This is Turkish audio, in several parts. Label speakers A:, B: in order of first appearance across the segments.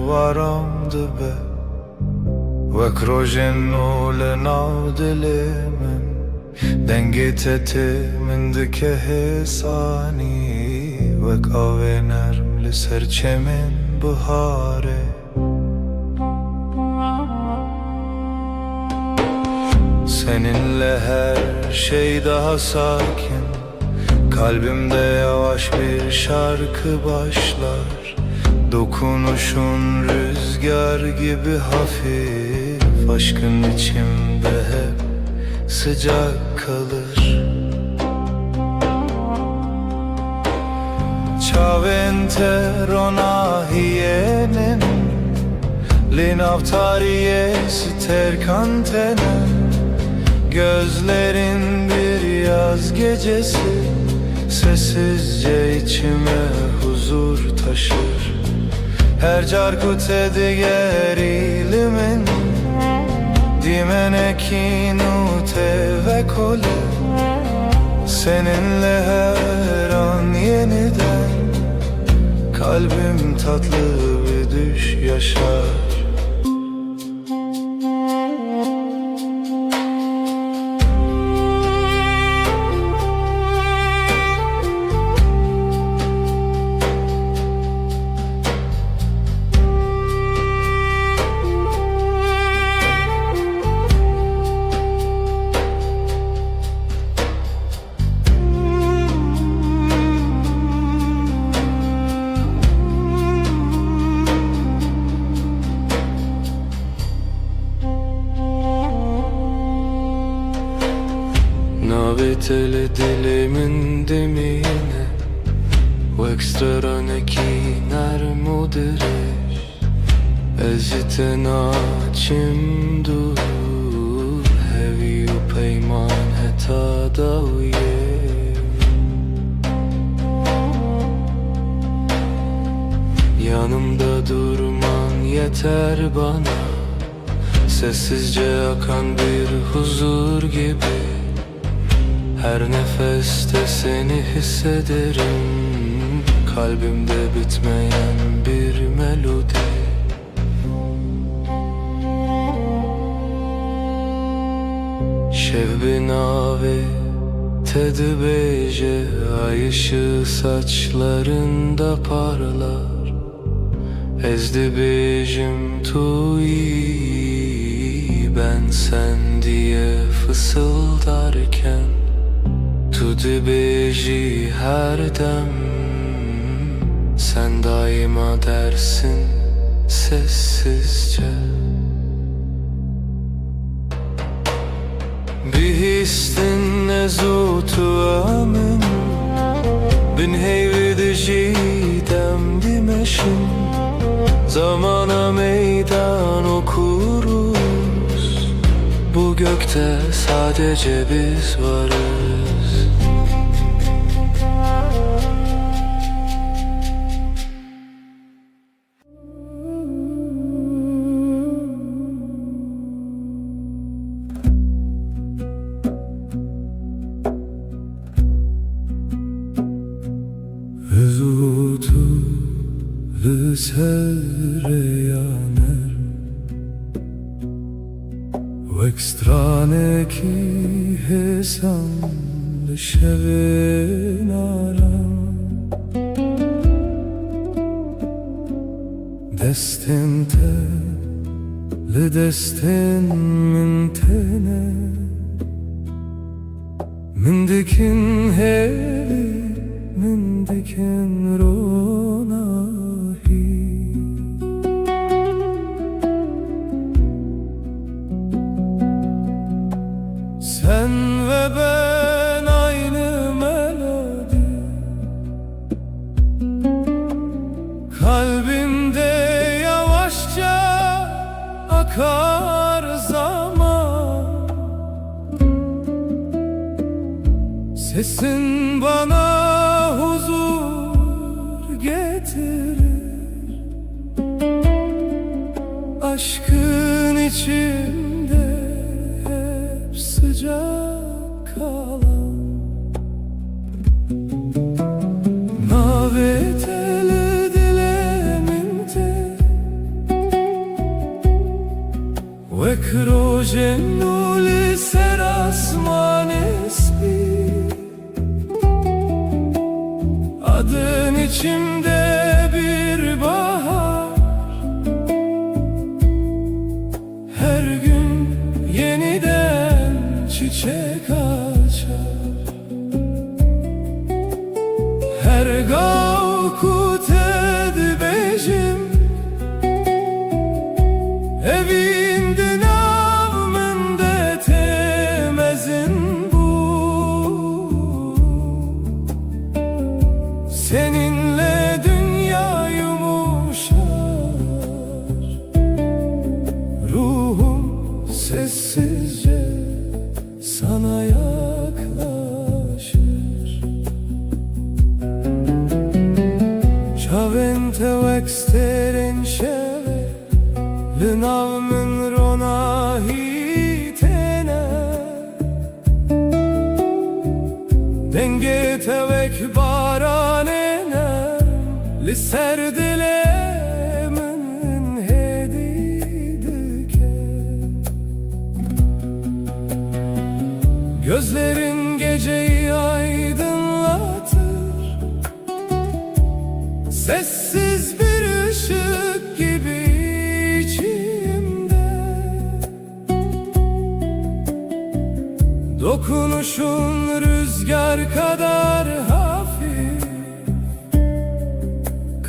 A: varam dibe Wek rojin u le navdili min Dengit eti min dike hisani Wek avê nerm li ser çemên biharê Seninle her şey daha sakin Kalbimde yavaş bir şarkı başlar Dokunuşun rüzgar gibi hafif Aşkın içimde hep sıcak kalır Çaventero hiyenin Linavtariye terkantene Gözlerin bir yaz gecesi Sessizce içime huzur taşır Her carkute diğer ilimin Dimenekinu ve kole Seninle her an yeniden Kalbim tatlı bir düş yaşar
B: Navetele dilimin demine Wek straneki nermudirish Ezite naçim dur Hevi u peyman heta davye Yanımda durman yeter bana Sessizce akan bir huzur gibi Her nefeste seni hissederim Kalbimde bitmeyen bir melodi Şevbi nave tedbeje Ay ışığı saçlarında parlar Ezdi bejim tuyi Ben sen diye fısıldarken Tu dibeji her dem Sen daima dersin sessizce Bir histin nezutu amin Bin heyvedici demdimeşin Zamana meydan okuruz Bu gökte sadece biz varız
A: Zutu sereyaner Wek straneki hesam Şevin aram Destinte le destin min tene Min dikin hevi Min dikin ronahi Sen ve ben aynı melodi Kalbimde yavaşça akar zaman Sesin bana huzur getirir Aşkın içimde hep sıcak kalan Navetele dilemimde ve croce seras manes bir. Adın içimde bir bahar, her gün yeniden çiçek açar. Her gavkut edbejim evinde navmende temezin bu. Seninle dünya yumuşar, ruhum sessizce sana yaklaşır. Chavente vexteren şeve Lınavmın rona hitene, denge tevek baranene Lisserdilemin hedidike. Gözlerin geceyi aydınlatır, sessiz bir ışık gibi içimde. Dokunuşun rüzgar kadar hafif,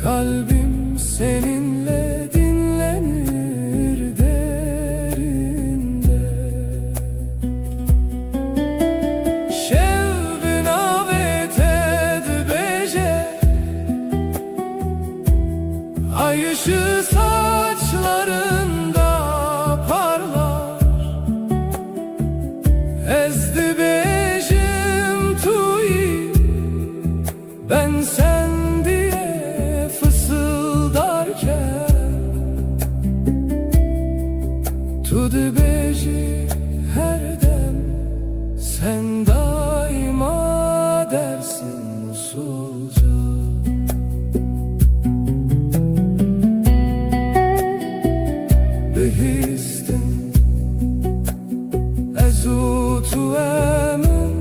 A: kalbim seninle dinlenir derinde. Şevbin avet edbeje, ay ışığı saçlarında parlar. Ezdi bejim tuyi, ben sen diye fısıldarken. Tudu beji her dem, sen daima dersin usulca. Behistin ezutu emin,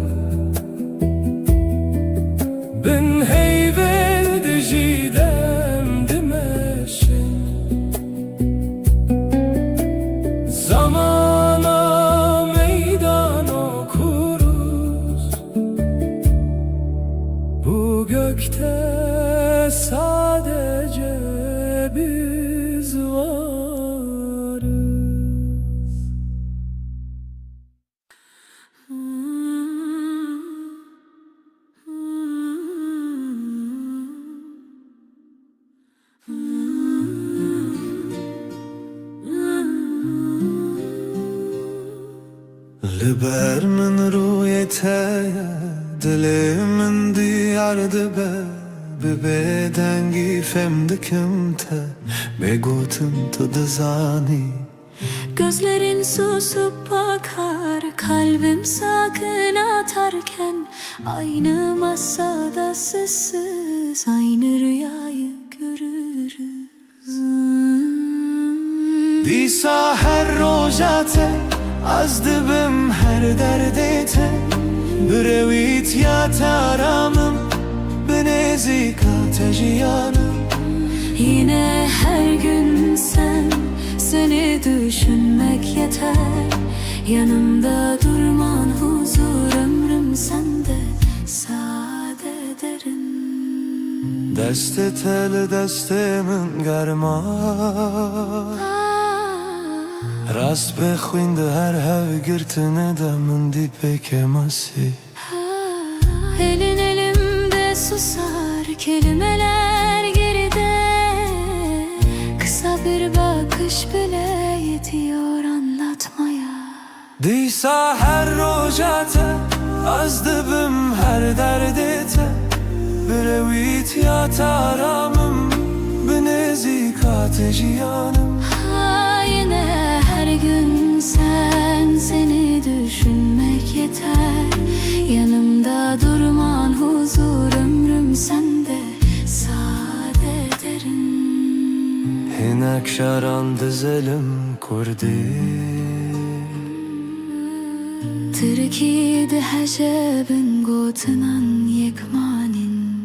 A: bin heyvel dijidem dimeşin. Zamana meydan okuruz, bu gökte sadece biz varız.
B: لبر من رویته دل من دیارده به بدنگی femdikim te begotum tadızani.
C: Gözlerin susup bakar, kalbim sakın atarken. Aynı masada sessiz, aynı rüyayı görürüz.
B: Disa her rojate az dibim her derdete, brevit ya taramım benezika tejiyanım.
C: Yine her gün sen, seni düşünmek yeter. Yanımda durman huzur, ömrüm sende sade derin.
B: Deste tel destemin germa, rast bexwinde her hev girtine de min di pekemasi.
C: Elin elimde susar, kelimeler geride. Kısa bir bakış bile yetiyor anlatmaya.
B: Disa her rojate az dibim her derdete, brevit ya taramım benezika tejiyanım.
C: Yine her gün sen, seni düşünmek yeter. Yanımda durman huzur, ömrüm sende sade derin.
B: Hinek şaran dizelim کردی
C: تركيد حجاب قوتنا يكمانين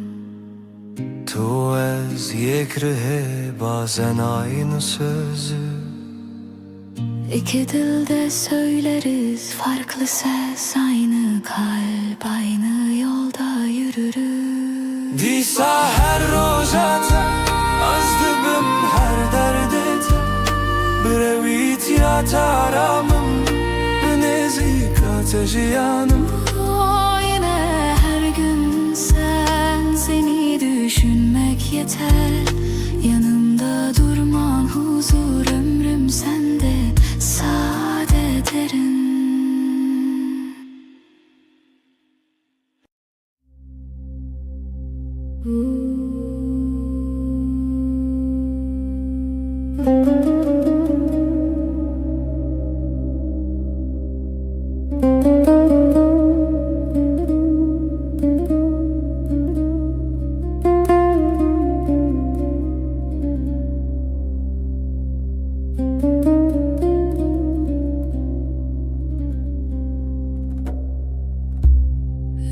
B: تو از یک ره bazen aynı sözü
C: İki dilde söyleriz farklı ses, aynı kalp, aynı yolda yürürüz.
B: دیسا هر روزت از دبم her derdت برویت یا ترامم نزیک ateşi yanım
C: Yine her gün seni düşünmek yeter. Yanımda durman huzur, ömrüm sende saadet erin.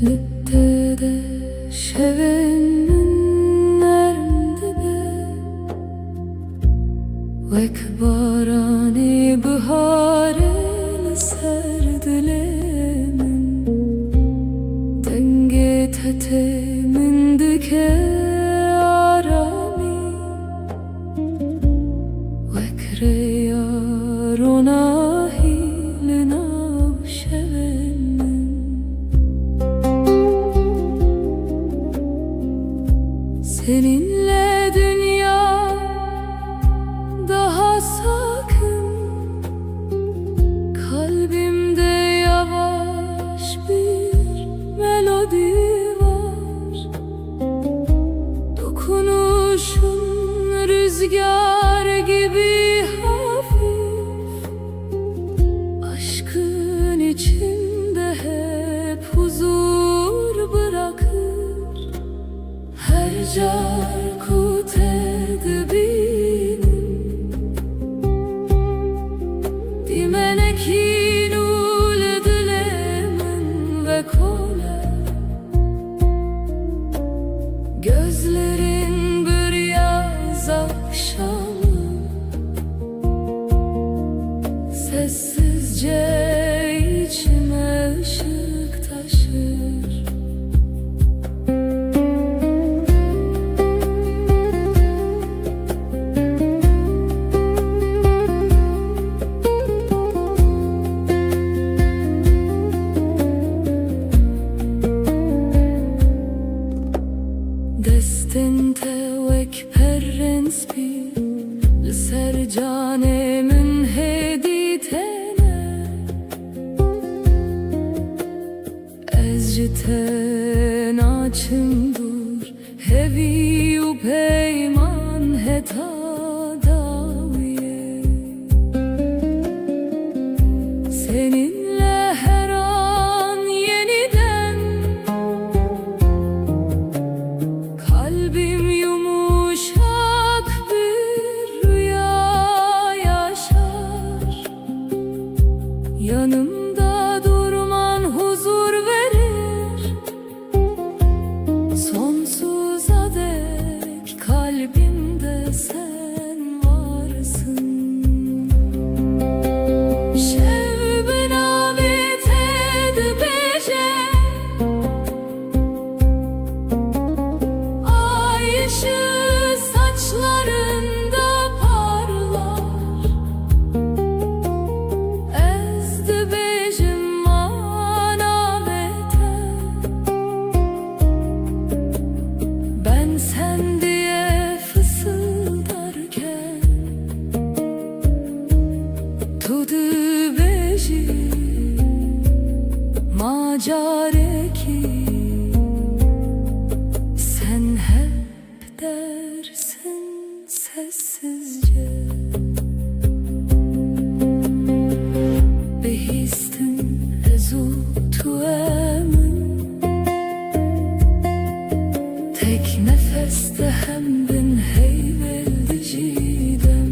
C: Littede şevenin nermdebe Vek barani bıharel serdilemin Denge tetemin dike arami Vek reyar ona hilina şevenin Seninle dünya daha sakın Kalbimde yavaş bir melodi var Dokunuşun rüzgar gibi hafif Aşkın içinde hep huzur bırakır Her carkut edibinin Dimenekin ul dilemin ve kole Gözlerin bir yaz akşamı Sessizce içime ışık taşır Destinte vek perrens bir Sercanemin heditene Ezciten açımdur Hevi u peyman heta daviye Seninle her an yeniden Kalbim yumuşak bir rüya yaşar Yanımda durman huzur verir Sonsuza dek kalbimde sen varsın Şevben avet edbece Ay ışığı saçlarında parlar Ezdi bejim manavete Ben sen diye fısıldarken Tudu beji macareki Sen hep dersin sessizce Behistin ezutu emin Tek nefeste hem bin heyveldi cidem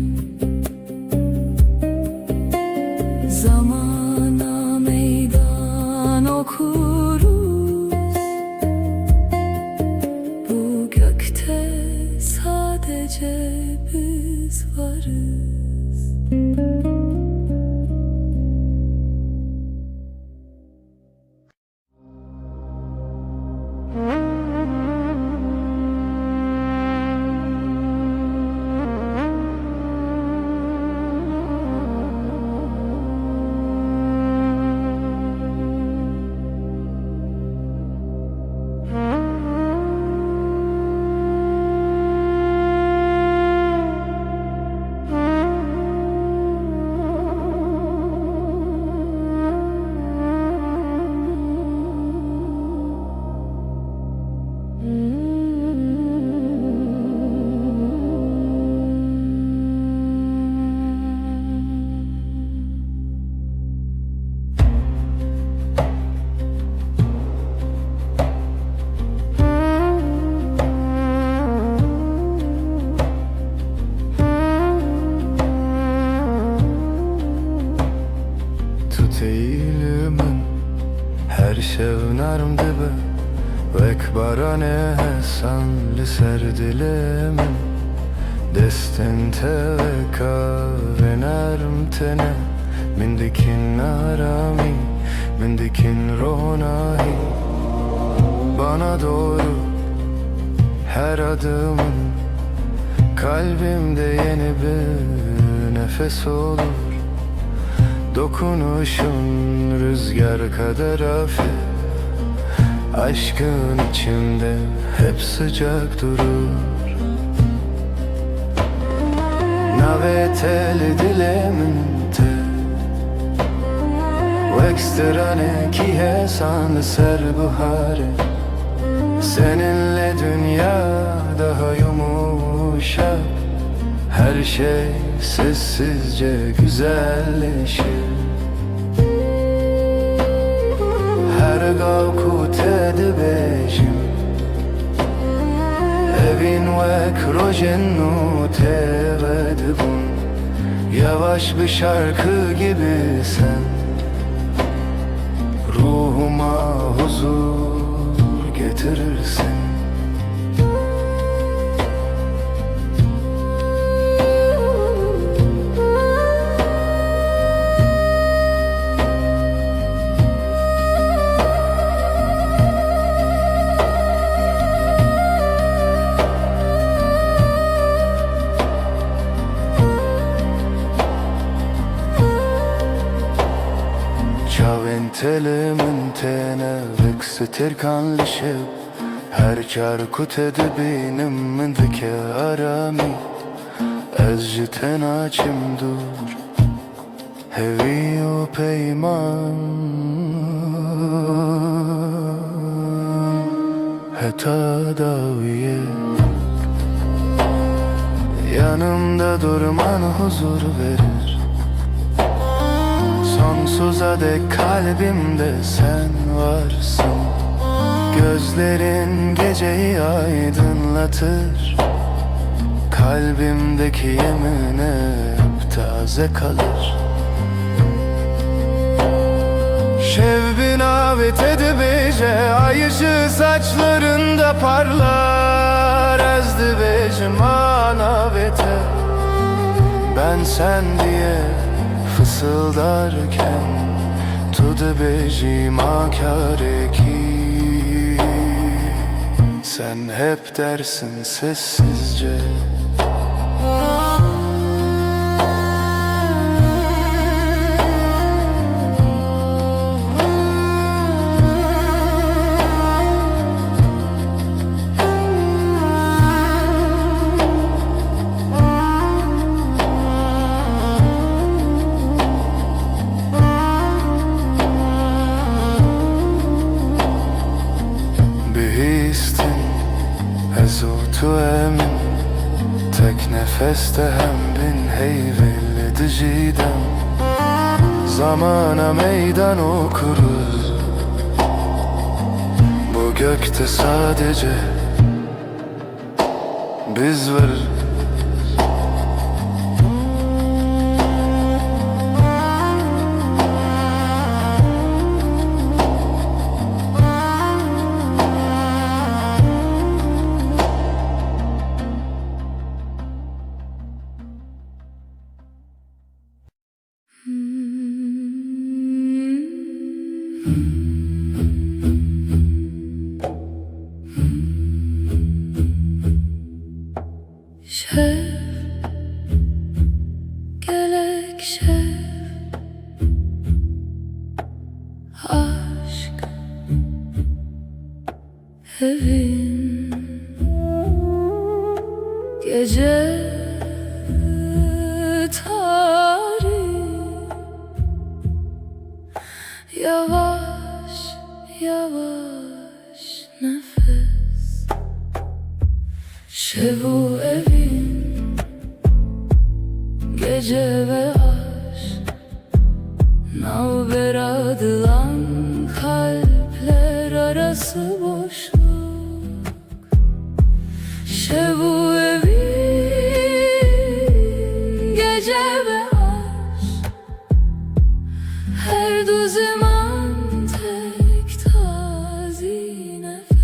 C: Zamana meydan okuruz. Bu gökte sadece biz varız.
B: Tut eğilimin her şevnarm dibe Vek barane hesan li ser dilimin Destin te veka ve narm tene Min dikin arami, min dikin ronahi Bana doğru her adımın Kalbimde yeni bir nefes olur Dokunuşun rüzgar kadar hafif Aşkın içimde hep sıcak durur Naveteli dilemente Vekstrane ki hesan ser buhare Seninle dünya daha yumuşak Her şey sessizce güzelleşir Her gavku tedbejim Evin vek rojennu tevedbun Yavaş bir şarkı gibi sen Ruhuma huzur getirirsin Telimin tene veksetir kanlışıp Her çarkut edibinin min vike arami Ez jiten açım dur Hevi o peyman Heta daviye Yanımda durman huzur verir Sonsuza dek kalbimde sen varsın Gözlerin geceyi aydınlatır Kalbimdeki yemin hep taze kalır Şevbin avet edibece Ay ışığı saçlarında parlar Ezdi becim anavete Ben sen diye fısıldarken Tudu becim akareki Sen hep dersin sessizce Tu emin tek nefeste hem bin heyveli diciden Zamana meydan okuruz Bu gökte sadece biz varız
C: Şef, gerek şef, aşk evin gece tarih, yavaş yavaş nefes. Şevu evin gece ve aşk, navber adılan kalpler arası boşluk. Şevu evin gece ve aşk, her du zaman tek tazi nefes.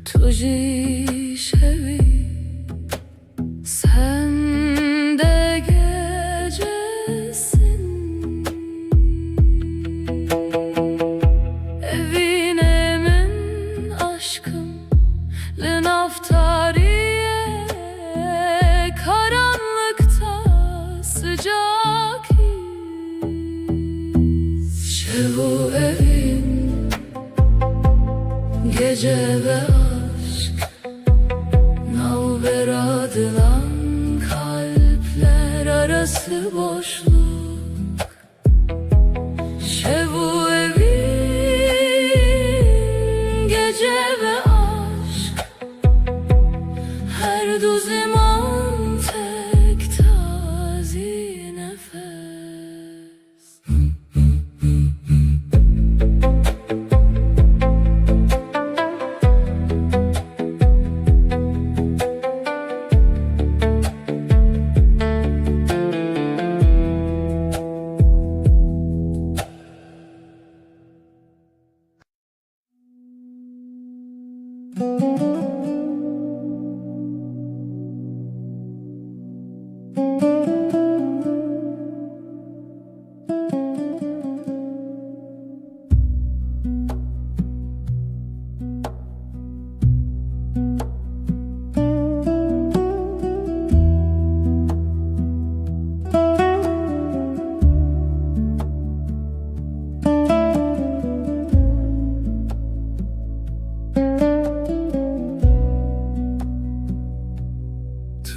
C: Tuji şevi, sen de gecesin. Evine min aşkım, lin aftariye, karanlıkta sıcak his. Şevu evin gece ve aşk, navber adılan kalpler arası boşluk. Şevu evin gece ve aşk, her du zaman tek tazi nefes.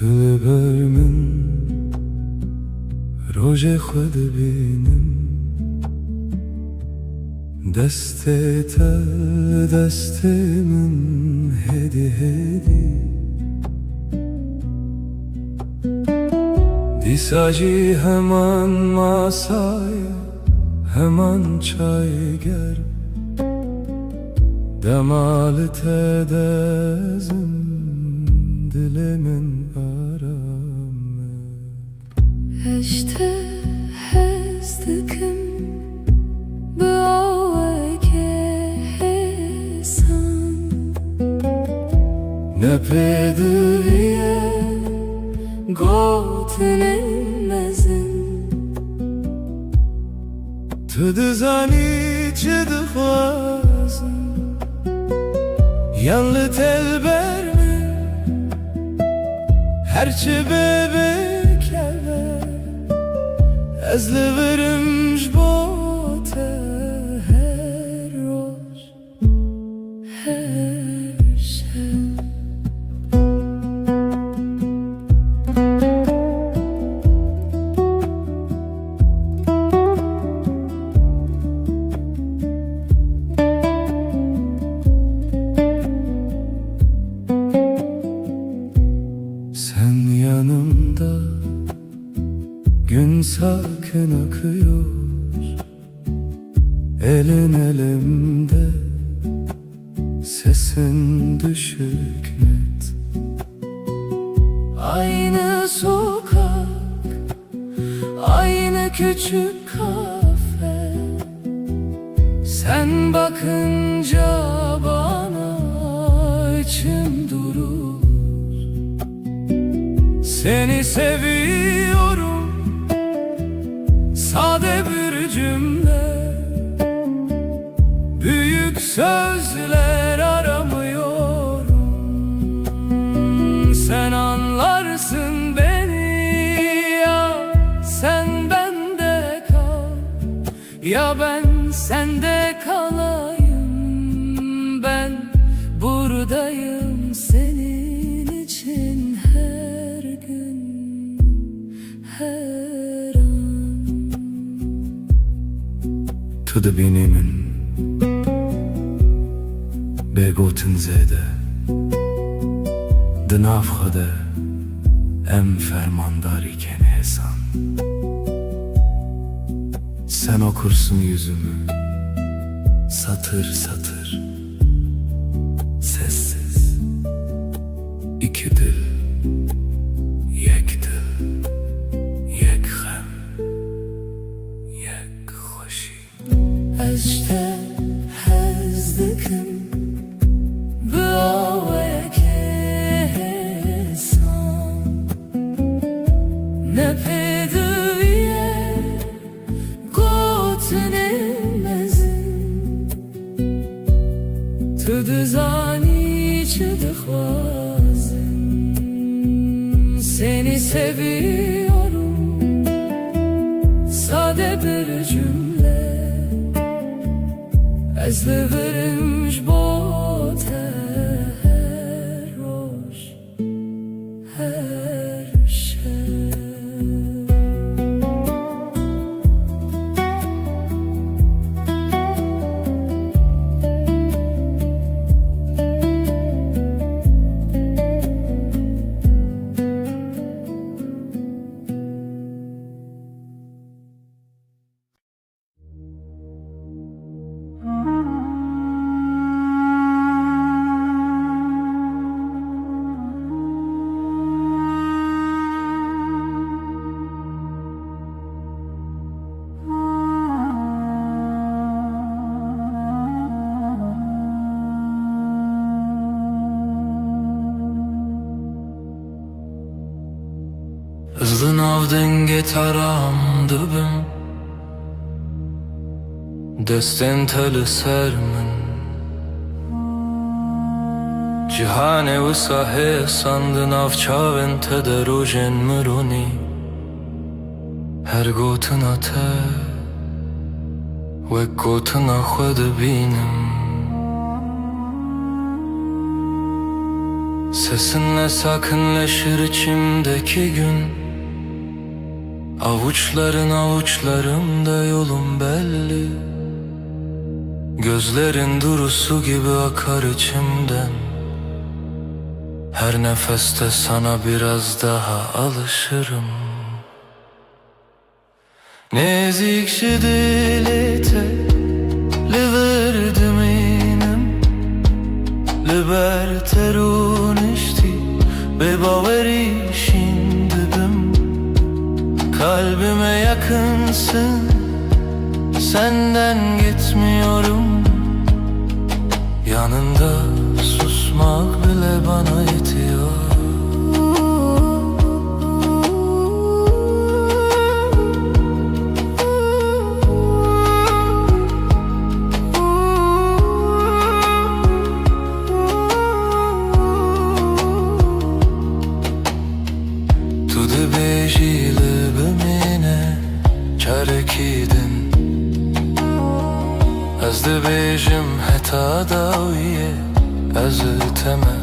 B: تبر من روژ خود بینم دست تا دست من هدی هدی دیساجی hemen masaya hemen çay ger demalı tedezim dilimin aramı.
C: Eşte hezdikim bu hesan,
B: ne pedviye
C: gotinin mezin.
B: تدزانی چه دخوازم yanlı telber mi herçe bebekler ezli verimş bote
C: Her roş, her şey.
B: Sen yanımda gün sakin akıyor, elin elimde, sesin düşük net.
C: Aynı sokak, küçük kafe, sen bakınca bana içim durur.
A: Seni seviyorum, sade bir cümle, büyük sözler aramıyorum. Sen anlarsın beni, ya sen bende kal, ya ben sende kalayım. Ben buradayım senin için her gün, her an.
B: To the benehmen begoten zede de nafhade em fermandar iken Hasan. Sen okursun yüzümü satır satır, sessiz. İki dil, yek dil, yek hem, yek hoşi.
C: Eşte hezdikim Bıavaya kesan Ne pedüye Gotenemezin Tüdü zani çıdı khwazin Seni seviyorum, sade bir cümle, ez liverimj bote her roş, her şev.
B: Hızlı nav denge taram dibim Destên te li ser min Cîhanê wisa hêsan di nav çavên te de rojên mironî Her gotina te wek gotina xwe dibînim Sesinle sakinleşir içimdeki gün Avuçların avuçlarımda yolum belli Gözlerin durusu gibi akar içimden Her nefeste sana biraz daha alışırım Nezik dilete liverdim inem Liber terun işti be baveri şindibim Kalbime yakınsın senden gitmiyorum Yanında susmak bile bana yetiyor Tu dibêjî çarekidin Ez dibêjim heta dawiye ez teme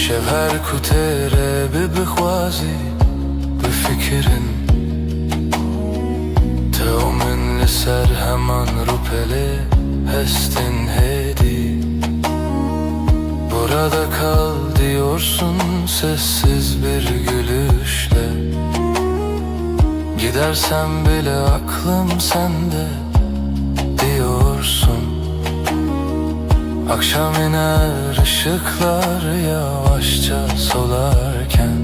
B: Şev her ku têre bibixwazî bifikirin Tev min li ser heman rûpelê hestin hêdî Burada kal diyorsun sessiz bir gülüşle Gidersem bile aklım sende diyorsun Akşam iner ışıklar yavaşça solarken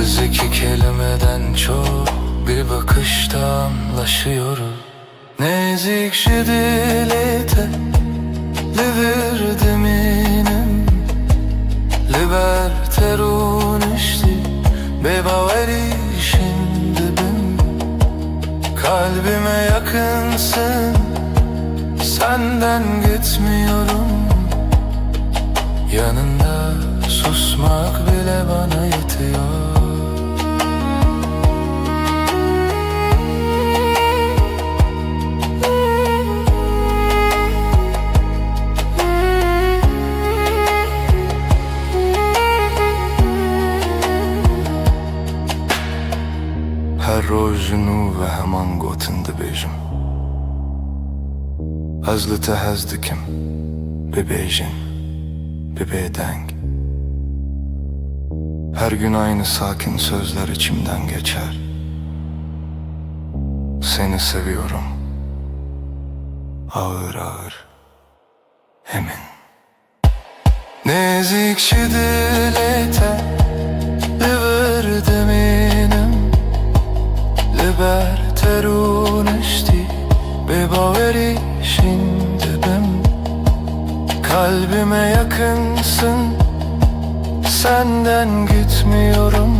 B: Biz iki kelimeden çok bir bakışta anlaşıyoruz. Nezik dilete liver minem liberterun işti bebaveri şimdi ben. Kalbime yakınsın, senden gitmiyorum. Yanında susmak bile bana yetiyor. هر روز نو و همان گوتن دبیجم از لته هز دکم bebejin, bebedeng. Her gün aynı sakin sözler içimden geçer. Seni seviyorum, ağır ağır, emin. Nezikçi dilete liver minem liberterun işti bebaveri şimdi ben. Kalbime yakınsın, senden gitmiyorum.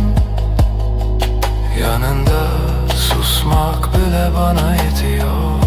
B: Yanında susmak bile bana yetiyor.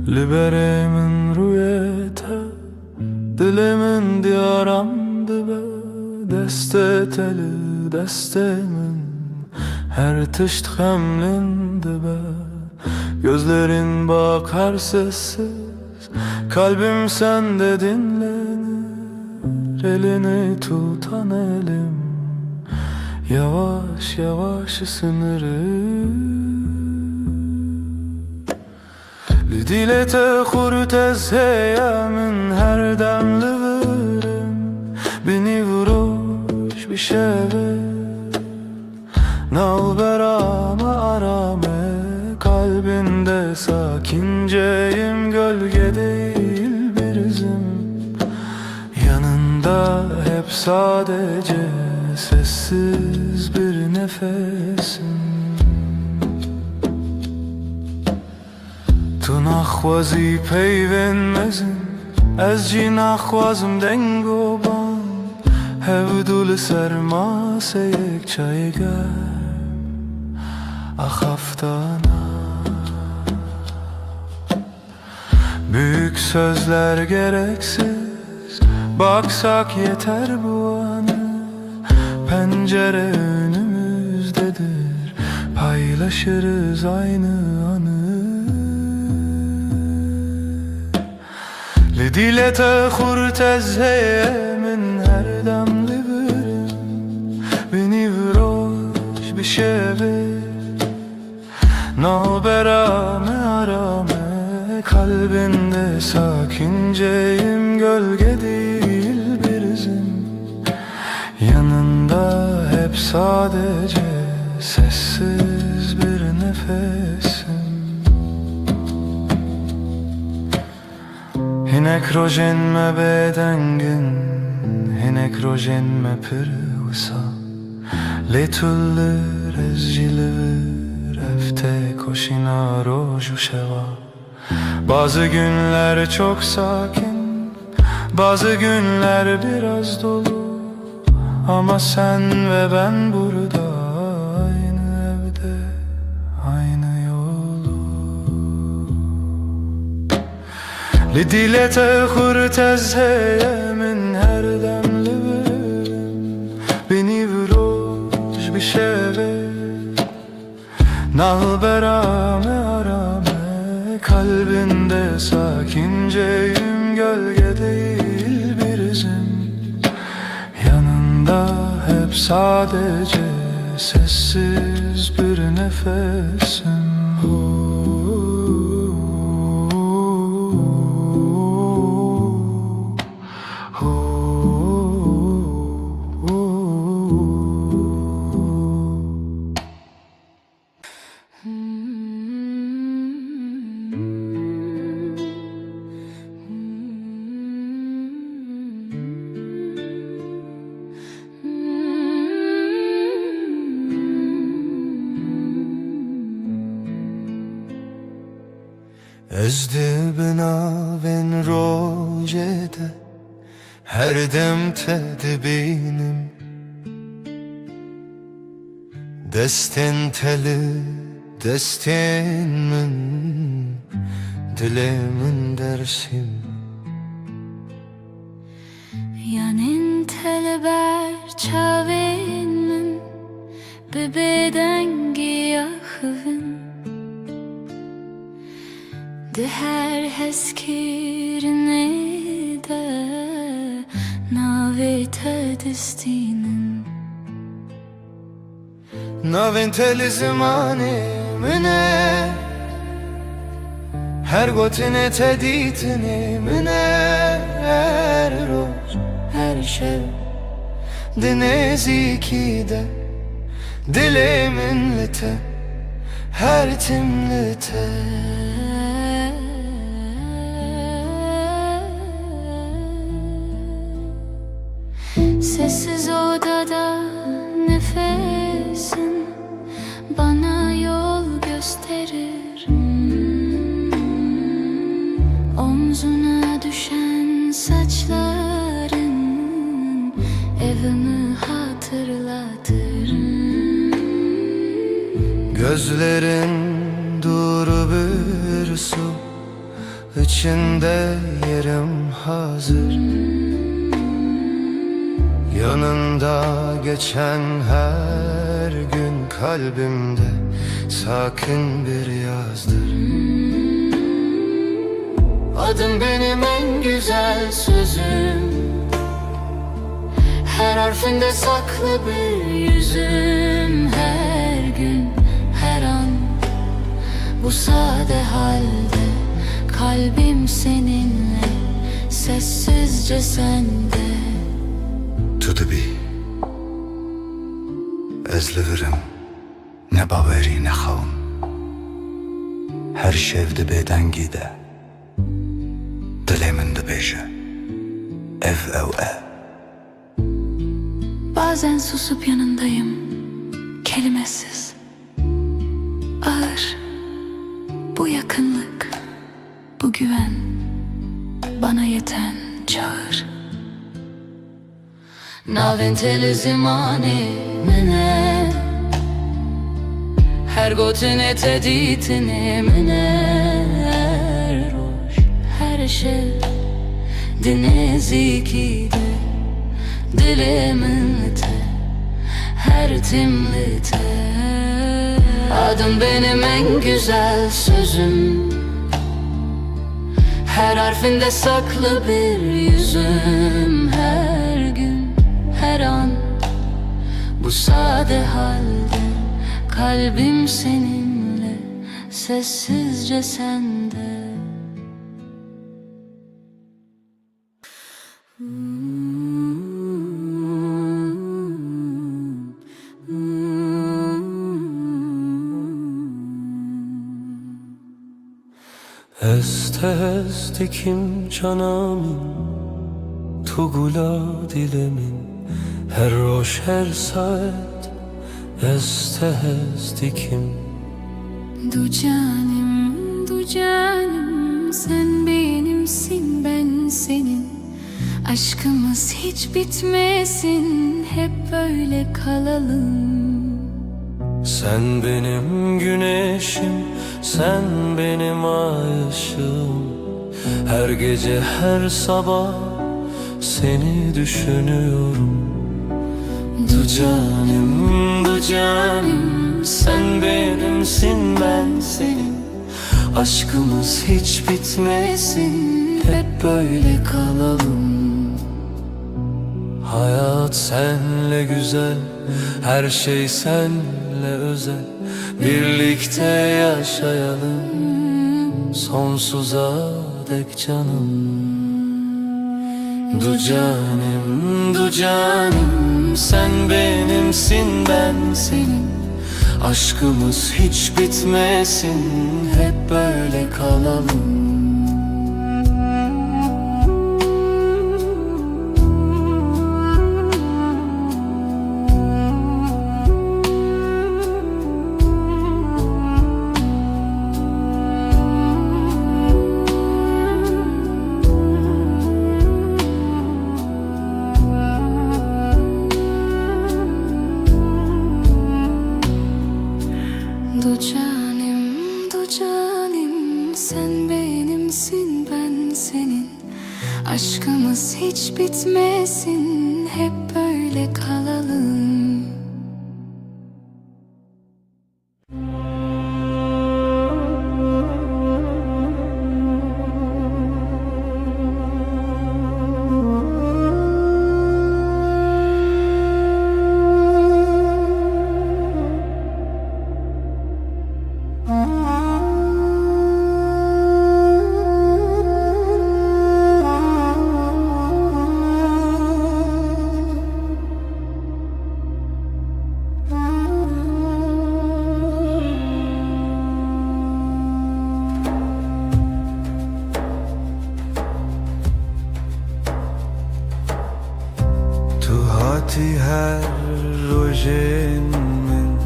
B: Liberemin rüyete, dilimin diyaramdı be. Deste teli destemin, her tışt hemlindi be. Gözlerin bakar sessiz, kalbim sende dinlenir. Elini tutan elim, yavaş yavaş ısınır. Lidilete hurtez heyemin her demli verim. Beni vuruş bir şeve nalberame arame. Kalbinde sakinceyim, gölge değil bir izim. Yanında hep sadece sessiz bir nefesim. تو نخوازی پیوندمزم از جی نخوازم دنگ و بان هودول سرماسه یک چای گرم ahaftana. Büyük sözler gereksiz, baksak yeter bu anı. Pencere önümüzdedir, paylaşırız aynı anı. Lidilete hurtez heyemin her damlı birim. Beni vuruş bir şeve nalberame arame. Kalbinde sakinceyim, gölge değil bir izim. Yanında hep sadece sessiz bir nefesim. Hinek rojen me bedengin, hinek rojen me pırvısa. Letullir ezcilir, efte koşina roju şeva. Bazı günler çok sakin, bazı günler biraz dolu. Ama sen ve ben burada, aynı evde, aynı yolu. Lidilete hurtez heyemin her demli birim. Beni vuruş bir şey Nalberame arame kalbinde sakinceyim, gölge değil bir izim. Yanında hep sadece sessiz bir nefesim. Ezdi bina ven rojede her dem tedbinim. Destin teli destin min, dilemin dersim.
C: Yanin teleber çavin min, bebeden giyahın. De her heskirine de navete destinin.
B: Navin teli zimani mine, her gotine teditini mine. Her roz her şev dinezi de dilimin lite her timlite.
C: Sessiz odada nefesin bana yol gösterir. Omzuna düşen saçların evimi hatırlatır.
B: Gözlerin duru bir su, içinde yerim hazır. Yanında geçen her gün kalbimde sakin bir yazdır. Adın benim en güzel sözüm, her harfinde saklı bir yüzüm.
C: Her gün, her an, bu sade halde kalbim seninle, sessizce sende.
D: Tu bi ez li virim ne bawerî nexewim. Her şev bêdengî de dilê min dibêje ev ew e.
C: Bazen susup yanındayım, kelimesiz, ağır. Bu yakınlık, bu güven bana yeten çağır.
A: Navin teli zimani mine, her gotine teditini mine. Her roş her şev dinezi de dilimin lite her timlite. Adım benim en güzel sözüm, her harfinde saklı bir yüzüm. Her gün, her an, bu sade halde kalbim seninle, sessizce sende.
B: Est est dikim canamin, tu gula dilemin. Her roş her saat est dikim.
C: Du canım, sen benimsin, ben senin. Aşkımız hiç bitmesin, hep böyle kalalım.
B: Sen benim güneşim, sen benim ay ışığım. Her gece her sabah seni düşünüyorum. Du canım, du canım, Sen benimsin, ben senin. Aşkımız hiç bitmesin, hep böyle kalalım. Hayat senle güzel, her şey senle özel. Birlikte yaşayalım sonsuza dek canım. Du canım, du canım, sen benimsin, ben senin. Aşkımız hiç bitmesin, hep böyle kalalım.
C: Du canim, sen benimsin, ben senin. Aşkımız hiç bitmesin, hep böyle kalalım.
B: Tu hati her rojen min,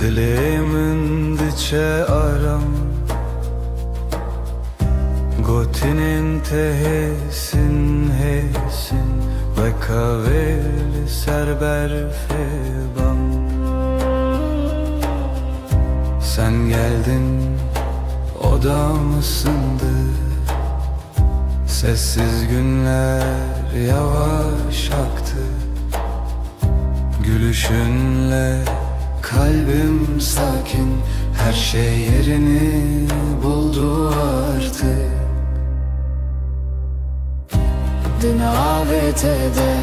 B: dilemin diçe aram. Gotinin tehesin hesin, ve kaveli serber feban. Sen geldin, odam ısındı. Sessiz günler yavaş aktı. Gülüşünle kalbim sakin, her şey yerini buldu artık.
A: Dün avetede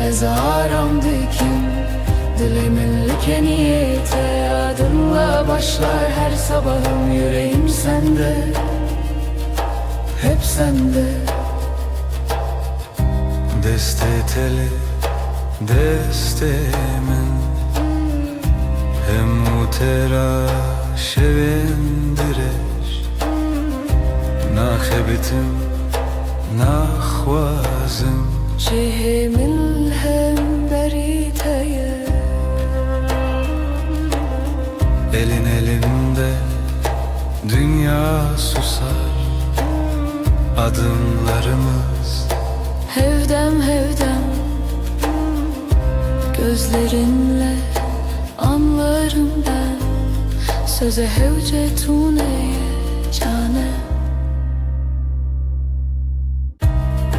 A: ezaram dikim, dilimin like niyete. Adınla başlar her sabahım, yüreğim sende, hep sende.
B: Deste teli, deste min, hem utera şevindireş. Naxebitim, naxvazım,
A: Cehimin hem beriteye.
B: elin elinde dünya susar. Adımlarımız
A: Hevdem hevdem, gözlerinle anlarım ben. Söze hevce tuneye cane.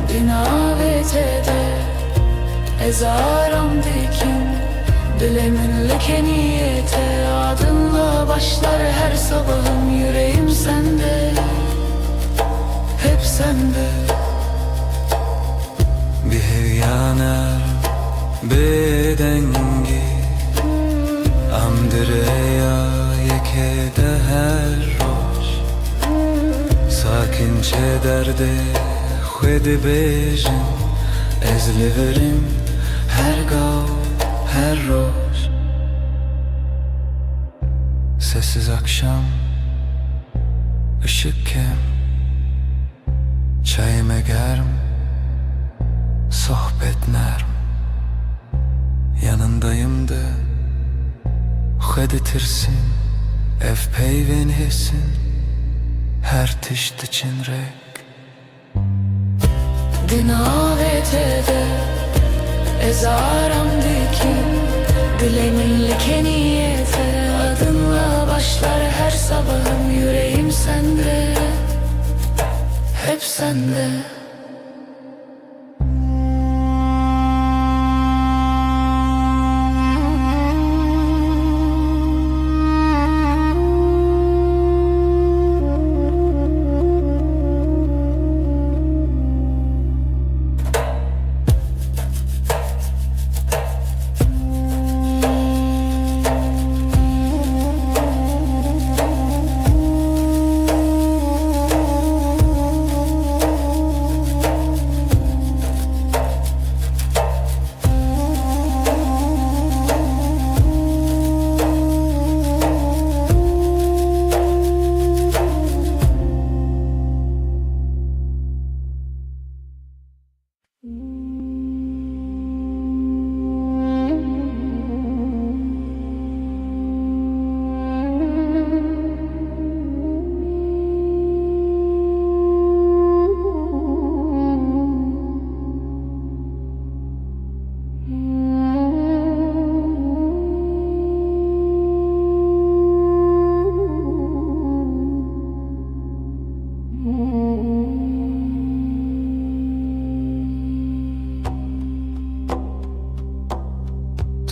A: Dinavetede ezaram dikim, dilimin like niyete. Adınla başlar her sabahım, yüreğim sende, hep sende.
B: bir hevyana bedengi, amdireya yekede her roş. Sakinçe derde xwedi bejin, ezliverim her gav her roş. Sessiz akşam, ışık kem, çayım egerm, sohbet nerm. Yanındayım da xweditirsin, ev peyven hesin, her tişt için rek.
A: Dinavetede ezaram dikim, dilimin like niyete. Adınla başlar her sabahım, yüreğim sende, hep sende.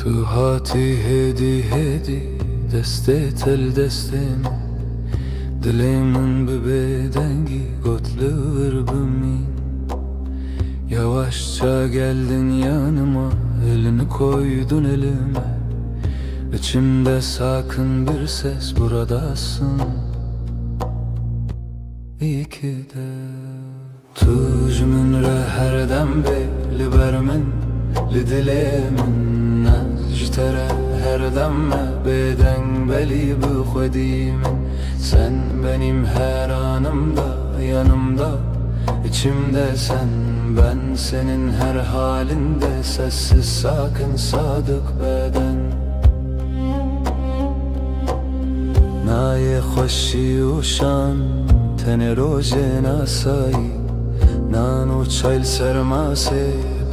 B: تو هاتی هدی هدی دسته تل دستم Dilimin bir bedengi gotluğur bümmin Yavaşça geldin yanıma elini koydun elime İçimde sakın bir ses buradasın İyi ki de Tuj min re her dem li ber min li dilê min ji te re her dem me bêdeng belî bi xwedî min Sen benim her anımda yanımda içimde sen ben senin her halinde sessiz sakin sadık beden Naye خوشی و شان تن روژه ناسایی نانو çayl sermase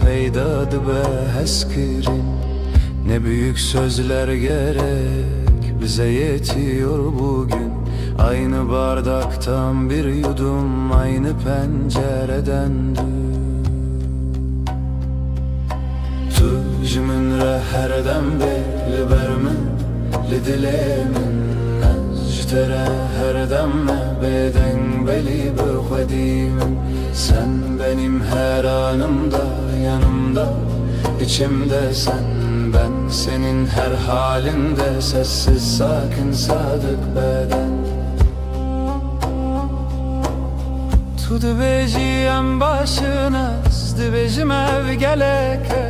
B: peydad be heskirin Ne büyük sözler gerek bize yetiyor bugün Aynı bardaktan bir yudum aynı pencereden Tu min re her dem li ber min li dilê min Ji te re her dem me bêdeng belî bi xwedî min Sen benim her anımda yanımda içimde sen ben senin her halinde sessiz sakin sadık beden Tu dibêjî em başinas dibêjim ev geleke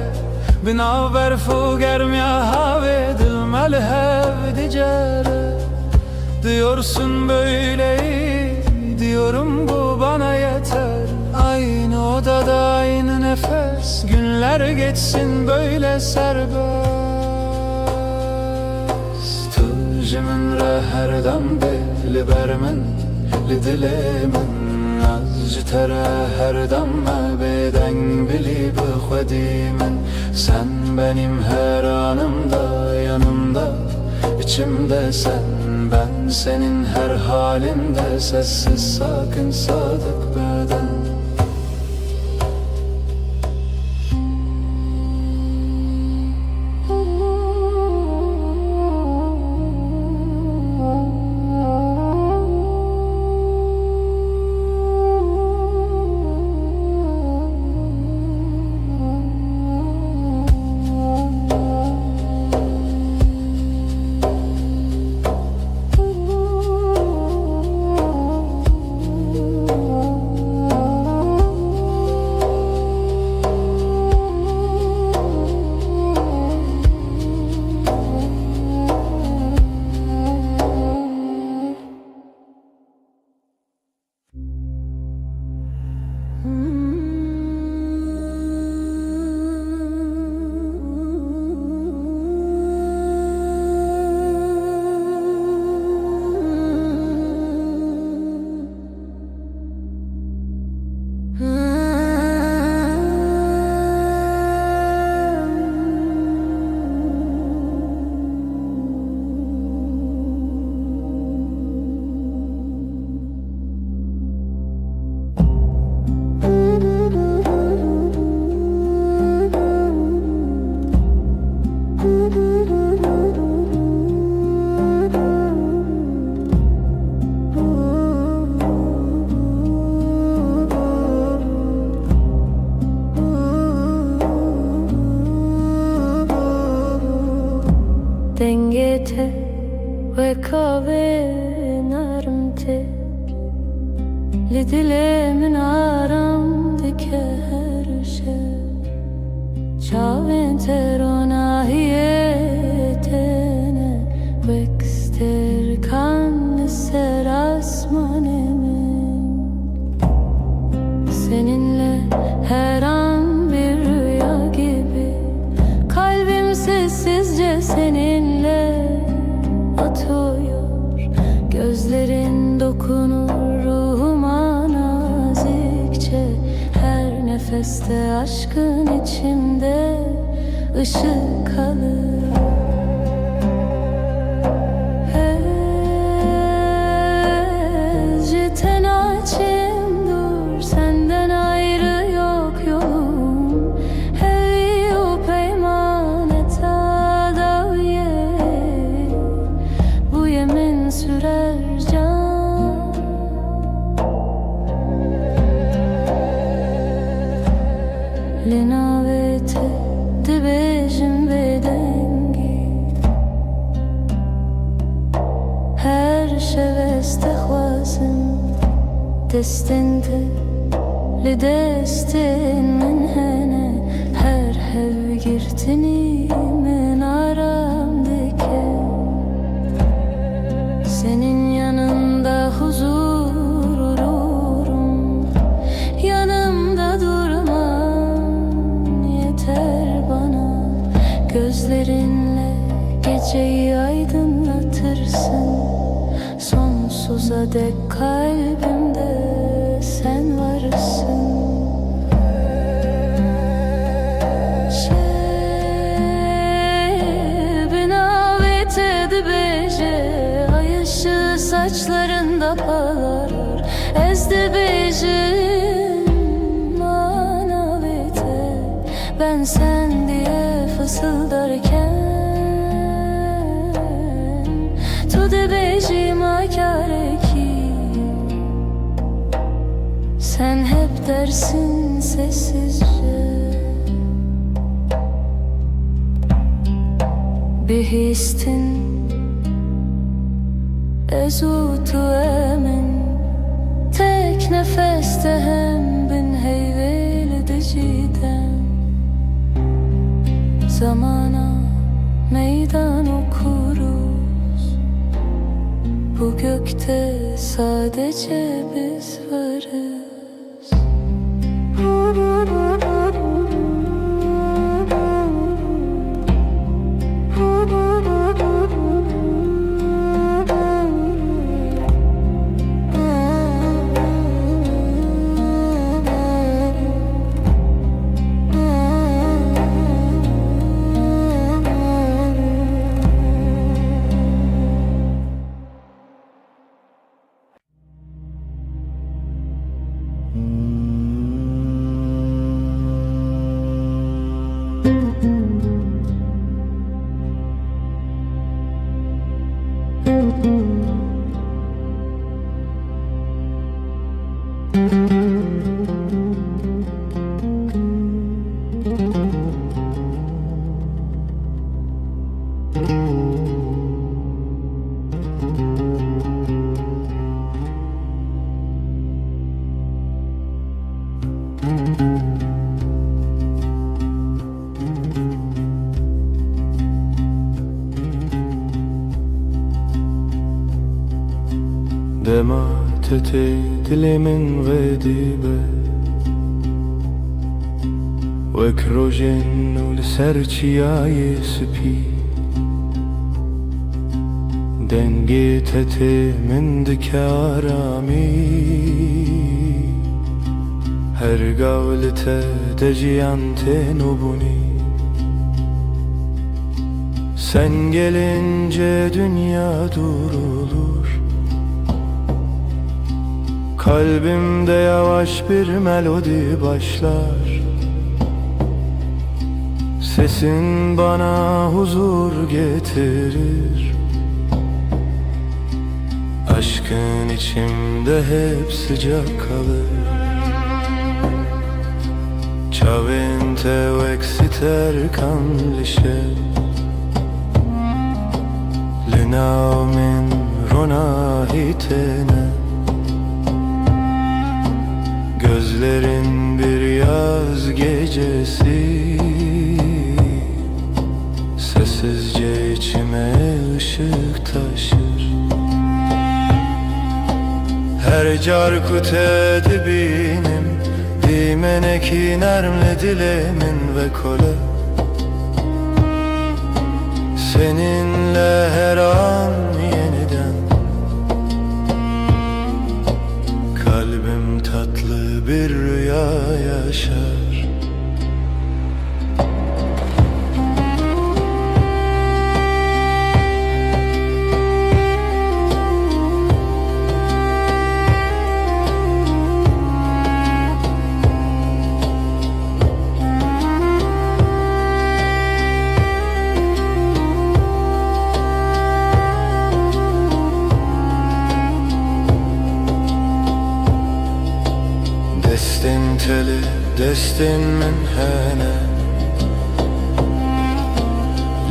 B: Bina berf germiya havê dil me li hev dicere Diyorsun böyle iyi diyorum bu bana yeter Aynı odada aynı nefes günler geçsin böyle serbest Tu ji min re her dem li ber min li dilê min ji te re her dem me bêdeng belî bi xwedî min Sen benim her anımda yanımda içimde sen ben senin her halinde sessiz sakin sadık beden
C: Dengete ve kave narmte li dilê min aram dike her şey Çavên te ronahiyê tene vekster kan ser asmanê min Seninle her an bir rüya gibi Kalbim sessizce seninle atıyor Gözlerin dokunur ruhuma nazikçe Her nefeste aşkın içimde ışık kalır Tenacim dur senden ayrı yok yolum Hevi o peymaneta destinde Lidestin min hene her hev girtini min aramdaki senin yanında huzur olurum, yanımda durman yeter bana. Gözlerinle geceyi aydınlatırsın, sonsuza dek kalbimde sen varsın. Binavete de beje, ay ışığı saçlarında parlar, ezdi bejim manavete. Ben sen diye fısıldarken tu de bejim akare ki sen hep dersin sessizce. Bihistin ezutu emin tek nefeste hem bin heyvel diciden zamana meydan okuruz. Bu gökte sadece biz varız.
B: دمعت دل من غديبة وكروجن ولسرچياي سبي دنگيتت من دكارامي her gavlete deciyante nubuni. Sen gelince dünya durulur, kalbimde yavaş bir melodi başlar. Sesin bana huzur getirir, aşkın içimde hep sıcak kalır. Ciavente exiter canlisce Linaumin ronahitene. Gözlerin bir yaz gecesi, sessizce içime ışık taşır. Her carkut edibinim Dimeneki nermle dilemin ve kole. Seninle her an yeniden kalbim tatlı bir rüya yaşar. Destin teli, destin min hene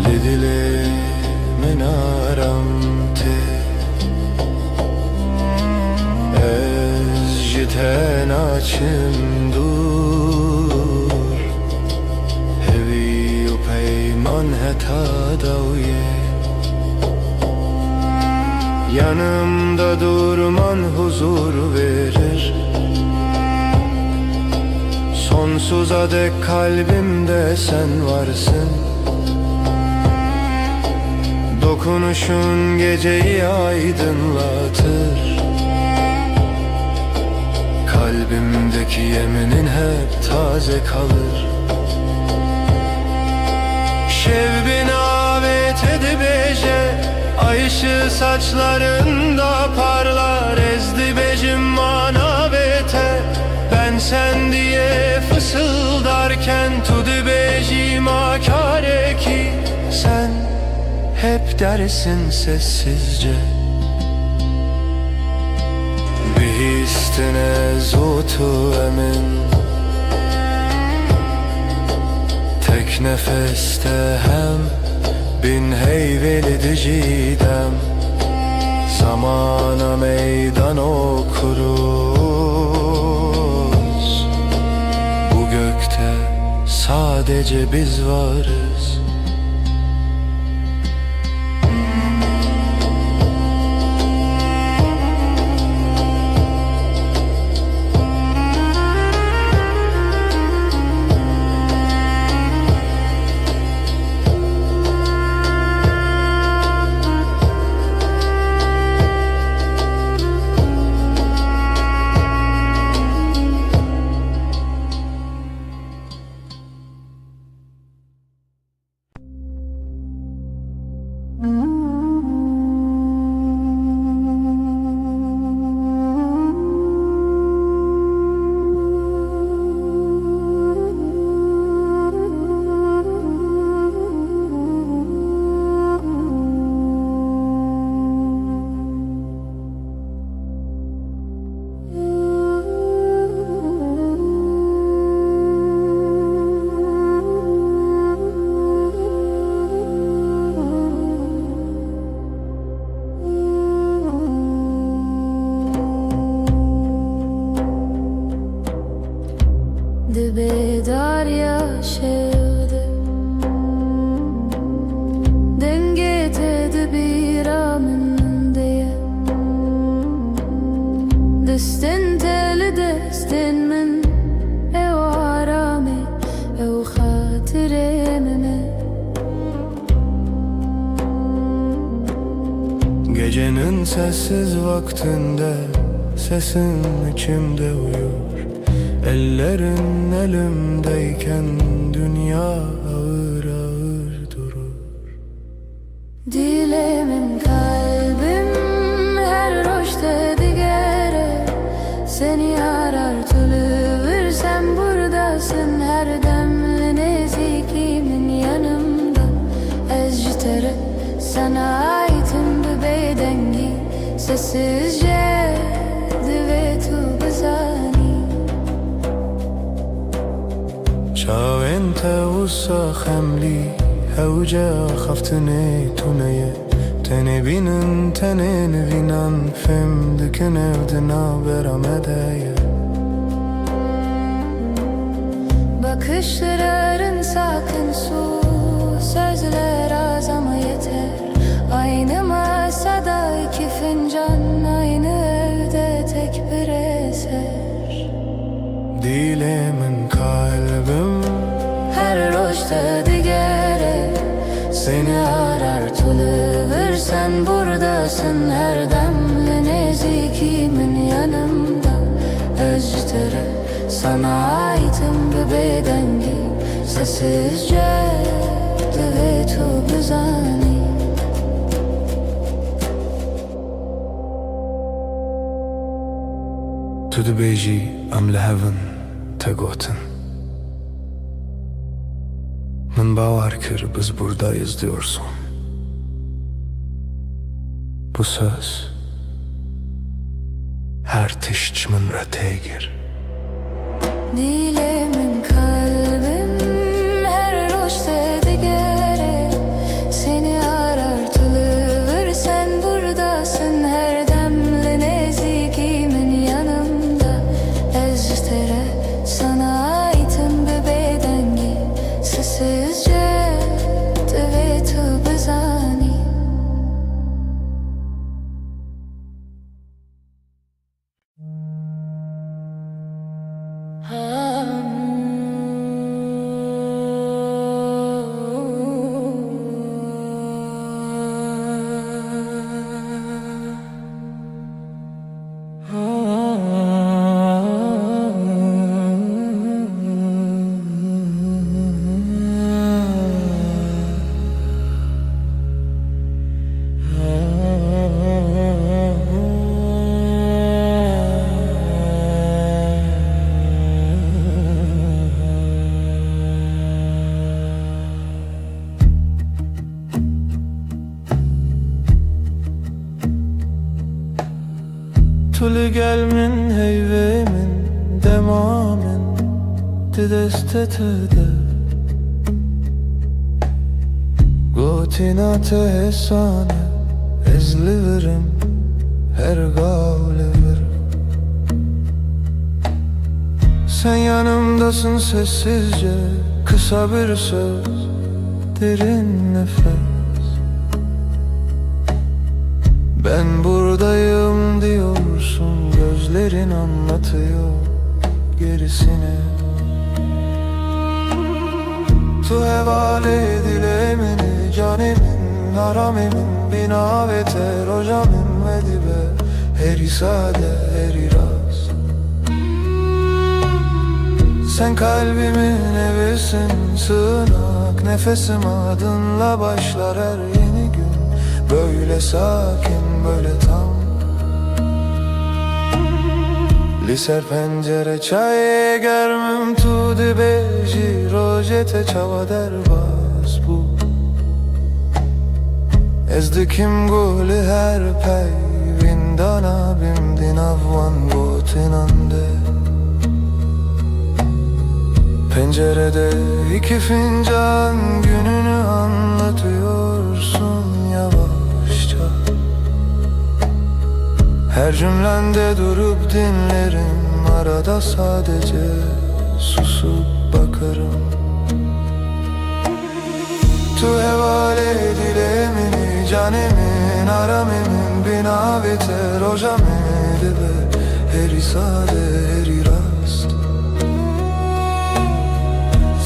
B: Lidili min aramte Ez بچم دور هوی و پیمان heta davuye Yanımda durman huzur verir Sonsuza dek kalbimde sen varsın Dokunuşun geceyi aydınlatır Kalbimdeki yeminin hep taze kalır Şevbin avet edibece Ay ışığı saçlarında parlar Ezdi becim manavete Ben sen diye fısıldarken Tudi becim akare ki Sen hep dersin sessizce Bihistine zutu emin Tek nefeste hem bin heyveli dicidem Zamana meydan okuruz Bu gökte sadece biz varız
C: Bedar yaşadı Denget bir amın diye Destin teli destin min Ev arami Ev hatiremime
B: Gecenin sessiz vaktinde Sesin içimde uyur Ellerin elimdeyken dünya ağır ağır durur
C: Dilemin kalbim her roşta digere Seni arar tülüvür sen buradasın her demli nezikimin yanımda Ezcitere sana aitim bir beydengi Sessizce divetu bizani
B: شاو انت وصا خملي هوجا خفتني تونية تني بينن تني نبينن فم دكن evdina beramedeye
C: Bakışların sakın su Sözler az ama yeter Aynı masada iki fincan Aynı evde tek bir eser
B: Dilemin kalbim
C: Her roşta digere Seni arar tülüvür sen buradasın her demli nezikimin yanımda Özcütere sana aitim bir bedengi Sessizce divetu bizani
B: Tu dibêjî em li hevin te gotin Min bawer kir biz buradayız diyorsun Bu söz her tişt min re tê gir
C: Dilemin kalbim her roşta digere Seni arar tülüvür sen buradasın her demli nezikimin yanımda Ezte sessizce devete bezani.
B: Tuli gelmin heyvemin demamin didestetede Gotinate hesane ezliverim her gavleverim. Sen yanımdasın sessizce, kısa bir söz, derin nefes. Ben buradayım diyorsun, gözlerin anlatıyor gerisini. Tu hevale dilemeni canimin, haramemin, binavete rojamin ve dibe, heri sade, heri rast. Sen kalbimin evisin, sığınak, nefesim adınla başlar her yeni gün. Böyle sakin, böyle tam. Liser pencere çay germem tu dibeji rojete çava derbas bu. Ezdikim guli her pey vindana bimdin avvan gotinande. Pencerede iki fincan gününü anlatıyorsun yavaşça. Her cümlende durup dinlerim, arada sadece susup bakarım. Tu hevale dilemini canemin, aramemin, binavete rojamedi be, heri sade, heri rast.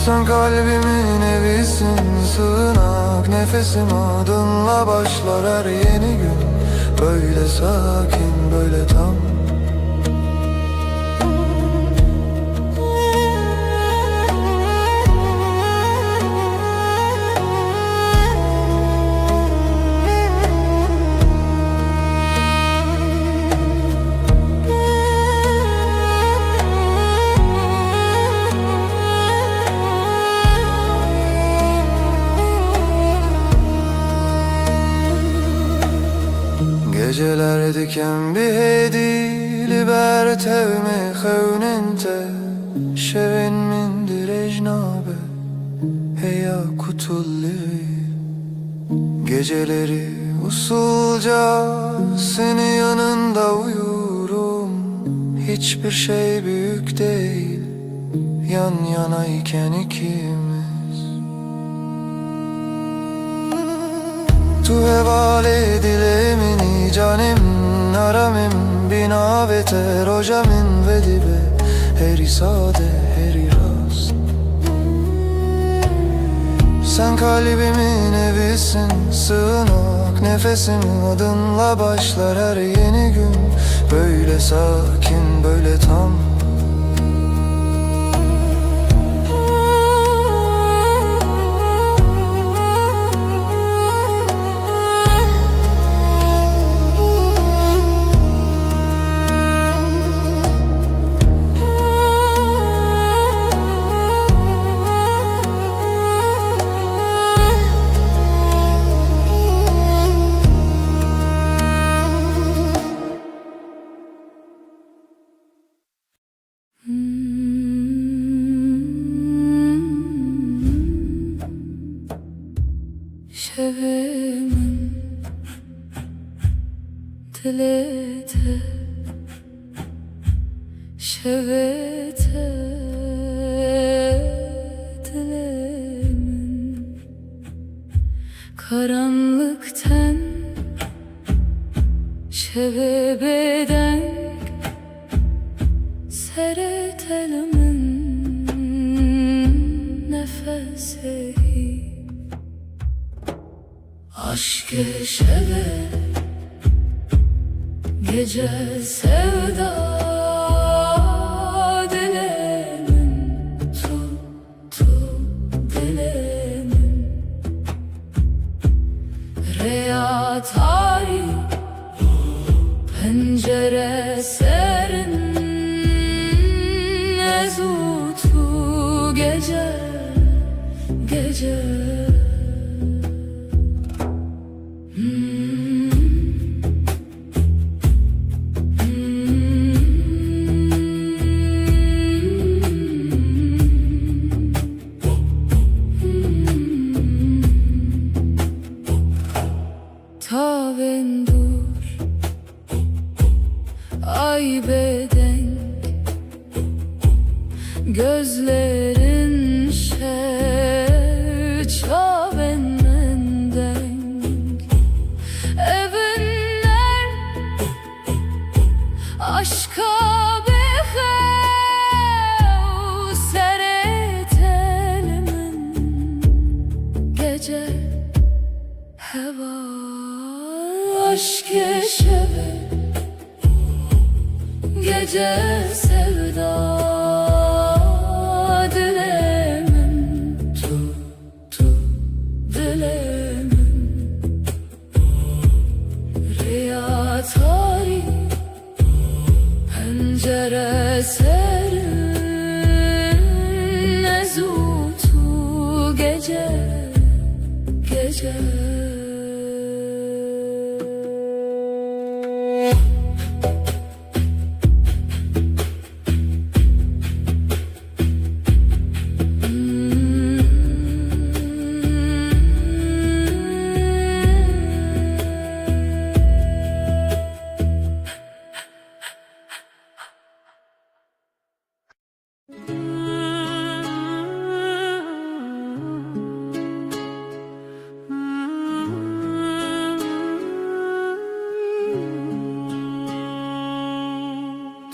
B: Sen kalbimin evisin, sığınak, nefesim adınla başlar her yeni gün. Böyle sakin, böyle tam. Geceler diken bir hedi libertevme xewnente şevin min direjnabe heya kutulli. Geceleri usulca senin yanında uyurum. Hiçbir şey büyük değil yan yanayken ikimiz. Tu hevale dilemini canim, aramim, binavete rojamin ve dibe, heri sade, heri rast. Sen kalbimin evisin, sığınak, nefesim adınla başlar her yeni gün. Böyle sakin, böyle tam.
C: Şevimin dilete şevete dilemin. karanlıktan şevebeden seretelimin nefesi aşk-ı şeve gece sevda dilemin tuttu dilemin Reya tarih pencere serin ezutu gece gece Tavendur ay bedenk gözlerin çaven mendenk evinler aşka behev seretelimin gece heva aşk-ı şeve gece sevda dilemin tuttu dilemin Riya tarih pencere serin ezutu gece gece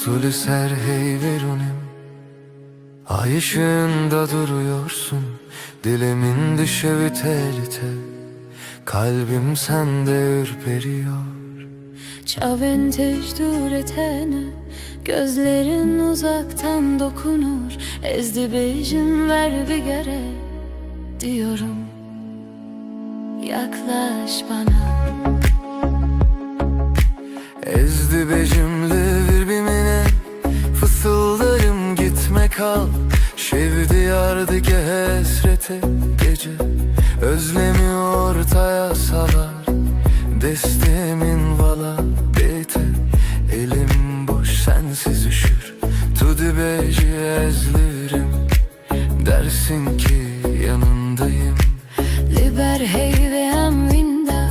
B: Tülü ser hey verunim, ay ışığında duruyorsun. Dilimin düşevi tel tel, kalbim sende ürperiyor.
C: Çaven tecdür etene gözlerin uzaktan dokunur. Ezdi bejim ver bir gere diyorum. Yaklaş bana.
B: Ezdi becimli birbirine, fısıldarım gitme kal. Şevdi yardı ki hesrete gece, özlemi ortaya salar. Destemin vala bite, elim boş sensiz üşür. Tudi beci ezlirim, dersin ki yanındayım.
C: Liber hey ve amvinda,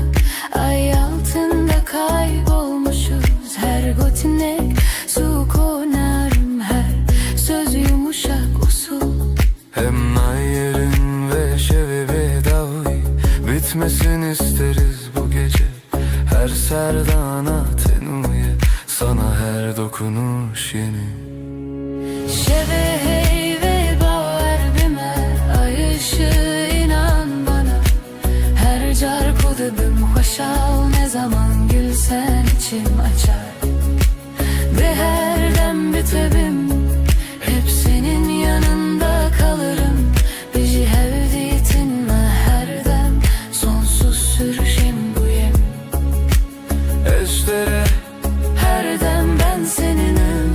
C: ay altında kaybolmuşuz. Her gotinek su konarım, her söz yumuşak usul.
B: Hem nayerin ve şevebi davi, bitmesin isteriz bu gece. Her serdana tenuye, sana her dokunuş yeni.
C: Şeve hey ve baver bime, ay ışığı inan bana. Her car kudubim hoşal, ne zaman gülsen içim açar. Ve her dem bitebim, hep senin yanında kalırım. Bizi hevdiyetinle her dem, sonsuz sürüşüm bu yem.
B: Estere
C: Her dem ben seninim,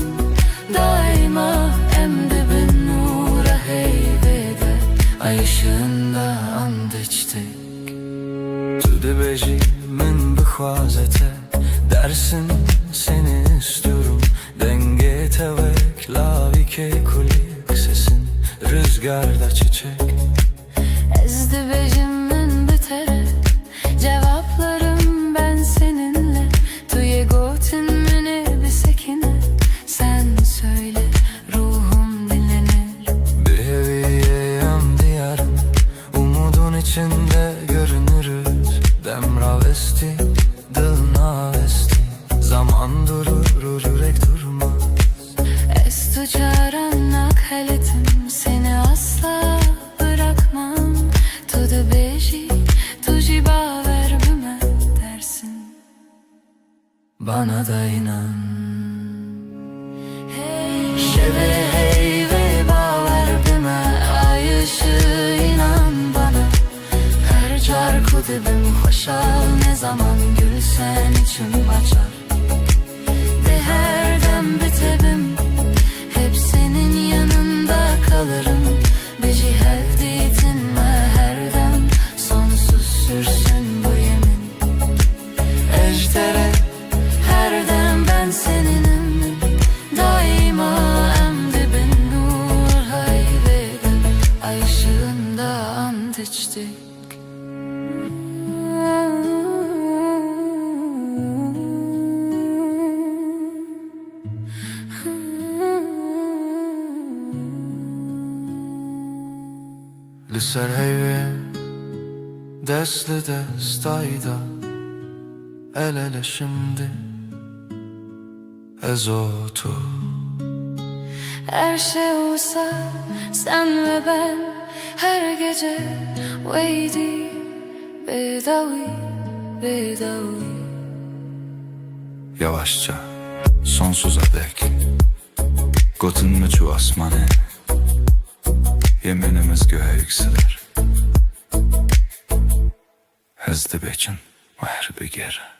C: daima emdibin nura heybede. Ay ışığında and içtik.
B: Tüde beci min bıkhvazete, dersin seni istiyorum. Denge tevek lavike kulik, sesin rüzgarda çiçek.
C: Ezdi bejimin bitere, cevaplarım ben seninle. Tuye gotin mini bir sekine, sen söyle ruhum dinlenir.
B: Bir heviyeyem diyarım, umudun içinde görünürüz. avesti, dılına avesti. Zaman durur, yürek durmaz.
C: Es tu çağıranak heletim, seni asla bırakmam. Tudu beji, tuji baver büme dersin.
B: Bana da inan.
C: Şeve hey ve baver büme, ay ışığı inan bana. Her çarkı dibim hoşal, ne zaman gülsen içim açar. De her dem bitebim, hep senin yanında kalırım. Beji hevditin ve her dem, sonsuz sürsün bu yemin. Ejder'e her dem ben seninim. Daima en dibin nur hayvedim. Ay ışığında ant içtik.
B: Lüser heyve, desli destayda. El ele şimdi, ezotu.
C: Her şey olsa sen ve ben, her gece veydi bedavi bedavi.
B: Yavaşça, sonsuza dek. Gotun mu çu asmane, yeminimiz göğe yükselir. Hızlı bekin ve her bir geri.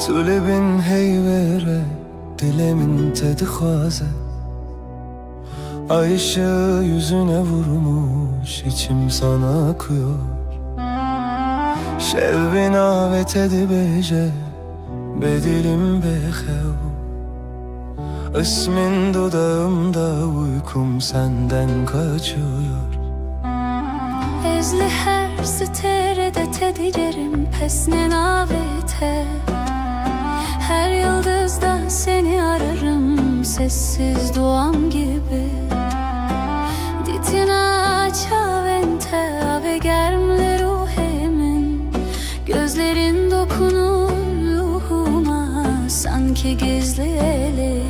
B: Tulebin heyvere, dilemin tedi xaze. Ay ışığı yüzüne vurmuş, içim sana akıyor. Şevvin avet edibece, bedilim bexev. İsmin dudağımda, uykum senden kaçıyor.
C: Ezli her siterede tedicerim pesne navete. Her yıldızdan seni ararım, sessiz duam gibi. Ditina çavente ave germle ruhimin. Gözlerin dokunur ruhuma, sanki gizli eli.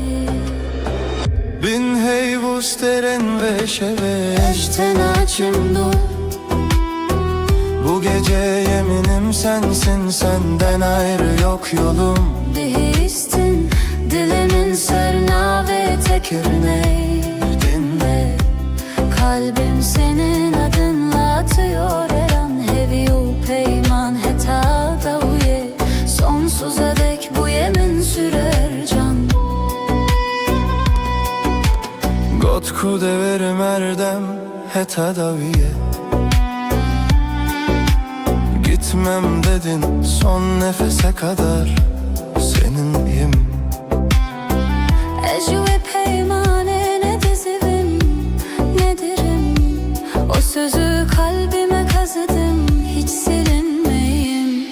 B: Bin heyvus teren ve şeve,
C: Eşten açım dur.
B: bu gece yeminim sensin, senden ayrı yok yolum.
C: Dehistin dilimin sırna ve tekirneydin ve kalbim senin adınla atıyor her an. Heviyu peyman heta da uye, sonsuza dek bu yemin sürer can.
B: Gotku deverim erdem heta daviye. Gitmem dedin son nefese kadar, seninleyim.
C: Ecü ve peymane ne dizivim, ne dirim. O sözü kalbime kazıdım, hiç silinmeyim.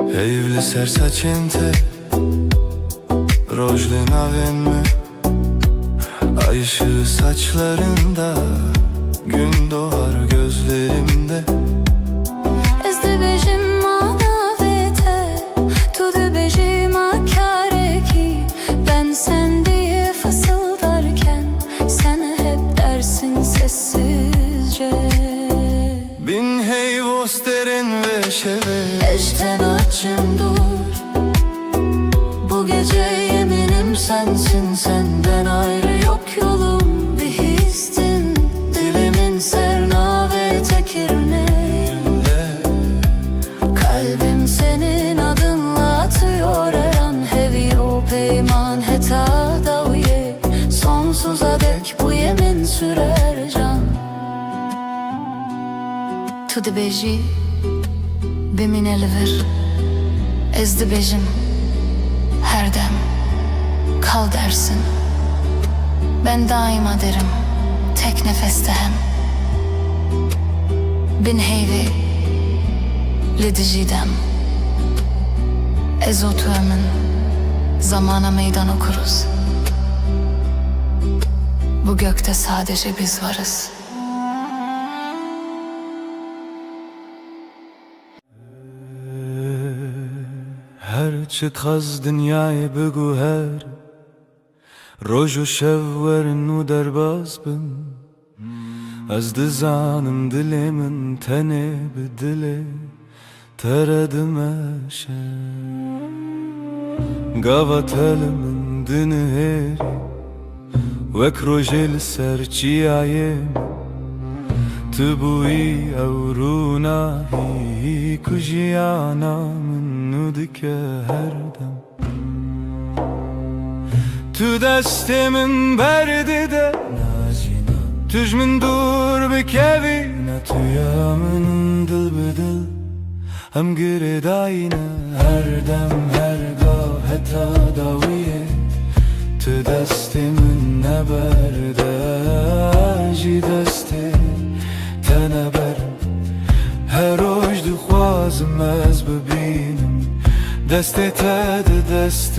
B: Evli sersaçente, rojli navenme. Ay ışığı saçlarında, gün doğar gözlerimde.
C: Ezdi bejim manavete, tudu bejim akareki. Ben sen diye fısıldarken, sen hep dersin sessizce.
B: Bin heyvos derin ve şeve,
C: Eşten açım dur. Bu gece yeminim sensin, senden ayrı yok yolum. Bir histin dilimin serna ve tekirne. Tu dibêjî bimîne li vir, ez dibêjim her dem kal dersin. Ben daima derim tek nefeste hem. Bin heyvê li dijî dem. Ez û tu emin zamana meydan okuruz. Bu gökte sadece biz varız.
B: هرچه خز دنیای بگو هر روز و شب ورن و درباز بم از دزانم دل من تنه به دل تردمشه قوات من دنه هری وک روژل سرچی آیم تبوی او روناهی کجیانا منو دکه هر دم تو دست من برده ده توش من دور بکوی نه تویا من دل بدل هم گره داینه هر دم هر گاه حتی داویه تو دست من نبرده جی دسته تنبرم هر روز دخوازم از ببینم دست تد دست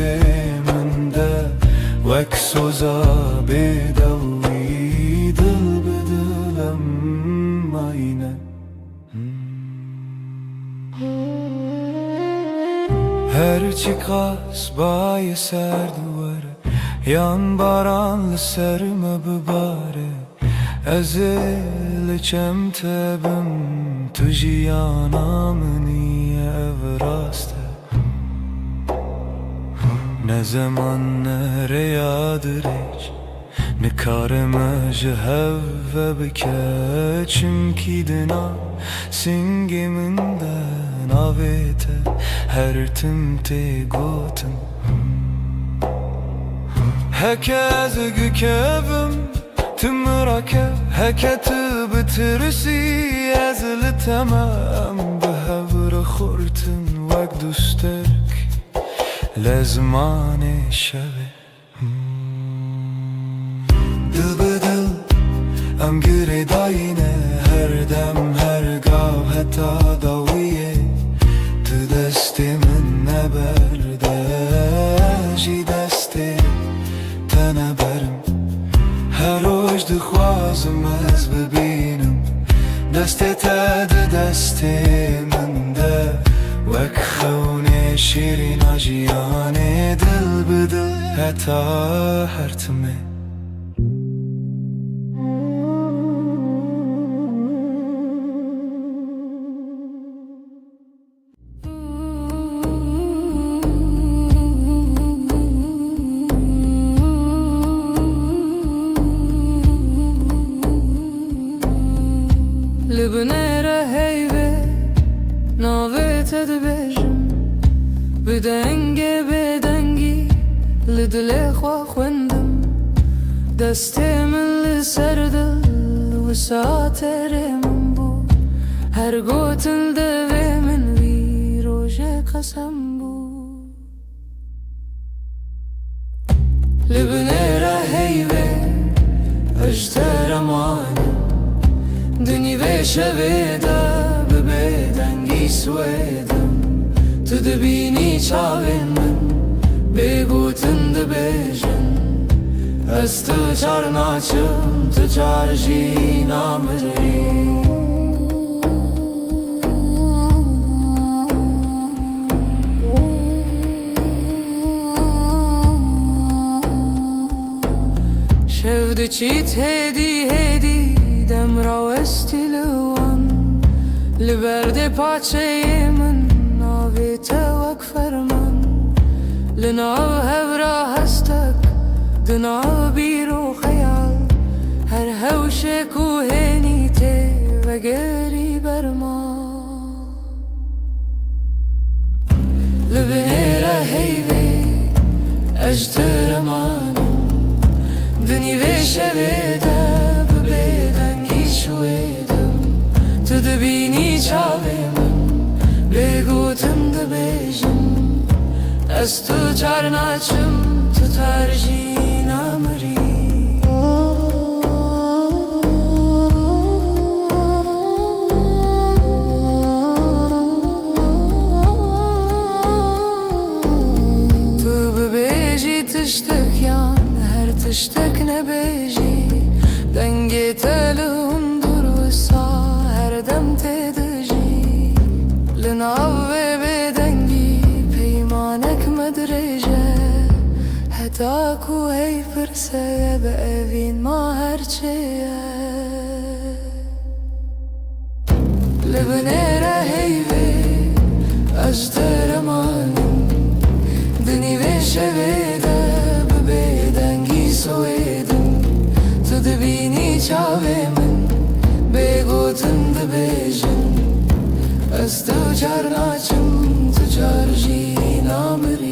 B: من ده وک سوزا بدوی دل بدلم aynı her çıkas bayi ser duvarı yan baranlı serme bibare ezilçem tebim tujiyana niye evraste ne zaman nereyadır hiç ne kareme jehev ve bikeçim ki dina singiminden avete her timte gotum herkes gükevim tımrake heketi bitirisi ezili temem behevre khurtin vek dusterk lezmane şeve dil bedil em gire dayine her dem her gav heta daviye tu destimin neberde ji desti teneberim her roz dixwazim ez bibînim destê te di destê min de wek xewnê şîrîna jiyanê dil bi dil heta her timê
A: Libnere heyve navete dibêjim bi dengê bêdengî li dilê xwe xwendim destê min li ser dil wisa terê min bû her gotin devê min vî rojê qesem bû Libnere heyve ejder emanim Dünî vê şevê de bi bêdengî swêdim Tu dibînî çavên min bêgotin dibêjin Ez tu çar naçim tu çar jî namirî Şev diçît hêdî hêdî demra westî li wan li berdê paçeyê min navê te wek ferman li nav hevra hestek di nav bîr û xeyal her hewşê ku hênî tê vegerî berma li binêre heyvê ejder emanim dinî vê şevê de bi bêdengî şwêdim Tu dibînî Ez tu çarnaçım tutar jinamri Tu bibêjî tiştek yan her tiştek nebêjî dengê te li hundur wisa her dem tê dijî li nav vê bêdengî peymanek me dirêje heta ku hey pirse bi evîn ma herçê ye li binêre heyvê ez deremanim di nîvê şevê de bi bêdengî soêdim tu dibînî çavê min bêgotin dibêjin ez tu çar naçim tu çar jî namirî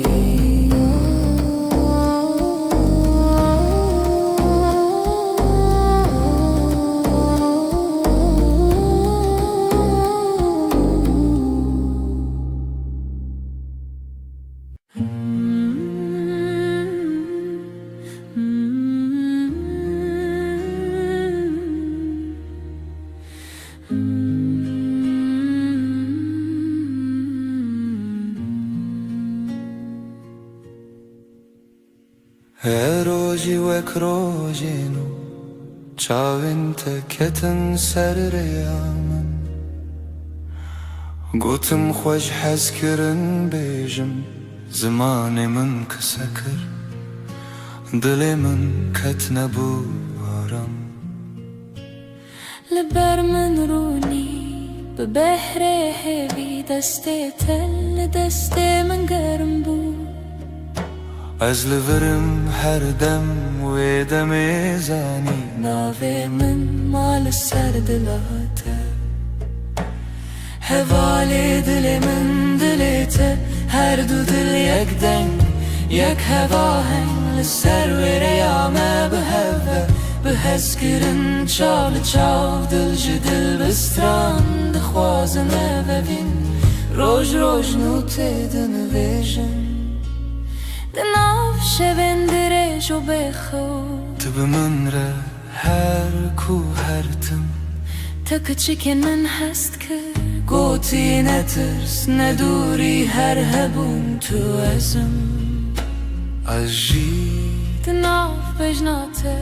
B: Her roji wek rojinu çavên te ketin ser rêya min gotim xwe ji hez kirin bêjim zimanê min kise kir dilê min ket nebû aram
C: li ber min rûnî bi behrê hêvî destê te li destê min germ bû
B: ez li virim her dem wê demê zanî
C: navê min ma li ser dila te hevalê dilê min dilê te her du dil yek deng yek hevaheng li ser wê rêya me biheve bi hez kirin çav li çav dil ji dil bistran dixwazin evevîn roj roj nû tê dinivêjin di nav şevên dirêj û bêxew
B: tu bi min re her ku her tim
C: te kiçikên min hest kir gotî netirs nedûrî her hebûn tu ezim
B: ez jî
C: di nav bejna te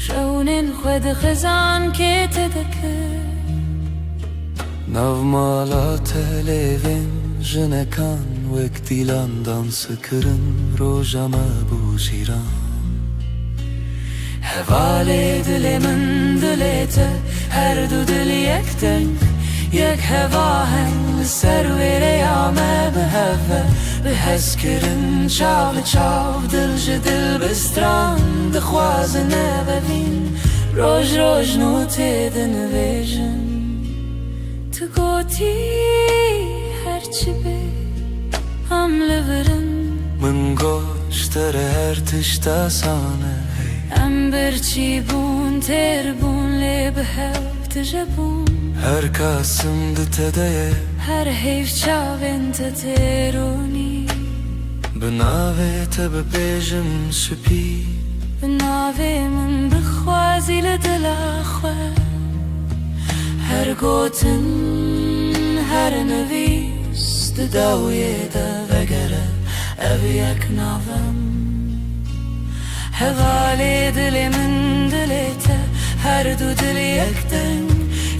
C: şewnên xwe dixizan kê te dikir
B: nav mala te lêvên jinekan wek dîlan dansı kirin roja me bû jîran
C: hevalê dilê min dilê te her du dil yek deng yek hevaheng li ser wê rêya me biheve bi hez kirin çav li çav dil ji dil bistran dixwazin evevîn roj roj nû tê dinivêjin tu gotî her çi bê em li virin
B: min goş te re her tişta sane
C: em birçî bûn têr bûn lê bihev tije bûn
B: her kasim di te de ye
C: her heyv çavên te têrûnî
B: bi navê te bibêjim supî
C: bi navê min bixwazî li dila xwe her gotin her nivîs di dawiyê de vegere ev yek navem hevalê dilê min dilê te her du dil yek deng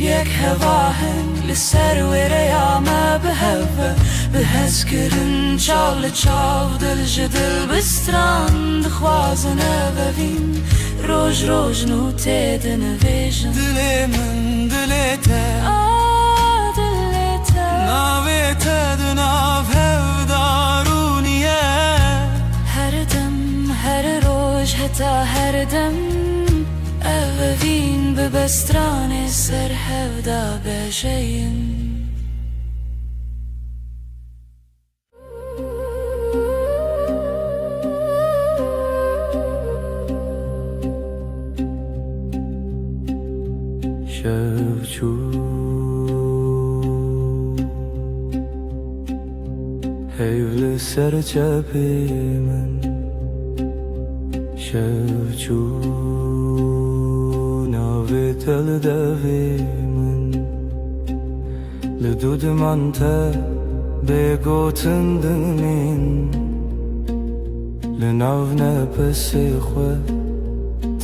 C: yek hevaheng li ser wê rêya me biheve bi hez kirin çav li çav dil ji dil bistran dixwazin evevîn roj roj nû tê dinivêjin
B: dilê min dilê te
C: dilê te
B: navê te di nav hevdarûniye
C: her dem her roj heta her dem evevîn bi bestranê ser hevda bêjeyin
B: şevçû heyvli لسر چپی من شب چون آوی تل دوی من لدود من تا بگوتن دمین لناو نپسی خواه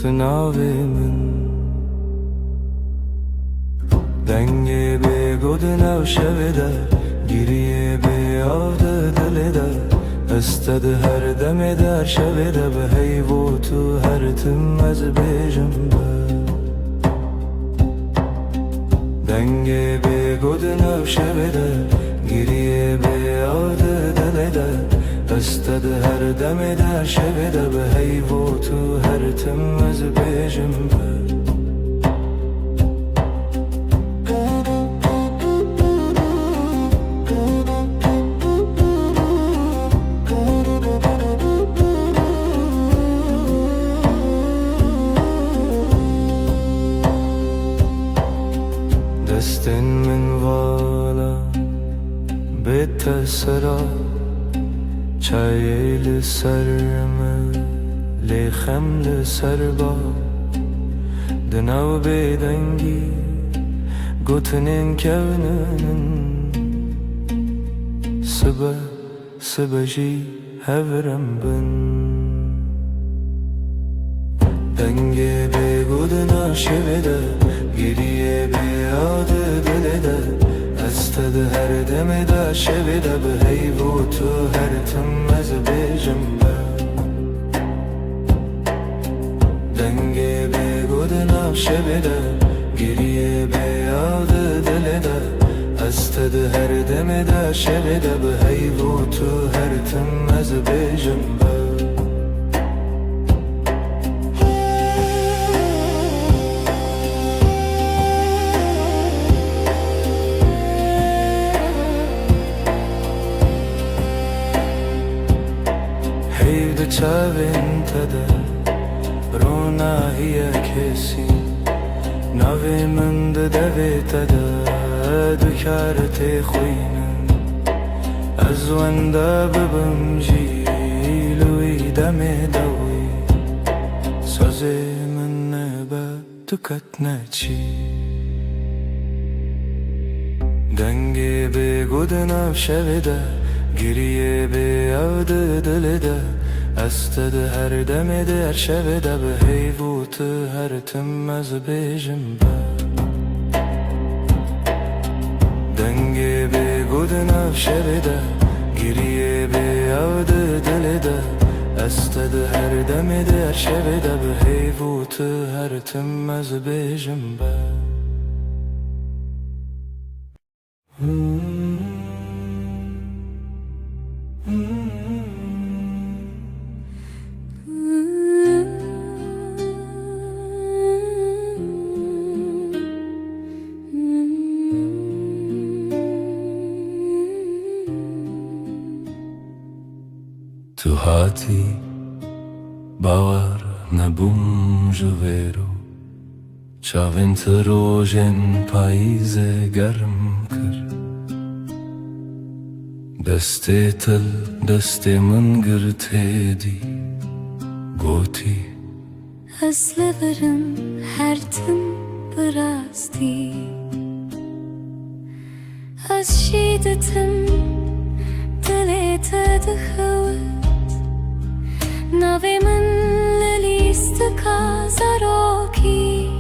B: تناوی من دنگی بگود نو شویده گریه بیاده دلیده استد هر دمی در شویده به حیو تو هر تم از بیجم به دنگی بگود نو شویده گریه بیاده دلیده استد هر دمی در شویده به حیو تو هر تم از بیجم به دستن من والا بیت سرا چای لسرم لیخم لسر با دناو بیدنگی گوتنین کونن سبجی هورم بن دنگی بگود ناشویده گریه بیاده دلیده استد هر دمی دا شویده به حیو تو هر تم از بیجم به دنگی بگود ناشویده گریه بیاده دلیده استد هر دمی دا شویده به حیو تو هر تم از بیجم به چاوین تده رونا هیا کسی نوی من ده دوی تده دکارت خوینم از ونده ببم جیلوی دمی دوی سازی من نبا دکت نچی دنگی بگود نو شویده گریه بیاده دلیده استد هر دمی در شویده به حیو تو هر تم از بیجم به دنگی بگود نو شویده گریه بیاده دلیده استد هر دمی در شویده به حیو تو هر تم از بیجم به تو هاتی باور نبوم جویرو چاوین تروژن پاییز گرم کر دستی تل دستی من گرته دی گوتی
C: از لبرم هر تم براستی از شیدتم دلیت دخوت نوی من لیست کازاروکی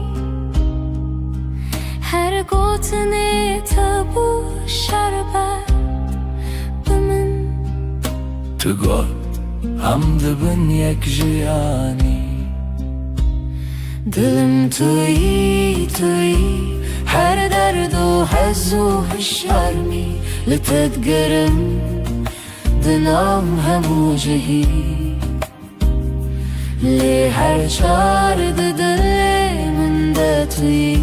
C: هر گوتنه تبو شربت بمن
B: تو گل هم دبن یک جیانی
C: دلم توی هر درد و حز و هشارمی لتدگرم دلم همو جهی لی هر چارد دل من ده توی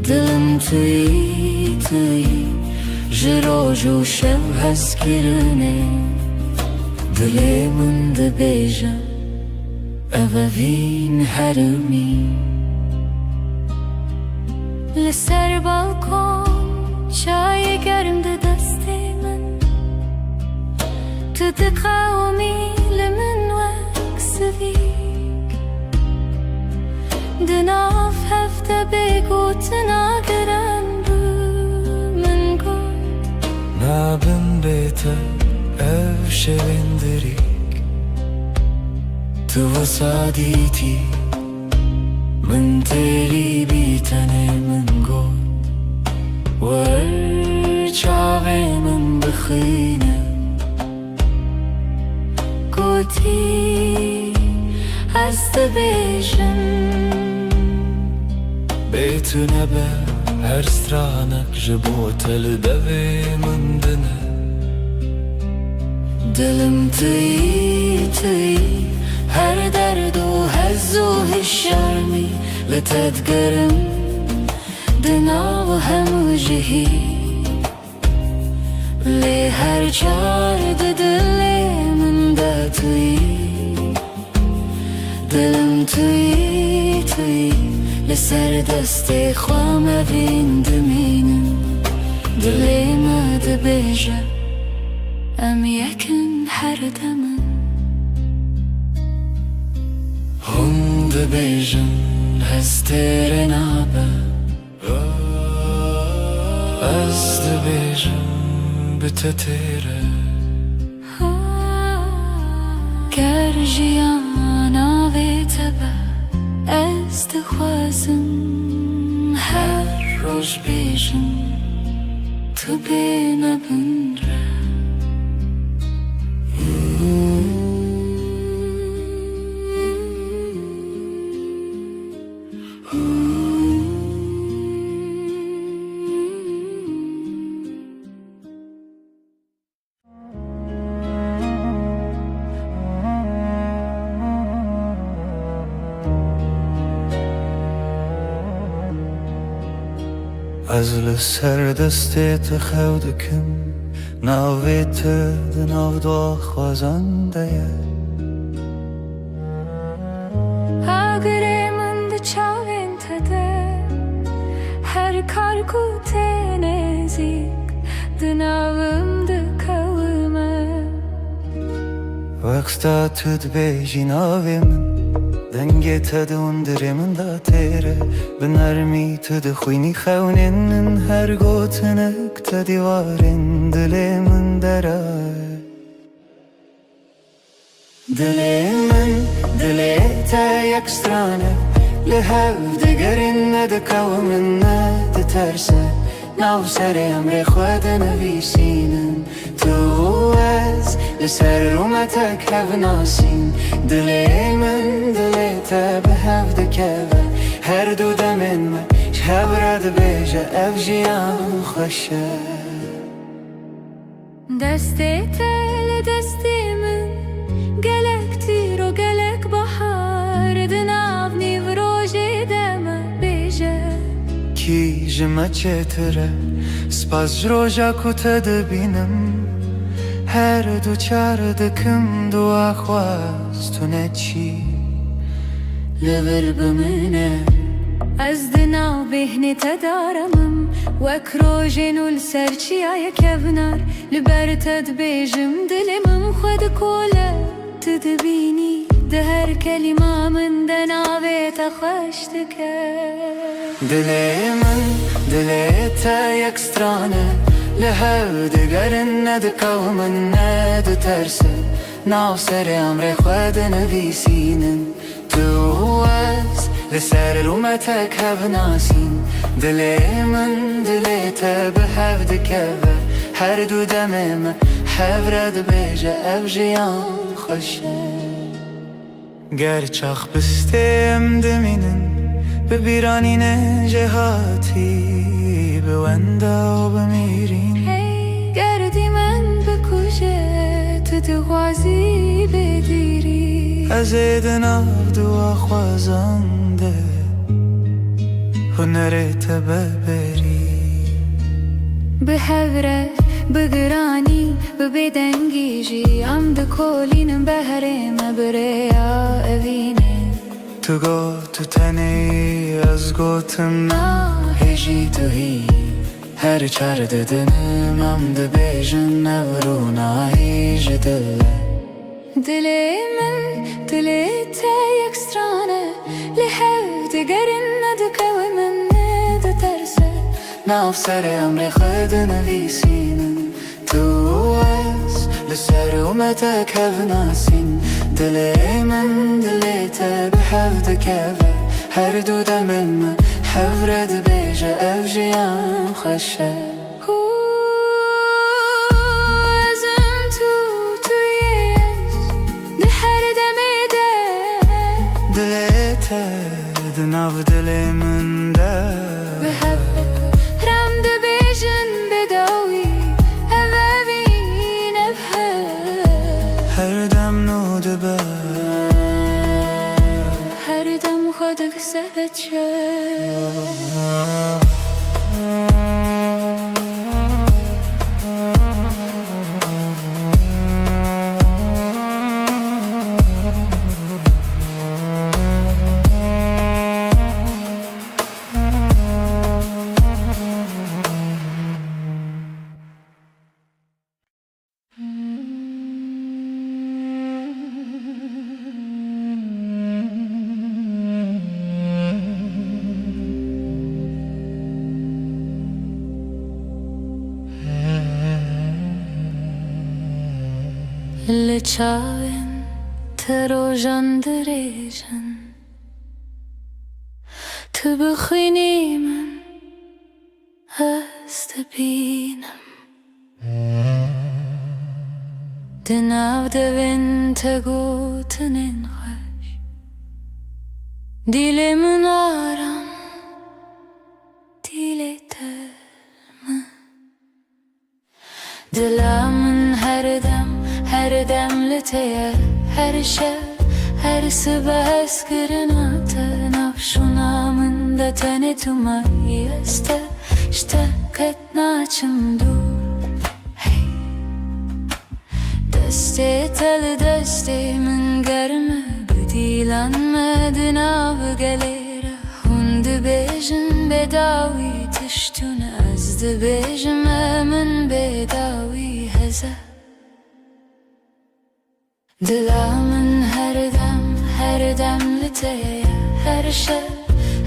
C: دلم توی جرو جو شب هست کرنه دل من ده بیجم اووین هرمی لسر بالکن چای گرم ده دست من تتقاومي لمن وكسفيك دناف هفته بگو تناگرن من گل
B: نابن بيته ev şevindirik Tu وساديتي من تيري بيتني من قول ورجعي من بخينه
C: قوتي استبيشن
B: بيتنا به her stranek جبوتل دوي من دنه
C: دلم تي هر درد و هز و هالشرمي لتتقرم دنا و هم وجهي لي هر جارد دلي من داتوي دلم تي لسر دستي خوام بين دمينم دلي ما دبيجه ام يكن هردمن
B: هم دبيجن هستيرن عبا از دبيجن بتتيره
C: كرجيانا ويتبا از دخوازم هر روش بيجن تو بينا بنره
B: از لسر دستت خودکم ناویت دناو دو خوازنده
C: اگره من ده چاوین تده هر کار کو تنزیک دناوم ده کومه
B: وقتا تد بیجی ناوی من دنگی تدون درمن دا تیره بنرمی تد خوینی خونین هر گوتنک تدیوارین دلی من درای دلی تا یک سترانه لحو دگرین ندکو من ندترسه ناو سر امر خود نویسینن تو از لسر رومتک هف ناسین دلی من دلی تا به هف دکوه هر دو دمین من شب رد بیجه اف جیان خوشه
C: دستی تل دستی من گلک تیر و گلک بحار دناو نیو روژی دمه بیجه
B: کی جمع چتره سپاس جروجا کتا دبینم هر دو چار دکم دو آخواست تو نچی
C: لبر بمنه از دناو بهنی تدارمم وک روژین و لسرچی آیا کبنار لبر تد بیجم دلمم خود کوله تدبینی ده هر کلمه من دناوی تخشتکه
B: دلی تا یک سترانه لحو دگرن ندکو من ندترسه ناو سر امر خود نویسینن تو از لسر رومتک هف ناسین دلی تا به هف دکوه هر دو دمم هف رد بیجه اف جیان خوشه گر چاخ بستیم دمینن ببیرانین جهاتی بونده و بمیرین
C: گردی من بکوشه تو دغازی بدیری
B: از دناو دو خوازنده هنرت ببری
C: به هوره بگرانی ببدنگیجی ام دکولینم بهرم بریا اوینه
B: تو گو تو تنی از گوتم هجی تو هی هر چار ددنم ام ده بیجن نورو نایی
A: beje dille
C: دلي من دلي تا يكسترانه لحد قرن دكا ومن ترسل
A: ناف سر امر خد نویسینم تو از لسر ومتك هف ناسين دلي من دلي تب حفظ كافة هر دو دمم حفرد بيجا أفجيان خشه
B: ناف دلی من ده
C: بحبك رم دبيجن بداوي أبابين بحب
B: هر دم نو دبه
C: هر دم خودك سبت لچاوین تروجان دریجن تو بخوینی من هست بینم دناو دوین تگوتنین خوش دیل من آرام دیل ترم دلامن هر دم لتيه هر شب هر صبح اسكرناته نفشونا من ده تاني تميزته اشتقت ناچم دور دسته تل دسته من گرمه بدیلانمدن av gelere هند بيجن بداوي تشتون از ده بيجم من بداوي هزه دلامن هر دم لتيه هر شب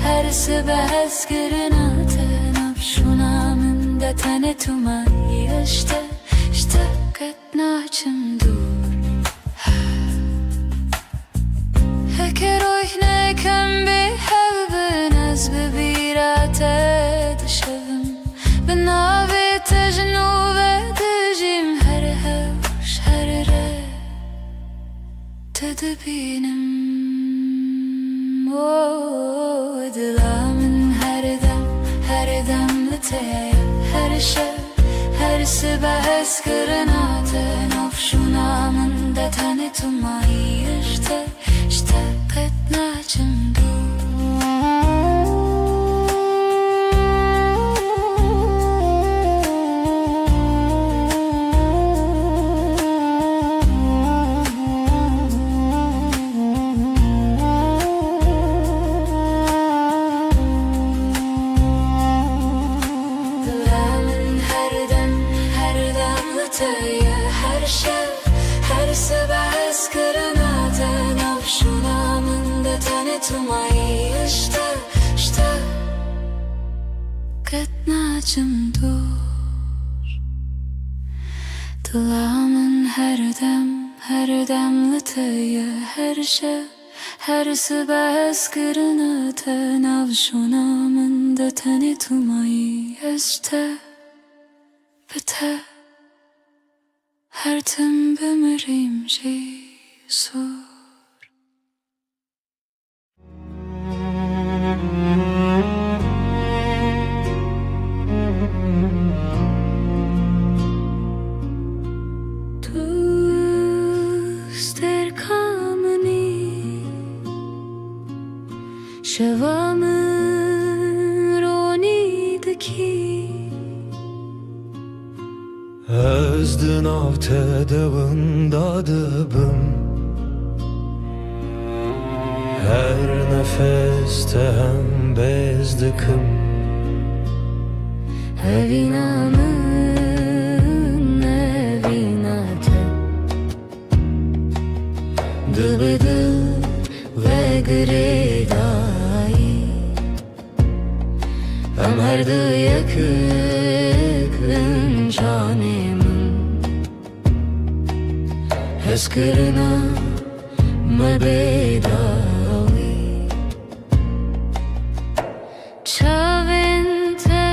C: هر صبح اسكرناته نفشونا من ده تاني تميزته اشتقت ناچم دور هكر روح نكم بحب ناس ببيراته دشبم بنابي تجنوب دجيم هر هوش هر ره تدبينم دلامن هر دم لتيه هر شب هر صبح اسكرناته نفشونا من ده تاني تميزته اشتقت ناچم هر شب هر صبح اسكرناته نفشونا من ده تاني تميزته اشتقت ناچم دور دلامن هر دم لتيه هر شب هر صبح اسكرناته نفشونا من ده تاني تميزته بته هر تم بمریم جیسور دوست در کامنی شوام رونی دکی
B: Özdün avtedevin dadıbım Her nefeste hem bezdikim
C: Evinamın evinate Dıbıdı ve gridayı Ömerdi yakın canımın Heskırına mebedavi Çavente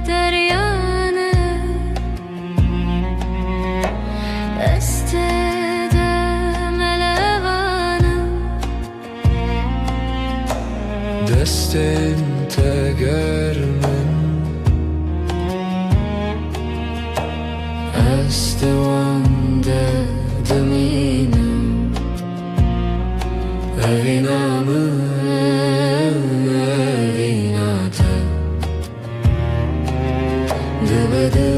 C: deryanı Estede melevanı
B: Destin tegermen
C: Estevande deminim Evinamı evinate Dıbıdı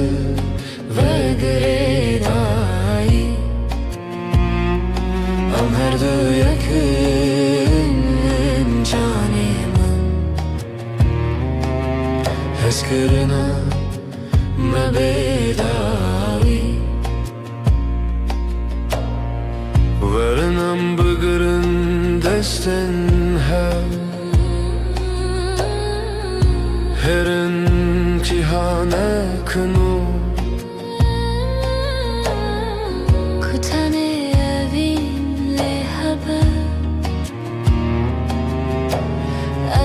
C: ve gridayı Ömerdi yakın canımın Heskırına mebedavi
B: Varınam bıgırın destin Herin cihane kınu
C: Kutane evinle haber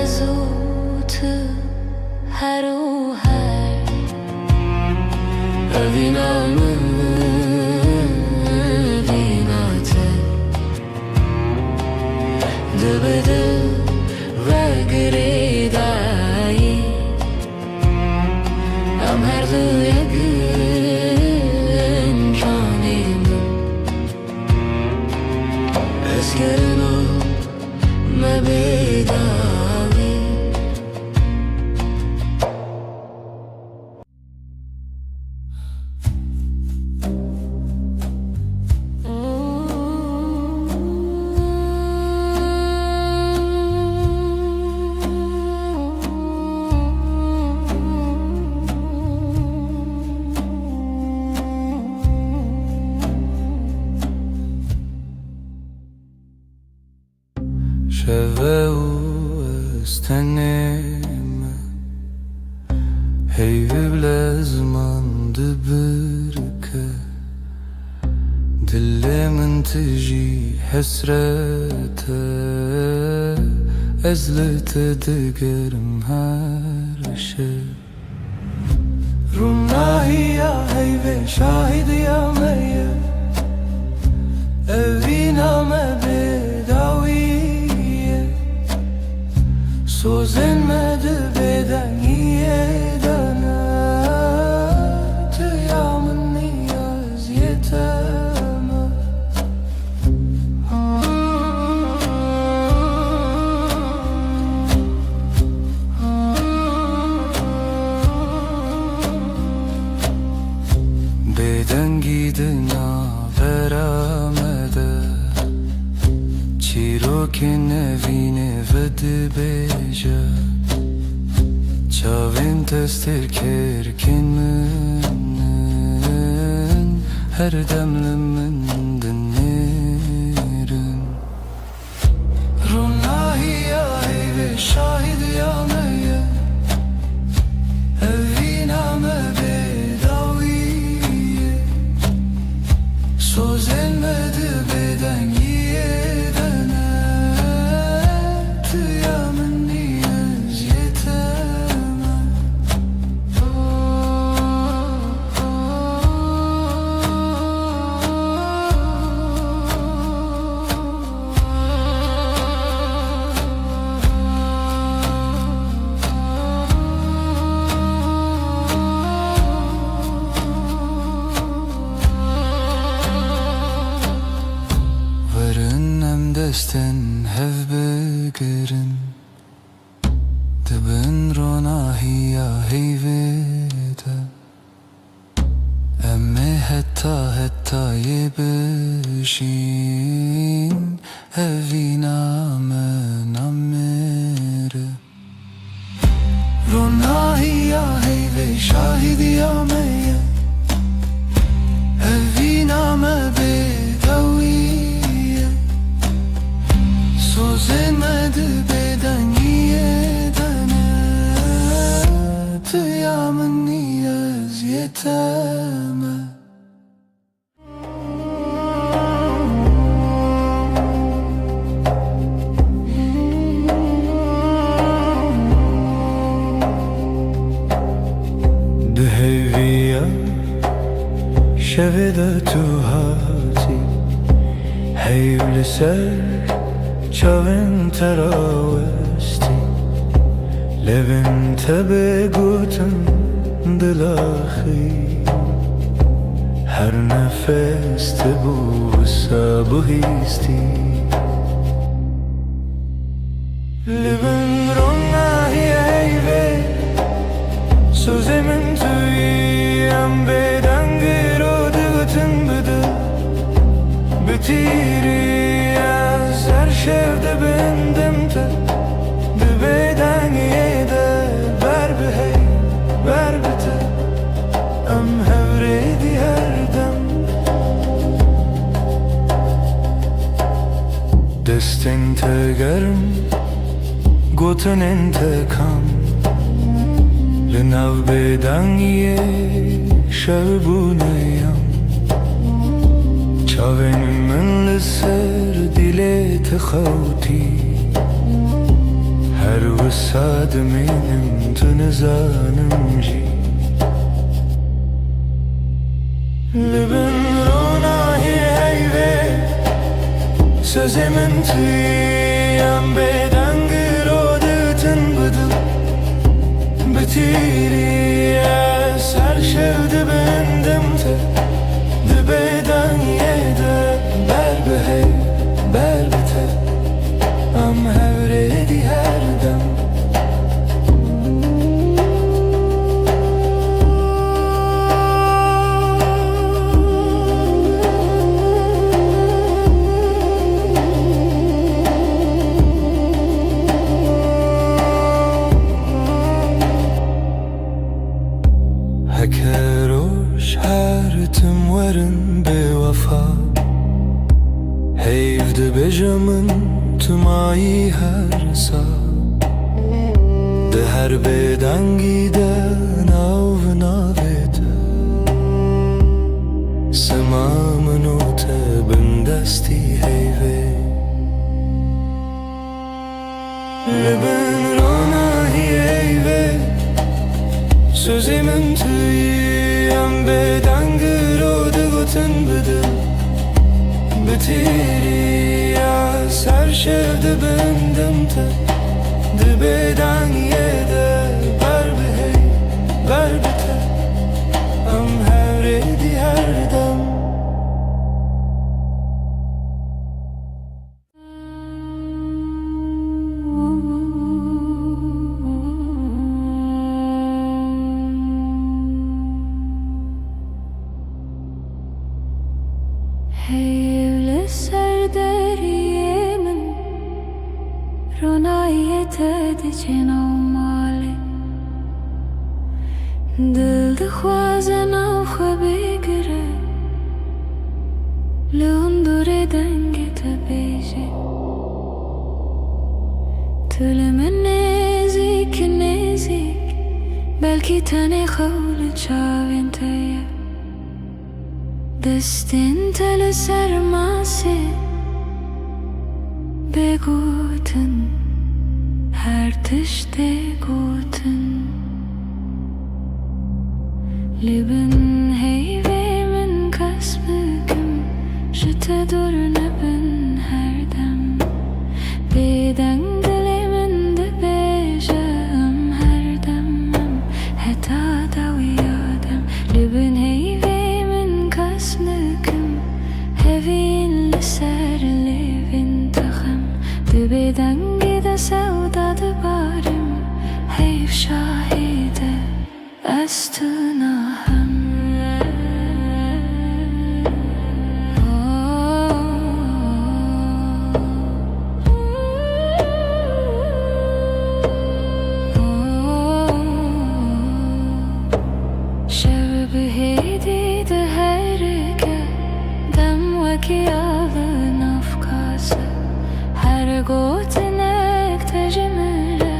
C: Azutı her o her
B: Evinamı
C: vinate Dıbıdı ve gridayı Ömerdi yakın canımın Eskirina mebedavi
B: شوه استنیم هی بلازمان دبرکه دل من تجي حسرته ازلت دقرم هر شب رمناهي يا هيبة شاهد يا مية evina me bedaviye Sozenmedi beden yedene Tıyamın niyaz yeteme Beden gidina veramede Çiroke nevine vedi beja Çavin tester kerken menen Her demlimin dinlerin Runahi ya ve şahid ya meye Evina me bedaviye Sozenmedi beden yedene Tıyamın niyaz yeteme desten hev begerin Dibin ronahiya heyvede Emme hetta yebişin Evina men amere Ronahiya heyve şahidiya meye Evina me bedaviye شویده تو هاتی حیول سر چاوین تراوستی لبن تبه گوتن دلاخی هر نفس تبو سابو هیستی لبن رونگاهی ایوه سوزمن تویم بدنگی رو دگوتن بده بتیری از هر شفده بندم تا بدنگی ده بر به هی بر بته ام هوریدی هر دم دستین تگرم گوتن انتکام لناو بدنگی شبونیم چاوین من لسر دیلت خوتی هر وساد منم تنزانم جی لبن روناهی ایوه سوزی من تویم بدنگی رو دتن بدم بتیری از هر شفده بندم تا دبیدنگی ده بر به هی بر بته ام هوریدی هر دم هکروش هر تم ورن به وفا هیفده بجمن تمایی هر سا ده هر بدنگی ده ناو ناویده سمامنو تبندستی هیوه لبن روناهی ایوه سوزی من تویم بدنگی رو دگوتن بده بتیری از هر شفده بندم تا دبیدنگی ده بر به هی بر بته ام هوریدی هر دم
C: حیول سر دریه من رونایت دچنا ماله دل دخوازه نو بگره لون دور دنگ تبیجه طول من نزیک نزیک بلکی تنی خول چاوین تیه دستین تل سرماسه بگوتن هر تشته گوتن لبن هیوه من کس بکم شته دور نبن هر دم بدن دل من ده بیجم هر دمم حتا دو یادم لبن هیوه هوین لسر لیوین تخم دبیدنگی ده سودا دبارم حیف شاهیده از تو ناهم شب بهیدی ده هرگه کی آلن افکاسه هر گوتنک تجمله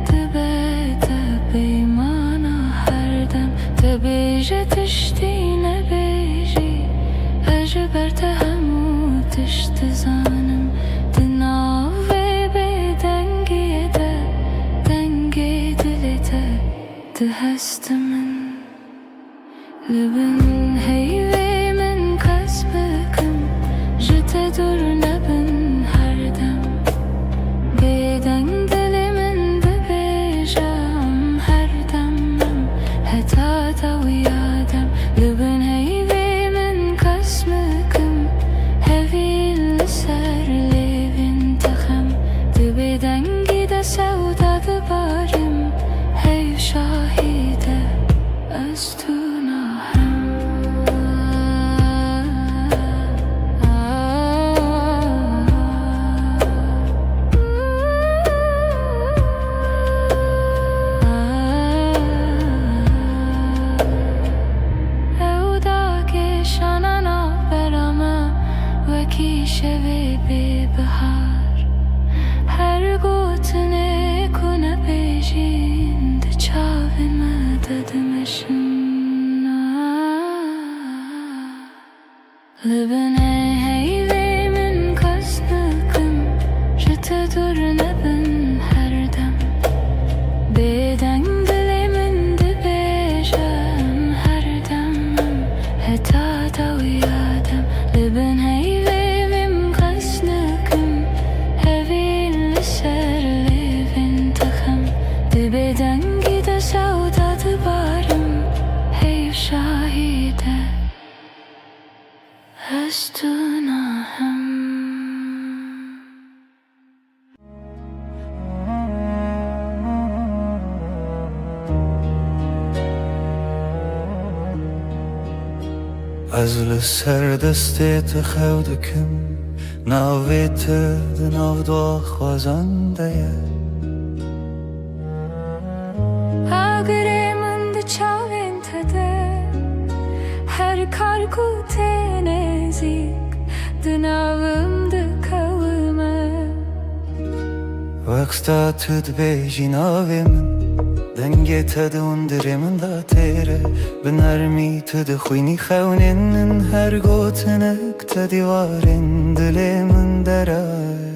C: تبه بیمانا هر دم تبیجه تشتی نبیجی اجبر تهمو تشت زانم دناوی بدنگی ده دنگی دلته ده هست من لبن هیوه dur nebin her dem Beden dilimin de bejam her demem Heta da uyadem Lübün heyvimin kasmıkım Hevil serlevin tıkım Dibeden gide sevdadı barim Hey şahide Östuna hem کی شوی به بهار هر گوتنه کنه بیجین ده چاوی مددمشن لبنه هیوی من کسنکم جت دور نبن هر دم بدن دلی من ده بیجم هر دمم هتا دا ویادم لبن هیوی Dibeden gide sevdadı barım Hey şahide Üstüne hem
B: از لسر دستت خودکم ناویت دناو دو خوازنده
C: Agremin de çavin tede Her karku tenezik Dınavım de kavime
B: Vaksta tüd bejin avimin Denge tadı undirimin da tere Binarmi tüd khuyni khawnin Her gotinek tadı varin Dilimin deray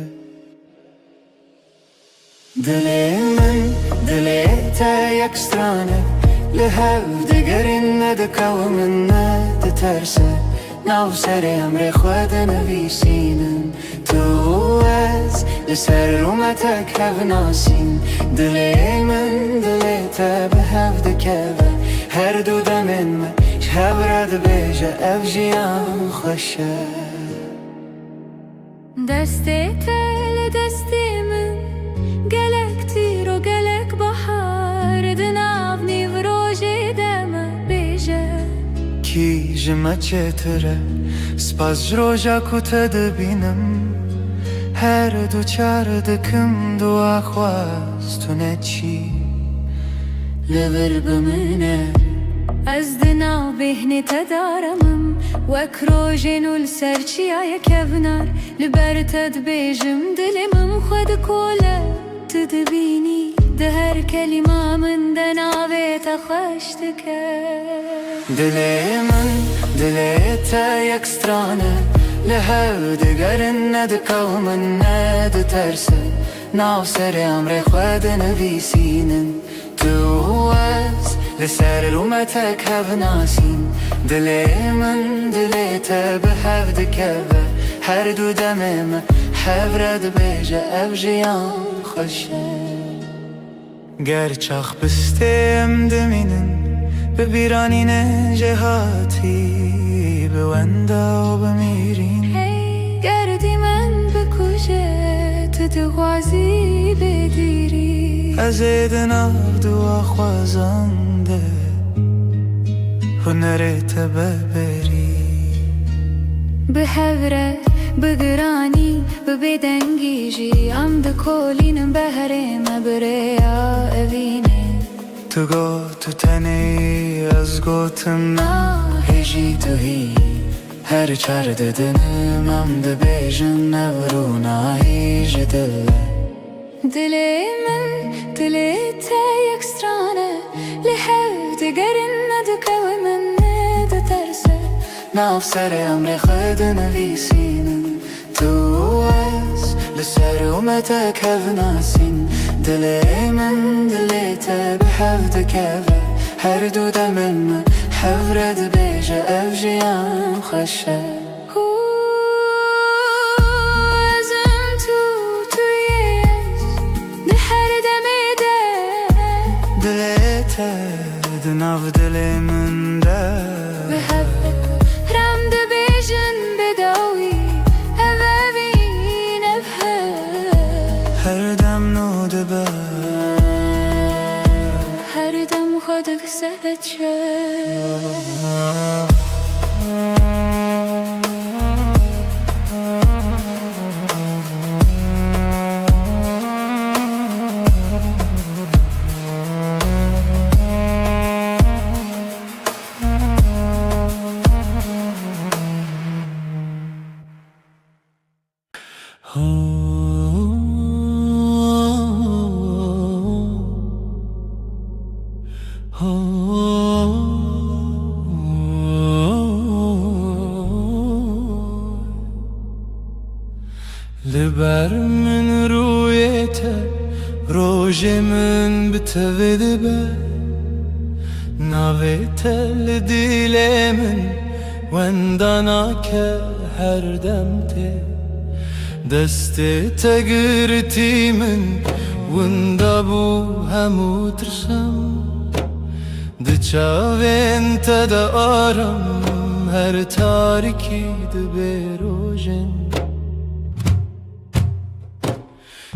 A: دلمن دلته یک سترانه لهو دگرین ندکو من ندترسه ناو سر امر خود نویسینن تو از لسر رومتک هف ناسین دلمن دلته به هف دکوه هر دو دمن ما شهب رد بیجه اف جیان خوشه
C: Deste tel destimin Gelektir o gelek bahar Dınav nivroji deme beje
B: کی جمع چتره سپاس جروجا کتد بینم هر دو چار دکم دو آخواست تو نچی
A: لبر بمنه
C: از دناو بهنی تدارمم وکروجین السرچی آیا کبنار لبرتد بیجم دلمم خود کوله تدبینی ده هر کلمه من دناوی تخشتکه
A: دلمن دلته یک سترانه لهو دگرین ندکو من ندترسه ناو سر امر خود نویسینن تو از لسر رومتک هف ناسین دلمن دلته به هف دکوه هر دو دمم حورد بیجه اف جیان خوشه
B: گرچخ بستم دمینن به بیرانین جهاتی به وندا و بمیرین
C: Hey گردی من بکشه تو دغازی بگیری
B: از دناو دو آخوازنده هنرت ببری
C: به هوره بگرانی به بدنگیجی ام ده کولینم بهره مبریا اوینه
B: تو گو تو تنی از گوتم
A: هجی تو هی هر چار ددنم ام ده بیجن نورونا هیج دله
C: دلمن دلته یک سترانه لهو دگرین ندکو من ندترسه
A: ناو سر امر خود نویسینن تو از لسر اومتک هف ناسین دلمن دلته به هف دکوه هر دو دمن من حورد بیجه اف جیان خوشه
B: لبر من رویته روژه من بتوید به ناویته لدیل من وندانا که هر دمته دست تگرتی من وندا بو همو ترسم دچاوین تدا آرم هر تاریکی دبروژن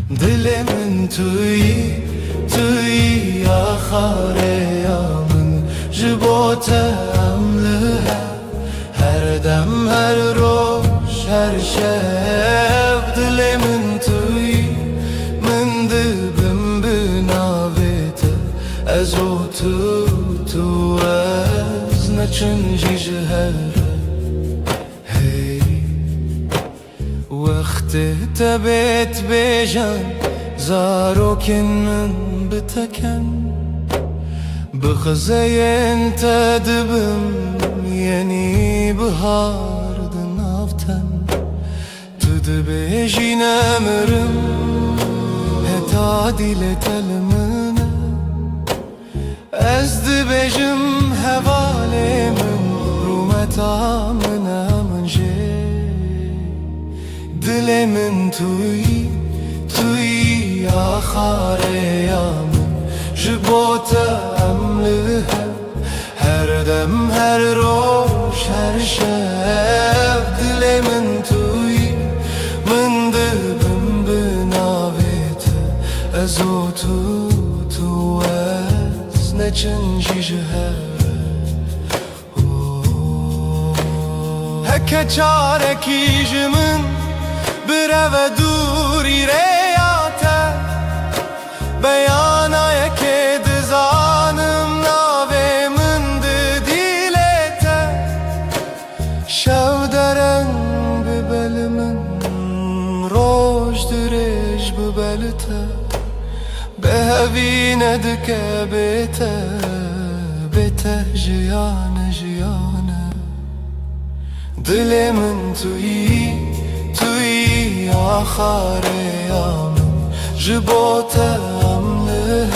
B: دل من توی آخر یامن جبوته امله هر دم هر روز هر شب دل من توی من دبم بناویته از او تو از نچنجی جهره وقت تبت بجان زاروكن من بتكن بخزين تدبم يني بهار دنافتن تدبيجي نمرم هتا ديلة المنى أزد بجم هوالي من رومتا منا من جي دل من توی آخر یامن جبوته امله هر دم هر روز هر شب دل من توی من دبم بناویته از او تو از نچنجی جهره هکه چارکی جمن برو دوری ریاته بیانای که دزانم ناوی من دیلته شو درن ببل من روش درش ببلته به هوی ندکه بیته جیانه دل من توی آخر یامن جبوته امله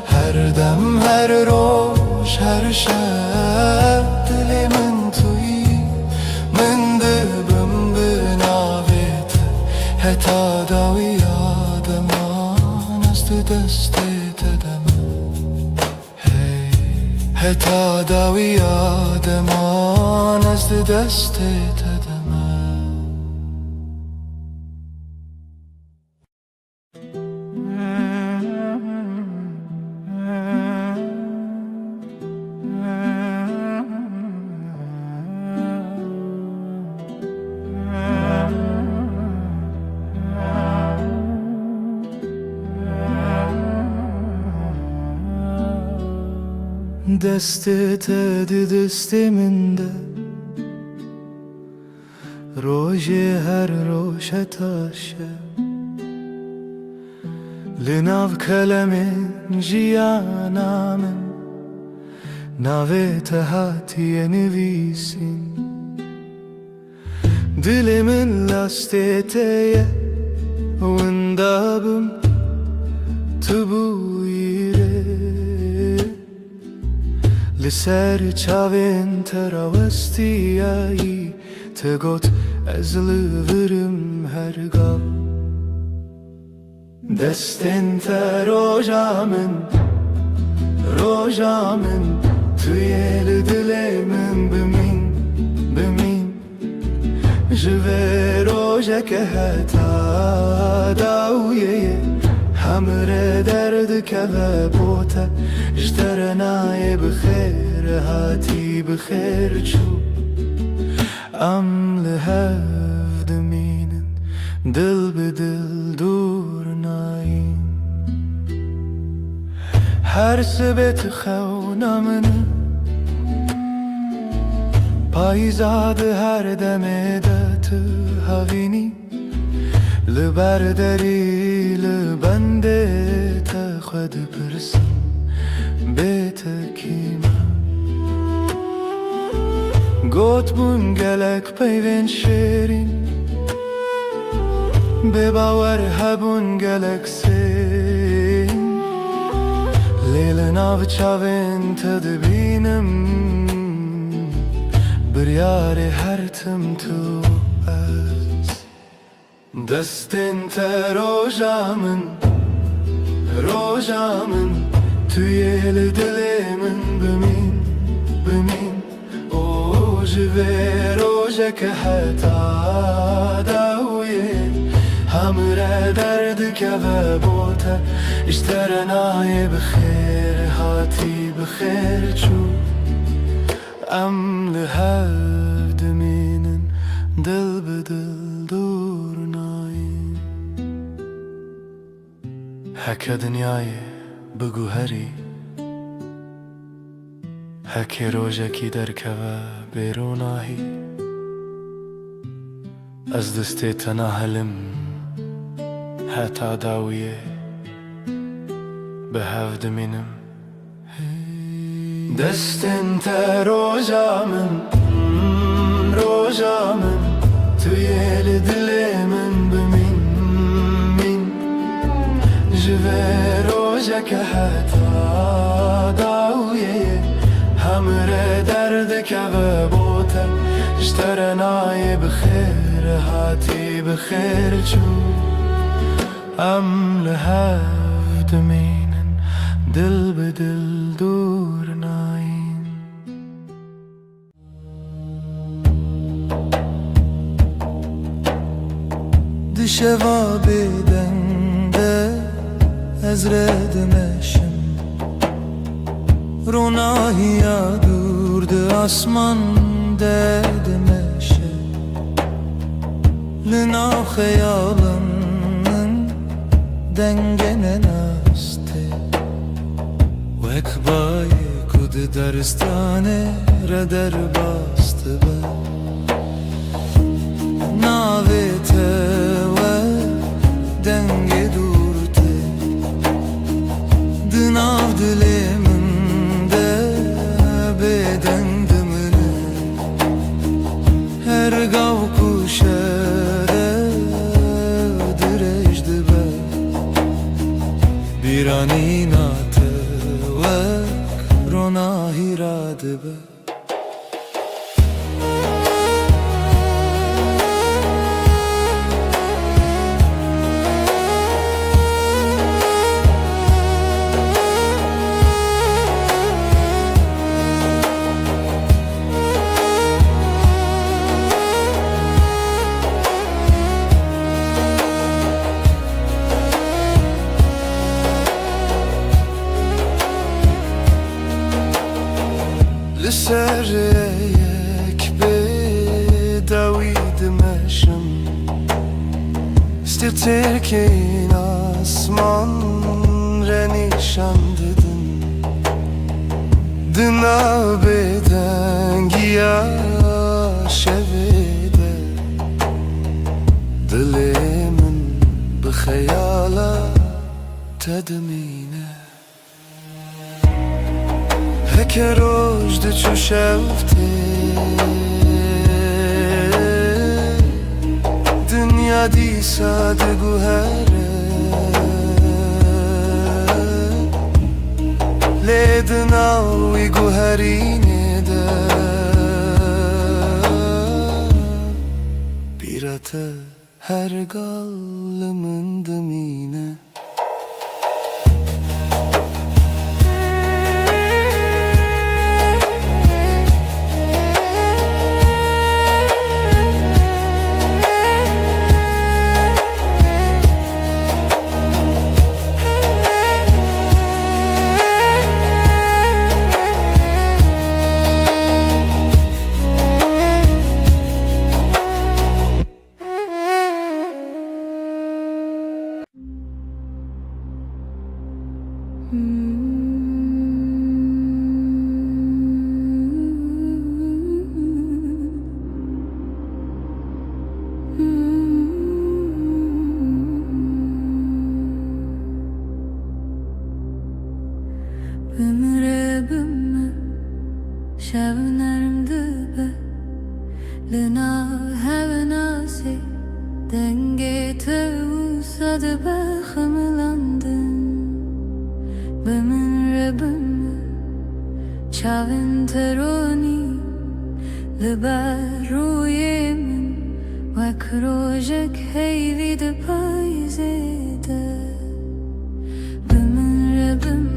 B: هر دم هر روز هر شب دل من توی من دبم بناویته هتا داوی آدمان است دست تدم هتا داوی آدمان است دست تدم دستت دست من ده روژ هر روش تاشه لناو کلم جیانا من ناویت هاتی نویسین دل من لاستیته وندابم تبویره لسر چاوین تراوستیایی تگوت از لورم هرگاه دستن تا روژا من توی دل من بمین جوه روژا که هتا داویه همره درد که و بوته اجتر نای بخیر هاتی بخیر چو ام لهف دمینن دل به دل دور ناین هر سبت خونمن پایزاد هر دمه دت هاوینی لبردری لبنده تا خود پرسم بیت کیما گوت بون گلک پیوین شیرین به باور هبون گلک سین لیل ناو چاوین تدبینم بریار هر تم تو دستین تا روژامن توی دل من بمین او جوه روژه که حتا داویه همره درد که و بوته اشتر نای بخیر هاتی بخیر چو ام لهف دمینن دل به دل دور ناین هکه دنیای بگو هری هکه روژه کی درکه و بیروناهی از دست تناهلم حتا داویه به هف دمینم دستن تا روژامن توی دل من بمین جوه روژه که حتا داویه همره درد که و بوته اشتر نای بخیر هاتی بخیر چو ام لهف دمینن دل به دل دور ناین دشوا بدنده از ردمشم روناهی دورد آسمان ددمشه لنا خیالم دنگن نسته و اکبای کد درستانه را در باسته به ناویته و دنگ دورته دناو دلمن ده بدن دمنه هر گاو کشره درش دبه بیرانی ناته و روناهی را دبه لسر یک به دوید مشم استیتر که این آسمان را نشان دادن دنا به دنگی شویده دل من به خیالات تدمینه هکه روژد چو شفته دنیا دی ساده گوهره لیدناوی گوهرینه ده بیرته هر گال من دمینه
C: Denge tevsadı behımlandın Bemin rebim Çavin teroni Liberuyemin Vek rojek heyvi de payzede Bemin rebim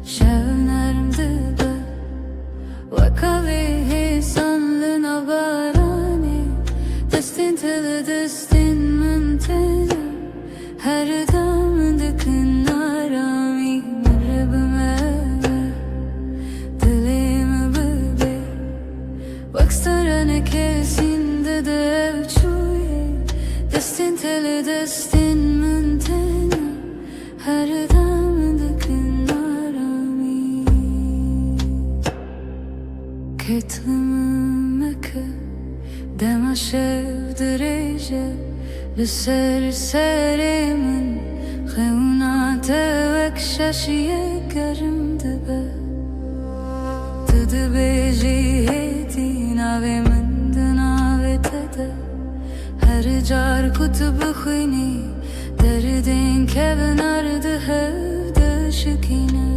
C: Şevnerim dibe Vek avehe sanlın abarani Destin tele destin müntene Her dam dikin arami Rebime Dilimi bebe Bakstarane kesinde de evçuye Destin tele destin müntene Her dam dikin arami Ketlimeke Dema şevdireje Lüser serimin Xevna tevek şaşiye gerim dibe Tıdı beji heti Navemin dınave tede Her car kutubu khini Derdin kevin ardı hevde şikine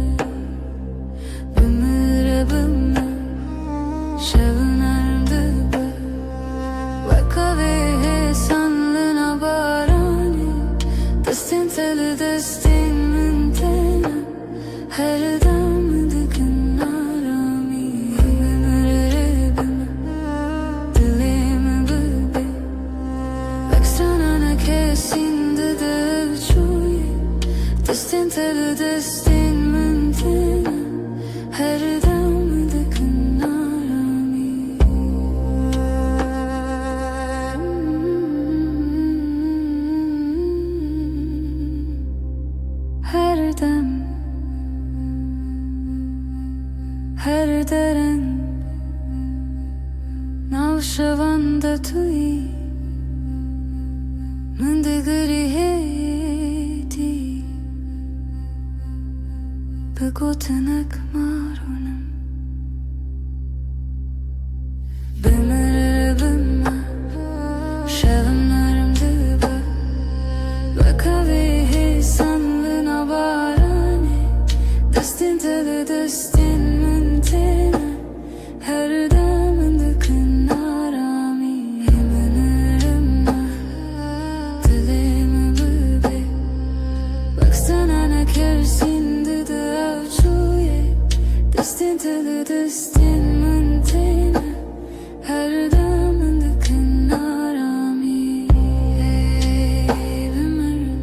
C: Bimire bimme Şevnerim dibe Vekavehe sanlına barani Destin teli destin müntene Her dam dikin arami Bimire bime Dilimi bebe Vekstranana kesinde de evçuye Destin teli destin müntene Her dam dikin arami Her dem Her deren Navşavanda tui Mındigri heti Begotenek marunum Bimere bimme Şevimlerim dibe Vekavehe sanlına barani Destin tele destin müntene Her damın dikin arami Bimirim Dilimi bebe Baksana ne kersinde de evçuye Destin tele destin müntene Her damın dikin arami Bimirim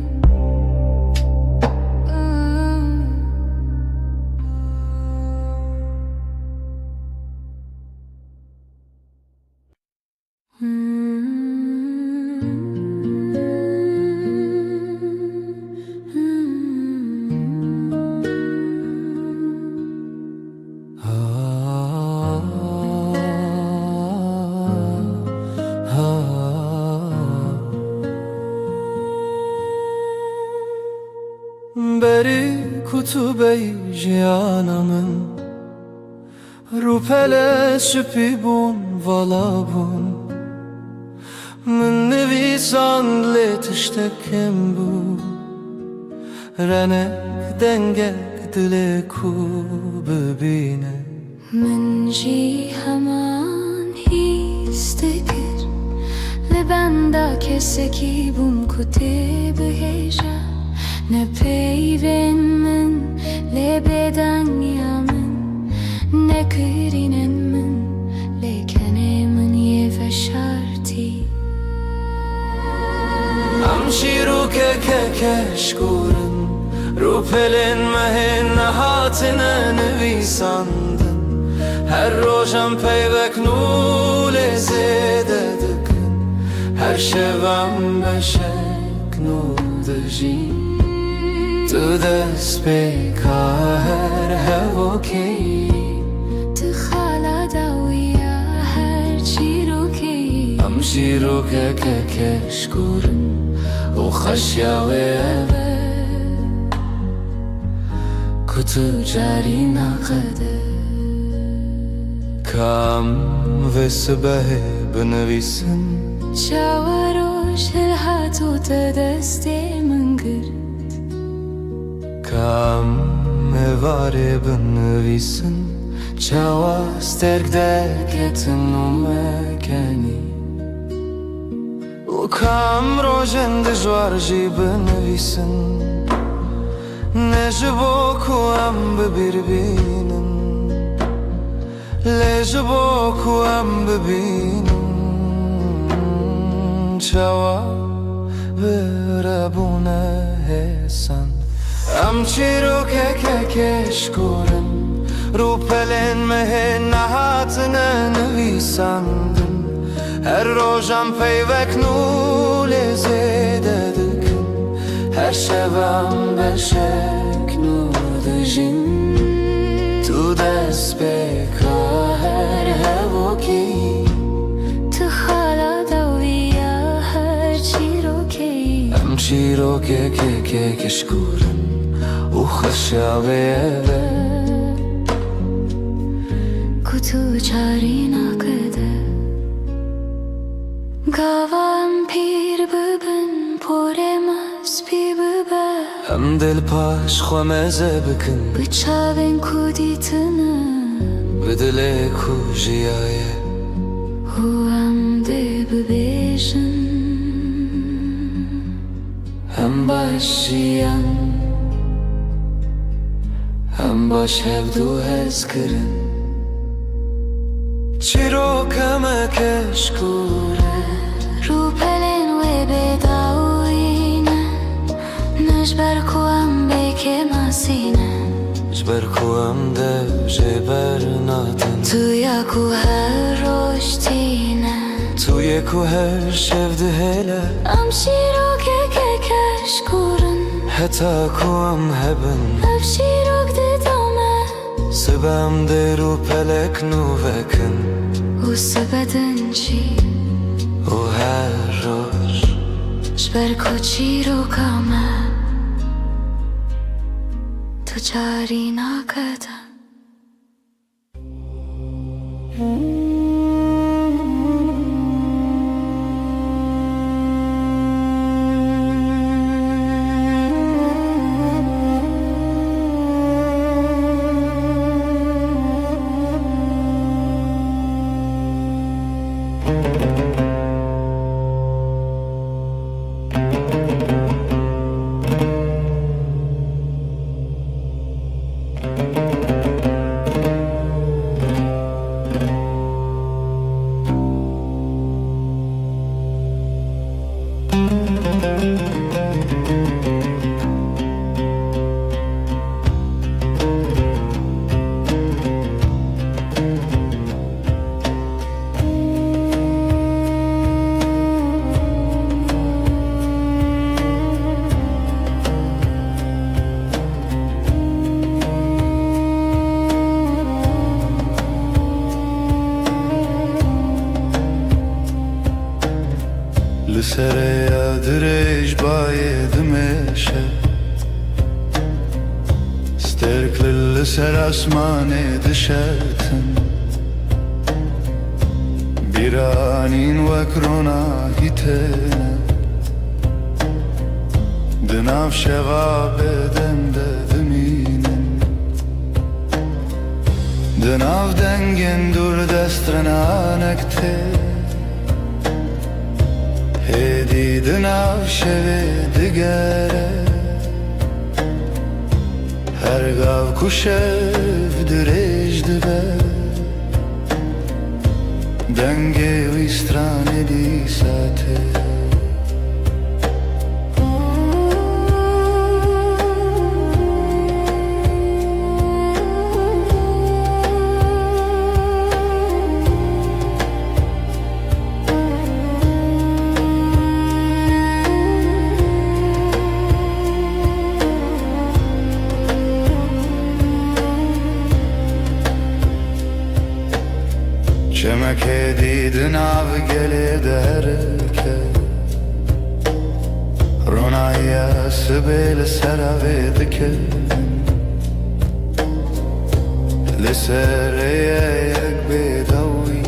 B: Beri kutube jiyanamın Rupele süpi bun vala bun Min nevisan le tiştekem bu Renek dengek dile ku bibine
C: من جی همان هیستگر لبندا کسکی بوم کتی بهجا نه پیون من لبدن یامن نه کرینن من لیکنه من یه فشارتی
B: Amşiru kekeşkurun Rupelin mehin nahatine nevisandın Her rojam peyvek nule zede dikin Her şevem beşek nudji Tu dest peka her hevoki
C: تخالا داویا هر چی رو که
B: Amşiru kekeşkurun O خشیاوه kutu cari naqede Kam ve sıbeh benevisin
C: شاورو tu te desti mangır
B: Kam me vare bën Qawa sterkde ketën me keni U kam rojen dëzhuar gjibën visën Ne zhëboku am bëbirbinën Le zhëboku am bëbinën Qawa bërabune hesan Am qiro ke shkurën Rupelen me hena hatën e në visandën Her rojam pejvek nule zede dëkën Her shevam belshek nur dëgjin Tu despe ka her hevoki
C: Të hala da uvija her qiro kej
B: Am qiro ke shkurën U khëshave eve
C: Kutu qarina këde Gavan pir bëbën Por e mas pi bëbë
B: Am del pash khua me zebëkën
C: Bëqaven ku ditënë
B: Bëdële ku zhiaje
C: Hu am de bëbeshën
B: Am bash zhian Am bash hevdu hezkërën Qiro këmë ke shkurën
C: Rupelen u e beda ujnë Në shbarku am beke masine
B: Zberku am dev zheber natën
C: Tu ja ku her roshtine
B: Tu je ku her shevdë hele
C: Am shirok ke shkurën
B: Heta ku am hebën
C: Av shirok dhe dome
B: Sëbëm deru pelek nuvekën
C: U së bedën qi
B: U her rosh
C: Shbarku qiro kame Tu qarina këta
D: Lësereja dërejsh baje dëmeshe Sterkli lëser asmane dëshetën Biranin wakrona hitene Dënav sheva bedem de dëminin Dënav dengen dur destrën anekte Hedi dënav sheve dëgere Her gav ku shev dërejsh dëbe Denge u istrane di sate Çemek edidin av gele derke Ronaya sibel seravedike Lesereye yek bedawi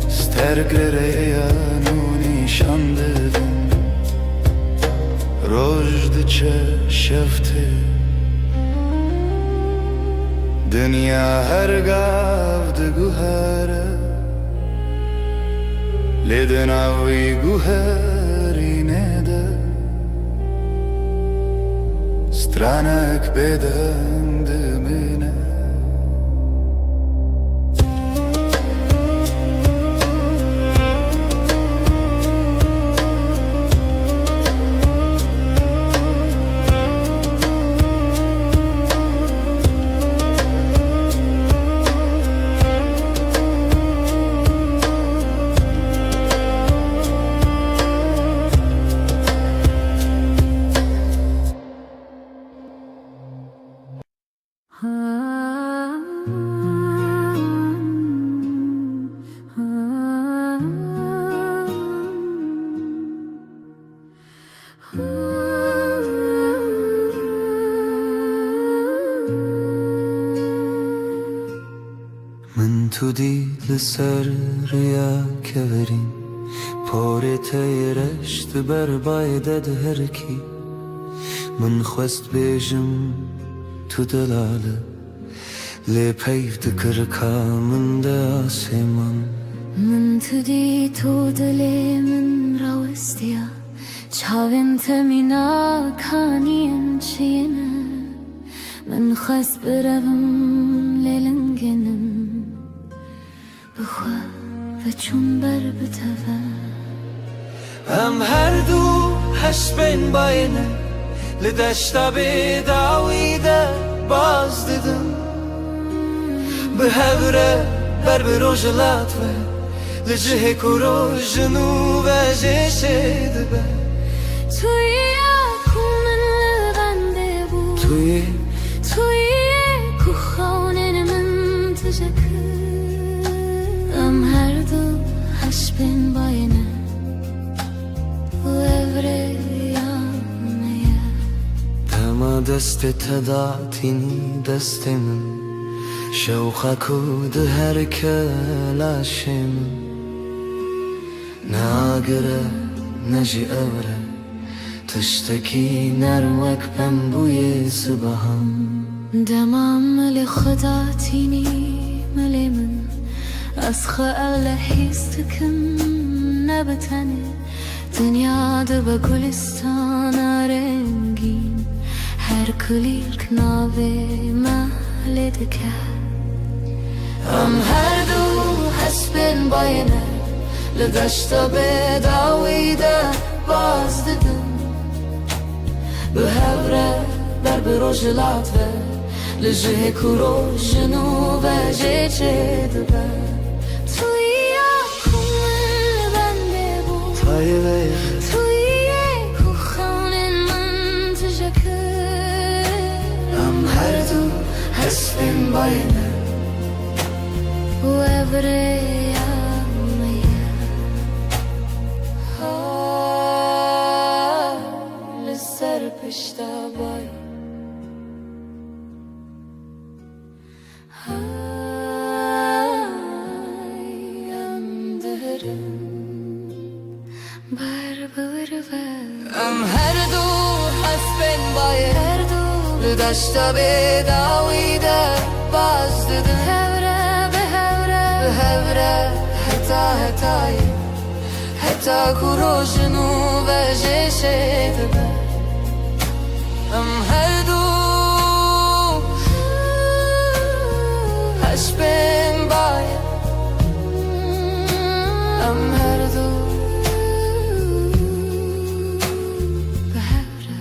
D: Stergrereya nuni شانددن رشد چشفته دنیا هر گفت گوهره لیدن آوی گوهری نده Stranek beden dibine
B: من تو دیل سر ریا کورین پارت رشت بر بایدد هر کی من خواست بیجم تو دلاله لی پیف دکر کامن ده آسمان
C: من تدي تودلي من روستيا چاوين تمينا كانين چينا من خس بربم للنگنم بخوا و چون بر بتوا
B: هم هر دو هش بین باینه لدشتا بداویده باز دیدم به هوره بر بروجلات و لجه کروجنو و جشه دبه
C: توی اکومن لبنده بود
B: توی
C: کو خانه من تجکر ام هر دو هش بین باینه و evre yanmaya
B: دما دست تداتینی دست من شوخه کود هر کلاشم ناگره نجی اوره تشتکی نروک بم بوی صبحم
C: دمام ملی خدا تینی ملی من از خیال حیستکم نبتنه دنیا ده با گلستان رنگین هر کلیک ناوه محل دکر ام هر دو حسبن باینه لدشتا بداویده باز دیدم به هوره بر بروجلات و لجه کروجنو و جه دبه توی اکومن بنده بود توی کو خانه من تجکر
B: ام هر دو
C: حسبن باینه و evre yanmaya لسر پشتا بای اندرم بر ام هر دو حسبن بای هر دو لدشتا بداویده باز دیدن هوره حتی کروجنو و جشه دبه ام هر دو هش بین باید ام هر دو به هوره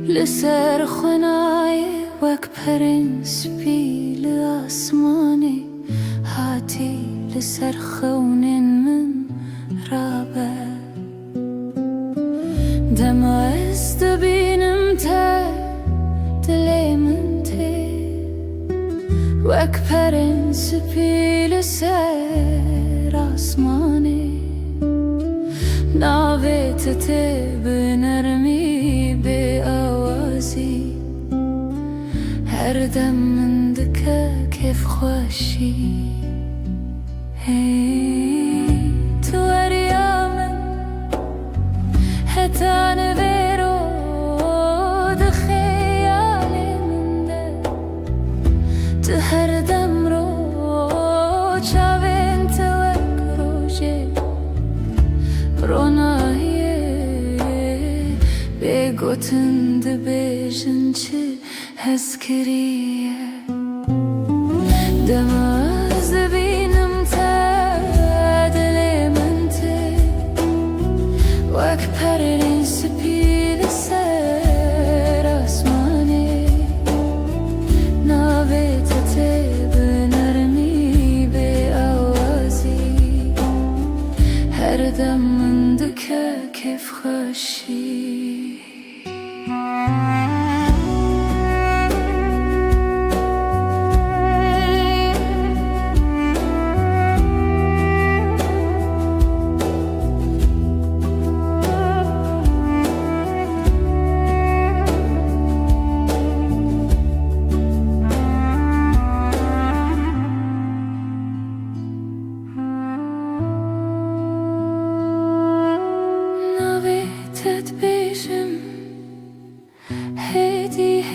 C: لسر خنای وک پرنس پیل لآسماني هاتي لسرخون من رابع دم عز دبينم تا دلي من تي وأكبرن سبي لسر آسماني ناويت بنرمي بآوازي هر دم من دكا كيف خوشي تو أريامن هتان بيرو دخيالي من ده تو هر دم رو چاوين توك روجي رونایه بگوتن دبیجن چه هزکریه دم از دبینم تا دلی من تی و اکبرین سپیل سر آسمانی ناویت تی بنرمی به آوازی هر دم كيف خشي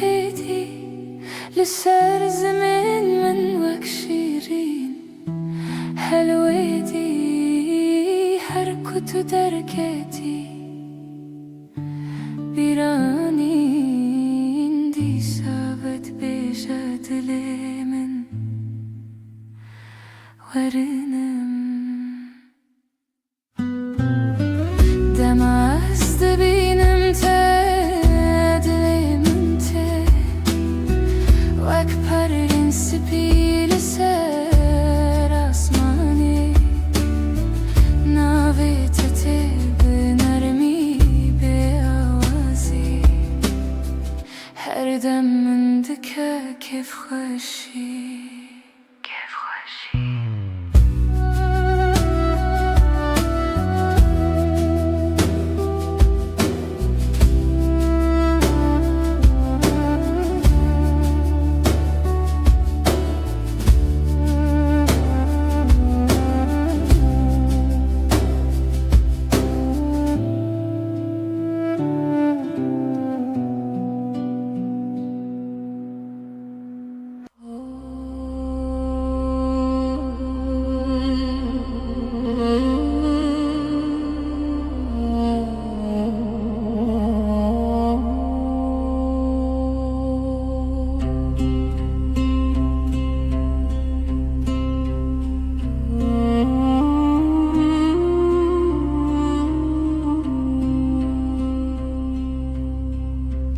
C: هدي لسر زمن من وكشيرين هالويدي حركة دركتي بيرانين دي سابت بيجاد لمن ورنم دمعز دبينم وأكبرين سبيل سر آسماني ناويت بنرمي بآوازي هر دم من دكا كيف خوشي كيف خوشي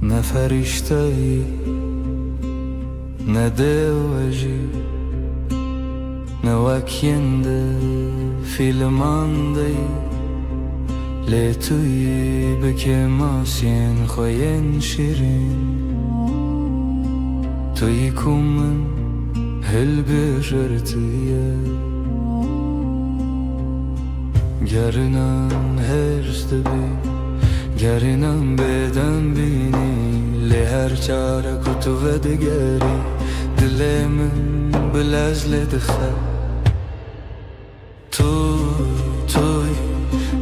B: نه فرشته‌ای نه دیوژی نه وکینده فیلماندهی لی توی بکه ماسین خوین شیرین توی کومن هل بررتیه گرنم هرست بی گرنم بدن بینی لی هر چاره کتو و دگری دل من بلزل دخه توی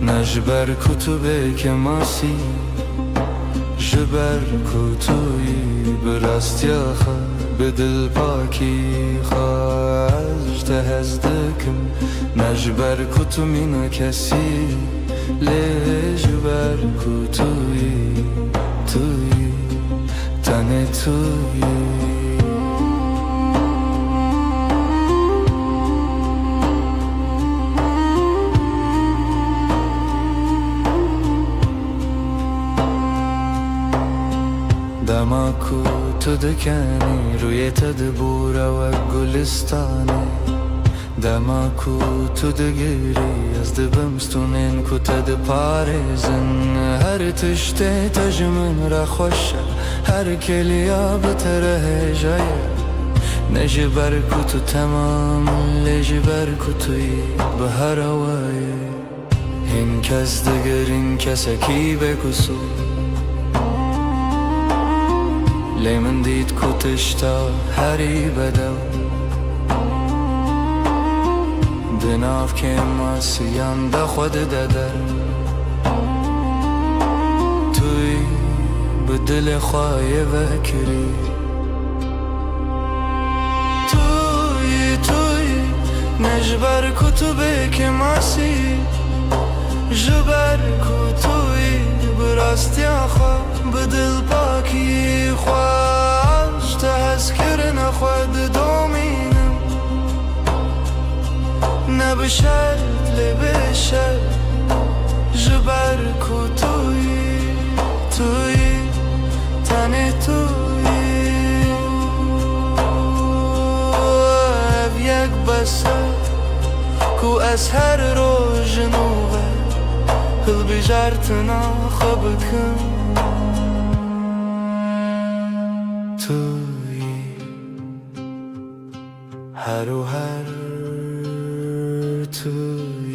B: نجبر کتو که ماسی جبر کتوی براستی آخه به دل پاکی خواهج تهزدکم نجبر کتو مینا کسی لجبر کتوی تنه توی دماکو تو دکنی روی تدبور و گلستانه دما کو تو دگیری از دبمستونین کو تد پارزن هر تشته تجمن را خوشه هر کلیا بتره جایه نجبر کو تو تمام لجبر کو توی به هر وای این کس دگرین کسکی بکسو لیمن دید کو تشتا هری بدو دناف که ماسیان دا خود دادر توی به دل خواهی وکری توی نجبر کتبه که ماسی جبر کتوی براستی آخوا به دل پاکی خواهش تحسکر نخواد دومینم نبشرد لبشرد جبر کتوی توی تنه توی یک بسر کو از هر روز نوه هل بجارتنا خبکم توی هر و هر توی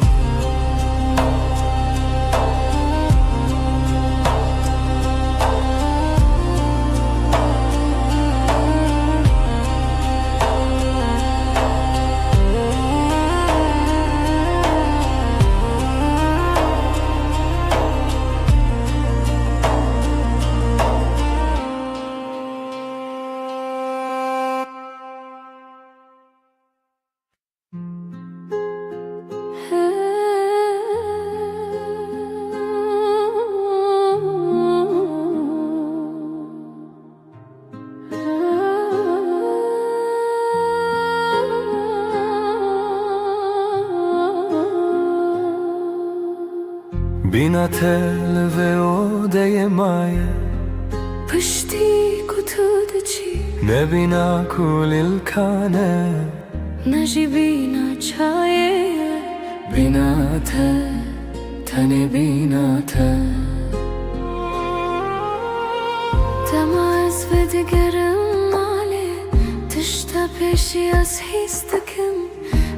B: بینا تل و اوده مایه
C: پشتی کتود چی
B: نبینا کل الکانه
C: نجی بینا چایه
B: بینا تنه بینا
C: دما از و دگرم ماله تشتا پیشی از هیستکم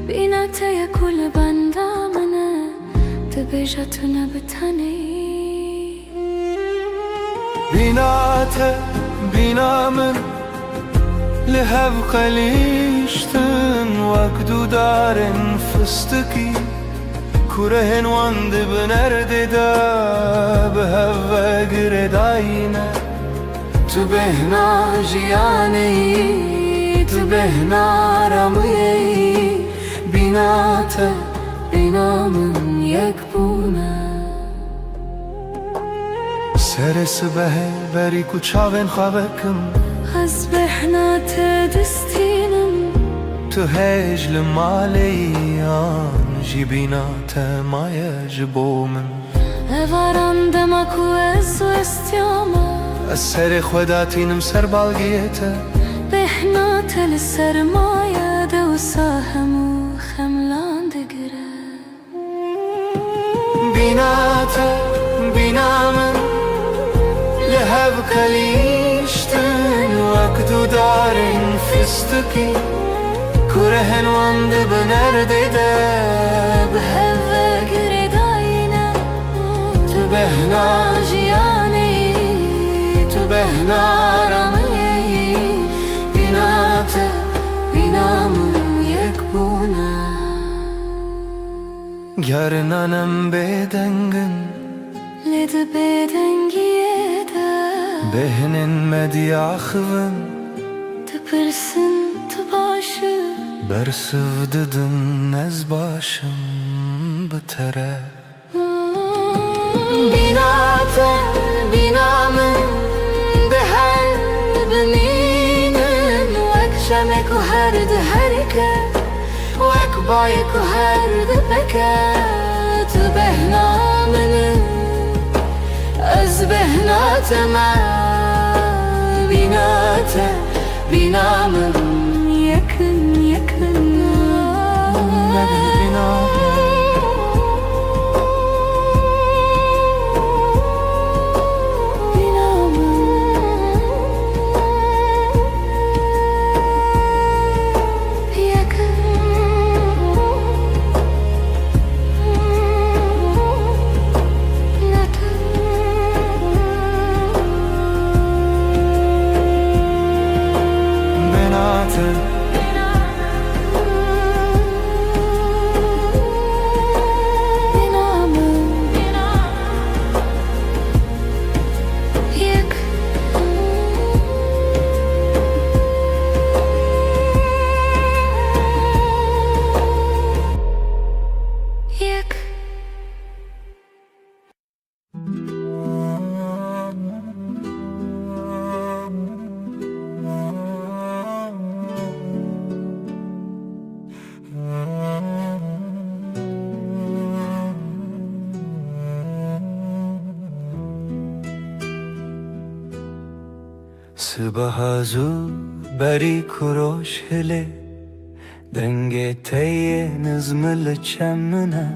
C: بینا تیا کل بندامنه دبیجتونه بتنی
B: بینا من لهب قلیشتن وقدو دارن فستکی کرهن واند بنرد دا به هوا گرداینه تو بهنا جیانی تو بهنا رمویی بینا من یک بونه سر سبه بری کو چاون خوابکم
C: از بهنات دستینم
B: تو هجل مالیان جی بینات مایج بومن
C: اوارم دمکو از و استیامه
B: از سر خوداتینم سر بالگیته
C: بهنات لسرمایه دو ساهم و خملان دگره
B: بینا من لهب کلیشتن وقدو دارن فستکی کرهن واند بنرده ده
C: به هوا گرداینه
B: تو بهنا
C: جیانی
B: تو بهنا رمایی
C: بینا من یک بونه
B: گرنانم بدنگن
C: لید بدنگیه ده
B: بهنن مدیاخون
C: تپرسن تباشه
B: برسو ددن از باشم بتره
C: بینا من به هر بنینن وک شمک و هر ده هرکه وک بایک و هر ده بکه تو بهنا من از بهنات من بینا من یکن
B: Sıbahazu beri kuroş hele Denge teye nızmılı çemmine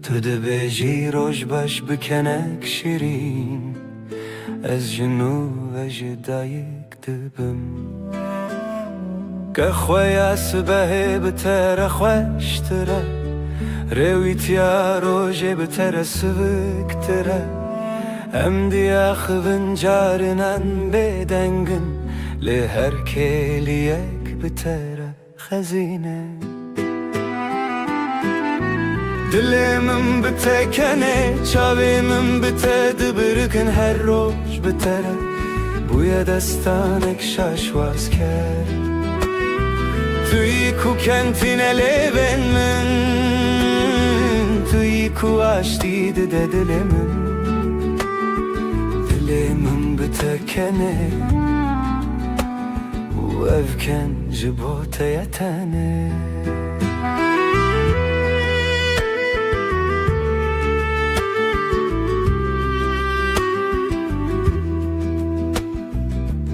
B: Tüde beji roj baş bükenek şirin Ez jinu ve jidayik dibim Kexwaya sıbehe bitere xweştere Rewitya roje bitere sıvıktere Em diya xıvın carinen bedengin Li her keliyek bitere xezine Dilimin bitekene Çavimin bite dibirkin her roj bitere Buya destanek şaşvazker Tüy ku kentine leven min Tüy ku aştiydi de dilimin Dilimin bitekene U evken jibote yetene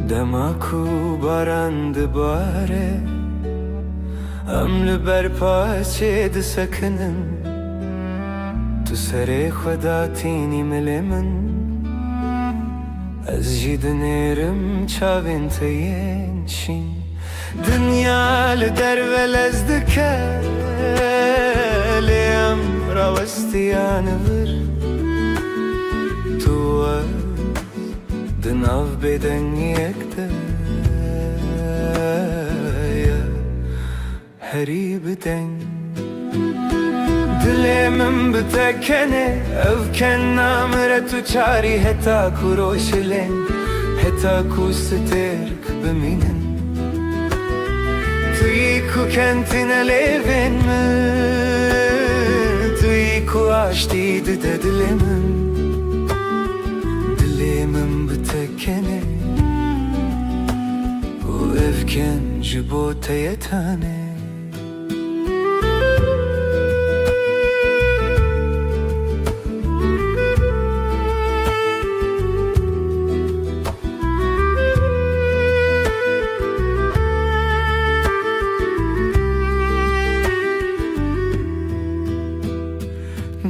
B: Demaku barandı bare Emli berpaçe de sakının Tu sere xwedatini milimin Ez jî dinêrim çavên te yên şîn Dinya li dervelez dike Lê em rawestiyan vir Tu ez di nav bêdengiyek de Herî bideng Dilê min bitekene Evken namire tu çarî heta ku roşilên Heta ku stêrk bimînin Tu yî ku kentine lêvên min Tu yî ku aştî dide dilê min Dilê min bitekene û evken ji bo te yetane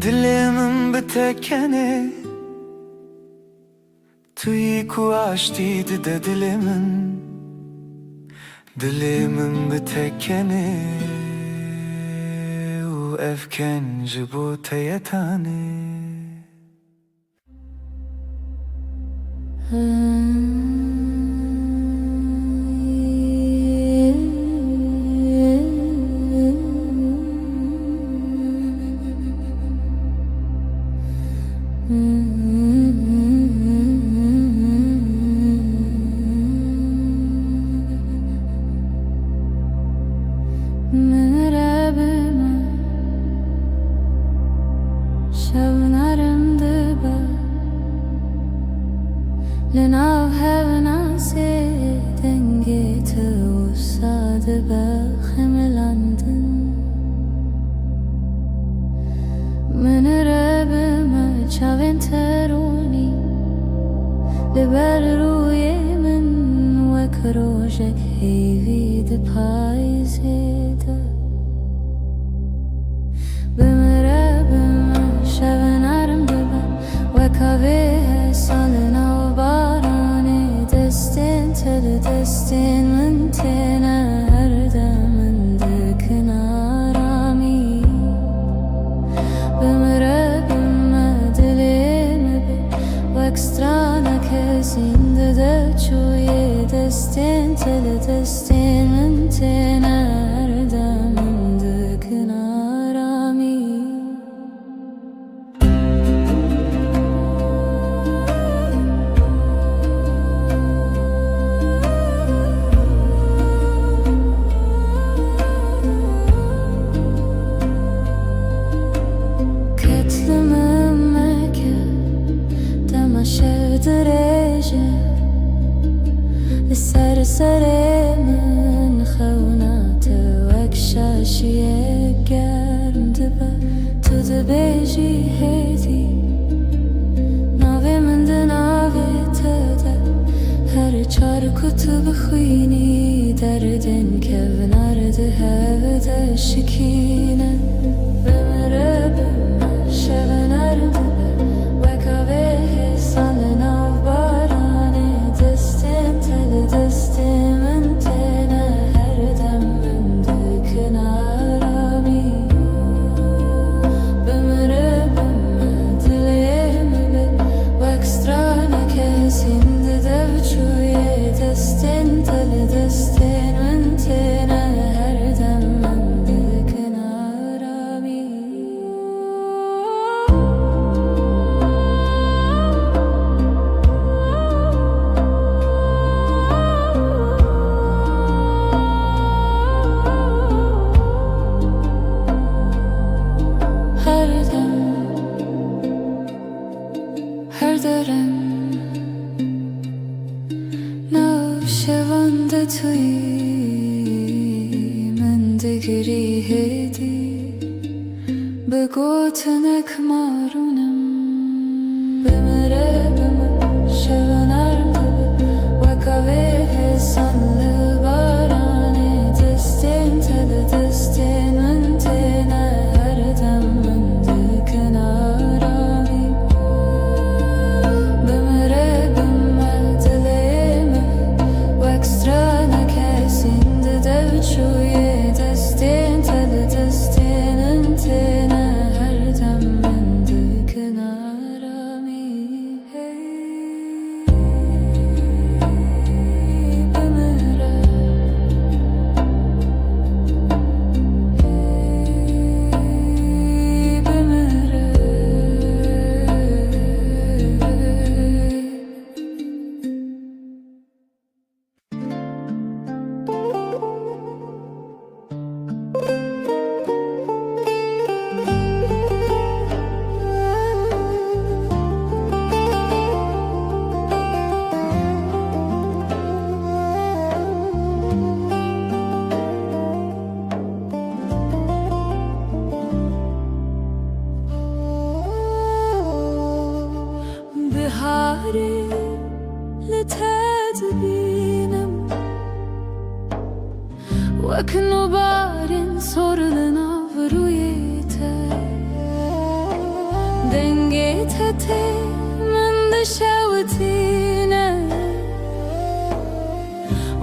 B: Dilimin bitekene Tu yî ku aştîdi de dilimin Dilimin bitekene U evken ji bo te yetane
C: لناو هفنا سيدنگي توصاد بخملاندن من ربما چاوين تروني لبر روی من وكروجك هيفي دپايزيده بمربما شبنارم دبا وكاوه سالنا وباراني دستين تل دستين من تينا هردا من دكنا رامي بمربما دلين بي واكسترانا كسين ددچوي دستين تل دستين من تينا هردا من دكنا رامي سر من خونات وكشاشي گرم دبا تو دبیجی هدی ناوی من ده ناوی تده هر چا وقت بخيني دردن كبنرد هفده شكينه بمره بمه شبنرد وكابه سالن av barane destem tele destemin tene her demim düknarami bimre bimme dileğimi be vakstrane kesinde devçuye destem tele destemin tene her demim düknarami her derem navşevanda tuy من دگری هدی به گوتنک مارونم بمره بمه شونرم و کاوه سنل بارانه دستین تل دستین من تینه هر دم من دکنارامی بمره بمه دلیم و اکسترانه کسinde devçuye destin tele destinin tene her demmin düknarami hey bimre hey bimre بهاری لتدبینم وکنو بارین sorulun avruyeter denge tete من دشوتینه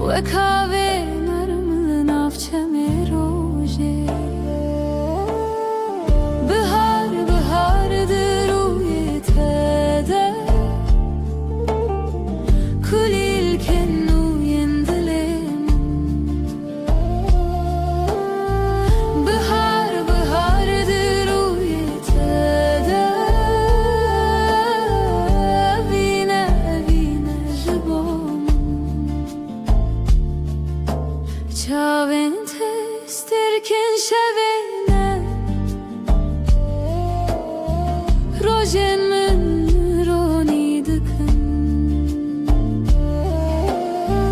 C: وکاوه نرملن avçeme roje بهار بهارdır uyetede kulil kennu yendilerim Bahar bahardır uyetede vine vine jibom çaven testerken şevene rojen min roni dıkın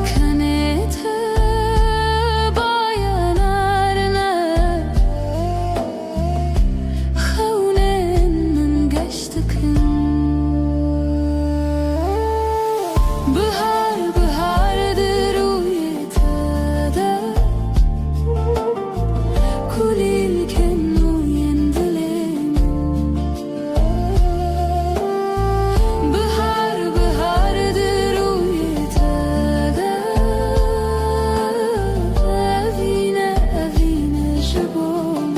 C: kanete bayanarına xavnenin geçtıkın bahar bahardır uyetede kulilken uyendilerim bahar bahardır uyetede evine evine jibom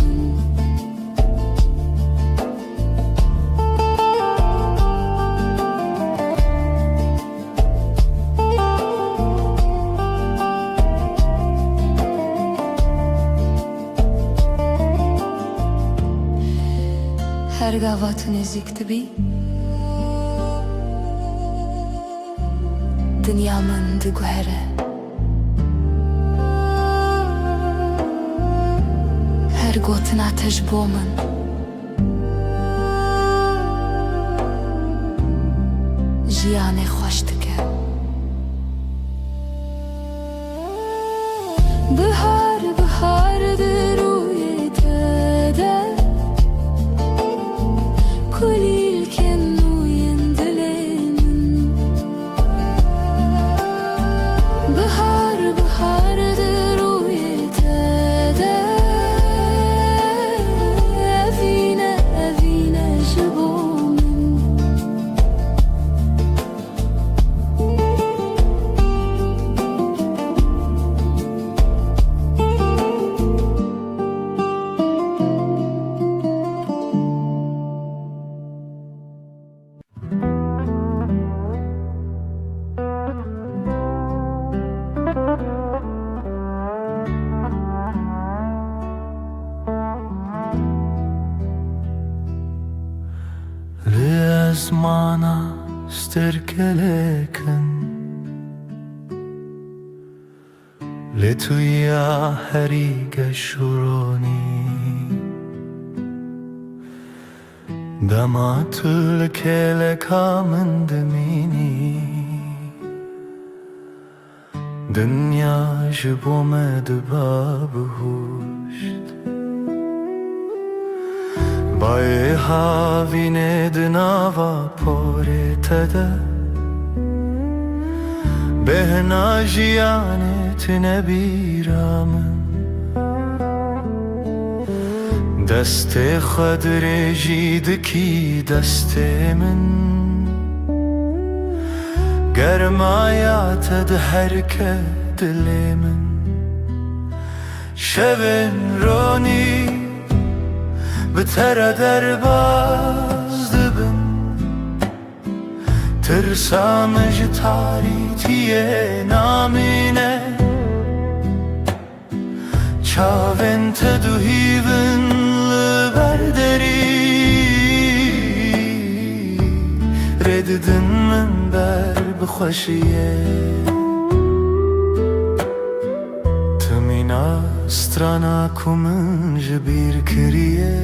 C: her gavatın ezikti bi dünyamın gühere her gotin ateş bomun jiyane hoş dike bahar bahardır uyetede kulilken uyendilerim
B: zmana sterkeleken Letuia heriga shuroni Damatul kele kamın demini Dünya jibomed babı huşt Baye havine dnava pore tede Behna jiyanetine biramın Deste khadre jidki deste min Germayat ed herke dilimin Şevin roni Bitere derbaz dibin Tirsamej taritiye namine Çavin te duhivin liberderi Redidin min ber bixweşiye Timîna strana ku min ji bîr kiriye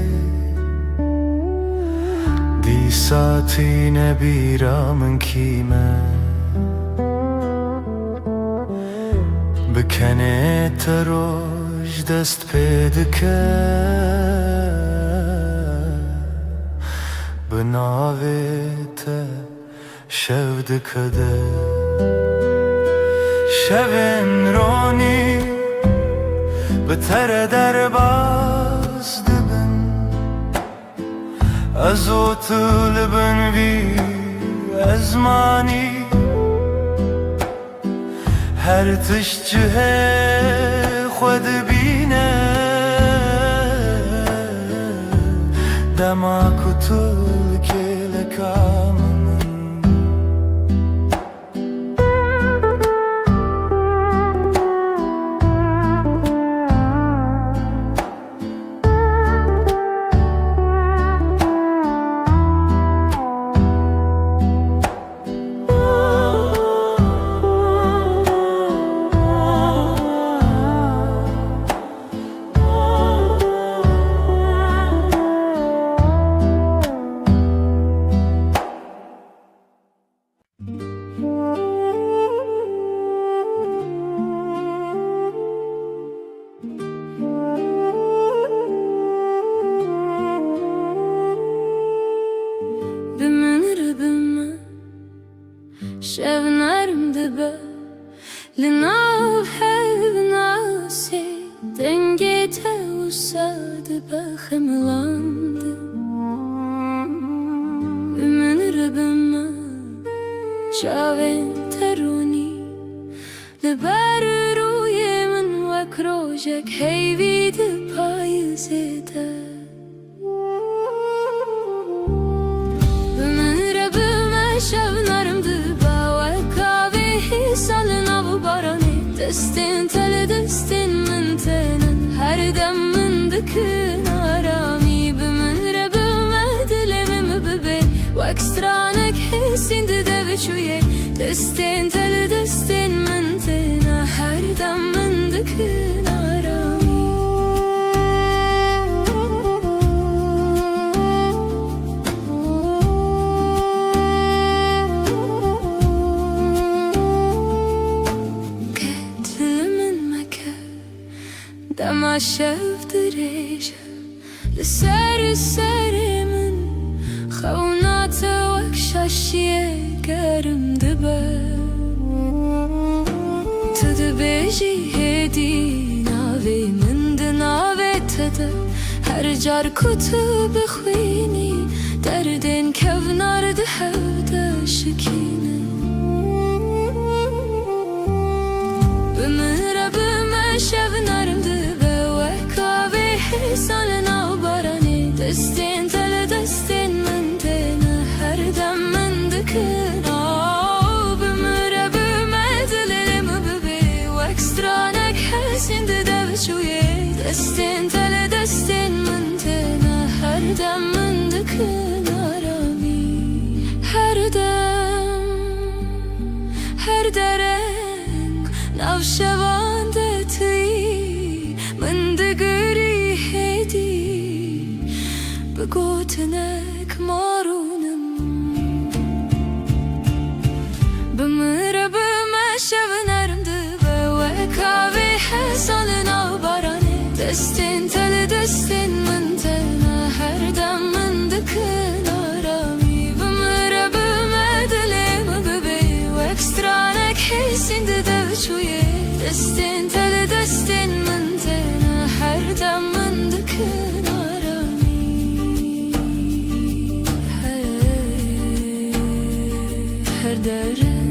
B: Dîsa tîne bîra min kîme Bikene te roj dest pê dike Bi navê te şev dikede Şevin ronî bi tere derbaz dibin Ez o tu li bin vî ezmanî Her tişt cihê xwe dibîne Dema ku tu li kêleka min
C: Şevnerim dibe Linav hevnasi Dengete usadı Bexemlandı Bimin ribime Çavên terûnî Li ber rûyê min wek rojek heyvî di payizê de Bimin ribime şevnerim dibe Salın av baranê Destên tele destên min tenin Her dem min dikin aramî Bi min re bime dilê min bibe Wek stranek hêsîn di dev çûyê Destên tele destên min tene Her dem min dikin aramî Dema şev dirêje Li serê serê min Xewnate wek şaşiyê gerim dibe Tu dibêjî hêdî navê min di navê te de Her car ku tu bixwînî Derdên kevnar di hev de şikîne Bi min re bime şevnerim dibe Salın av baranê Destên tele destên min tene Her dem min dikin Bi min re bime dilê min bibe Wek stranek hêsîn di dev çûyê Destên tele destên min tene Her dem min dikin aramî بقوتنك مارونم بمرة بمشى بنرمد وكابي حصلنا براني دستين تل دستين من تنا her دم دكن آرامی بمرة بمدلي مببي واكسترانك حسين ددوشوي دستين تل دستين من تنا her دم دكن آرامی her درم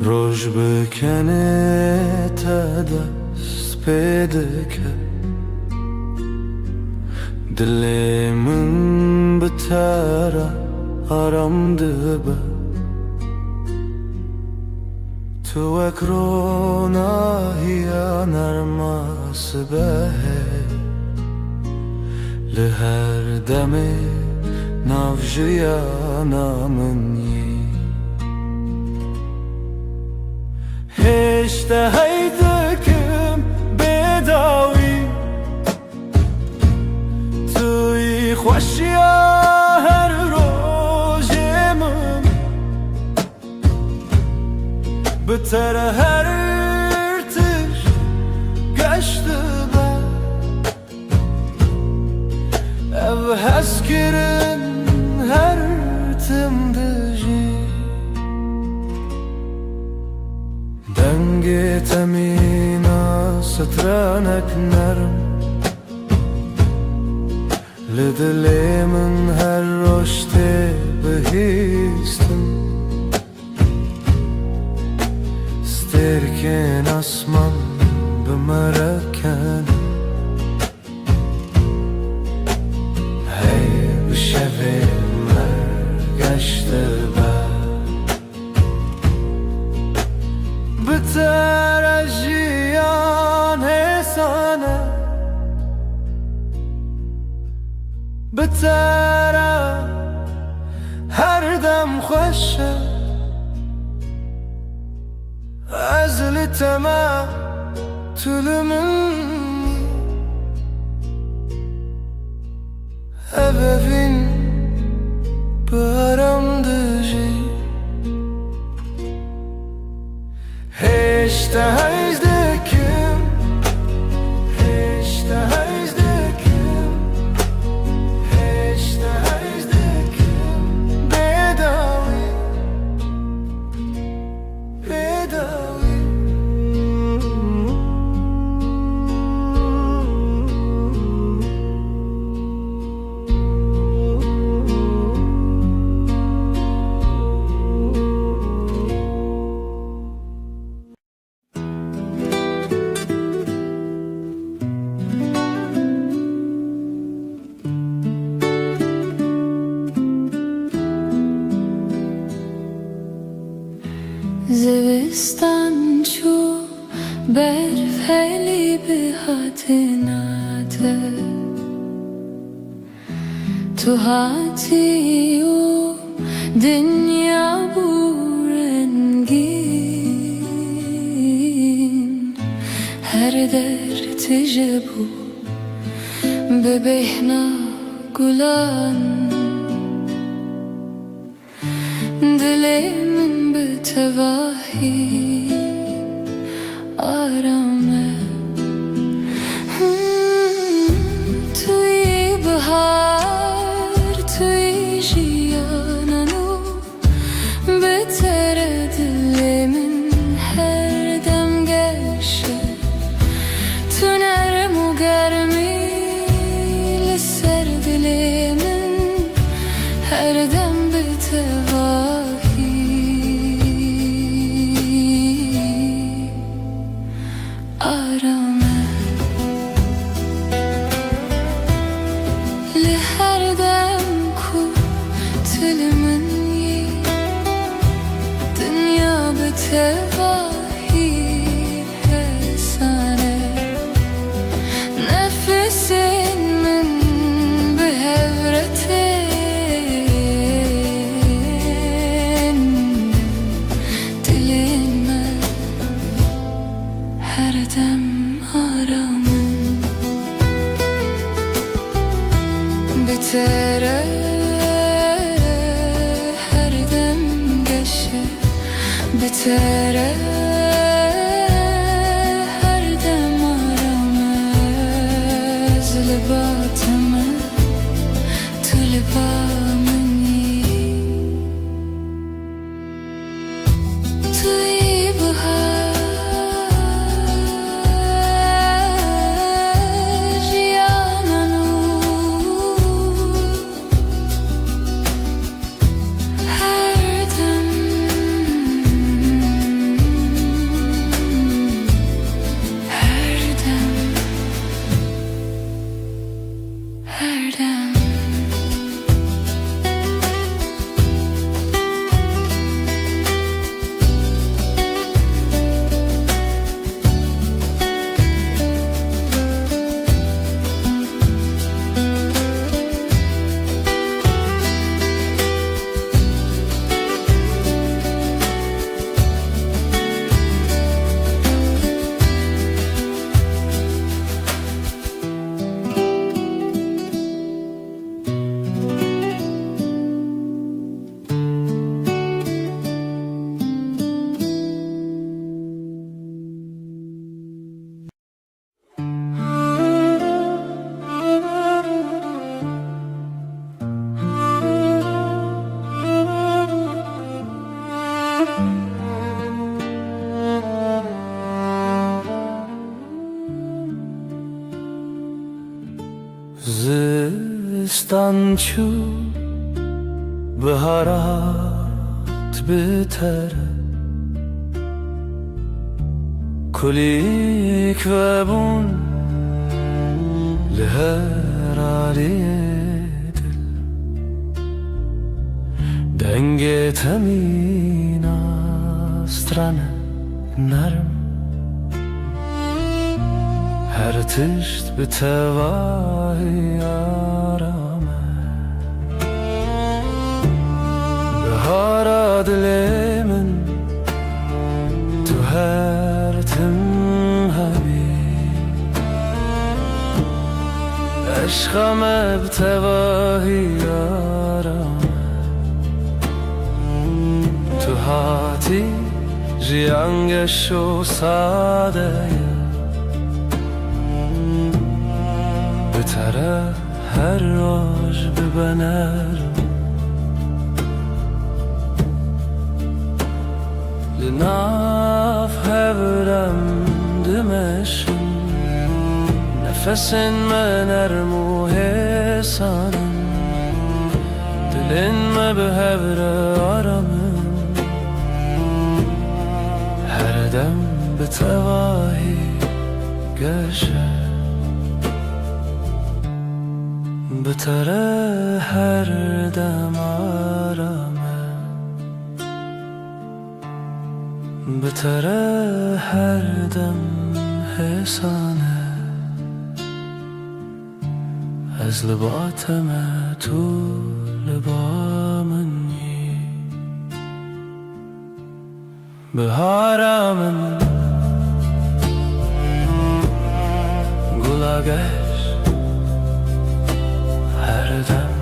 B: روش بکنه تا دست پیدا کرد دل من به تره آرامده به تو اکرونا هیا نرماس به لهر دمه نافجیا نامنی اشتهيتكم بداوي توي خوشيا هر روزم بتر هر ارتش قشت با او هسكرن هر تمدجي دنگ تمینا سترانک نرم لدل من هر رشته بهیستم سترکن اسمان بمرکن هی بشوی مرگشت بتر جیان حسانه بتر هر دم خوشه از لتما طول منی ebevin paramdıcı اشتهيتكم اشتهيتكم اشتهيتكم بداوي بداوي
C: زوستان چو برف هلی به حتناته تو هاتی و دنیا بورنگین هر در تجبو ببهنا گلان دلی من به تواهی آرامه توی بهار توی جیانانو بهتر دل من هر دم گشه تو نرم و گرمی لسر دل من هر دم به تواهی آرامه لهر دم کو تل من یی دنیا به tevahi hesane nefesin min behevretin dilime her dem aramın bitere her dem geçe bitere her dem aramız libatımı tulibamını
B: زستان چو بهارات بتره کلیک و بون لهرالی دل دنگ تمین استرانه نرم her tişt bir tevahi arame Behara dilemin tu her tim habib Eşkame bir tevahi arame Tu hati jiyangeş o sadeye بتره هر روز ببنرم لناف هبرم دمشم نفسین من ارمو حسانم دلین ما به هبر آرامم هر دم به تواهی گشه بتره her dem arame بتره her dem hesane از لباتم تو لبامنی بهارمن گلاگش her dem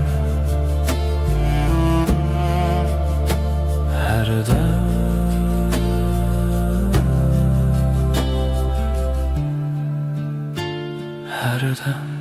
B: her dem her dem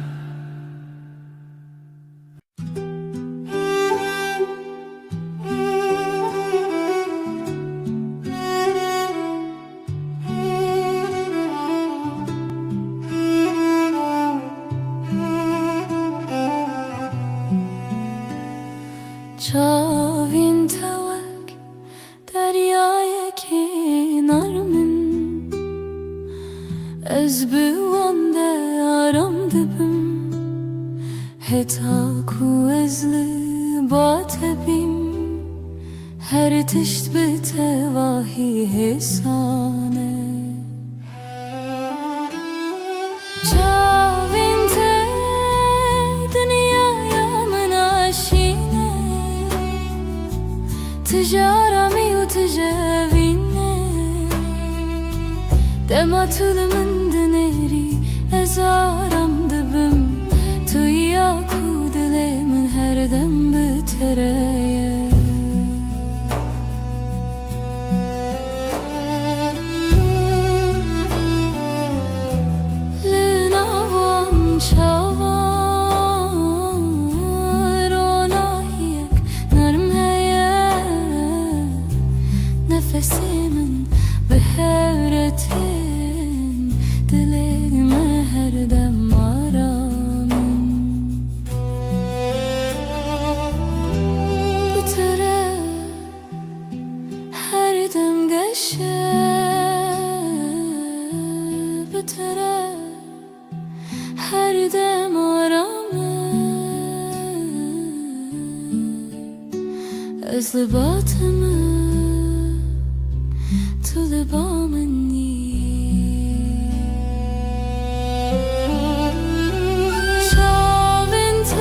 C: Her tişt bir tevahi hesane Çavinte dünyaya menaşine Tijarami u tijavine Dematul min dineri ezaram dibim Tu ya ku dile min her dem bitireye Nefesimin behevretin Dilime her dem aramın Bitere her dem geçe Bitere her dem aramın Özlü batımı طلبا مني شاب انت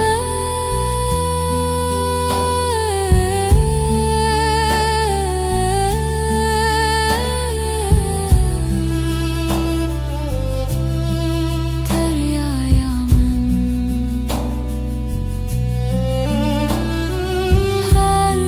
C: دریایا من هر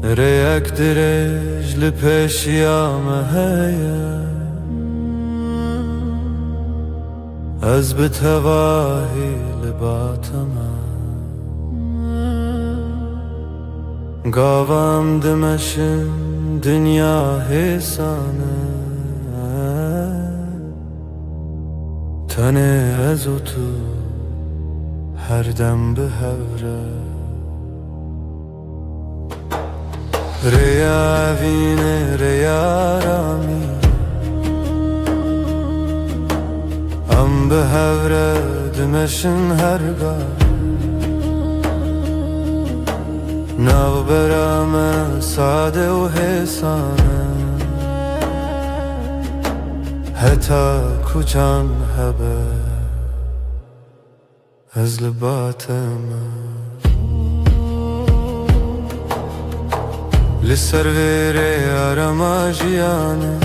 B: ريك درج لبش يا مهيا أزبت هواهي لباتما قاوام دمشن دنيا هسانه تنه ازوتو هر دم بهوره ريا vine ريا رامي ام بهوره دمشن هرگا ناو برام ساده و حسانه حتا کجان هبه از لباتمه لسر ویره آرما جیانه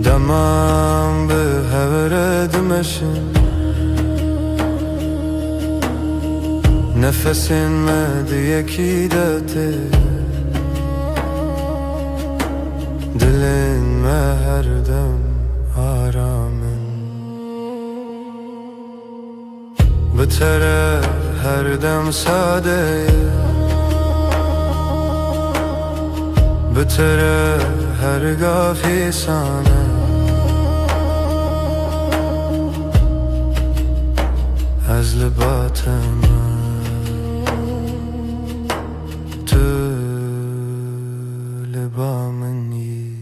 B: دمام به هوره دمشن نفسین مدیه کی داته دلین ما هر دم آرامن بتره هر دم ساده بتره هر گافی سانه از لباتم تو لبا منی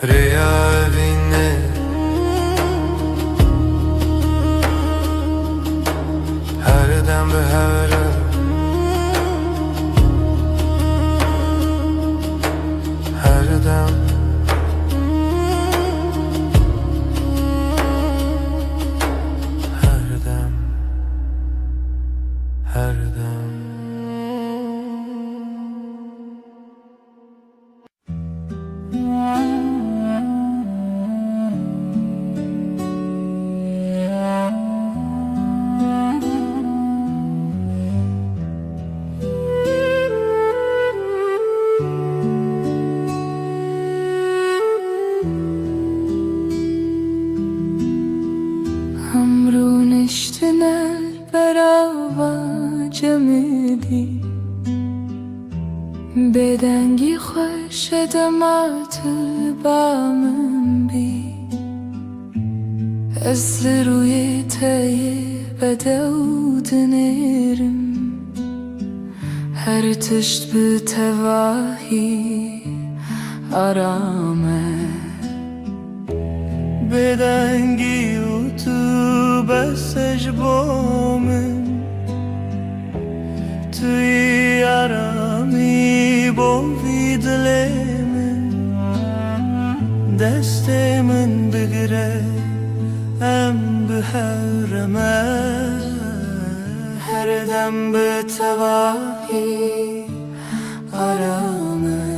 B: ریا وینه هر دم به هره هر دم هر دم
C: بدنگی خوش دمات بامن بی از روی تایی بدود نرم هر تشت به تواهی آرامه
D: بدنگی و تو بسش بامن توی آرامی بوی دل من دست من بگیره ام به حرمه هر دم به تواهی آرامه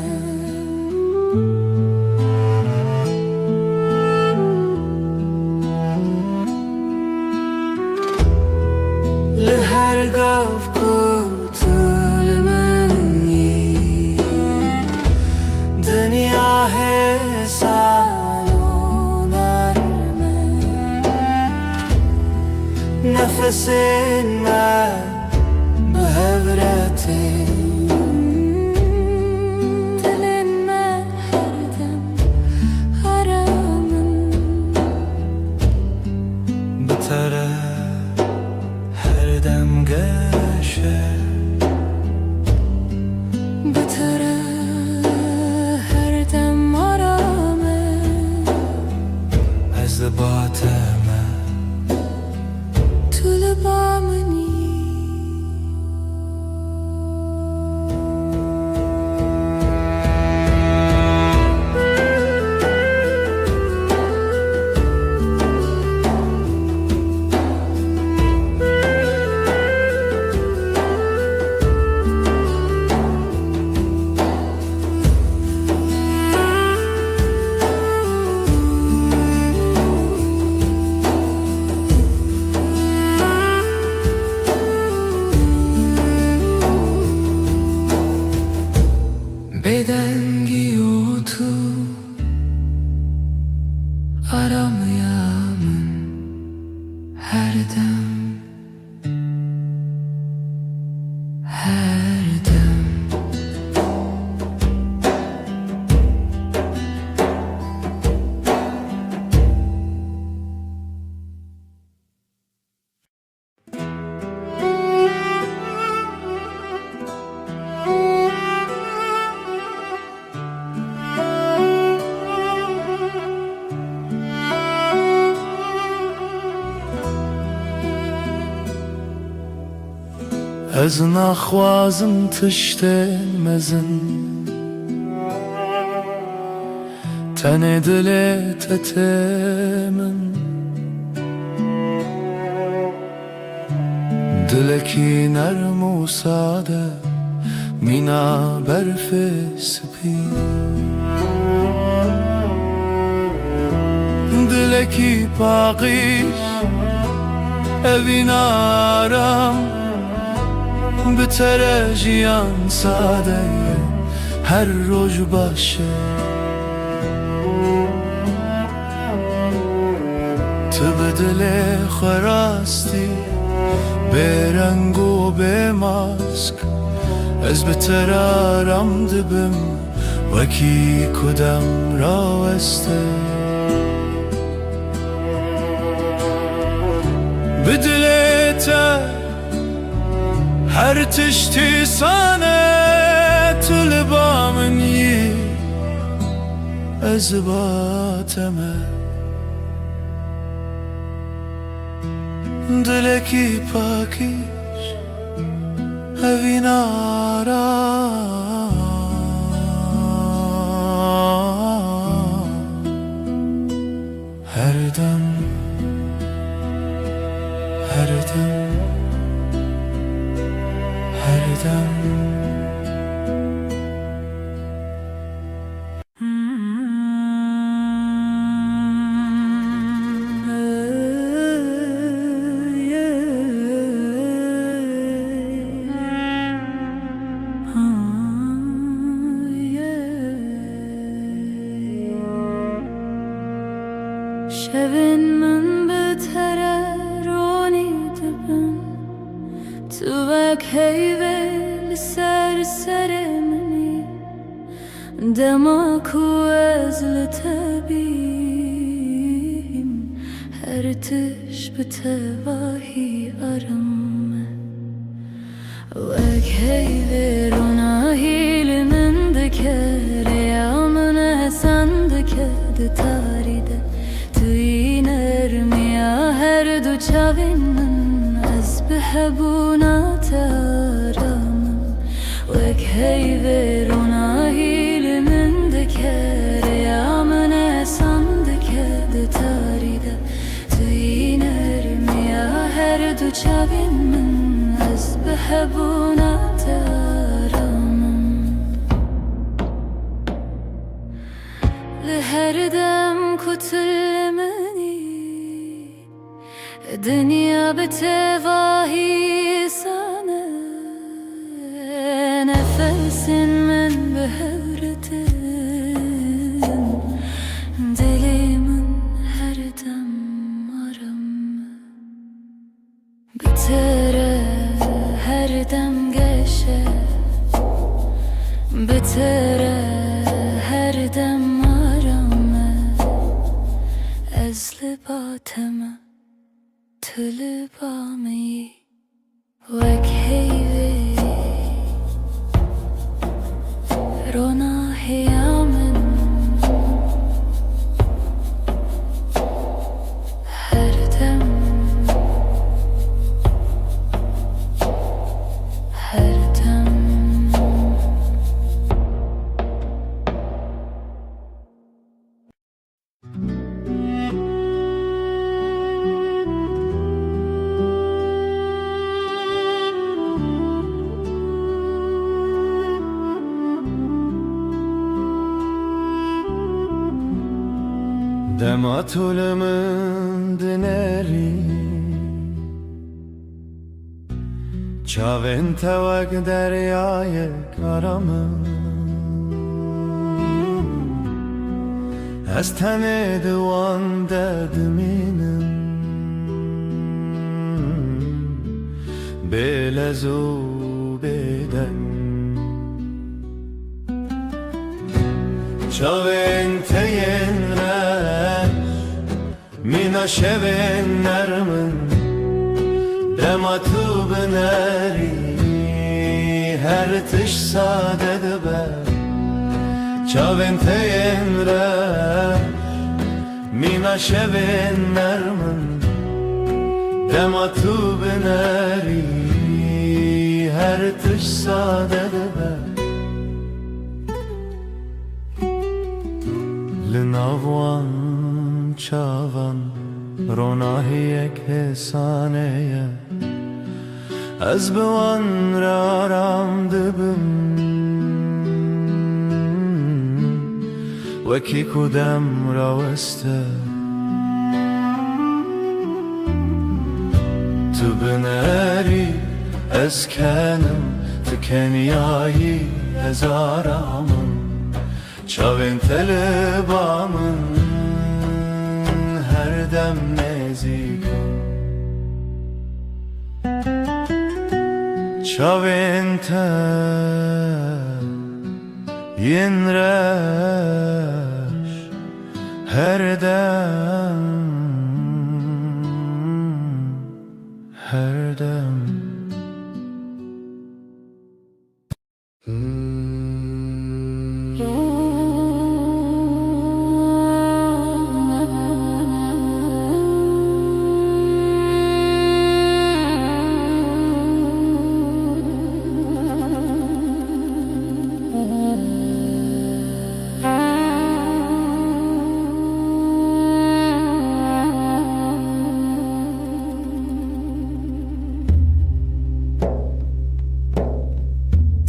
D: لهر گاف کتول منی دنیا حسان و نرمه نفس من به هورته
C: دل من هر دم آرامم
D: بتره هر دم گشه
C: بتره هر دم آرامه
D: از باطمه
C: تو لبامنی بدنگی و تو آرامıyamın her dem her dem
D: از نخوازم تشتن مزن تن دلت تمن دلکی نرم و ساده مینا برف سپید دلکی پاقیش evin aram بتره جیان ساده هر روز باشه تو به دل خراستی به رنگ و به ماسک از بتر آرام دبم وکی کدام راوسته به دلت هر تشتی سانه تو لبامنی از باطمه دلکی پاکیش evin aram her dem her dem her dem
C: شبن من بتره رونی دبن تو وک هیوه لسر سر منی دما کو از لتبیم هر تش بتواهی أرم وأكهي ذرونا هيل من ذكر يومنا سندك دتاريد توين ارميا هردو چاوين من از بحبونا تارم وأكهي ذرونا هيل من ذكر يومنا سندك دتاريد توين ارميا هردو چاوين من بحبونا ترامم لهر دم كتلمني دنيا بتواهي سنة نفس من بهورتن دلي من هر دم أرم بترى هر دم گشه بتره هر دم آرامه از لباتمه تو لبامی وک هیوی رونا هیامن هر دم
B: دما طولمن دنری چاوین توک دریای کارمن از تن دوان ددمینم بلزو بدن چاوین تین مینا شوین نرمن دما تو بنری هر تش ساده دبر چاوین تین را مینا شوین نرمن دما تو بنری هر تش ساده دبر لناوان چاوان روناهی یک حسانه از بوان را رام دبم وکی کدم را وسته تو بنری از کنم تو کنیایی هزارامم چاوین تلبامن هر دم نزیکم چاوین ین رش هر دم هر دم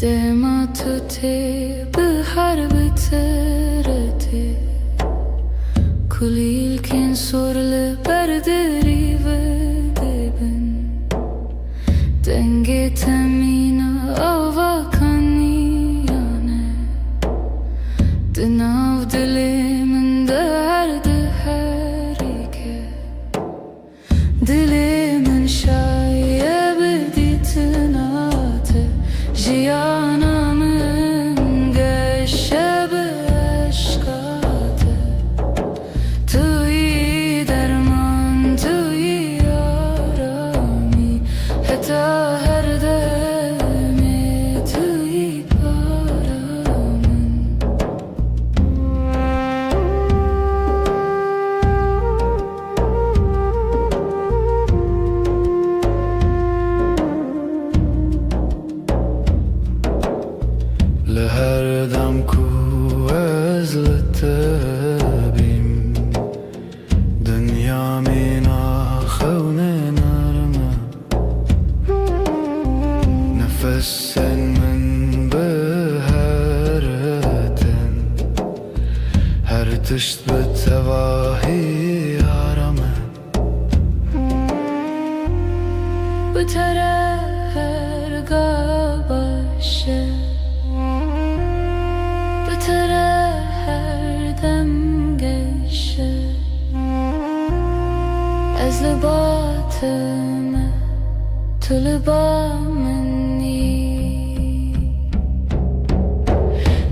C: دما تو تی به harbi tereti Kulilken sorle berderi ve deben Denge temina avakaniyane Denav dilimin derdi herike Dilimin şayebe ditinate Jiyanamın geşebe
D: ku ezletebim Dünya mina xewne narma Nefessen min behereten Her tişt be tevahi arame
C: Bıtara her gabaşı Bıtara her dem geçe Ez libatime tulibameni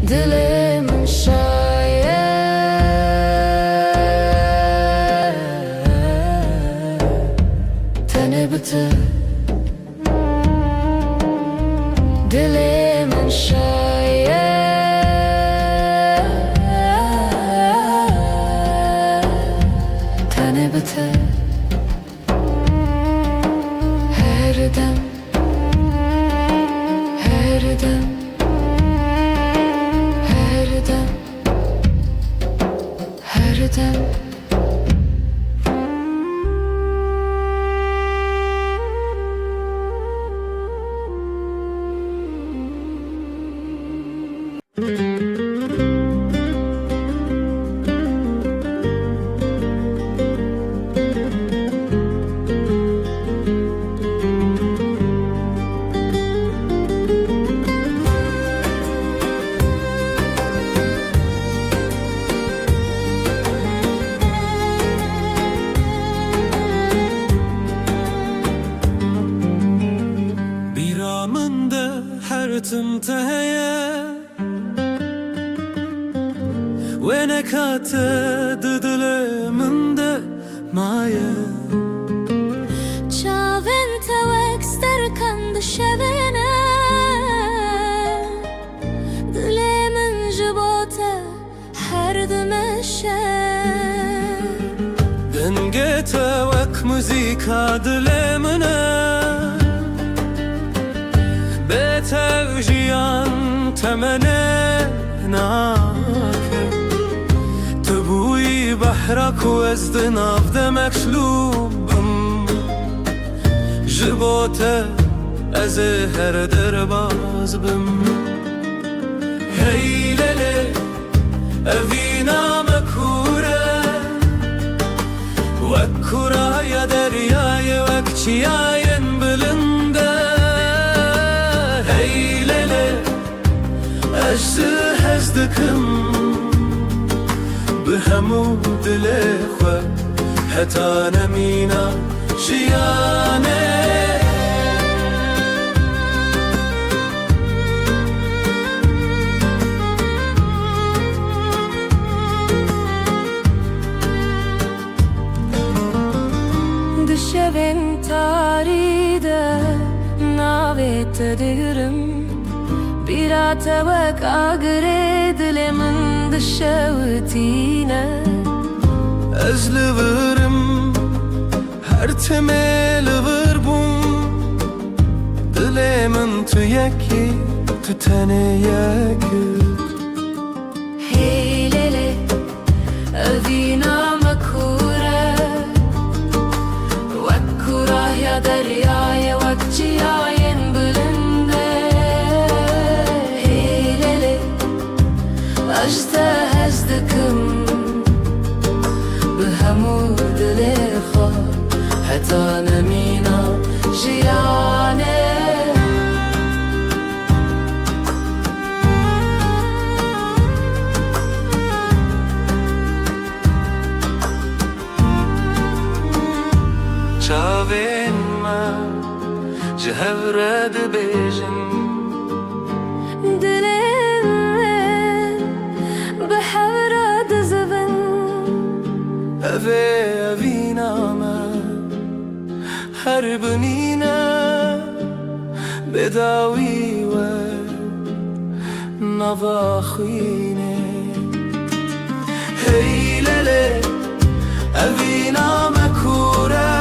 C: Dilimin şayet Tene bıtı Dilimin şayet Tene bıtı Her dem Her dem Her dem Her dem
B: Biramında her tımtaheye Ve nekate diliminde maye
C: Çavin tevek sterkan dışevine Dilimin jibote her dümeşe
B: Denge tevek müzika dilimine Betevjiyan temene nake Tebui bahrak wezdi navde mekşlubim Jibote ez her derbaz bim Hey lele evina mekure Vekkura ya deryaya vekçiyayen bilinde Hey lele ejzi hezdikim Bihemu dile xwe heta nemîna jiyane
C: Dışevin taride navet dirim Bira tevek agre dilimin dışevtine
B: Ez livirim her temel virbum Dilimin tu yekî tu teneye gül
C: Hey lele evina mekure Vekkura ya deryaya vekçiyayen bilinde Hey lele ejde hezdikim Bihemu dile xwe heta nemîna jiyane
B: Çavên me ji hev re dibêjin
C: Dilim bi hevra dizivin
B: Evê evîna me her binîne Bêdawî we nava xwînê Hey lele evîna mekure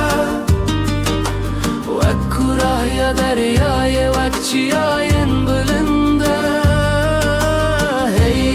B: Vekkura ya deryaya vekçiyayen bilinde Hey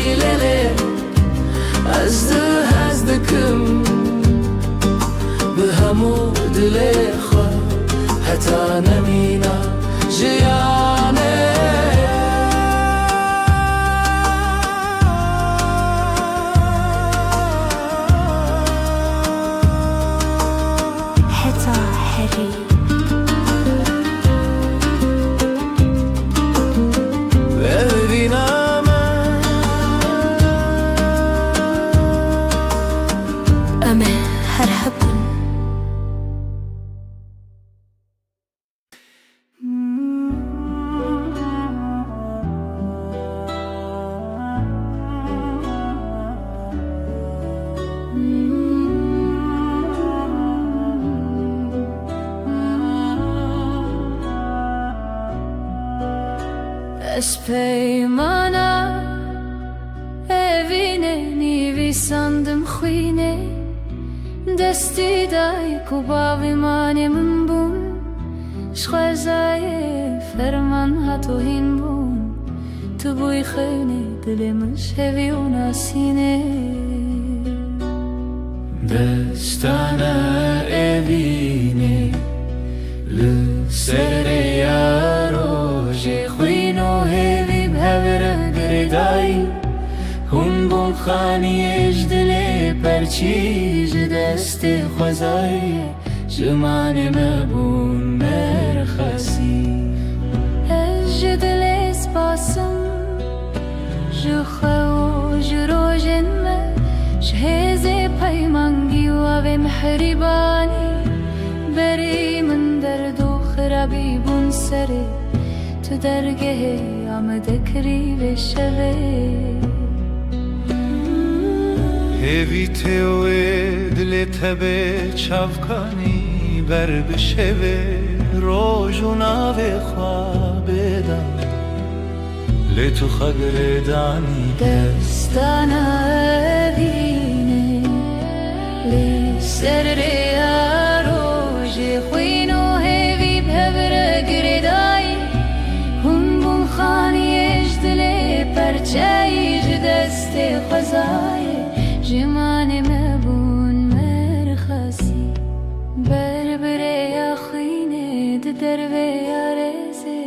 C: از پیمانا evine nivisandım xwine desti dای ku bavimanemin bun şxwezaye ferman hatohin bun tu buy xwine dilimiz hevi u nasine
B: Destana evine li sere yaro jexwino hevi bhevre gridai Hun bun khani ejdle perçiz desti khwazai Jmane mebun merkhasi
C: Ejdle spasım jxew jrojen me shheze paymangi wa ve mehribani beri min derdo khrabi bun sere tu dergehe amdekri ve sheve
D: Evi teoe dile tebe çavkani ber bişeve rojuna ve khwabeda le tu khagredani
C: Destana evine li serre aroje khwino hevi bhevre gridai Hun bun khani ejdle perçay deste khwazai Jmane mebun merkhasi berbere yakhine derve yareze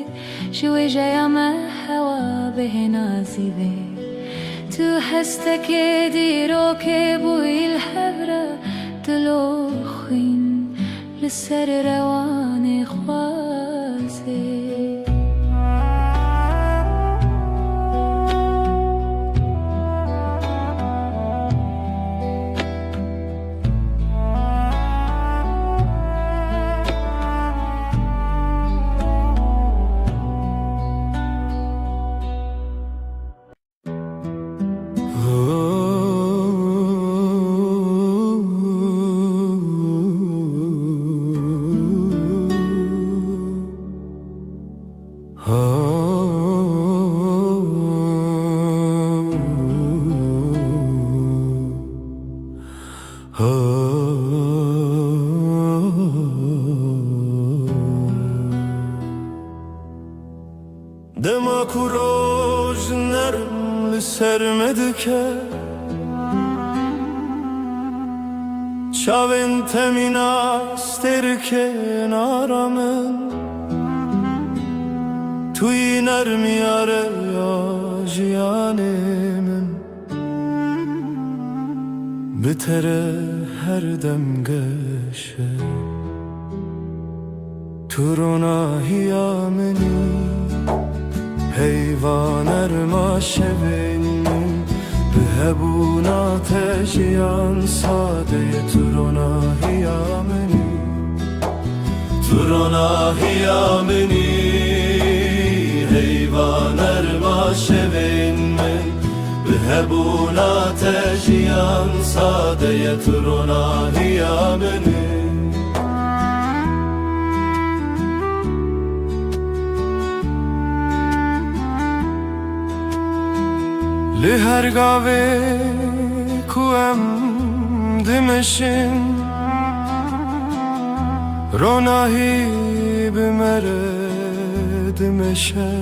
C: shwe jayama hawa behnazive tu hastake diroke bu ilhabra tlohin لسر روان خوازه
D: Dema kuroj nerm li sermedike Çavin temina sterke naramın Tuy nerm yare ya jiyanemin Bitere her dem geşe Turuna hiyameni Heyvan erma şevin Behebuna teşiyan sadeye Turona hiyameni Turona hiyameni Heyvan erma şevin Behebuna teşiyan sadeye Turona hiyameni Li her gave kuem dimeşin Ronahi bimere dimeşe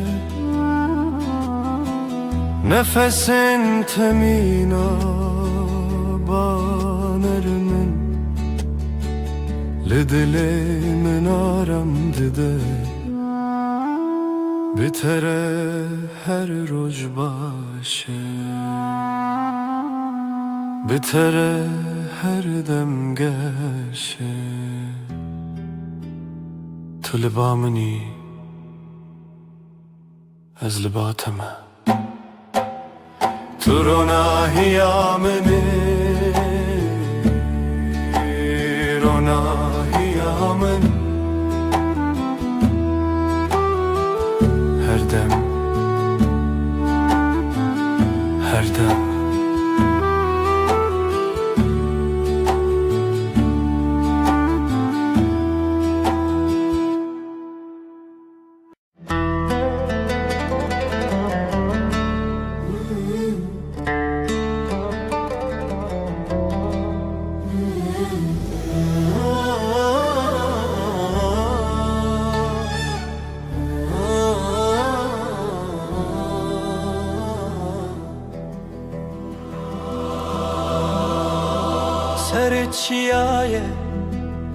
D: Nefesin temina banermin Li dilimin aram dide Bitere her roj başı Bitere her dem geşe Tu libamini Ez libateme Turona hiyamini Rona hiyamini Her dem Her dem
B: سرچیای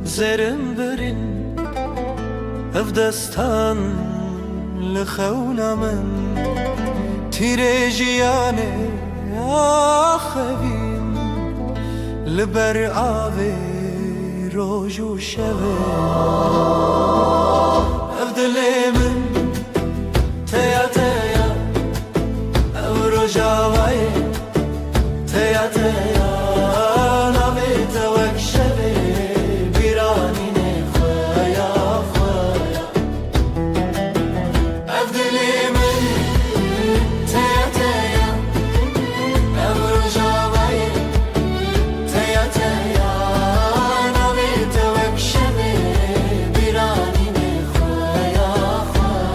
B: زرم برین اف دستان لخونا من تیره جیانه آخوین لبر آوی روز و شبه اف دلی من تیا تیا اف رجاوی تیا تیا ناوی توک شبه بیرانی نخویا خویا اف دلی من تیا تیا اف رجاوی تیا تیا ناوی توک شبه بیرانی نخویا خویا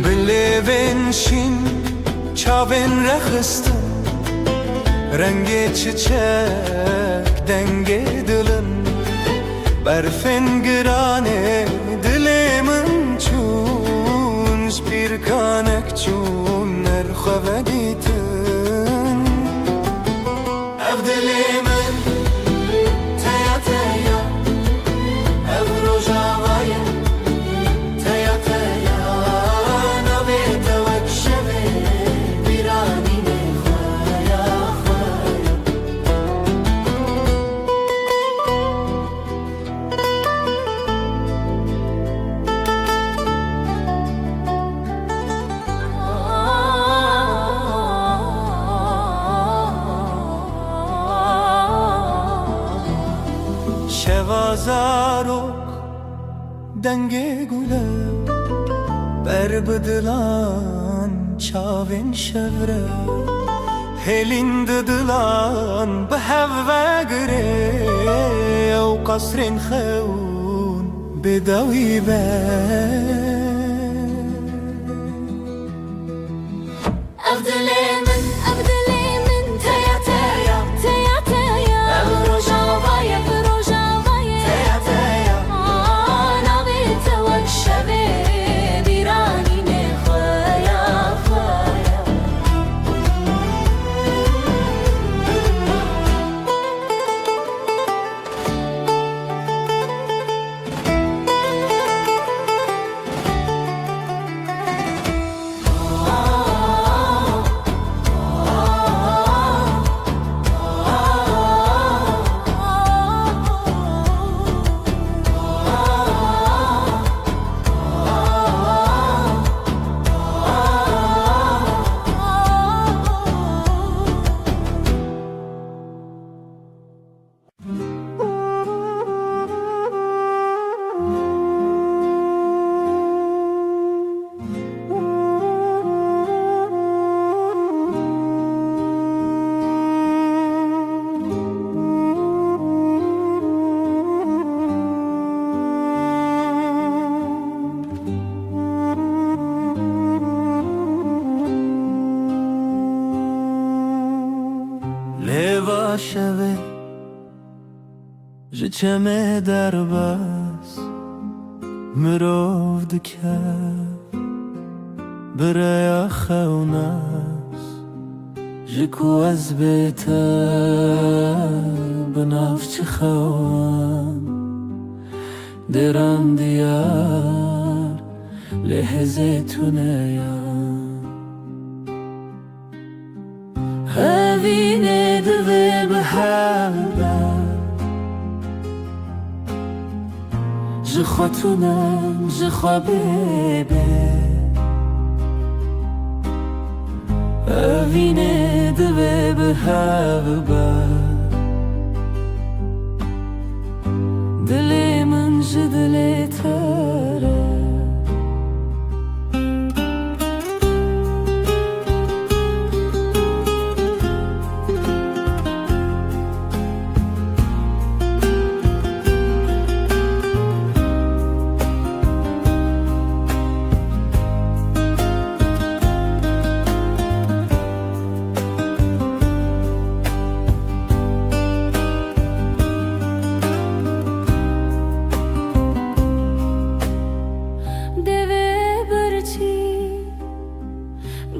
B: بلبن شین çavên rexistin rengê çiçek dengê dilin berfên giranê dilê min çûn ji pîrkanek çûn nerxwe dîtin ev dilê min teya teya ev rojavayê teya teya navê te wek şevê شوازارok denge gule berbedilan çavên şevre helin didilan behevve gire ew qasrên xewn bêdawî be
C: ev dilê min teya teya teya teya ev rojavayê
B: شوه ji çeme derbas mirov dike biraya xewnas ji ku ez bê te bi navçi xewan deran diyar lê hezê tuneya hevînê divê bi hevbe ji xwe tunem ji xwe bêbê hevînê divê bi hevbe dilê min ji dilê te re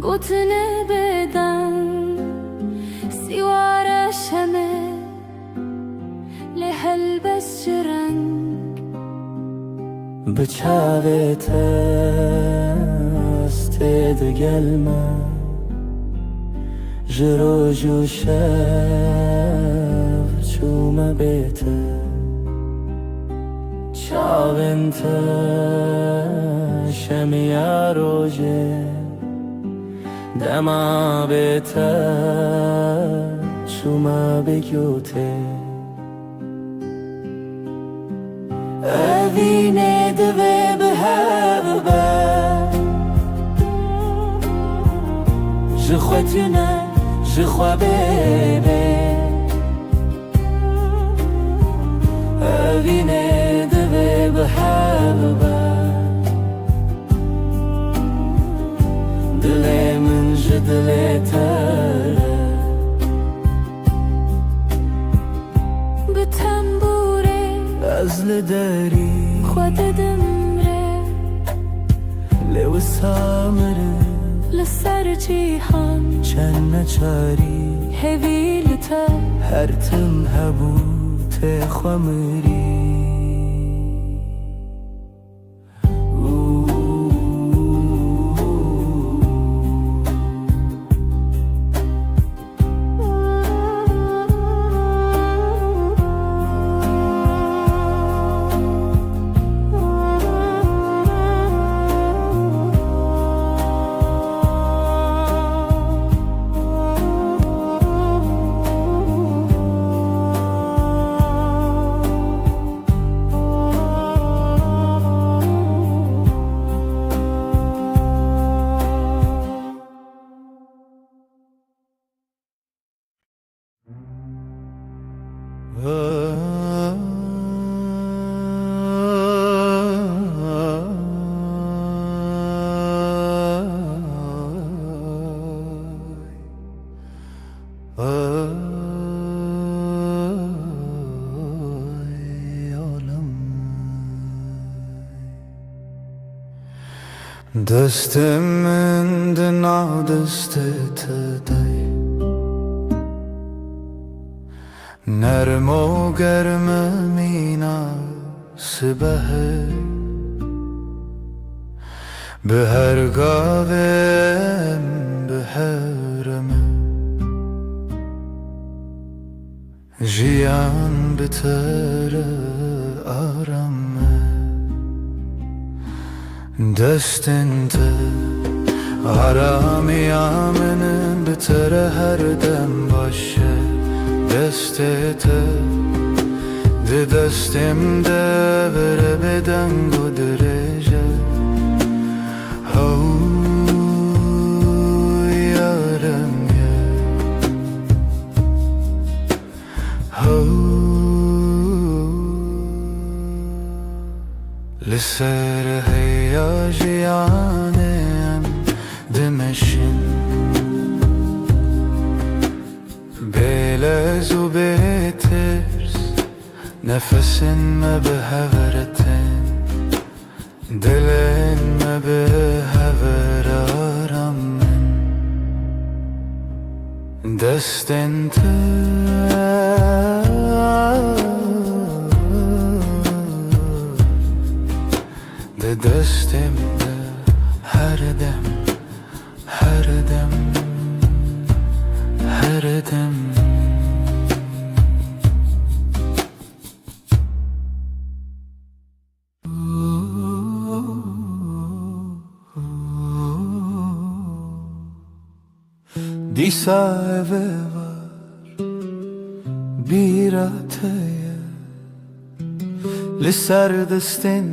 C: گوتنه بدن جرنگ
B: بچاوت استد گلما جرو جوشف چوم بیت چاونت شمیا روجه دما بیت چوم بگوته Evine dve beheve Je crois tu n'es, je crois bébé Evine dve beheve Dilemin je diletere
C: بتنبوره
B: أزل داري
C: خود دمره
B: لو سامره
C: لسر جیهان
B: چند چاری
C: هویلتا
B: هرتم هبوت خمری دستم دنا دستت دی نرم و گرم مناسبه به هر گاوم به هرمه جیان بتر آرامه دستنت آرامی آمنن بتر هر دم باشه دستت ده دستم ده بره بدنگ و درجه هو یارم یه هو لسر هیاجیانم دمشن بلز و بترس نفسن ما به هورتن دلن ما به هور آرامن دستن ده دستم ده هر دم هر دم هر دم Disa eve var bir ateye Lisser destin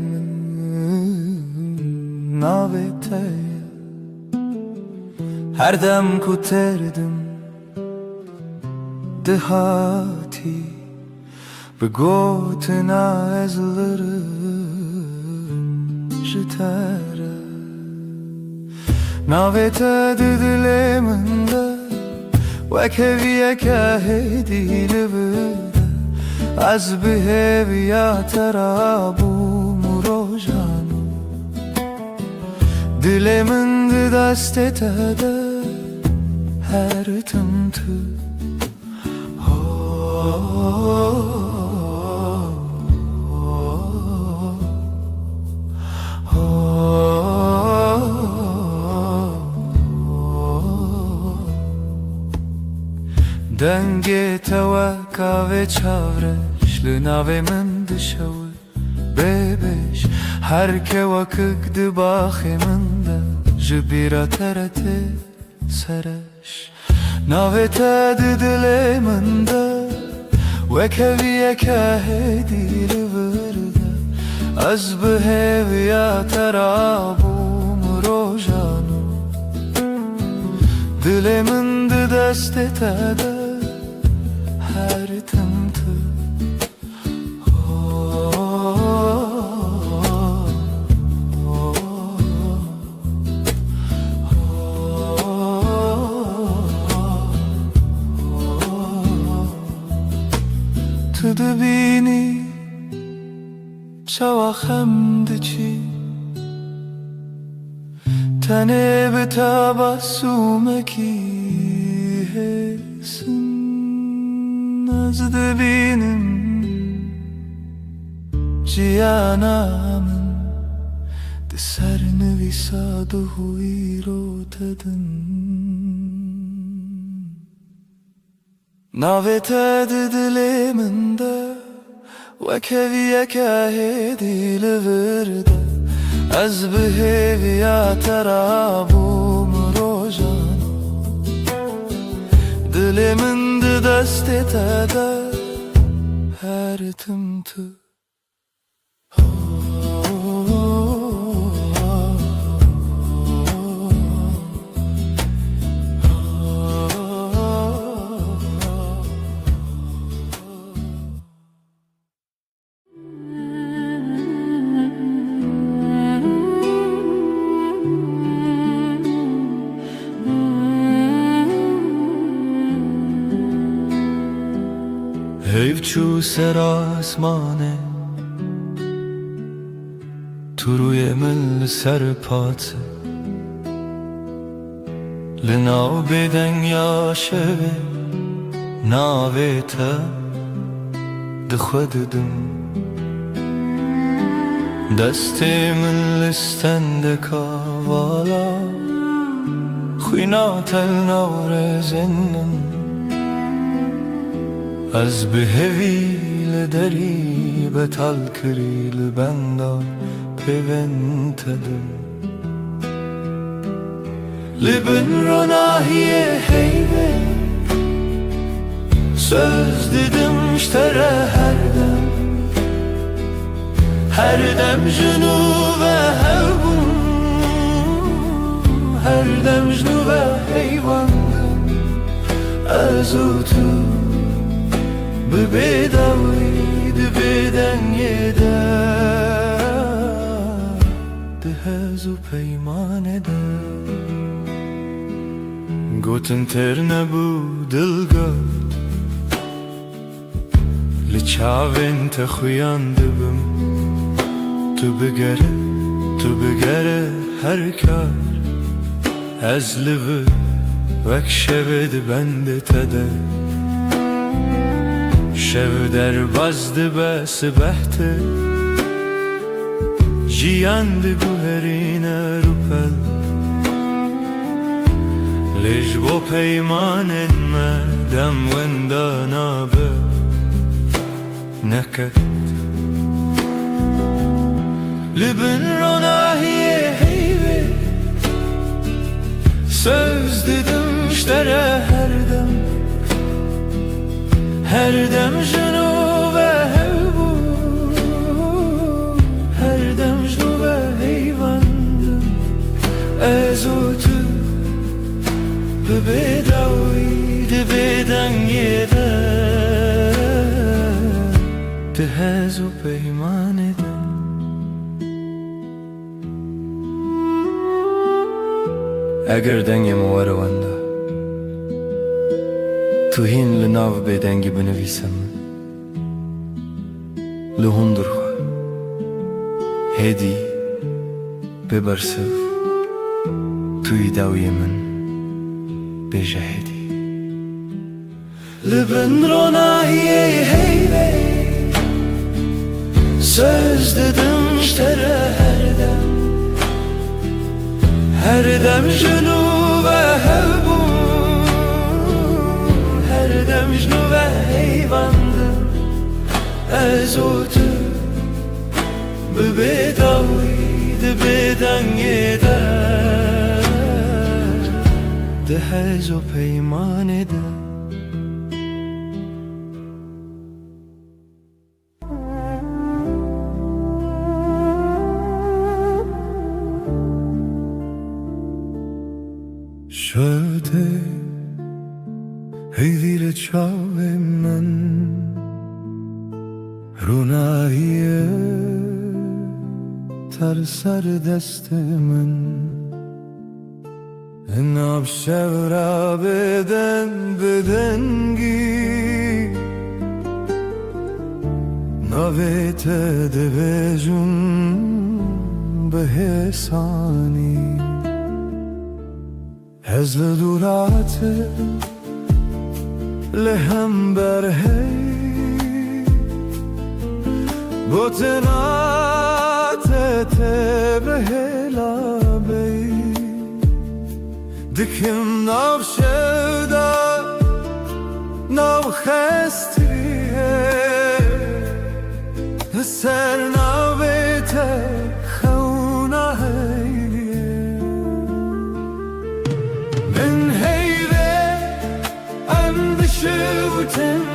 B: naveteye Her dem kuterdim dehati Begotena ezlerim jitere Navete didileminde وكفيك هدي لبدا عزبه بيا ترابو مروجانو دلمن دست تده هر تمتو دنگ توکا و چاورش لناوی من دشوی ببش هر که وکک دباخی من ده جبیرا ترت سرش ناوی تد دل من ده وکوی که هدی لورده از بهویا ترابوم روزانو دل من ده دست تده her tımtı تدبینی چوا خمدچی تنه به تبسمکی هسن از دبینم cihanamın de sernevisa da huiro tedin navet diliminde ve keviye kahedi levirde az beheviya terabum rojan diliminde destetede her tımtı Hevçu ser asmane Turuye mil serpatse Linav beden yaşeve Navete Dixwedim Destê min li stende kavala Xwîna tel nawrezên min Ez bi hevî li derî betal kirî li benda pêvên te din Li bin ronahiyê heyvê söz didim ji te re her dem jinû ve hevbûn her dem jinû ve heyvan ez û tu bi bêdawî di bêdengê de di hez û peymanê de gotin têr nebû dilgot li çavên te xuyan dibim tu bigere her kar ez li vir wek şevê di bendê te de Şev derbaz dibe sibehte Jiyan di guherine rupel Lej bo peymanen me dem wenda nabe Neket Libin ronahiye heyve Söz dedim işte her dem Her dem jinû ve hevbû Her dem jinû ve heyvandım Ez û tu bi bêdawî di bêdengê de di hez û peymanê de Eger dengê me were wenda Tu hîn li nav bêdengî binivîse min Li hundir xwe hêdî bibersiv Tu yî dawiyê min bêje hêdî Li bin ronahiyê heyvê söz didim ji te re her dem jinû ve hevbûn ازوتو ببیداوی دبیدنگی ده هزو پیمانه ده شده هیدیل چاوه من روناییه تر سر دست من ناب شورا بدنگی نویت دویجون به حسانی هزل دورات لهم برهی بوتنات تبهلا بی دکم ناو شودا ناو خستریه سر ناو بیت خونه من هیوه اندشوتن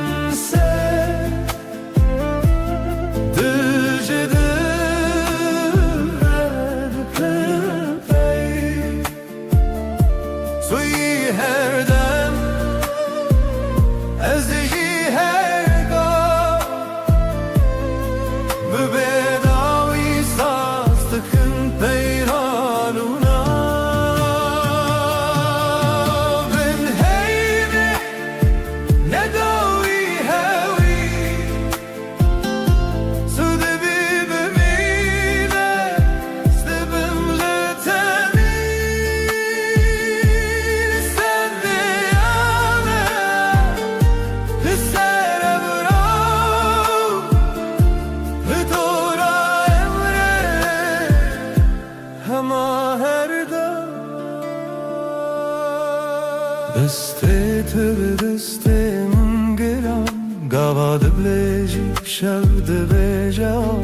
B: دسته تو به دسته من گرم گواد بلیجی شود بیجا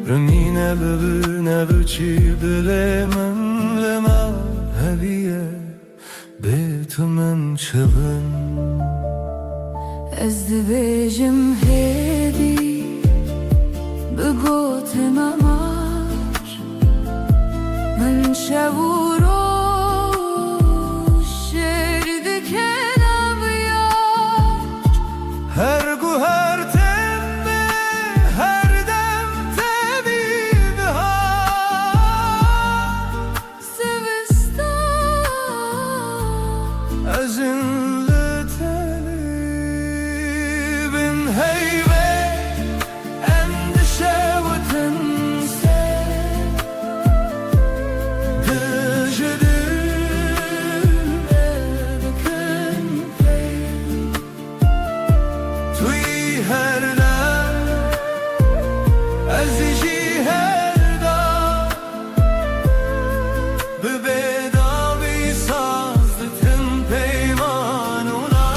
B: رنگینه ببینه چی دل من لما هلیه بیت من چبن
C: از دبیجم هدی بگوت مماش من شورو
B: هر گو هر تمه هر دم تبیب ها سوستان از این لطلی بین هیوه اندشه و تنسه دجده her dam aziji her dam be bedavi sazlıkın peymanuna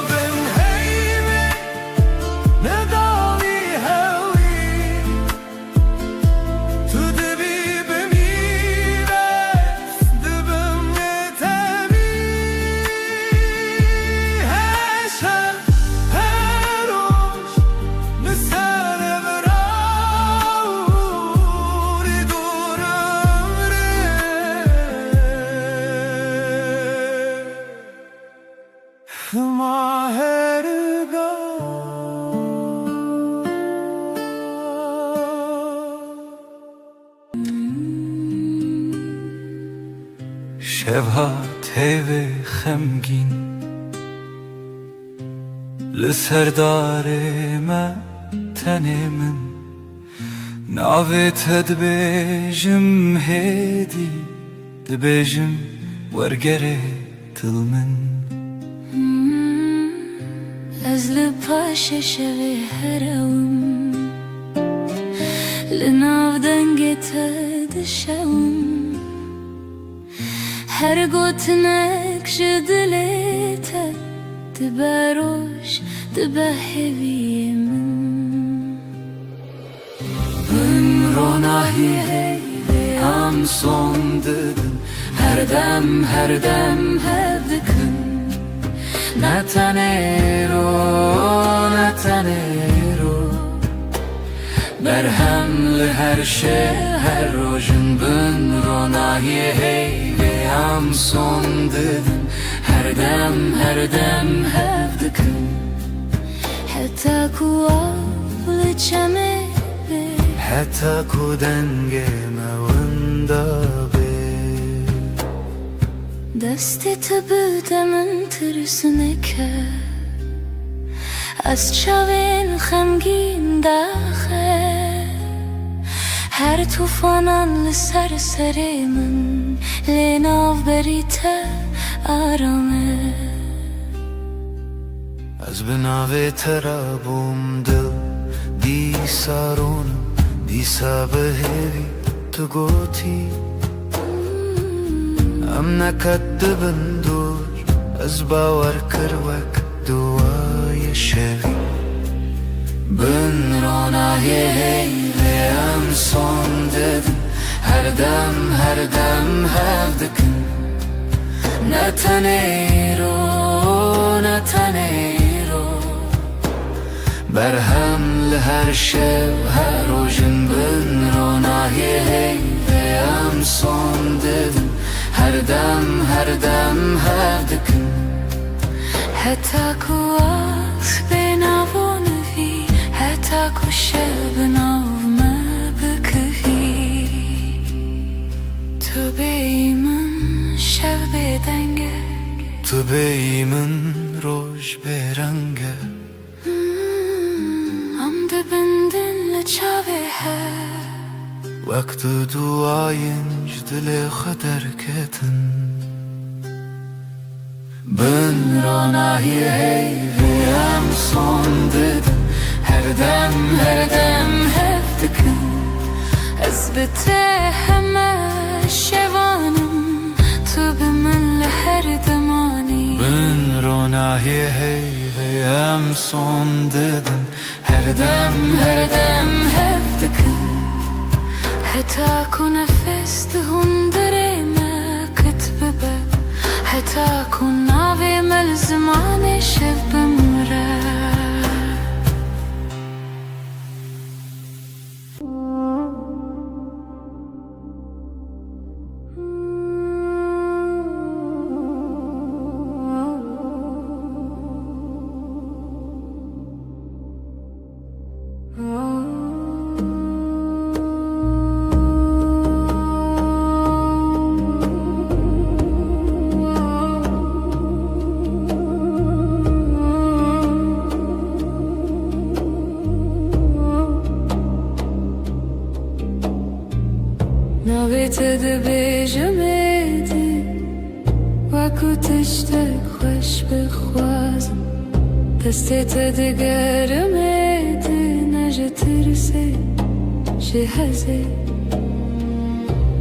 B: ben heyme ne davi hevi tu debi bemire dibim yetemi شبها تیوه خمگین لسردار ما تنه من ناویت دبیجم هیدی دبیجم ورگره تل من
C: از لپاش شوی هرم لناو دنگت دشم هر گوتنک جدلیت دبروش دبه هوی من
B: Bin ronahi hey am son dedin her dem hevdikın Netanero Berhemli her şey her rojun Bin ronahi hey am son dedin her dem hevdikın
C: حتى كوال چمه
D: حتی کو دنگ موندا به
C: دستی تبده من ترسنه که از چاوین خمگین داخه هر توفانان لسر سری من لیناو بریته آرامه
D: از بناوی ترابم دل دی سارونم دیسا بهوی تو گوتی ام نکدبن دور از باور کروک دوای شوی
B: Bin ronahi hey am son dedin her dem hevdikın Netanero Berhemli her şey her rojun Bin ronahi hey am son dedin her dem hevdikın
C: حتى كواس بناو نفي حتى كوشه بناو ما بكفي تو بيمن شب بدنگه
D: تو بیمن روش برنگه
C: عمد بندن لچاوه ها
D: وقت duayınc dile kadar ketin
B: Bin ronahi hey am son dedin her dem hevdikın
C: أثبته همه شوانم تو بمن لهر دمانی
D: Bin ronahi hey am son dedin her
B: dem hevdikın
C: حتى كون نفس دهون دره ما كتبه حتى كون ناوي ملزمان شب بمره ناویت دبیجمدی وکو تشتک خوش بخوازم دستت دگرمدی نجه ترسه جهزه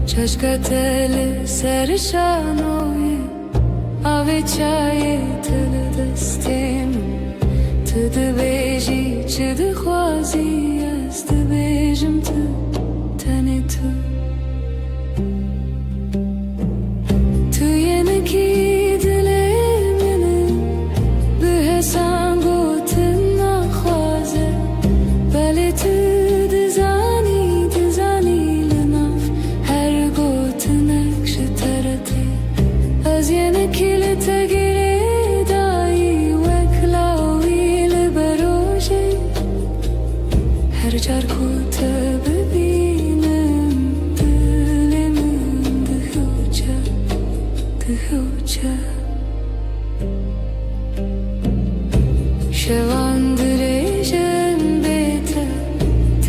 C: چشکت سرشانوی آوی چای تل دستیم تو دبیجی چه دخوازی از دبیجم تو تنی تو شواندريجن بيته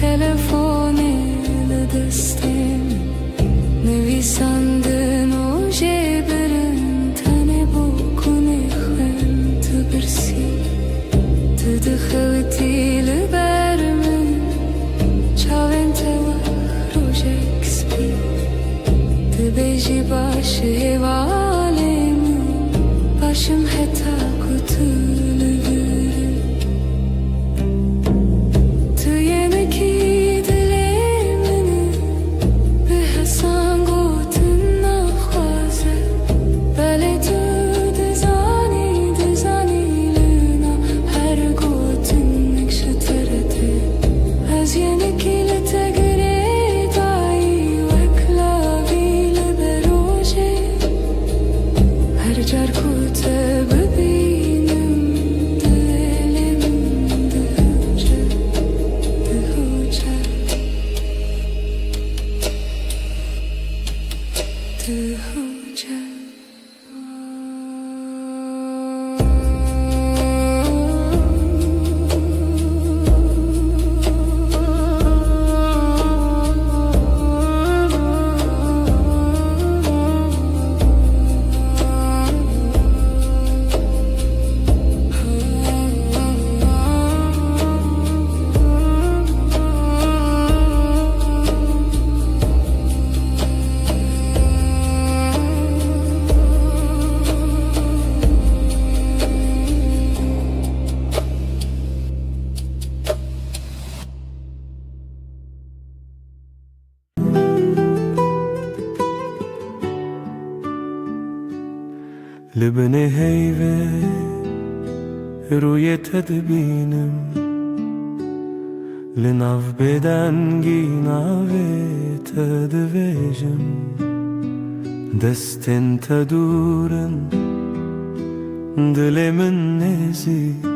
C: تلفوني لدستين نويساندن و جبرن تاني بوكوني خن تبرسي تدخلتي لبرمن چاوين توه روجك سبي تبيجي باش هوالي من باشم حتى كتول
B: لبني هيبة روی تدبینم لناف بدنگی ناوی تدویجم دستن تدورن دلمن نزیک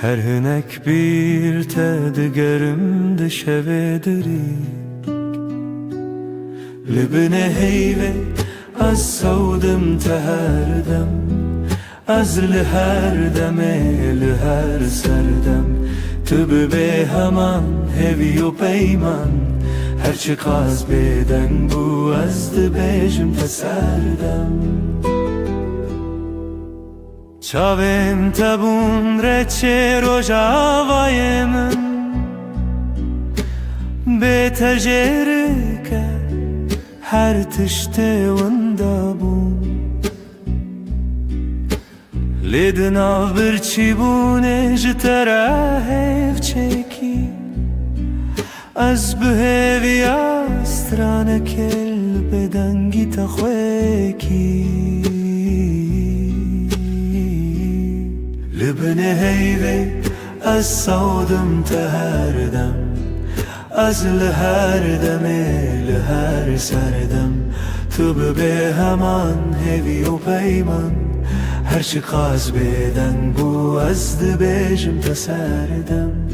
B: her hünek bir tedgerim de şevedrik Libne heyve az savdım teherdem Az her deme her serdem Tübü be heman hevi o peyman Her çıkaz beden bu azdı bejim teserdem Çavim tabun reçe rojavayı min Be tecerike her tişte vanda bun Lidna bir çibune jitera hev çeki Az behevi astrane kel bedangi takhweki Libne heyve az savdım teherdem Az her deme her serdem Tübü be heman hevi o peyman Her çıkaz beden bu azdı bejim teserdem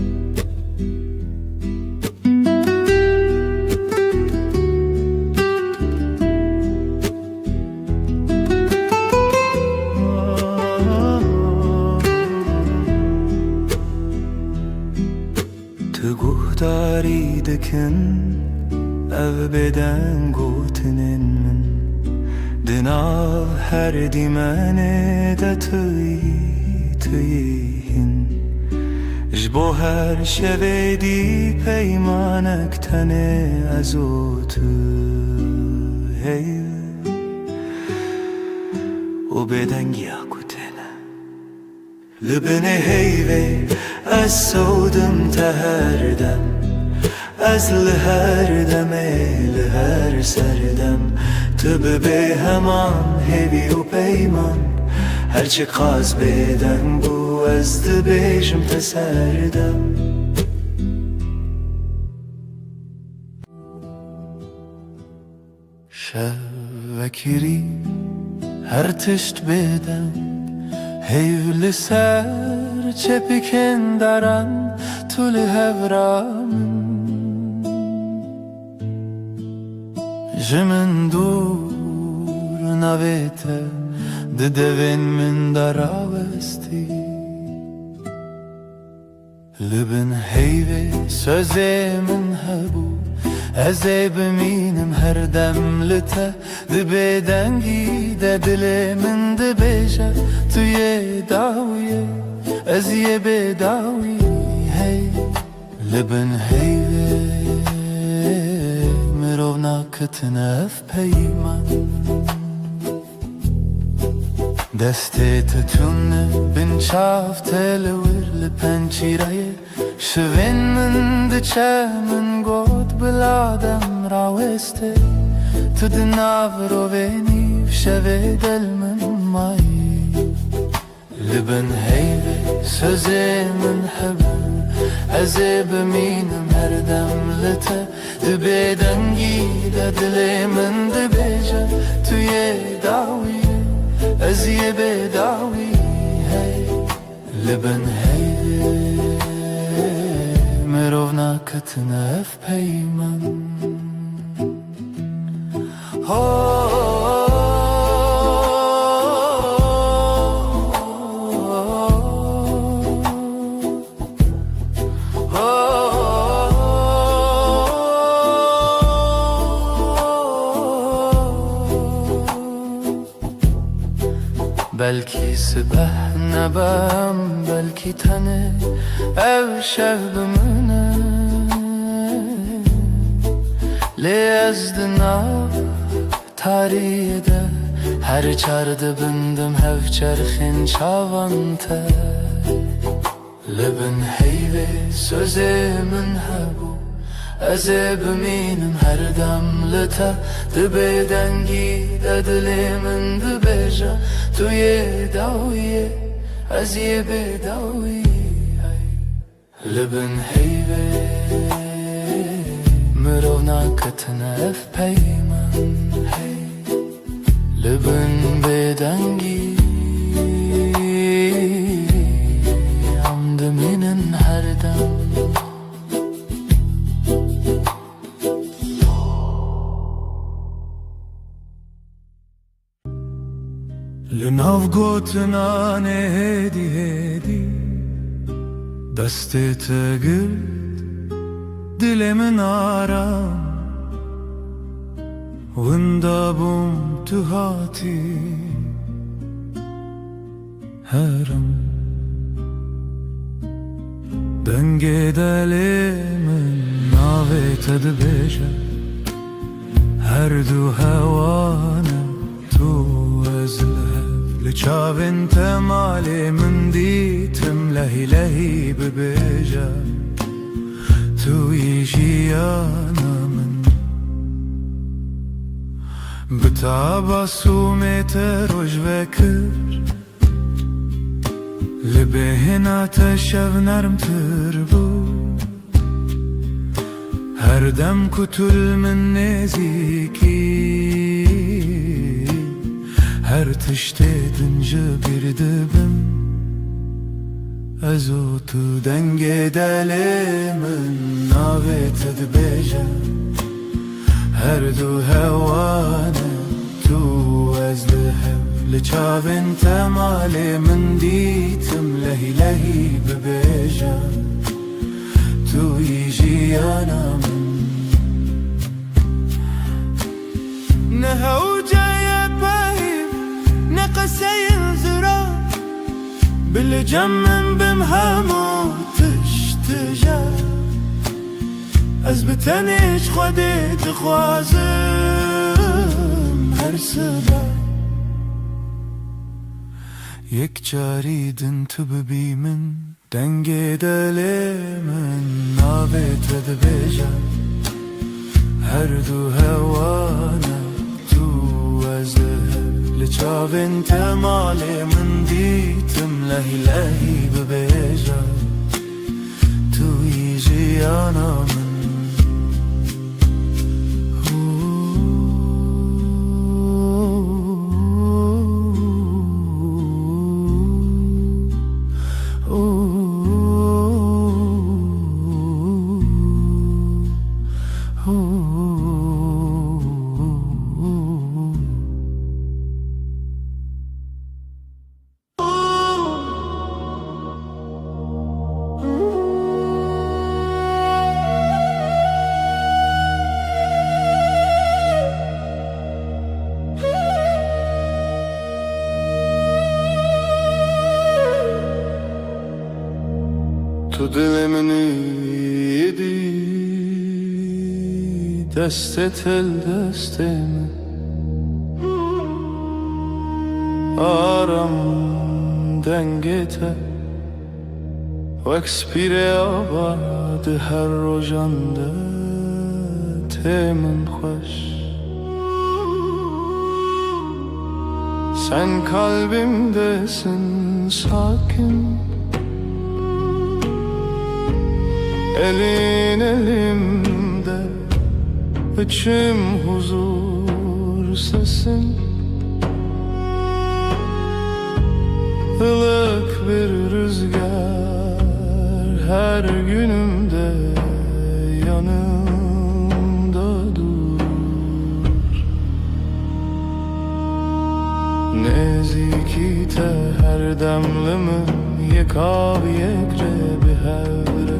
B: Guhtari dikin ev beden gotinin min Dinav her dimene de tüyihin Jbo her şevedi peymanek tane azotu hey O beden giyakutene Libne heyve az savdım teherdem Az her deme her serdem Tübü be heman hevi o peyman Her çıkaz beden bu azdı bejim teserdem Şevvekiri her tişt beden Heyvli ser çepiken daran Tülü hevramın Jimin dur navete De devin min daravesti Libin heyve sözemin hebu Eze beminim her demlite De bedengi de dilemin de beja Tüye daviye Eziye bedavi hey Libin heyve Mirovna kıtnef peyman Deste tütünne bin çaf televir li pençiraye Şivin min diçe min god biladem raweste Tüdinav roveni şeve del min mayi Libin heyve sözemin hebu Eze beminim her demlite De bedengi de dilemin de beja Tüye daviye Eziye bedavi hey Libin heyve Mirovna kıtnef peyman Belki sibeh nebem, belki tane ev şevbimine Lezdina tarihide her çardı bindim hev çerxin çavante Libin heyve sözümün hebu Ez biminim her demlite Dibe dengi dilimin dibeja Tu ye dawiye Ez ye bedawiye Libin heyve Mirovna katına ef peyman hey Libin bedengi Amdiminin her dem
D: لناف گوتنا نه هدی هدی دستت گرد دلمن آرام وندابم تو هاتی هرم دنگ دلمن ناویت دبیجه هر دو هوانه تو ازله لچاوین تمالی من دیتم لهی لهی ببیجه توی جیانا من بتاباسومت روش وکر لبهنا تشو نرم تربو هر دم کتل من نزیکی Her tişte edince bir dibim Ez otu denge delimin Navet edbeje Her du hevane Tu ez lihev Liçavin temali min ditim Lehi lehi bebeje Tu yijiyana min Nehevceye peyim نقسين زرار بالجمن بمهامو تشتجا أزبتنيش خديت خوازم هر سبا يك جاريدن تببي من دنگي دلي من نابت دبيجا هر دو هوانا تو ازده لچاوین تمالی من دیتم لهی لهی ببیجا توی جیانا من تو دلمن یدی دستت ال دستم آرام دنگته وکس پیره آباد هر روزانده تمن خوش sen kalbimdesin sakin Elin elimde, içim huzur sesin Ilık bir rüzgar her günümde yanımda dur نزیکی her demlimin yekav yekre bir hevre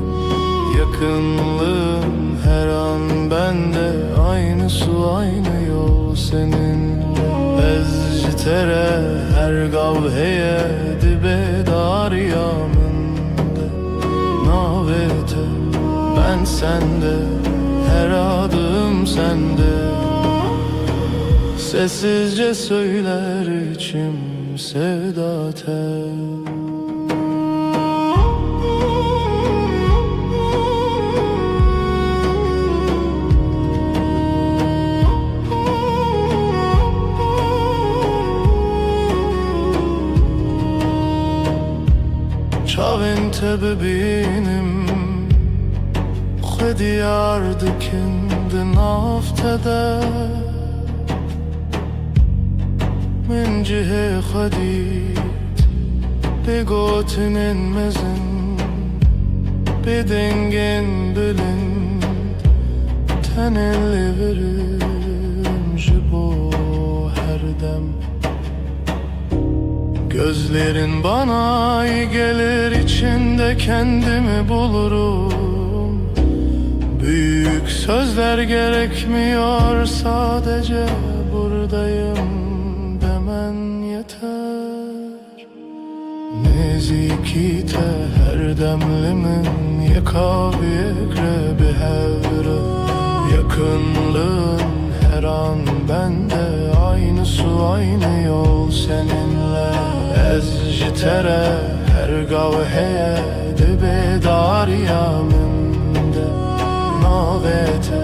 D: Yakınlığın her an bende aynı su aynı yol seninle Ez tere her gavheye dibe dar yamında Navete ben sende her adım sende Sessizce söyler içim sevda tel Çavin tebibinim Xediyar dikindi naftede من جهه خدید بگوتنین مزن بدنگin بلند tenelli verim jibo her dem Gözlerin bana iyi gelir içinde kendimi bulurum Büyük sözler gerekmiyor sadece buradayım demen yeter Nezikite her demlimin yekav yekre bir hevre Yakınlığın her an bende aynı su aynı yol seninle Ez jitere her gavheye dibe dar yaminde Navete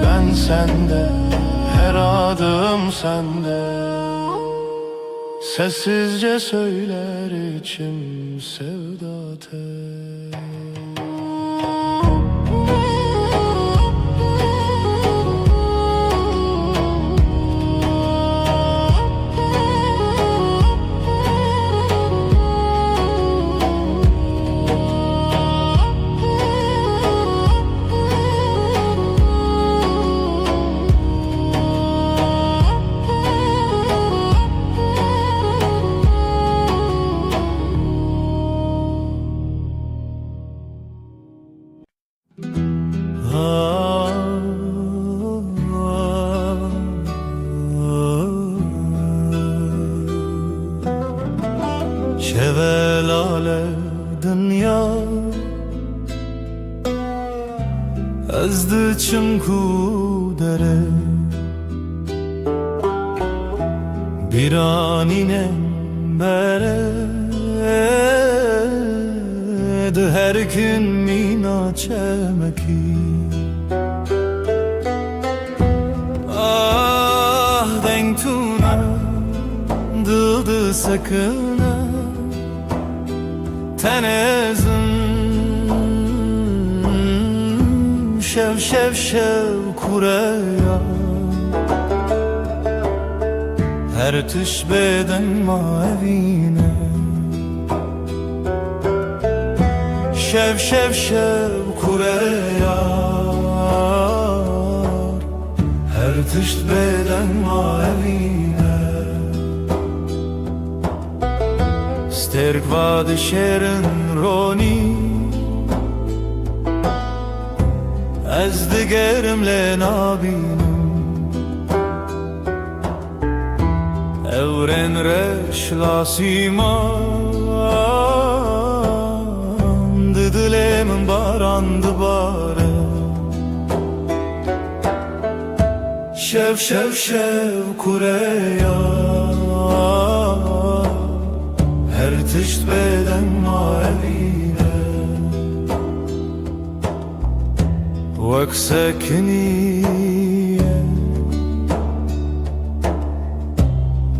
D: ben sende her adım sende Sessizce söyler içim sevda tel Şevelale dünya ezdi çimku dere bir anine bere de her gün mina çemeki ah denk tuna dıldı sakına tenezim şev şev şev kureya her tış beden mavine şev şev şev kureya her tış beden mavine Sterk vad şerin roni Ez digerim le nabinim Evren reş lasiman Didilemin barandı bare Şev şev şev kureya Her tışt beden mavine Vek sekniye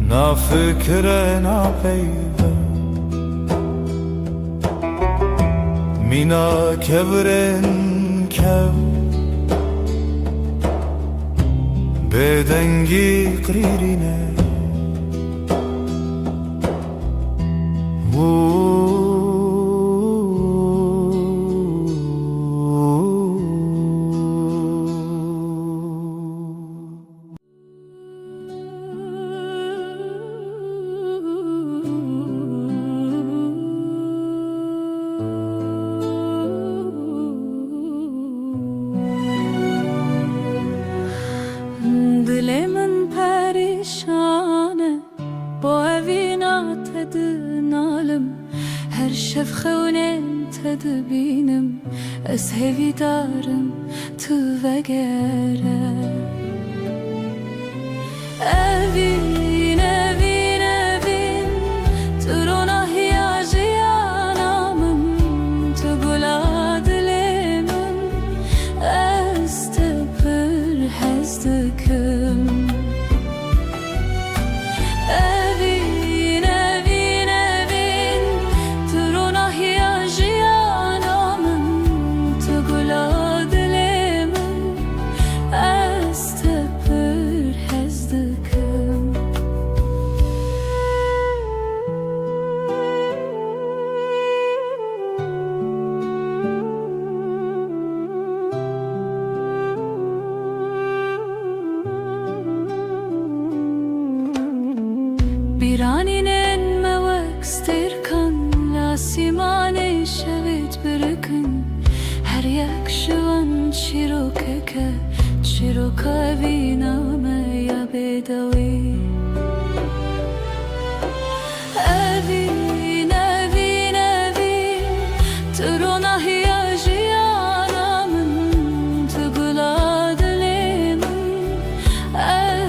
D: Na fikre na peyve Mina kevren kev Bedengi kririne
C: ودن عالم هر شف خونين تدبينم از هوی دارم تو وگره Evin, evin, evin Tu nahiyacı yanamın Tu gula dilimin Ez tepir hezdikim Evin, evin, evin Tu nahiyacı yanamın Tu gula dilimin Ez tepir hezdikim Biraninen mevek stirkan La simane şevit birikin Her yak şuan çirokeke Çiroka viname ya bedavi Evin, evin, evin Turuna hiyacı yanamın Tugula dilimin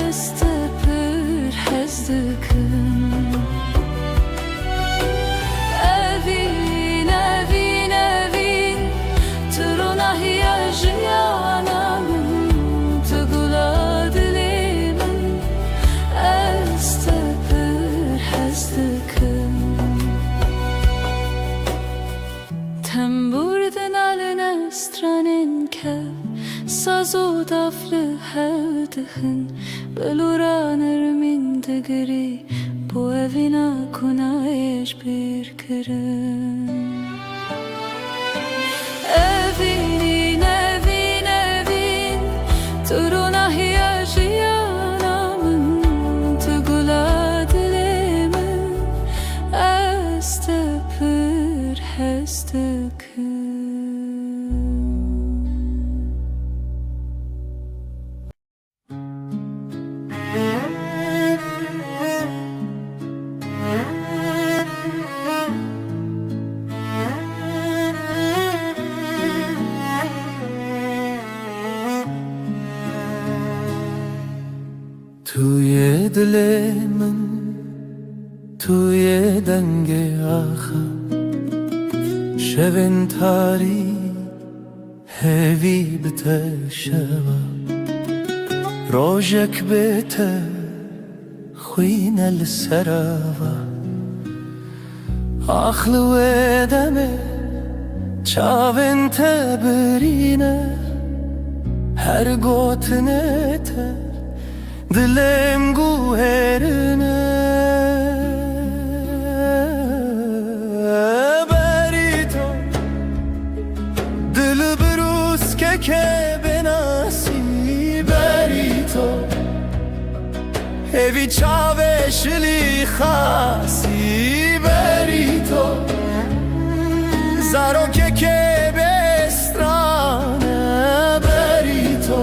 C: Ez tepir hezdikim Evin, evin, evin Turuna hiyacı yanamın Tugula dilimin Ez tepir hezdikim Temburden alın estranin kev Saz o daflı hevdihin Beluranır min digri Bu evina kunayiş bir kirin Evin, evin, evin Turuna hiyacı yanamın Tugula dilimin Ez tepir hezdikim
B: توی دل من توی دنگ آخر شبن تاری هوی بته شوا روژک بته خوین السراوا آخلو دمه چاون تبرینه هر گوتنه ته Dilim guherine Berito Dil brus ke benasi Berito Evi çave şili khasi Berito Zaro ke bestrane Berito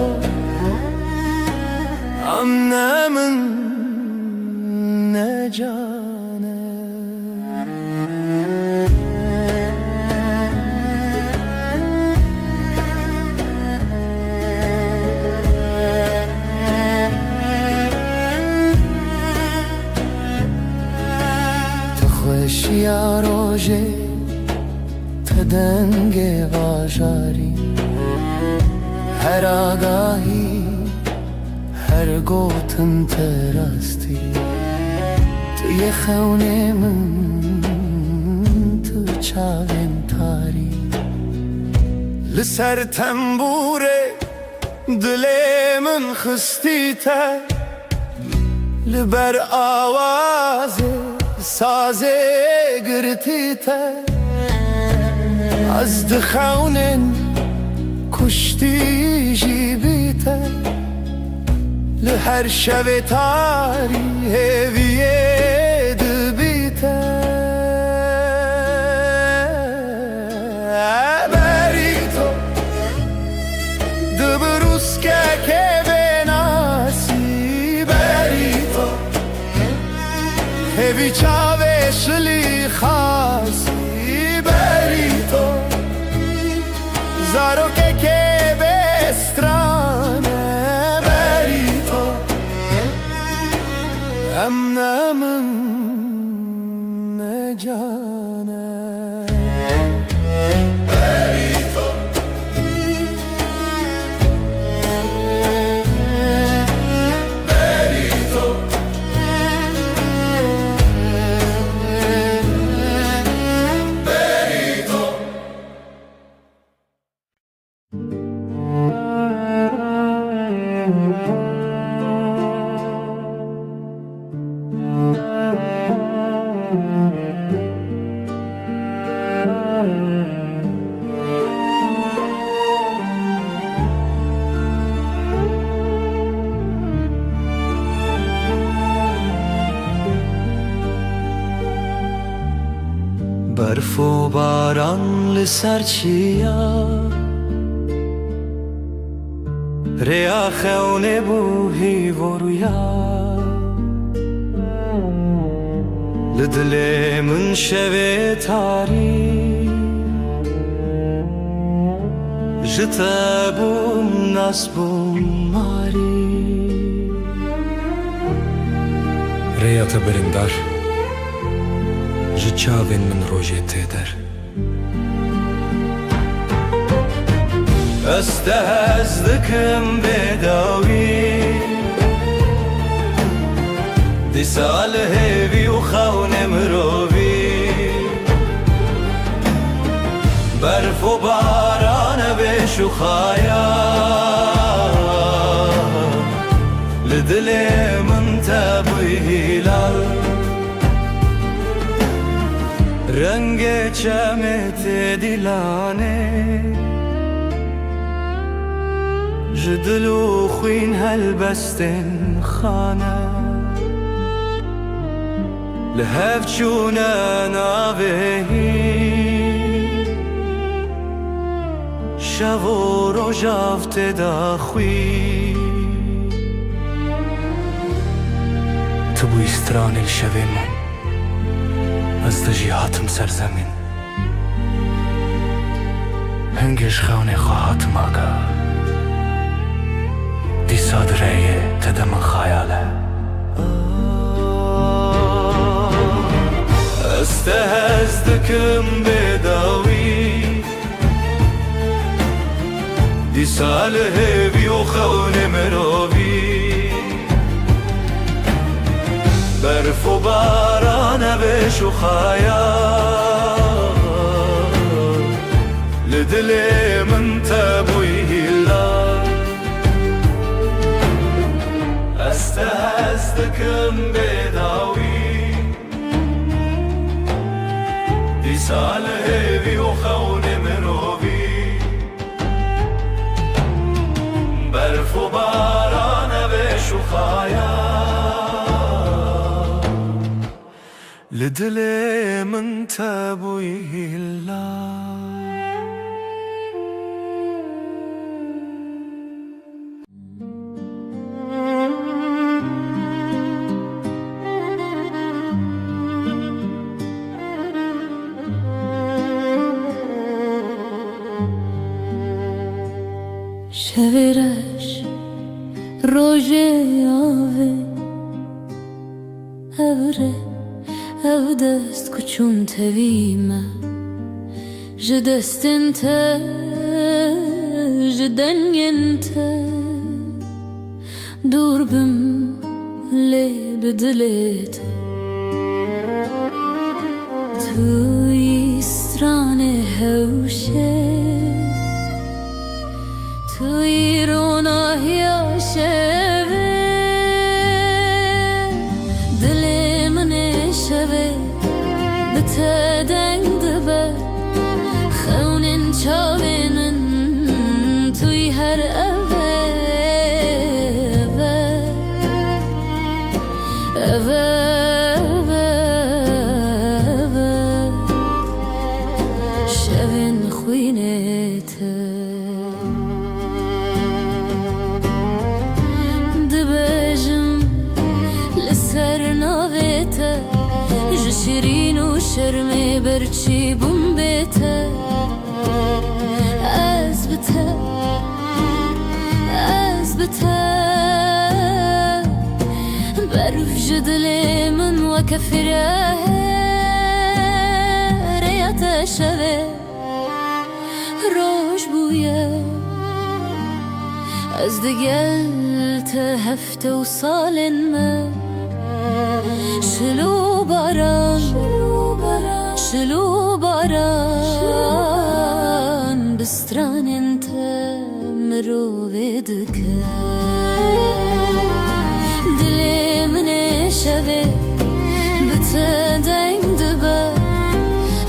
B: Annemin ne cane Tu خوشی روژه تدنگ واجاری هر آگاهی هر گوتن تراستی توی خونه من تو چاوین تاری لسر تنبوره دل من خستی تر لبر آواز ساز گرتی تر از دخونن کشتی جیبی تر لهر شب تاری هویه دبیته بریتو دبروس که بناسی بریتو هوی چاوه
D: شلی خاصی بری تو زارو که بسترانه بری تو امنه من جانه بری تو بری تو بری تو
B: برف و باران لسر چیا ریا خونه بوهی ورویا لدل من شوه تاری جتبون نسبون ماری
E: ریا تبرندار ji çavên min rojê tê der
B: Ez te hez dikim bêdawî dîsa li hêvî û xewnê mirovî berf û barane bêş û xaya li dilê min te bûyî hilal رنگ چمت دیلانه جدلو خوین هلبستن خانه لهف چونه ناوهی شو رو جافت داخوی تو بو استران الشوه من از دجی هاتم سرزمین هنگش خونه خواهاتم آگا دی صادره تدم خیاله از تهز دکم بداوی دی ساله بی و خونه مروی برف و باران بش و خیال لدل من تبوی هلال است دکم بداوی دی سال هیوی و خون مروی برف و باران بش و خیال لدل من تبوی هلال
C: شویرش روژه آوه evre ev dest kuçun tevime ji destin te ji dengin te dur bim lê bi dilê te tu yî stranê hewşê tu yî ronahiya şevê dilê min ê şevê bi te deng dibe xewnên çavên min tu yî her evê evê şevên xwînê te dibêjim li ser navê te ji شیرین و شرمی برچی بوم بیته از بته برف جدلی من و کفره ریت شوه روش بویه از دگل تا هفته و سال من شلو باران بستران انت مروفدك دلي من شبه بتدين دبا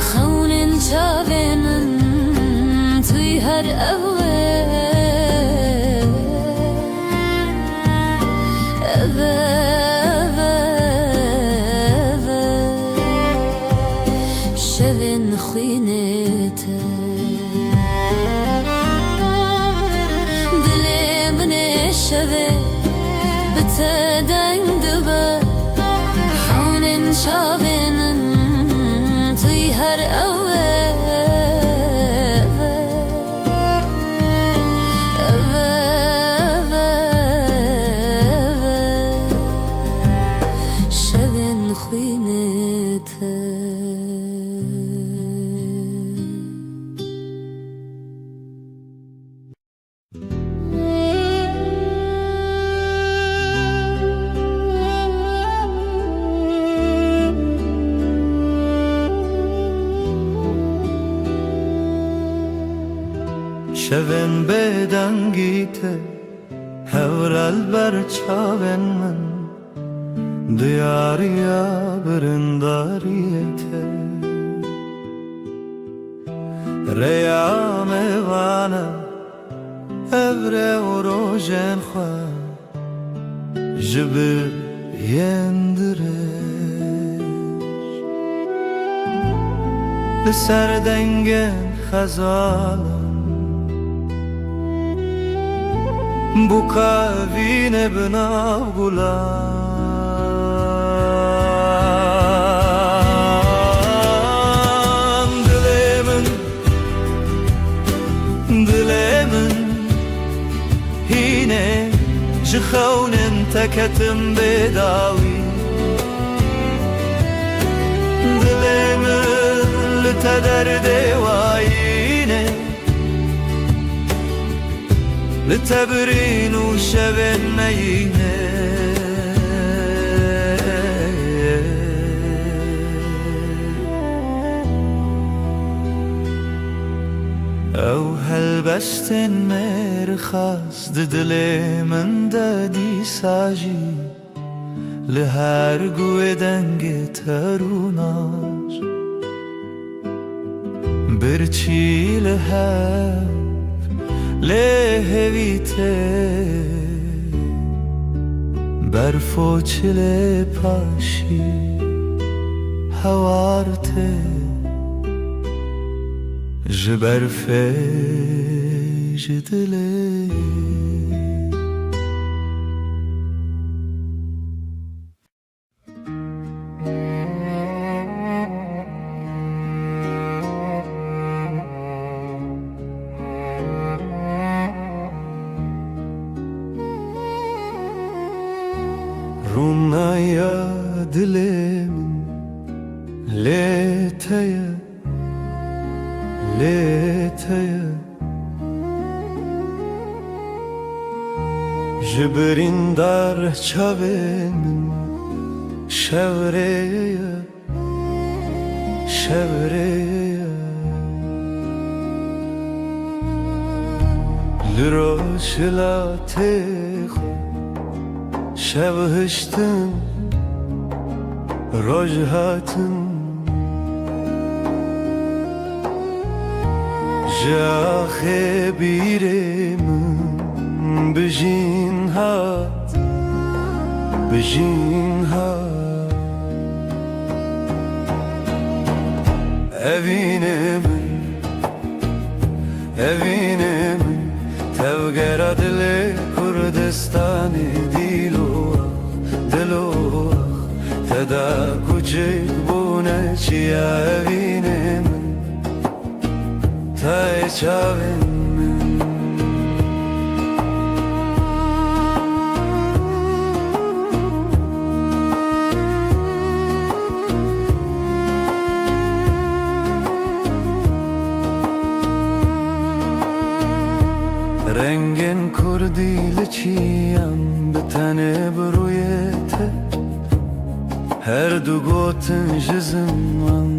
C: خون شابين توي هر شبن خينته دلي من شبه بتدين دبا خون شابين توي هر شبن خينته
D: شون بدنگیته هورال بر چاون من دیاریا برنداریته ریام وانا ابره و روژن خواه جبر یندرش لسر دنگن خزالم bu kavine bina bulan dilemin hine jkhaunen teketim bedawi dilemin litederde wayine لتبرين وشبن مينه او هلبستن مرخص ددلي من دادي ساجي لهر قوة دنگ تروناش برچي لهر لهویته برفو چله پاشی هوارته جبرفه جدله Runaya dilim leteye Jibrin dar çavin şevreye Liroşla tex شبهشتن رجهاتن جاخه بیرم بجین هات evine من تبقر دل کردستانی دلو تدا کوچک بون bune çiye evine min te çavin min Rengin kurdili çiyan bitene bruyete her du gotin jizman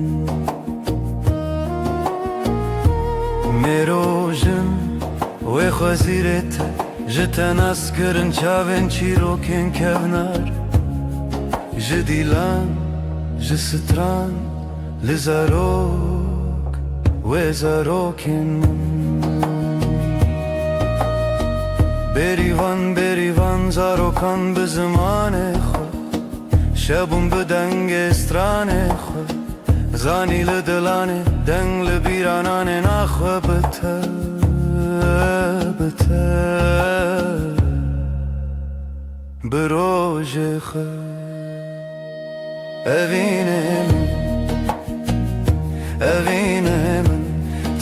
D: merojin ve khazirete jeten askırın çaven çiroken kevnar jdilan jstran lizarok ve zarokin berivan zarokan be zamane xwe şebûn bi dengê stranê xwe zanî li dilanê deng li bîrananê naxwe bi te bi rojê xwe evînê min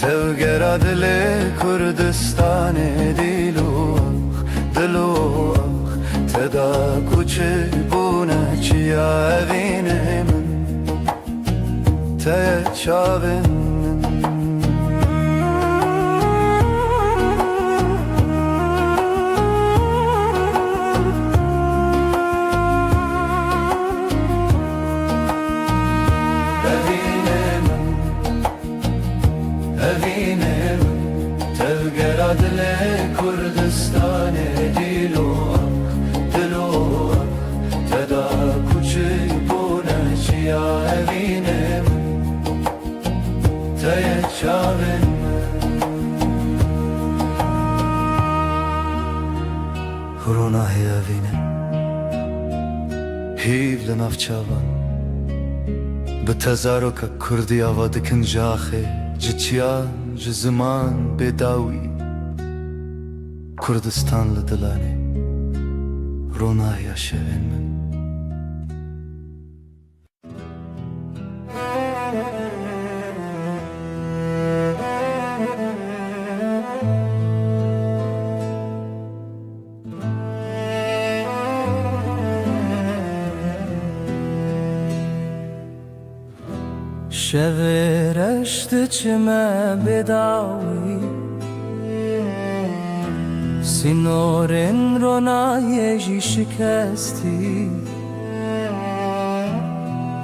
D: tevgera dilê Kurdistanê dilox teda kuçe bune çiya evînê min te çavên min evînê min tevgera dilê Kurdistanê dilox teda kuçe bune çiya evînê min te çavên min Ronahê evînê hîv li nav çavan bi te zaroka Kurdî ava dikin jaxê ji çiyan ji ziman bêdawî Kurdistan li dilanê Ronahiya şevên min
B: Şevê reş diçime bêdawî Sînorên ronayê jî şikestî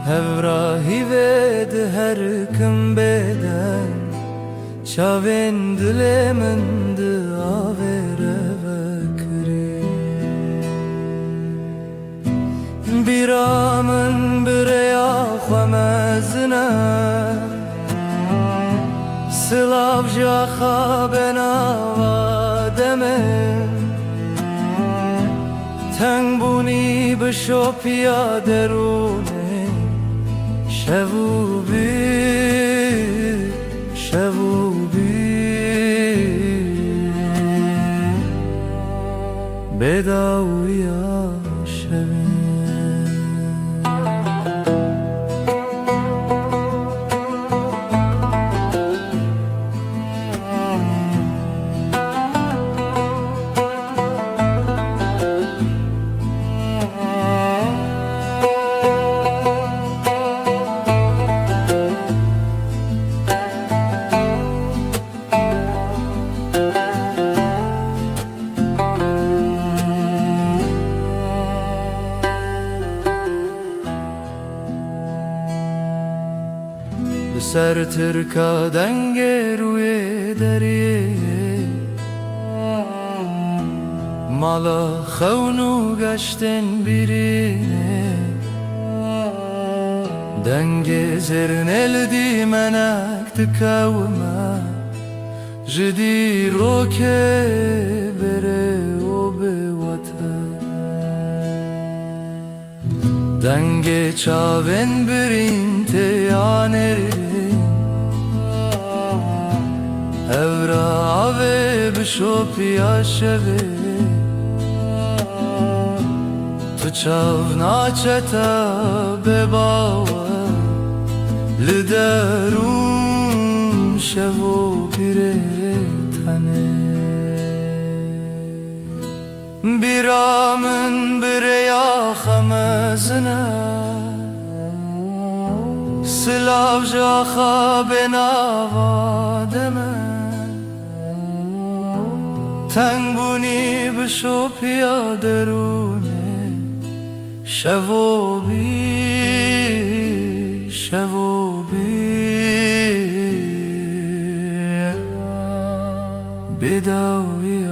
B: Hevrahî vê di her kim bêden çavên dilê min di avê revekirî Bîra min bi rêya xwe mezin e Silav ji axa benava demên Teng bûnî bi şopiya derûnê şev û bîr bêdawiya şevên Ser Tirka dengê rûyê deriyê Mala xewn û geştên bîrînê Dengê zêrnê li dîmenek dikewime Ji dîrokê berê û bêwete Dengê çavên birîn tê yanêrî Evra avê bi şopiya şevê Tu çav naçete bêbawe
D: لدرون شو بره تنه بیرامن بریا خمزنه سلاو جاخا بناوادمه تنگ بونی بشو پیاده رونه شو بداوی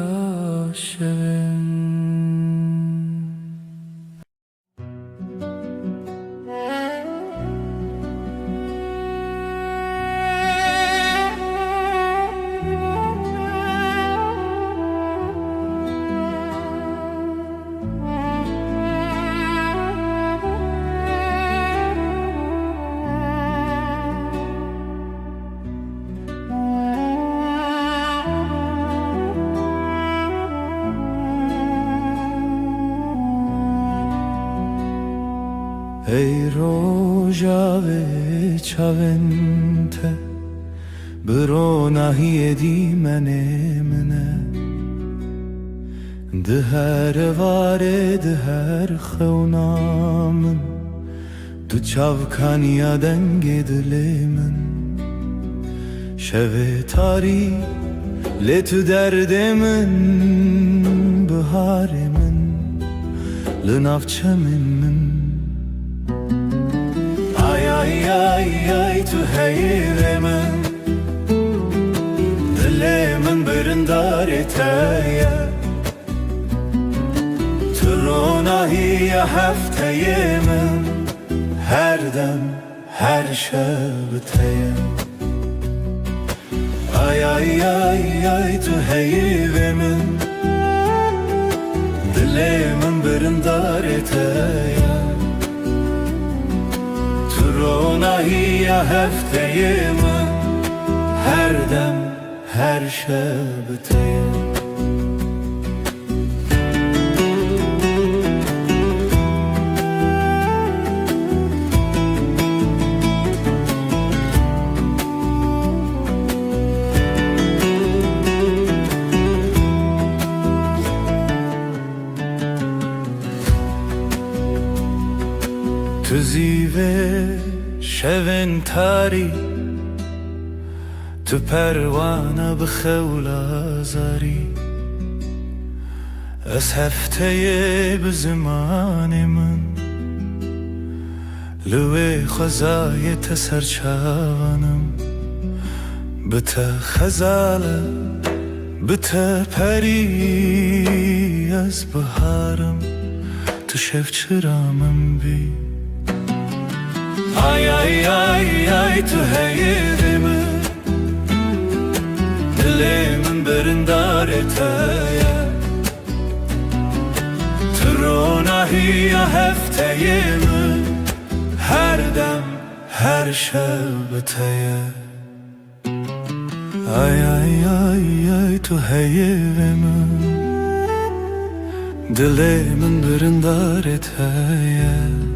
D: شبن ای روژا و چاونته برو نهی دیمنه منه ده هر واره ده هر خونامن تو چاوکانیا دنگ دل من شو تاری لتو درد من بهار من لنافچه من ay tu heyre min Dile min birindar eteye Tu ronahiye hefteye min Her dem her şebteye Ay tu heyre min Dile min birindar eteye Ronahiye hefteyimi her dem her şebteyim Tüzive شون تاری تو پروانه بخولا زاری از هفته به زمان من لوی خزای تسرچانم بته خزاله بته پری از بهارم تو شف چرامم بی ay tu heyirimi Dilimin birindar eteye Tu ronahiye hefteyimi Her dem her şebteye Ay tu heyirimi Dilimin birindar eteye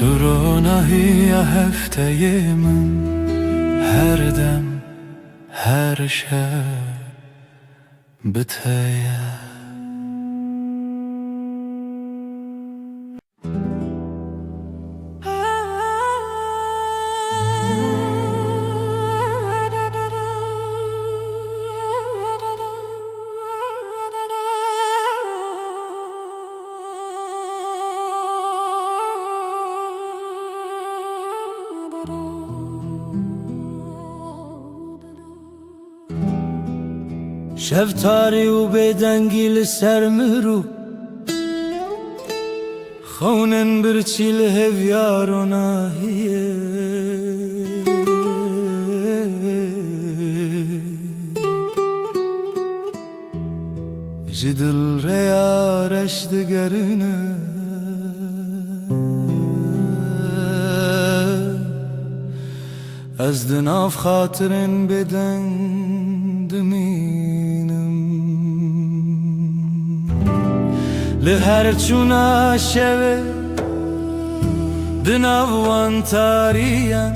D: Tu ronahiye hefteyimin her dem her şebteye شفتاری و بدنگی لسر مرو خونن برچی لهویار و ناهیه جدل ریارش دگرنه از دناف خاطرن بدن دمینم لهر چونا شوه
B: دناوان تاریان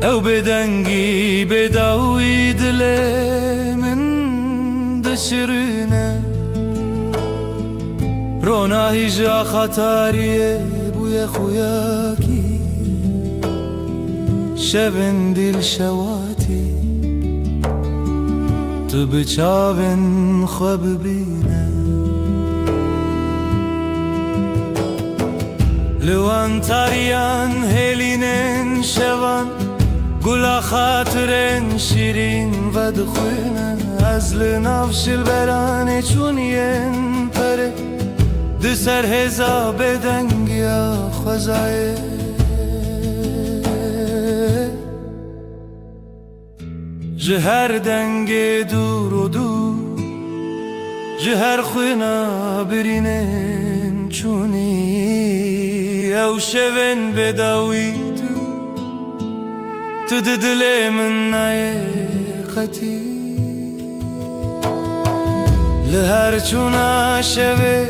B: او بدنگی بداوی دلی من دشرینه روناهی جا خطاریه بوی خویاکی شبن دل شواتی تو بچاون خواب بینه لوان تاریان هلینن شوان گلا خاطرن شیرین و دخوینه از لنافش البرانه چونین پره دسر هزا بدنگیا خوزایه جهر دنگ دور و دور جهر خوینا برینن چونی او شون بداوی تو دل من نایقتی لهر چونا شوه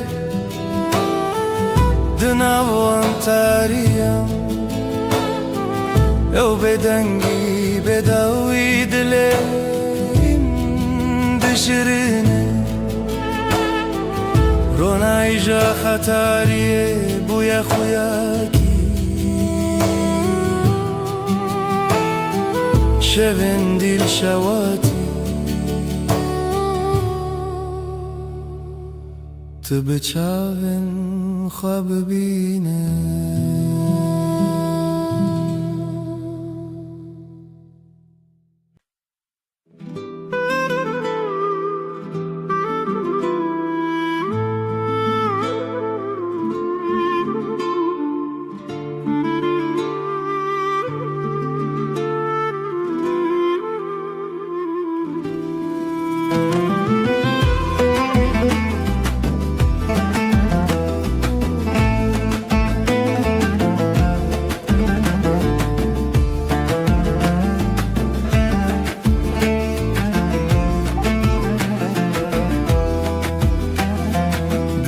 B: دناوان تاریم او بدنگی بداوی دلیم دشرینه رونای جا خطاریه بوی خویاکی شون دل شواتی تو بچاون خواب بینه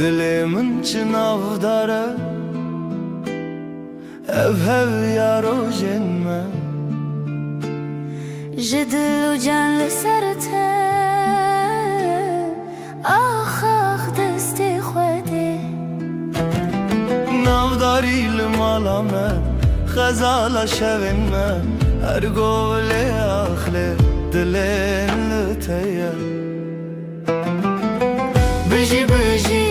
D: دلمن چناو داره ev yaro jenme
C: جدل و جان لسرته آخ آخ دست خوده
D: navdari malame خزالا شوینme her gole akhle dilen teye بجي بجي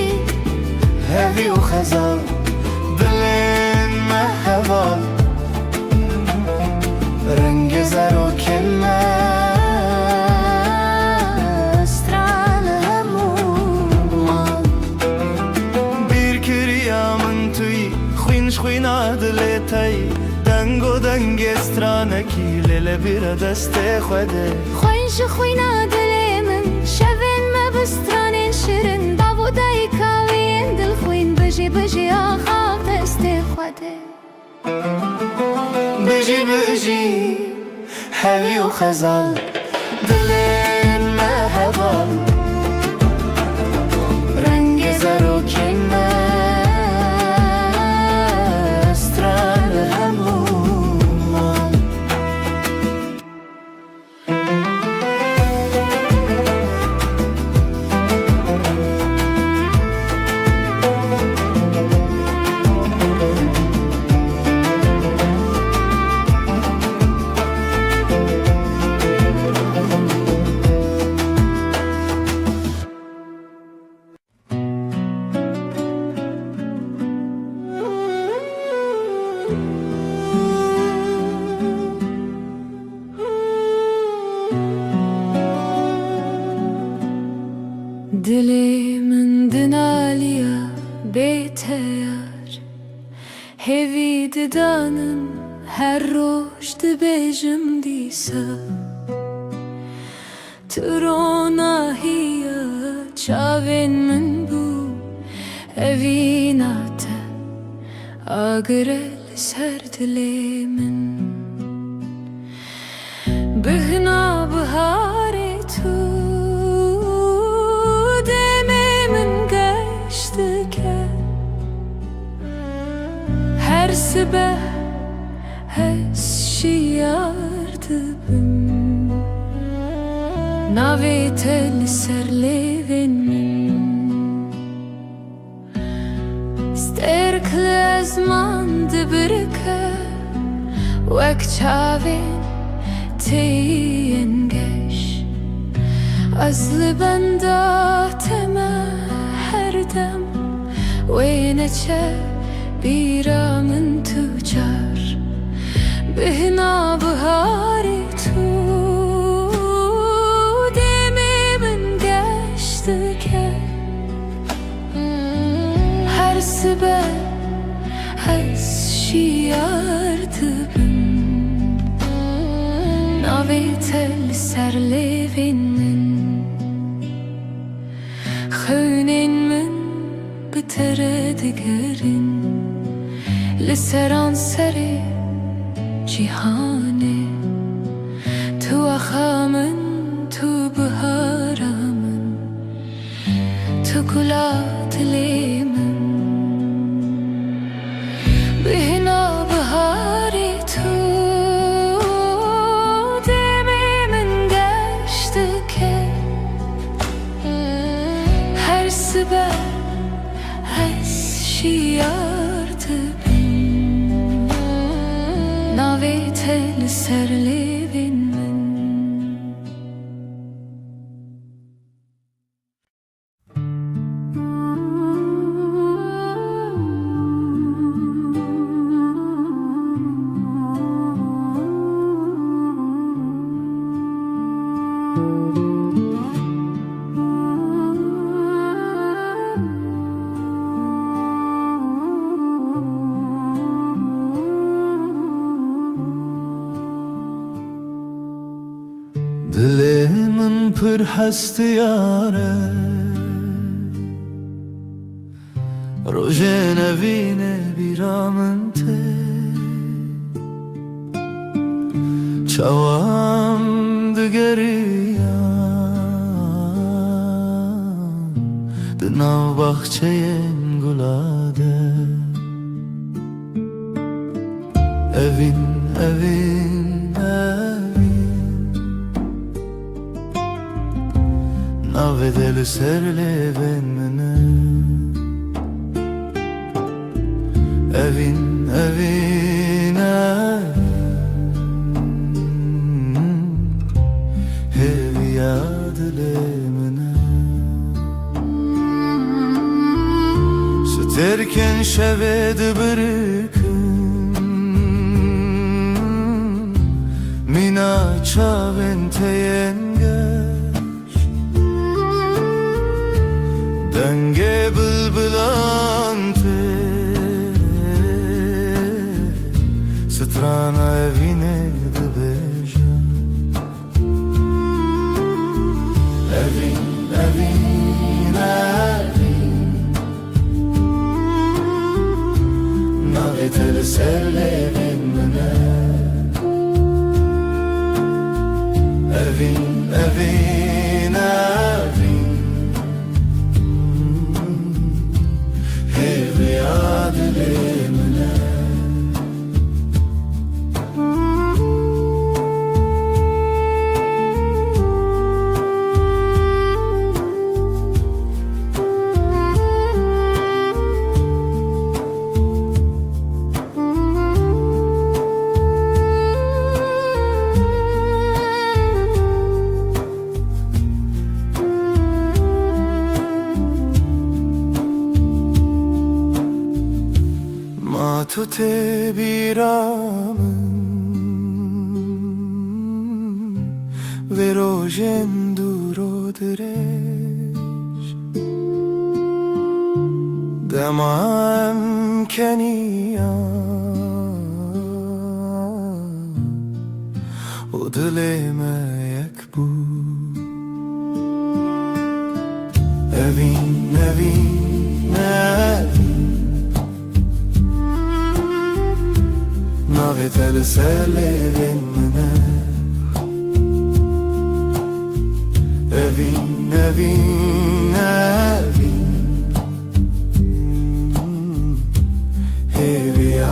D: هذي وخزال دلين ما هبال رنگ زر و كلمة
C: استرال همومان
D: bir kirya من توی خوینش خوینا دلتای دنگو دنگ استرانکی لیله بیر دست خوده
C: خوینش خوینا دل من شوین ما بسترانین شیرین داودای کاوین دل خوین بجی بجی آخاق دست خوده
D: بجي بجي هذي وخزال دلين ما هبال
C: رنگ زر و کلمه
D: استرال همومان
C: دلی دنالیا بیتیار هیوی ددانم هر روش دبیجم دیسا تروناهیا چاوین من بو اویناتا آگرل سر دلی من بغنا بهاری تو Her sibeh hesşiyardı bim Navi tel serlevin Sterkle zman dibirke Wek çavin teyin geş Azlı benda teme her dem Ve neçe biramın tüccar Bihna bihari tu Demimin geçti ke Her sibeh hesşiyardı bim Navi tel serlevinin Khöynin min bitere digerin Liseran seri cihane Tu akhamın, tu biharamın Tu gulat limin Bihna bihari tu Demimin geçti ke Her sibeh hesşiyardı bim Navi tel serlevin
B: Dilimin pır hestiyare Roje nevine biramın te Çavam digeriyan Dinav bahçeyen gulade Evin, evin, evin Navedeli serleven mene Evin, evin, evin Hevi yadile mene Süterken şevedi bırkın Mina çaven teyengeş Denge bılbılante Strana evine dıbeja Evin, evin, evin Navetel serlevin mene Evin, evin, evin Hevi adilimine Matute biramın Ve rojen duro direş Demam keniyan O dileme yekbu Evin, evin, evin Navetel serlevin mene Evin, evin, evin Hevi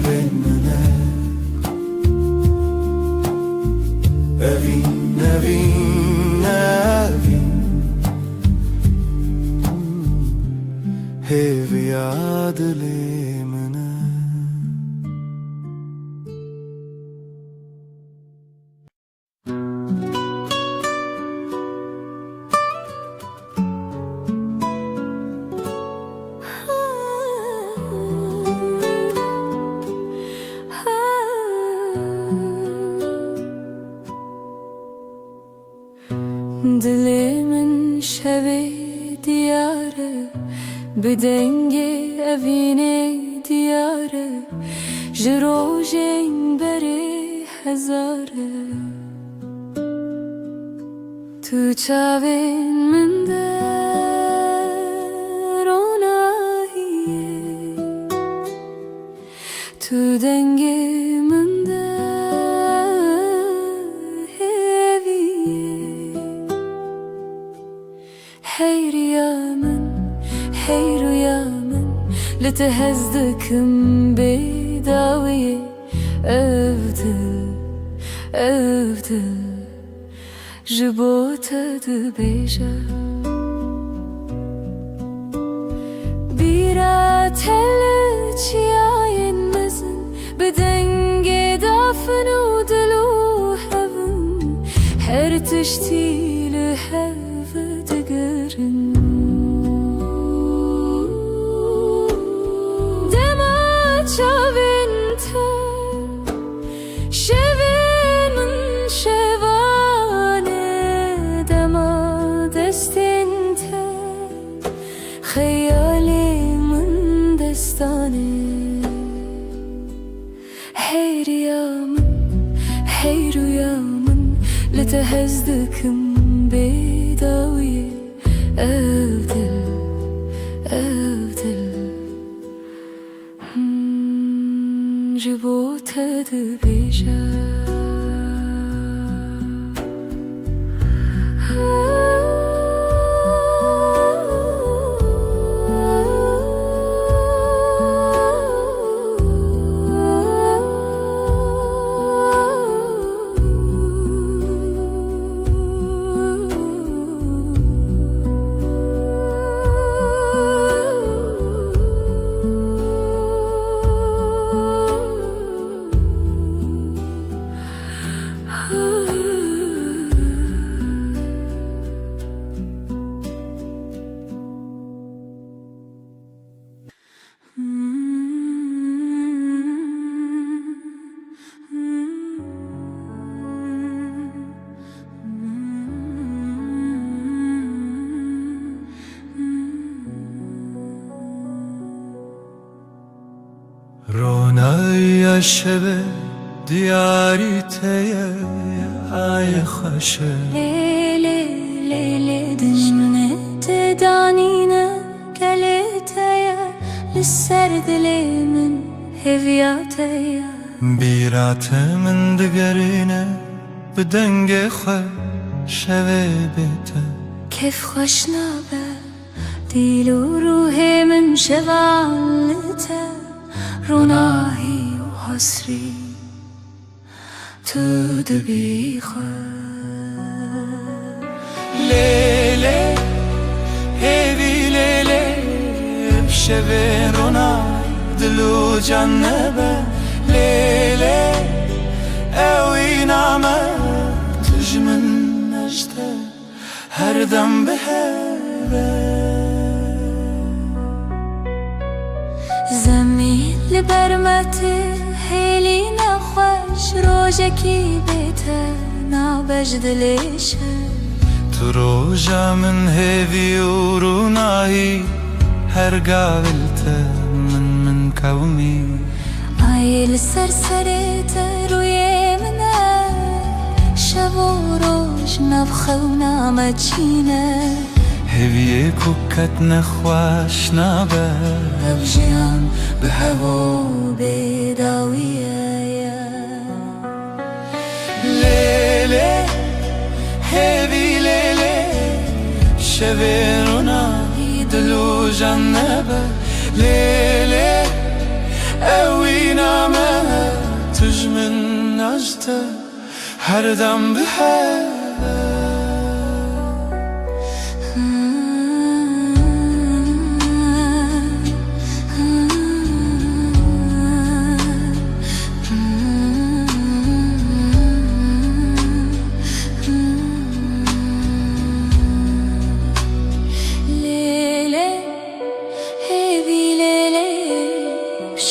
D: ben mene Evin, evin, evin Hev yad lemene
C: Dilimin şevi diyarı Bedenge evine diyarı Jirojeng beri hezarı Tu çavin min de ronahiye Tu denge min de Hey rüyamın لتهزدكم بداوية أفضل جبوت دبيجا بيرا تلج ياين مزن بدنج دافن ودلو هفن هر تشتي لهف دقرن خيالي من دستاني هي ريامن لتهزدكم بداوية أفضل جبوت دبيجا
D: رونای شب دیاری تیه ای خوشه
C: ليلة دجمنة تدانينا قلتها للسرد لمن هفياتها
D: بیرات من دگرینه بدنگ خواه شوه بیته
C: كيف خوشنا به ديل وروحي من شغالته روناهي وحسري تدبي خير
D: لیله هیوی لیله بشوه رونای دلو جنبه لیله اوی نامه تجمن نجده هر دم بهبه
C: زمین لبرمته هیلی نخوش روژکی بیته نابجد لیشه
D: تو روژا من هیوی و رونایی هر قابلته من قومی
C: آیل سرسرت روی منه شب و روش نبخه و نامچینه
D: هیوی کوکت نخواش نابه
C: ابجیان به هوا بداویه
D: لیله هیوی لیله شوه رونایی دلو جنبه لیله اوی نام
B: her dem bi hev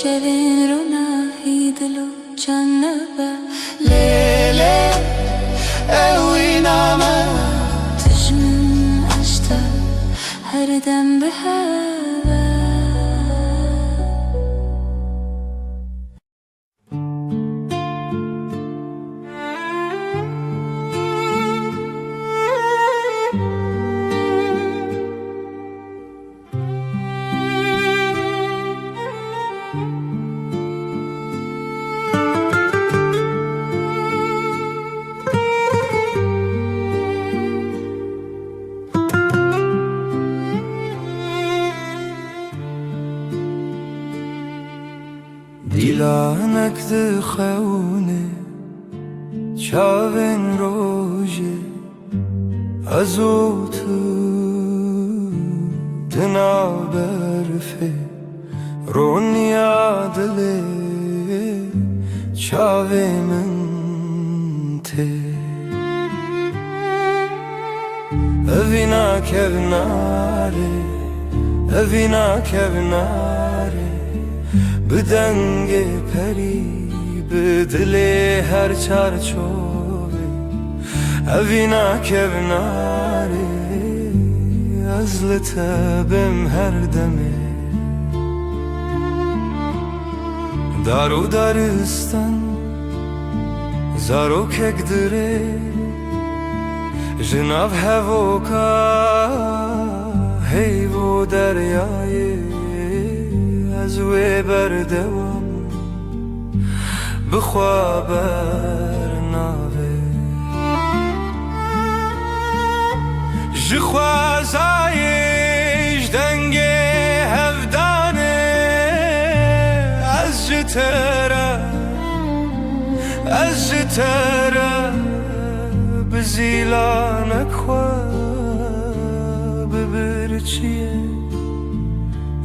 C: شبین رو نهیدلو جنبه
A: لیلی اوی نامه
C: تجمن اشتا هر دم به هوا
B: دیلانک دی خونه چاوین روژه ازو تو دنا برفه رونیا دلی چاوی من ته اوینا کبناره اوینا کبناره بدنگ پری بدل هر چارچوبه اوینا کبناره از لطبم هر دمه دارو دارستان زارو کک دره جناب هوکا هیو دریای از وی بردوام بخوا برناوه جخوازایش دنگ هفدانه از جتره از جتره بزیلانک خواه ببرچیه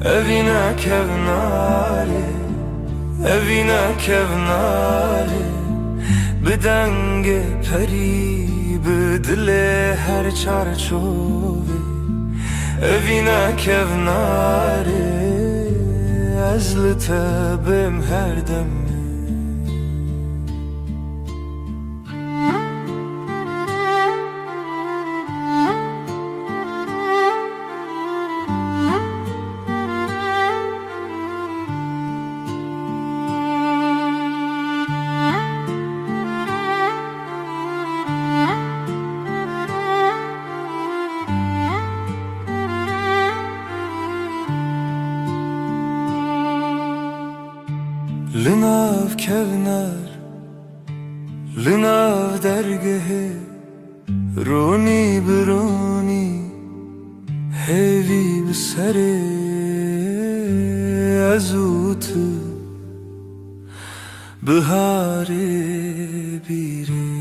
B: اوینا کبناره اوینا کبناره بدنگ پری بدل هر چارچوبه اوینا کبناره از لطبم هر دمه لناف کبنار لناف درگه رونی برونی هیوی بسره ازوت بهاره بیره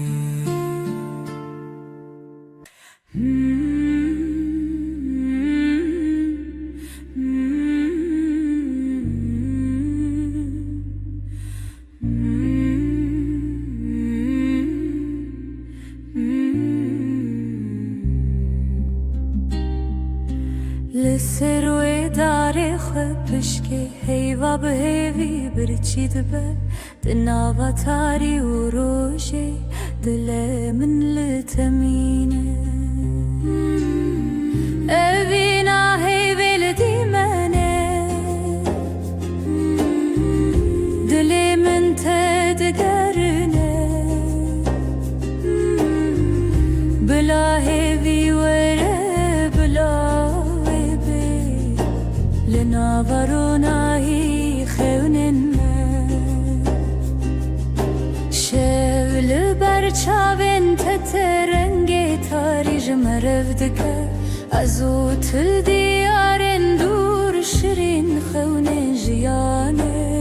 C: لسروی داره خبشکه هیوا به هیوی برچید به دناوا تاری و روشی دل من لتمینه اوینا هیوی لدیمنه دل من تدگرنه بلا هیوی وره بلا ناورونایی خونن شول برچاوین تترنگی تاریج مرفدکه ازو تل دیارن دور شرین خونن جیانه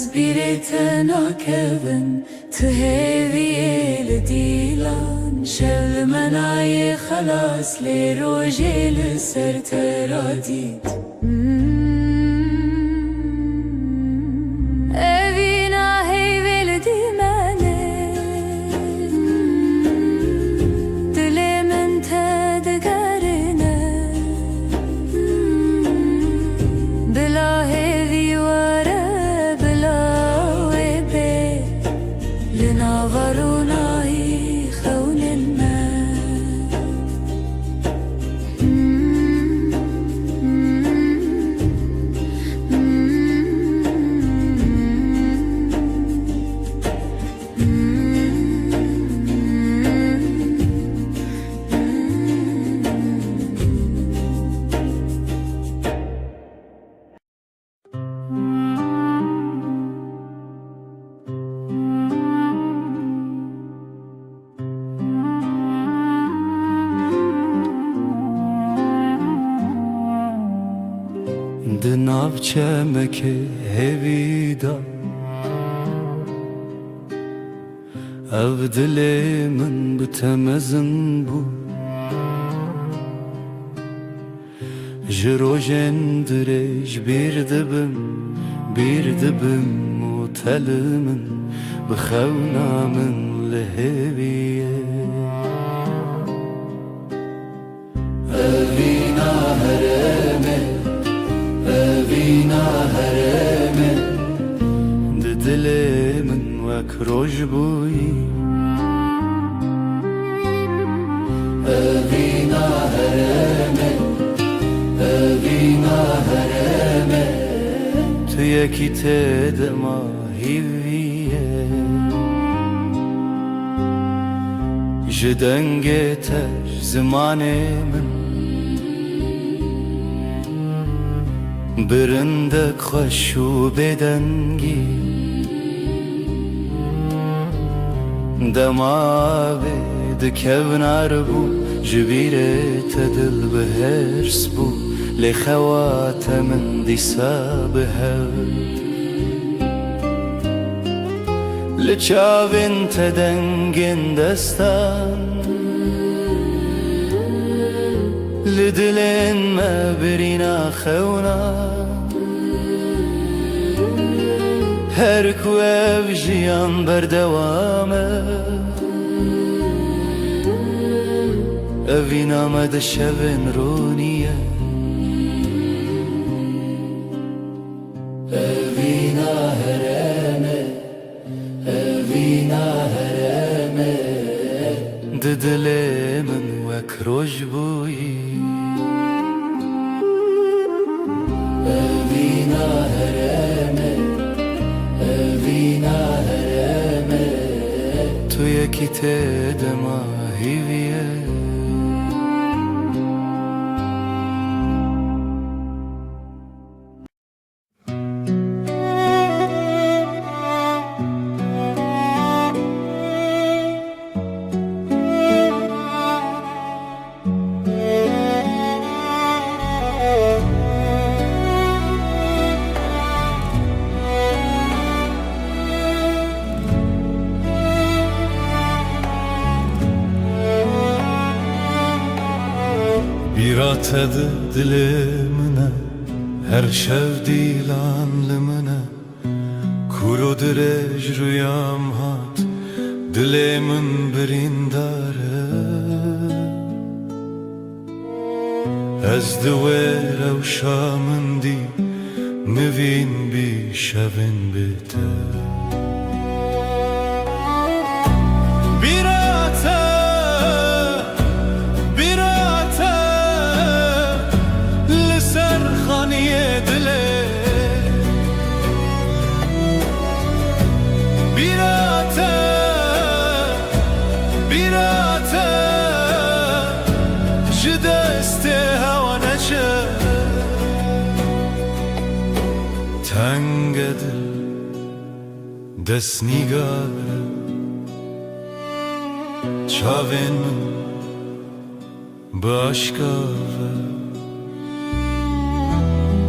C: از بیرت ناکبن تهویل دیلان شل منای خلاص لی روژیل سر ترادید اوینا هیویل دیمنه دل من تدگرنه بلا هیوی واره بلا ویبه لناورونای خونن
D: دناف چمک هویدا او دل من بتمزن بو جروجن درج بیر دبم متلمن بخونا من لهویه اوینا هرمه اوینا هرمه دل من وک روش بویی اوینا هرمه اوینا هرمه تو یکی تدما هیویه جدنگه تش زمان من برندک خوشو بدنگی دماغه دکونار بو جبیره تدل بهرس بو لخوات من دیسا بهرد لچاوین تدنگین دستان لدلين ما برينا خونا هركو افجيان بردوامه اوينا مد شبن رونيه اوينا هرمه اوينا هرمه ددلي من وكروج بوي اوینا هرمه اوینا هرمه تو یکی تدما هیویه بیرات دل منه هر شب دیلان لمنه کورو درج رویام هات دل من برینداره از دویر و شامندی نوین بی شبن بیته تنگدل دست نیگاره چاوین من باشکاره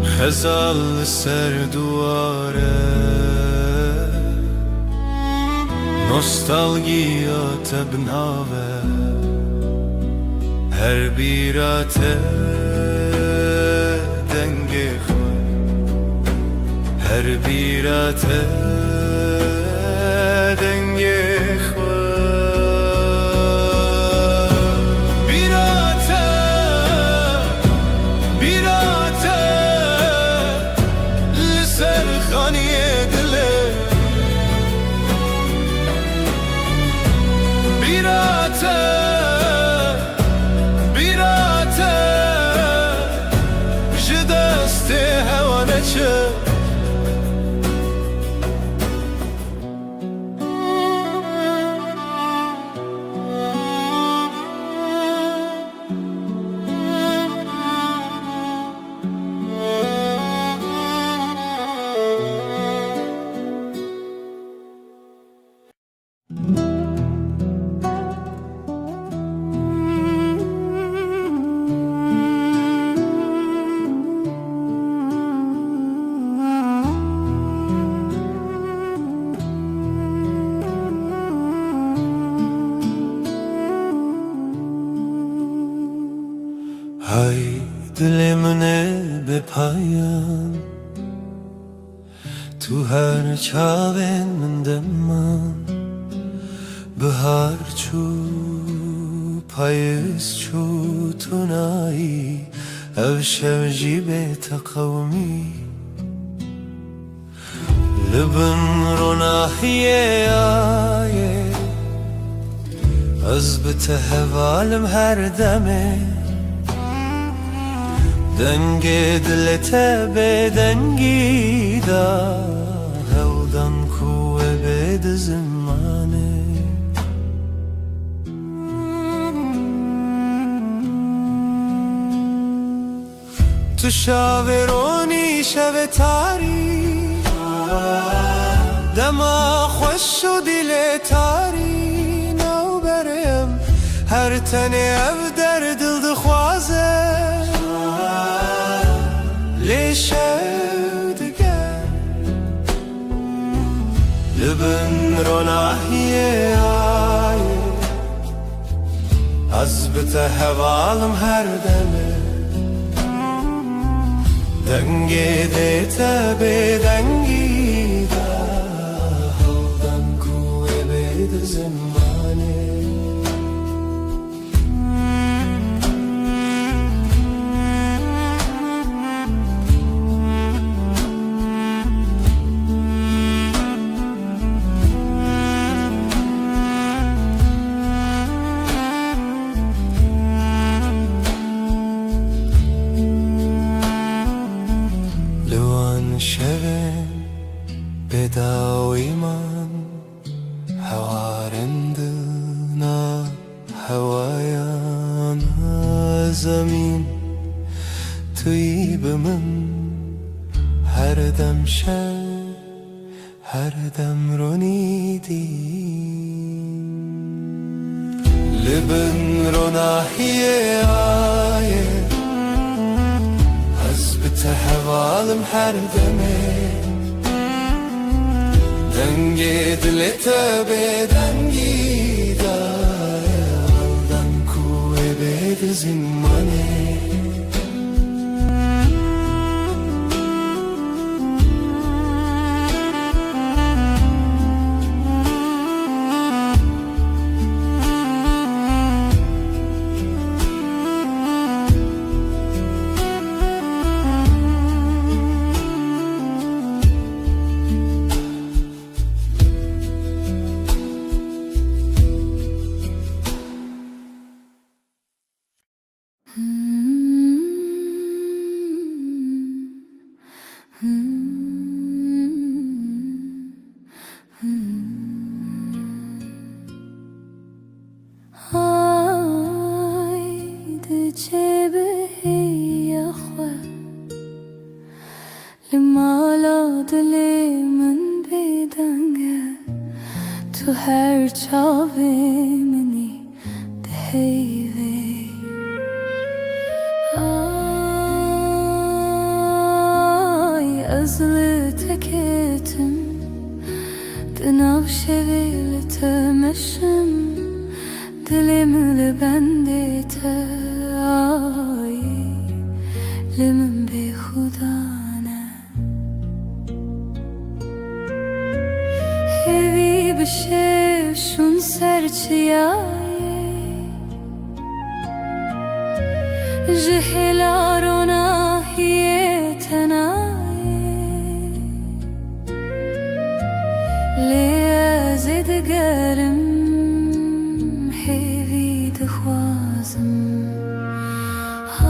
D: خزال سر دواره نوستالژیات بناوه هر بیرات دنگ خو هر بیرات دنگ خو بیرات لسر خانی دله بیرات جدست هوانه چه های دل منه به پایان تو هر چاوین من دمان بهار چو پاییز چو تو نایی او شوجی به تقومی لبن رو ناحیه آیه از بتهوالم هر دمه دنگ دلت به دنگی دا هودن کوه بد زمانه تو شاورونی شو تاری دما خوش و دل تاری نو برم هر تنه او در دل دخوازه لیشودگر لبن رو ناحیه آیه از بته هوالم هر دمه دنگی دیتا به دنگی دا هودن کوه بید زمانه شوین بداوی من هوارندنا هوایان زمین توی به من هر دم شب هر دم رو نیدیم لبن رو ناحیه آیه تهوالم هر دمه دنگ دلت به دنگی داره دن کوه بید زمانه تو هر چاوه منی دهیوه آی ازل تکتم
C: Dınav şevil temeşim Dilimli bende te ay Limin be khudane Hevi bişev şun serçiyaye Jihilarona hiye tenaye Lê zedgerim hevi dixwazim Hay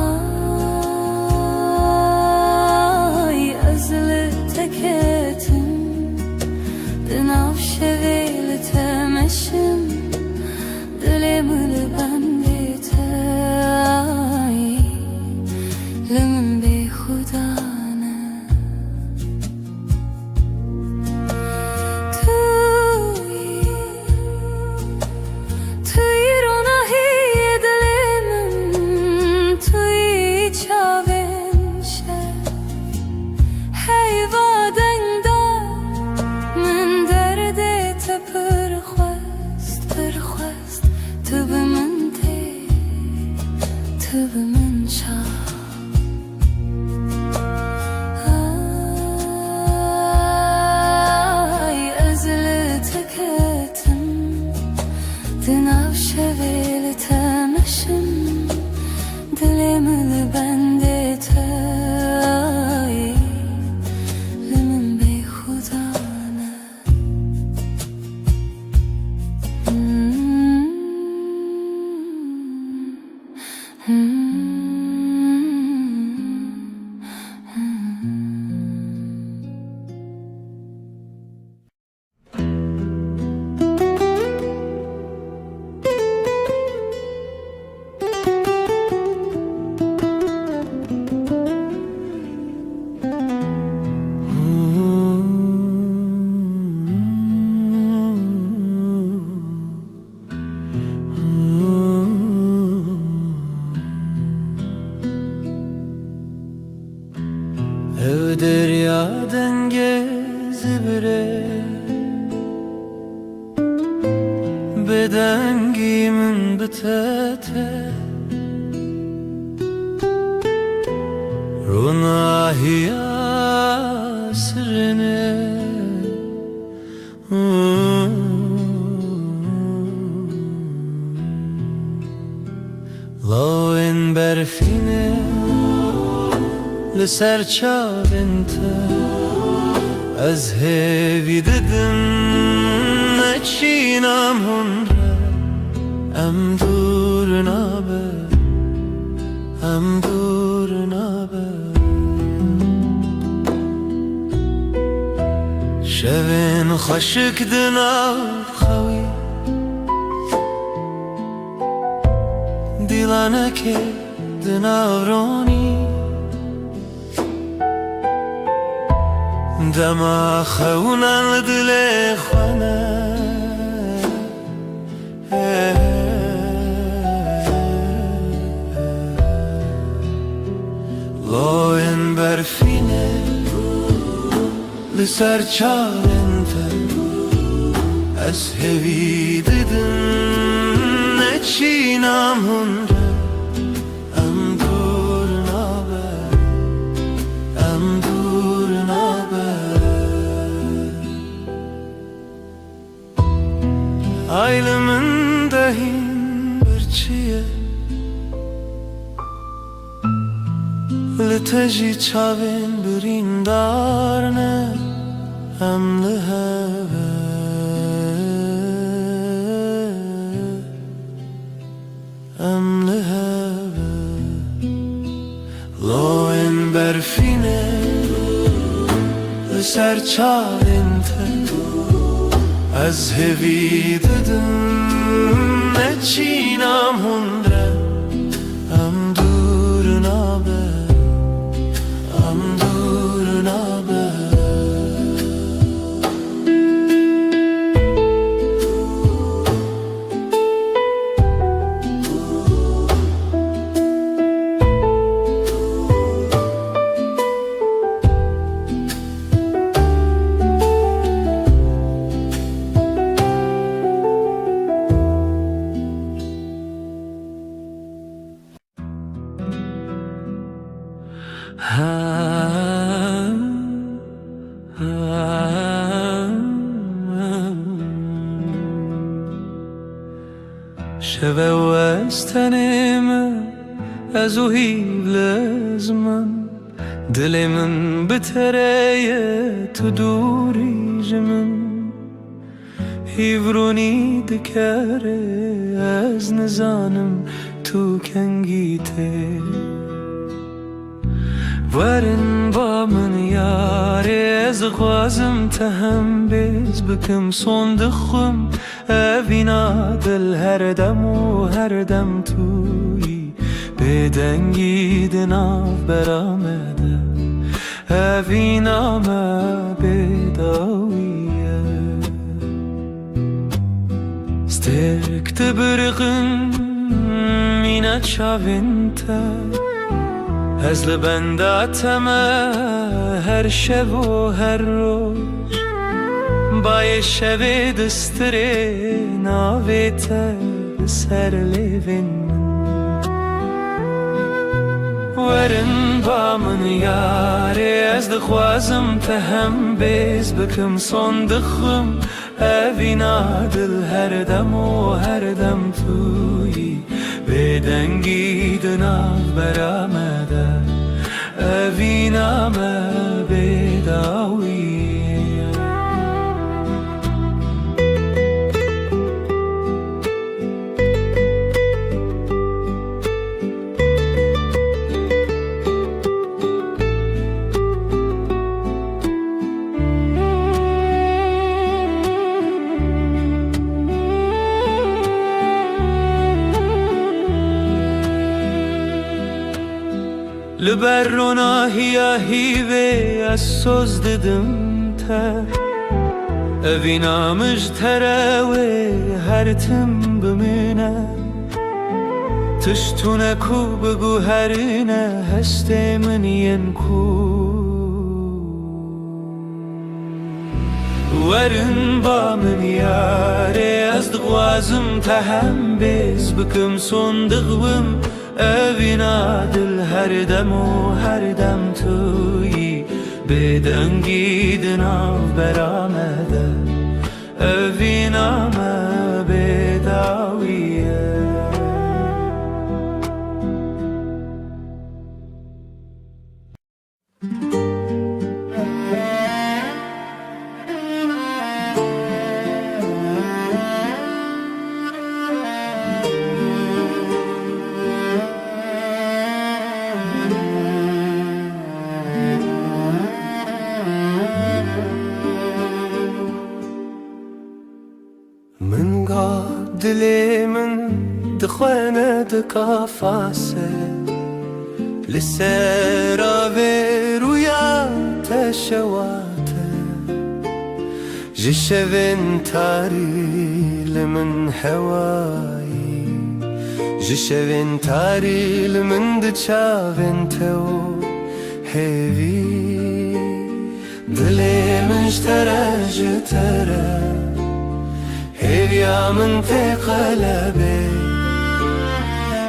C: ez li teketim Di nav şevê li temeşim Dilê min li bendê te ay Li min bêxudane Dınav şevil temeşim Dilimli bende te ay Limin beyhudane
D: Ev derya dengez bire Bedengimin bitete Runahiya sirine Lawen berfine لسر چاوینت از هیوی ددم نچینم هنره ام دور نابه ام دور نابه شوین خشک دناو خوی دیلانه که دناو رونی دما خونن دل خانه لاین برفینه لسر چالنت از هوی ددن نچینم هنره ام دور نابه ام دور نابه Aylımın dahin birçiye Liteji çavin birindarne Emli heve Emli heve Loen berfine Liser çavin te از هوی ددم نچینم هنره ام دور نابه ام دور نابه
B: شبه و از تنم از او هیبلز من دل من بتره تو دوری جمن هیورونی دکره از نزانم تو کنگیته ورن با من یاره از خوازم تهم بیز بکم صندخم اوینا دل هر دم و هر دم توی بدنگی دناف برامده اوینا ما بداویه سترکت برغن مینت شاوینته از لبنداتم هر شب و هر روز بای شب دستره ناویت سر لیوین ورن با من یاره از دخوازم تهم بیز بکم صندخم اوینا دل هر دم و هر دم توی بدنگی دناف برامده اوینا ما بداویه لبر روناهیا هیوه از سوز ددم تر اوینا مجتره و هر تم بمینه تشتونه کو بگو هرینه هسته من ین کو ورن با من یاره از دغوازم تهم بیز بکم صندقوم اوینا دل هر دم و هر دم توی بدنگی دناف برامده اوینا ما بداویه
A: من قاد دلي من دخوانة دكافاسة لسرا ويا تشواته جشفن تاري لمن هواي جشفن تاري لمن دشافن تو هيفي دلي مشترى جترى هيفيا من في قلبي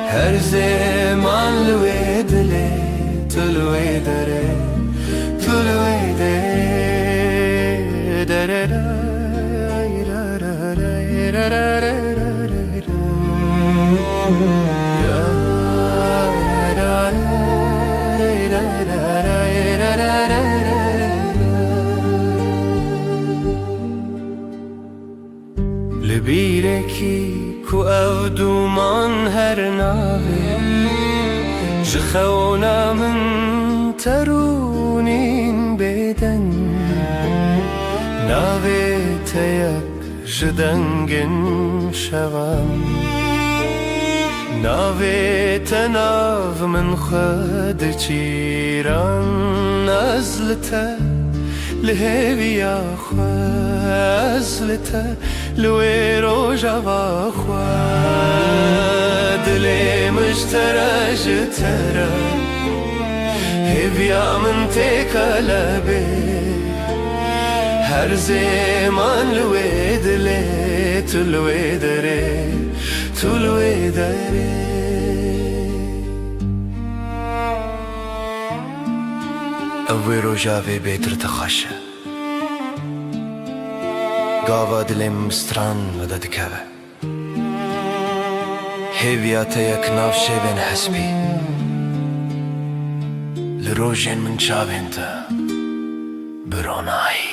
A: هر زمان لويد لي تلوي دري تلوي لبيركي كو أودو من هر ناوي جخونا من ترونين بدن ناوي تيك جدنگن شوام ناوي تناف من خد چيران أزلته لهيبيا خازلته لويرو جوا خواد دلي مشترى جترى هيبيا من تقلبي هر زمان لويد لي تلوي دري تلوي دري اوي روجاوي بيتر تخشه گاوا دلم مستران و دادکوه
D: هێویاتەیەک ناو شێوێن هەسپی لە ڕۆژێن من چاوێنتە برۆنایی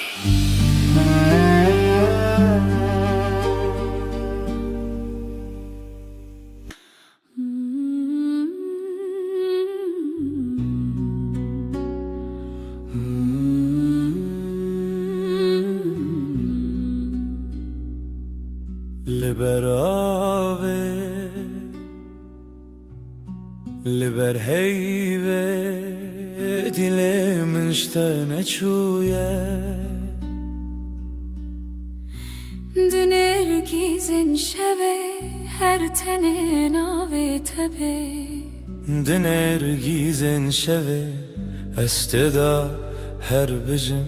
B: لبر هیوه دل من شتنه چویه
C: دنرگیزن شوه هر تنه ناوه تبه
B: دنرگیزن شوه استدا هر بجم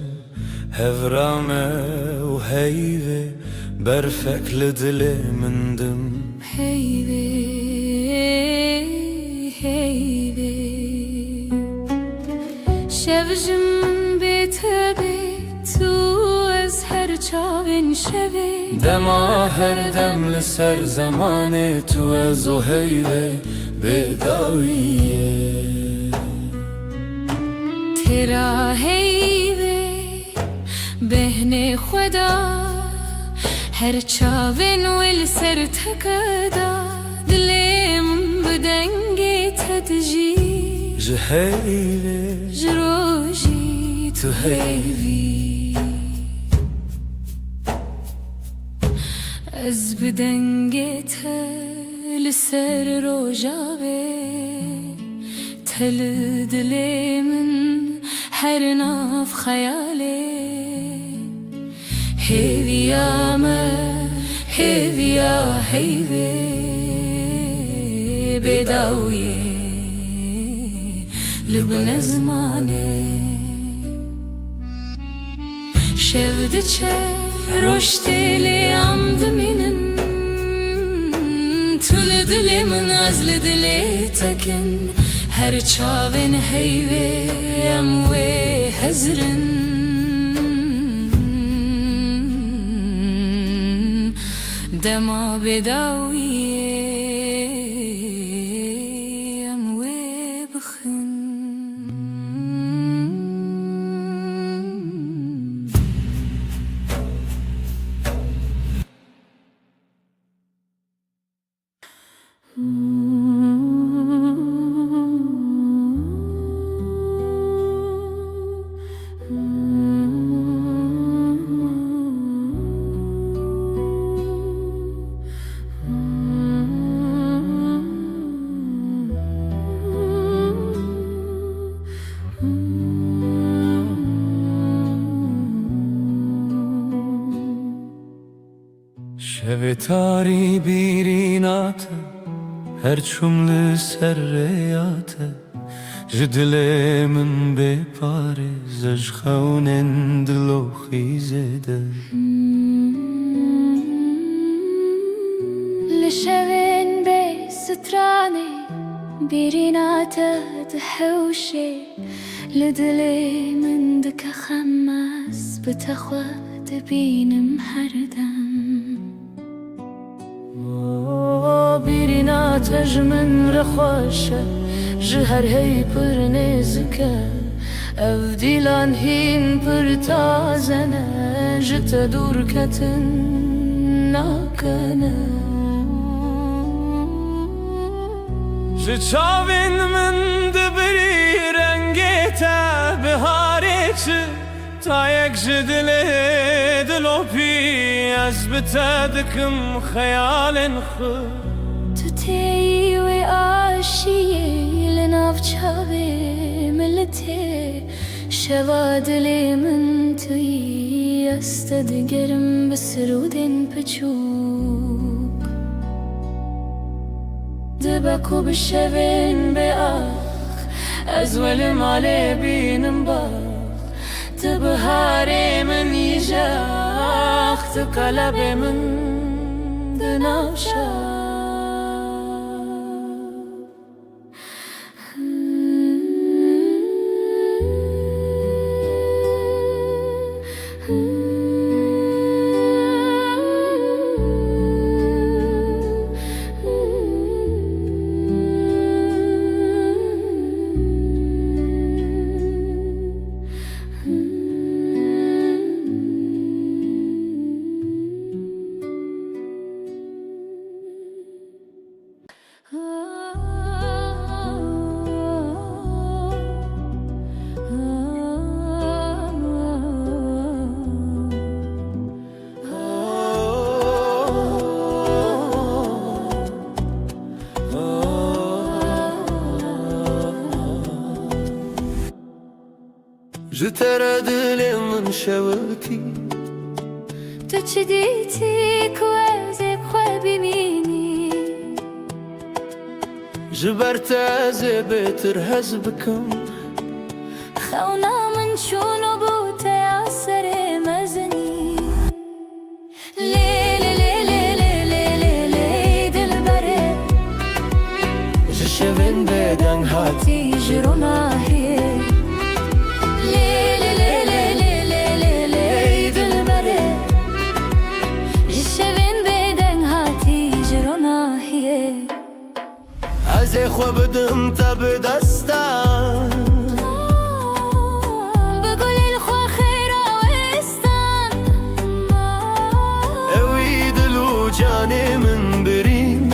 B: هفرامه و هیوه برفک لدل مندم
C: هیوه هیوه شوجم بتبه تو از هر چاوین شوه
B: دما هر دم لسر زمان تو از و هیوه بداویه
C: ترا هیوه بهن خدا هر چاوین ول سر تکدا دلم بدنگی تدجی
B: جهیوه
C: جروجی تو هیوی از بدنگی تل سر روجاوه تل دلمن هر ناف خیاله هیویا ما هیویا هیوی بداویه لبن زمانه شفده چه رشتیلی عمد منن طول دل من از دلی تکن هر چاوین هیوی اموی هزرن دما بداویه اموی بخن
B: شب تاری بیرینات هر چمل سریات جدل من بپاره زج خونن دلو خیزده
C: لشوين بستراني بريناته تحوشي لدلي من دك خماس بتخوات بين محردم بريناته جمن رخوشه جهر هي پر نزكه افديلان هين پر تازنه جت دور كتن ناكنه
B: چاوین من دبری رنگیت بهاریچ تا یک جدله دلو پی از بتدکم خیال خود
C: تو تیوی آشیه لناف چاوی ملته شوا دلی من توی استدگرم بسرودن پچوک دبکو بشوین به آخ از ولی مالی بینم باخ تبهاری من یجاخ تقلب من دنافشا
D: سر دل من شوکی
C: تو چی دیتی که از بخواه ببینی
D: جبرت از بهتر هز بکم
C: خونا من شونو بوته اثر مزنی لیلی لیلی لیلی لیلی دل بره
D: جشوین بدن هاتی
C: تیجرونا هی لیلی لیلی لیلی لیلی دل بره جشوین بدن هاتی جرونا هی
D: از خو بدم تب دستان
C: بقول الخوا خيرا وستان
D: اوی دلو جانی من برین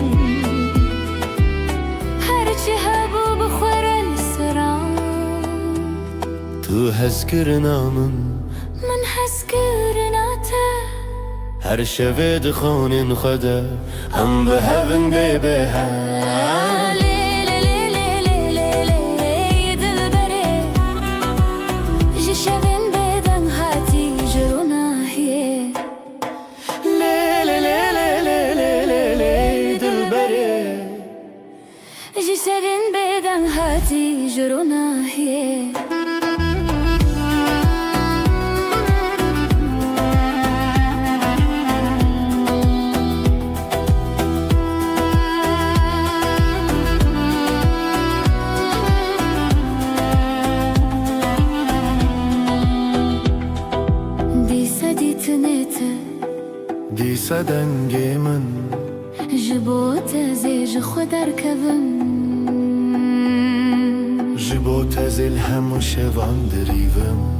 C: هرچی هبو بخور السران
D: تو هز کرنا
C: من حس كرناته
D: هر شب دخون خدا هم به هون ببه
C: لیلی لیلی لیلی دل بره جشوین بدن هاتی جرونا هی
D: لیلی لیلی لیلی لیلی دل بره
C: جسرین بدن هاتی جرونا هی دیسا دیتنیته
D: دیسا دنگی من
C: جبوت زیج خودر کبم
D: جبو تزل هم شوان دریوم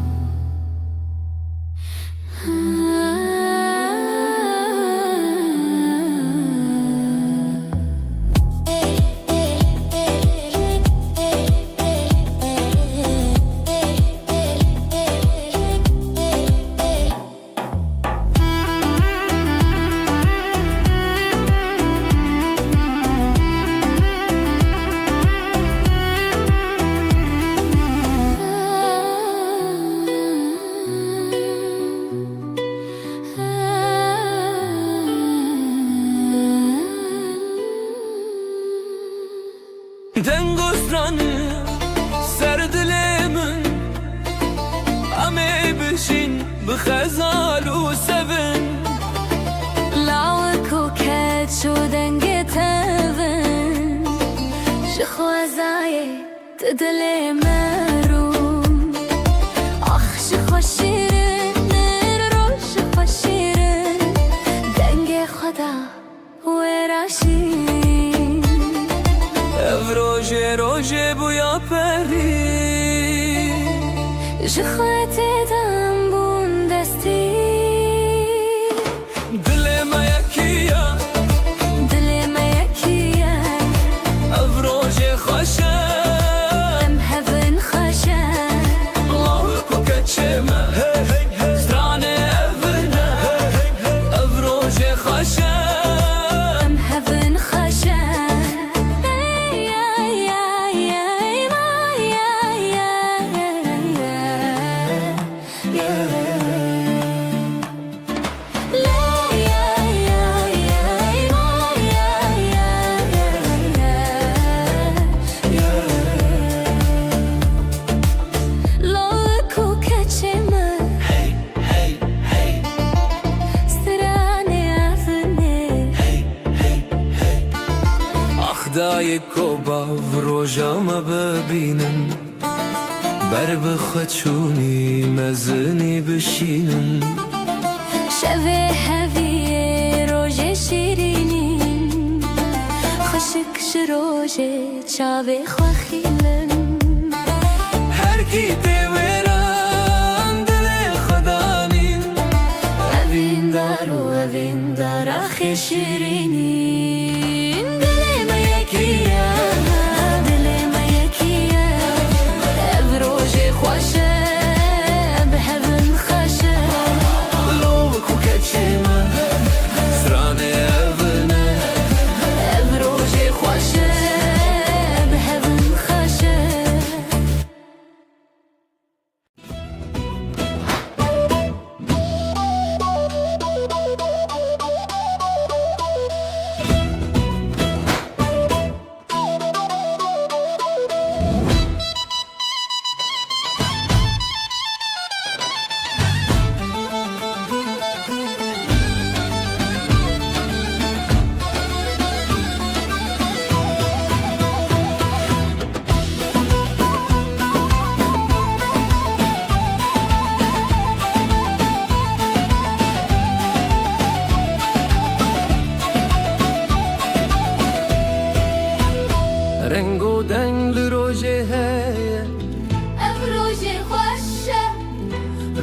B: دنگسترانı سردلمن امي بشين بخزال وسفن
C: لاوك وكات شو دنگتفن شخوازاي تدلي مروم اخ شخو شيرين رو شخو شيرين دنگ خدا وراشين
B: روژه روژه بویا پری
C: جخواتي دم بون دستي
B: دل ما یکیه
C: دل ما يكيا
B: اف روژه خوشه
C: ام هفن خشا
B: الله کوکچمه سترانه افنه اف روژه خوشه
C: ام هفن خشا
B: دای کوبا و روژام ببینن بر بخچونی مزنی بشینن
C: شوه هوی روژه شیرینین خشک شروژه چاوه خواخیلن
B: هر کی دیوران دل خدانین
C: اوین دار و اوین دار آخی شیرینین دل ما یکیه دل ما یکیه او روژه خوشه به هون خشه
B: لو کوکچمه سترانه افنه
C: او روژه خوشه به هون خشه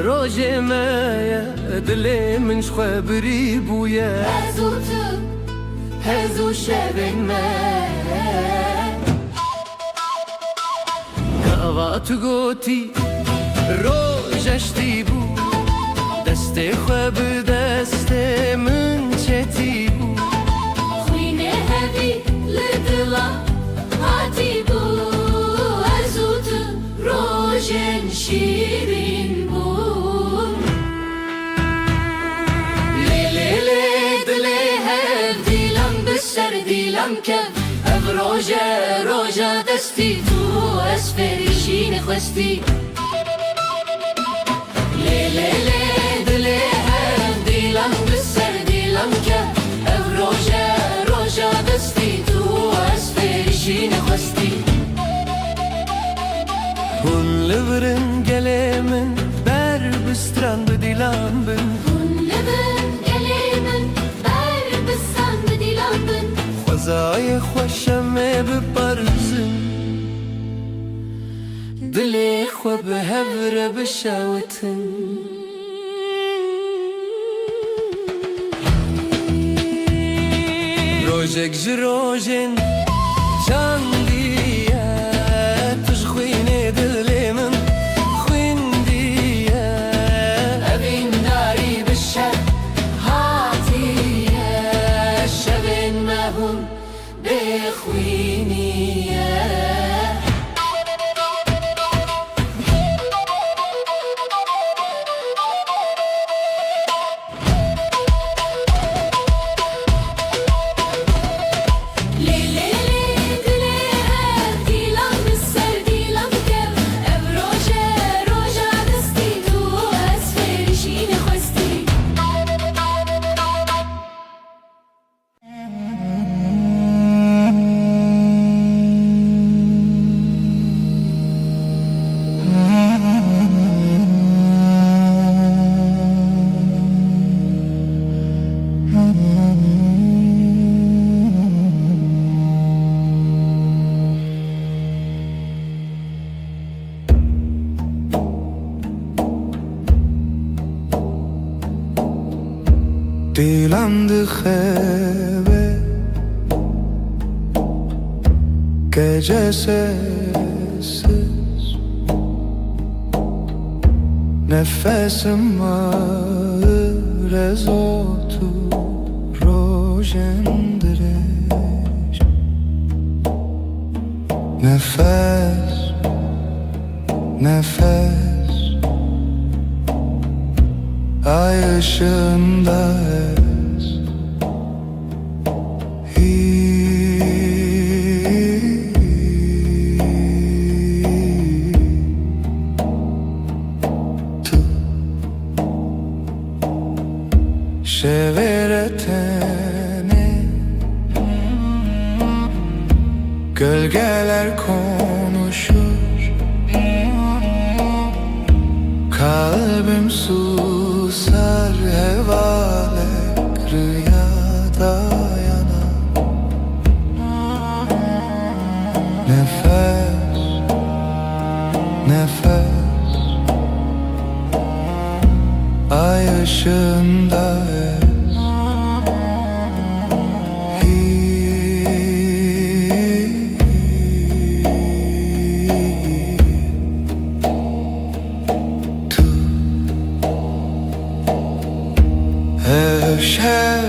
B: روجه مایا دل من خبری بویا
C: هزو شبن من
B: کاوات گوتی روجشتی بو دست خواب دست من چتی بو
C: خوینه هبی لدلا هاتی بو ازوت روژن شیرین بو لیلی دلی هف دیلم بسر دیلم کف اف روژه دستی تو از فریشین خواستی لیلی دلی هف دیلم بسر دیلم کف اف روژه دستی تو از فریشین خواستی
B: Hun livren gelemen ber bistran bedilan bin
C: Hunlebin gelemin ber bisan bedilan bin
B: Khwazay khwashame beparzin Dili khwa behevre beshawatin Rojek jirojin Chandiya Tujkhwine dilimin Khwindiya
C: Evin nari bişer hatiye Şevin mehun bekhwiniye
D: دیلم دخبه gecesiz Nefesim ağır ez otur rojendireş Nefes, nefes Ay ışığında ez Şeveretene Gölgeler konuşur Kalbim susar hevalek rüyada yanar Nefes, nefes Ay ışığında ez Ev şev,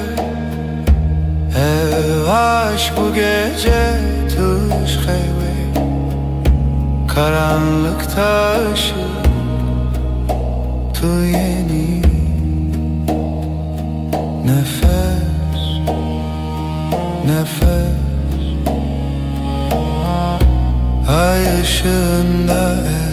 D: ev aşk bu gece tuş heyve Karanlıkta ışık tu yeni Nefes, nefes Ay ışığında ez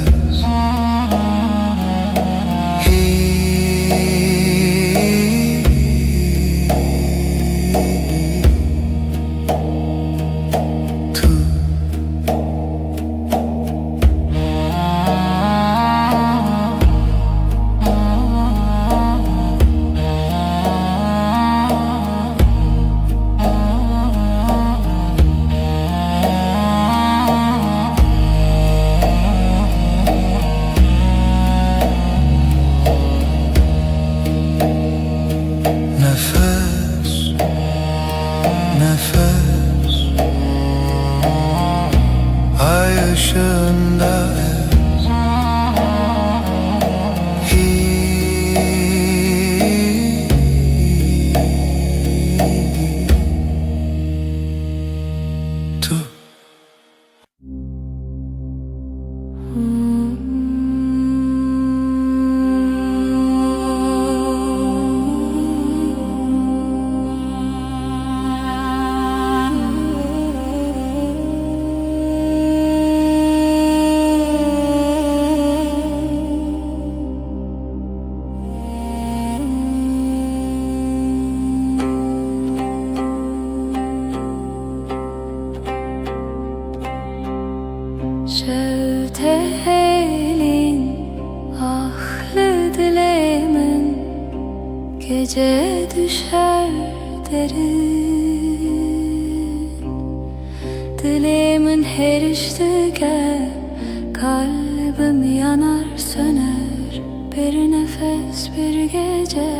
C: Gece düşer derin, dilimin her iştige, kalbim yanar söner, bir nefes bir gece.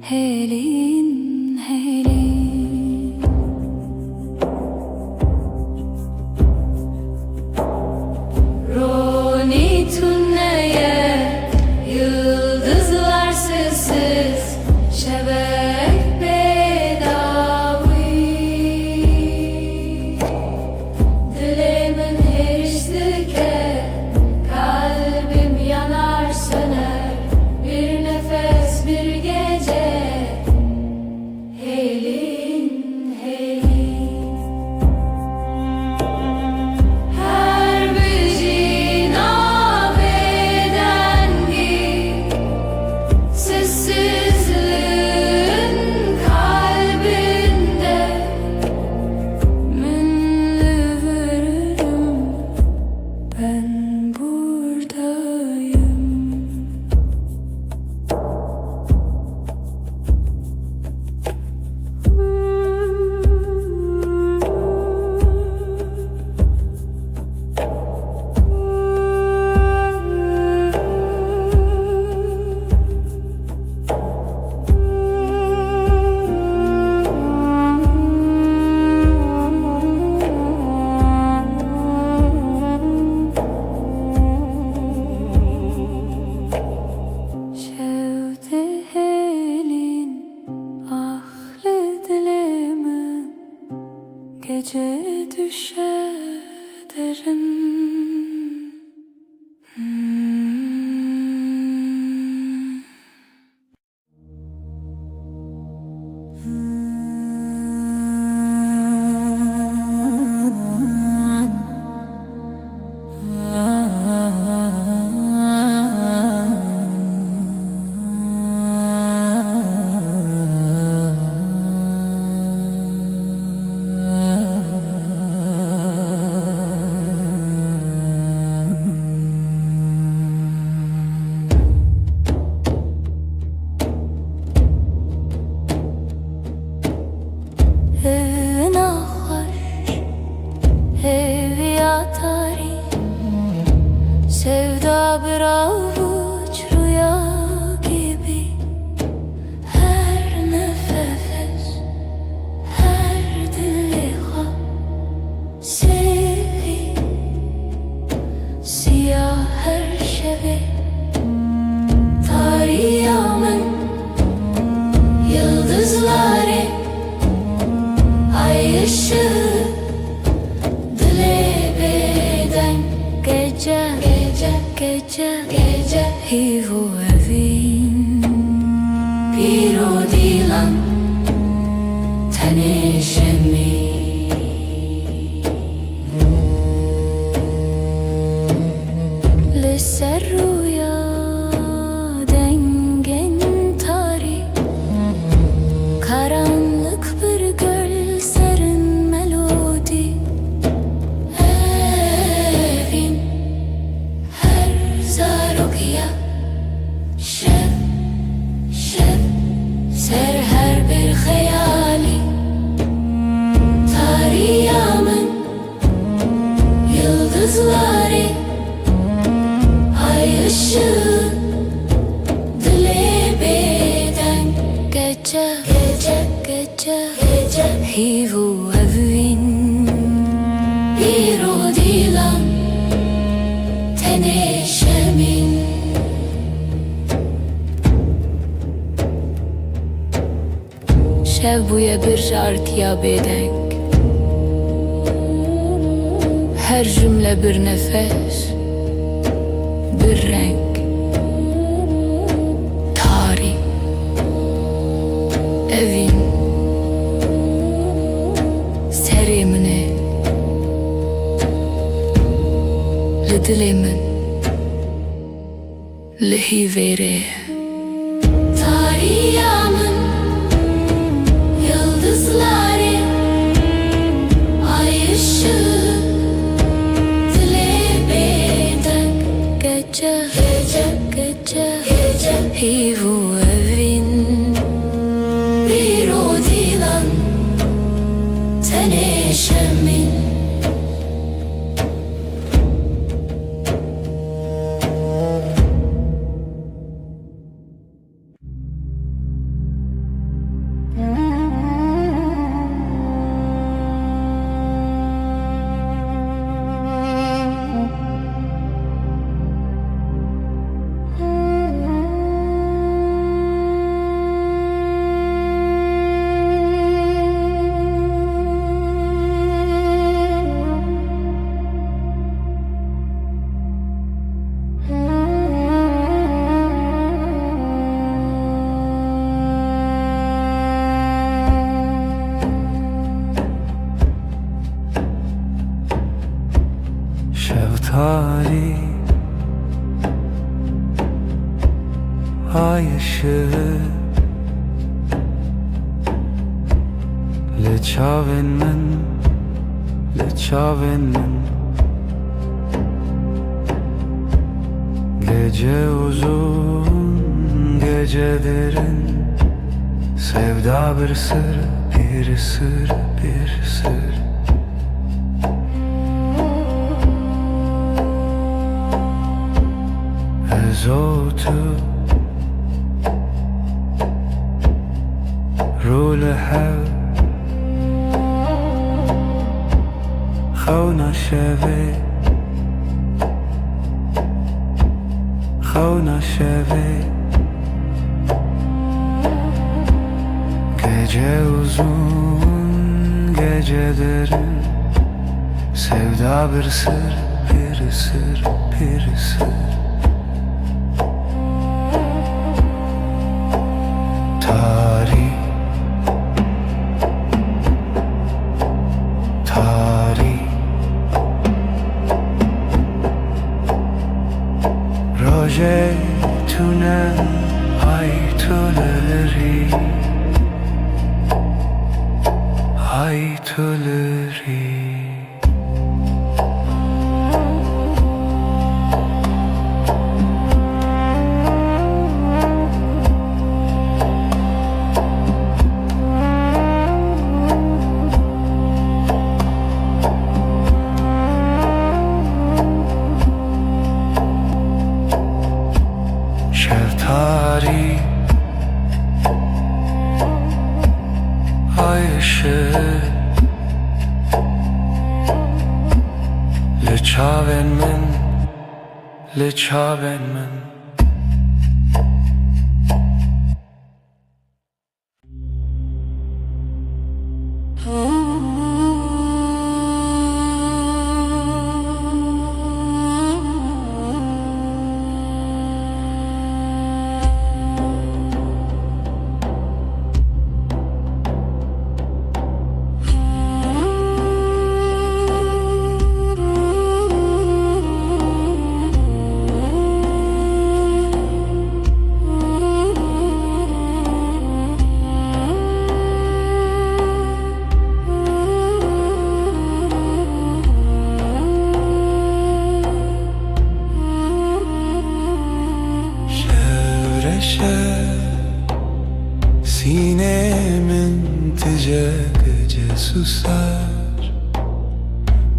C: Helin, helin, Roni tünneye, yıldızlar sessiz, şebek bedavi. Dilimin her iştike, kalbim yanar söner, bir nefes bir gece. Helin, helin, her bir nabedengi, sessizliğin kalbinde minli veririm, ben buradayım. Şevdi helin, ahli dilimin, gece düşer derin. Sevda bir avuç rüya gibi, her nefes, her diliha sevi, siyah her şevi. Tarihımın yıldızları, ay ışığı, dile beden gece. Gece, gece, hivu evin, piro dilan, tanışemi. Lise rüya dengen tari, karanlık bir göl serin melodi. Evin Zarokya, şeb, şeb, ser her bir hayali. Tarihımın yıldızları, ay ışığı, dile beden gece. Gece, gece, gece, hivu evin, biro dilan, teneşemin. Şev buya bir şarkıya bedenk, her cümle bir nefes, bir renk. Tarih, evin, serimini, lidilimin, lihivere. Tarihımın yıldızları, ay ışığı, dile beden gece. Gece, gece, gece, hivu evi.
B: ay ışığı لچاون من Gece uzun, gece derin, sevda bir sır, bir sır, bir sır. Ezotu Rule hev Khawna sheve Khawna sheve Gece uzun, gece derin, sevda bir sır, bir sır, bir sır. Tarih, tarih Roje tünen haytuleri Haytuleri Şeftali ay ışığı Leçaven men Sinemin gece susar,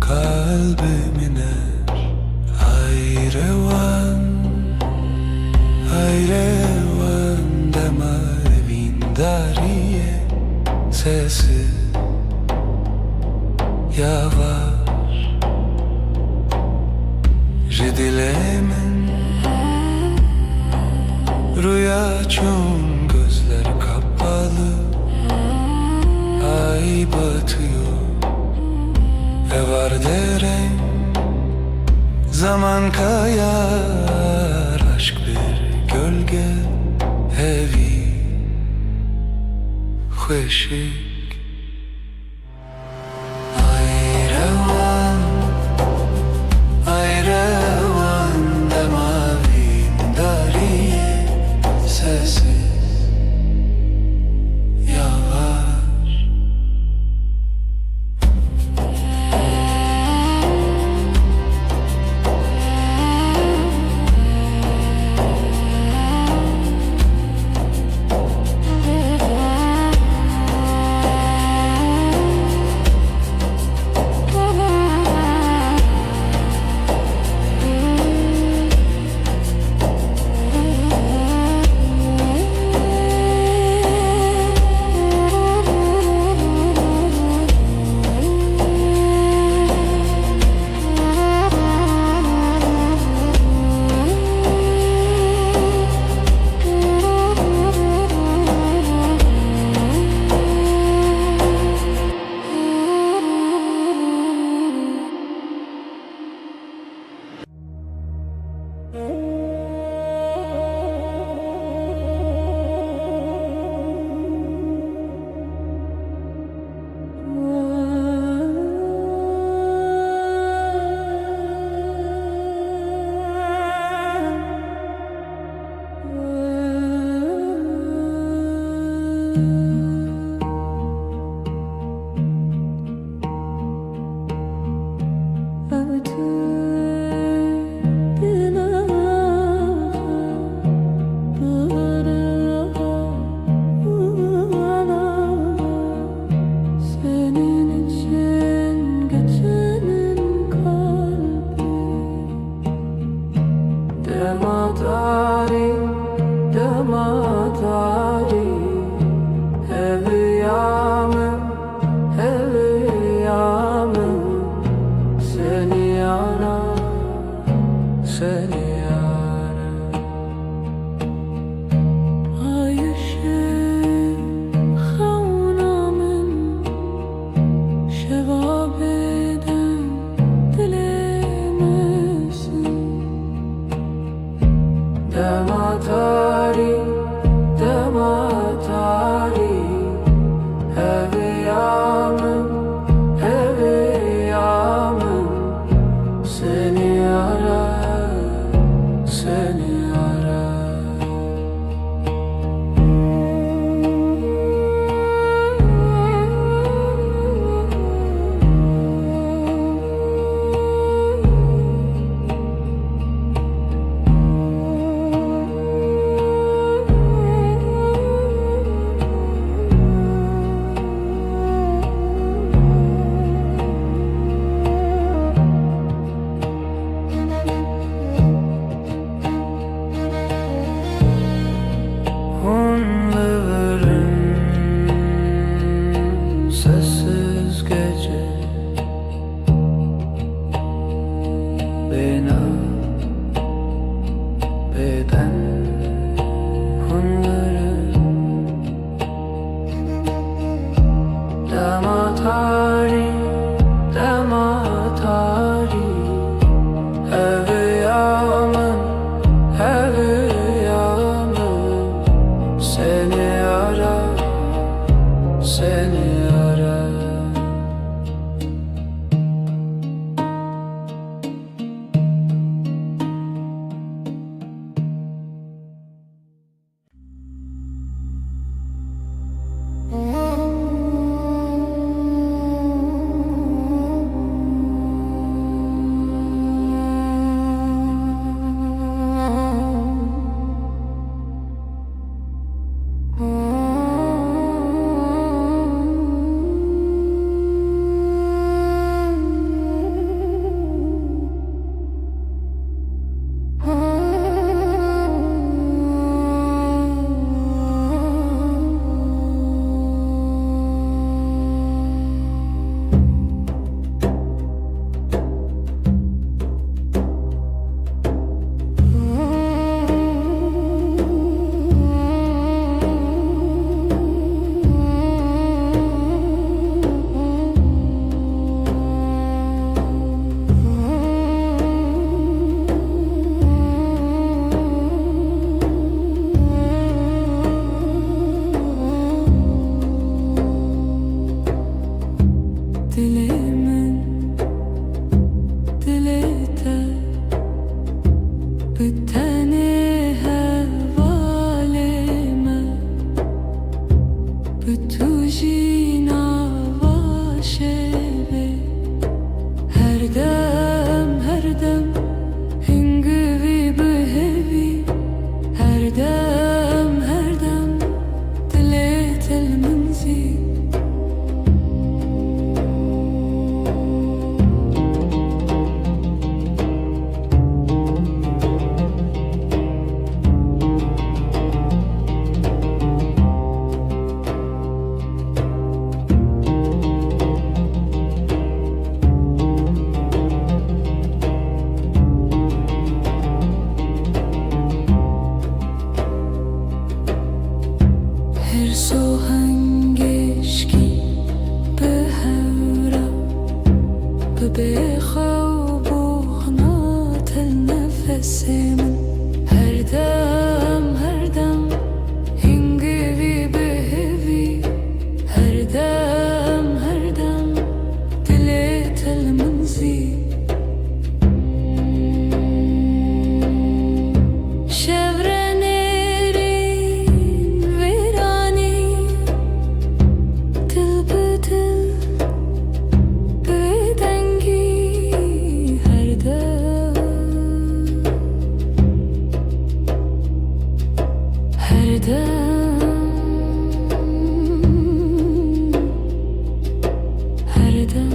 B: kalbim iner hayrevan dema evindariye sesi yavaş Ridilemin rüya çun gözler kapalı Ay batıyor var deren Zaman kayar aşk bir gölge Evi Khweşik Ayrevan demavin dariye sesi yavaş
C: Senin için geçenin kalbi
B: Dematari, dematari, heviyamım, heviyamım, seni arar, seni arar.
C: Ay ışığı havnamın şevabeden dilemesin
B: Dematari, dematari, heviyamım, heviyamım, seni arar, seni arar. Hunlıların sessiz gece bina beden hunları dematari, dematari, heviyamın, heviyamın, seni arar, seni arar.
C: Dilimin dilite biteni hevalime bütujina vaşebe her dem hingivi behevi her dem dilet el منزي Her sohangeşki behevra bebexa و بغنات النفسيم her dem hingivi behevi her dem dilet el منزي Şevrenerin virani her dem.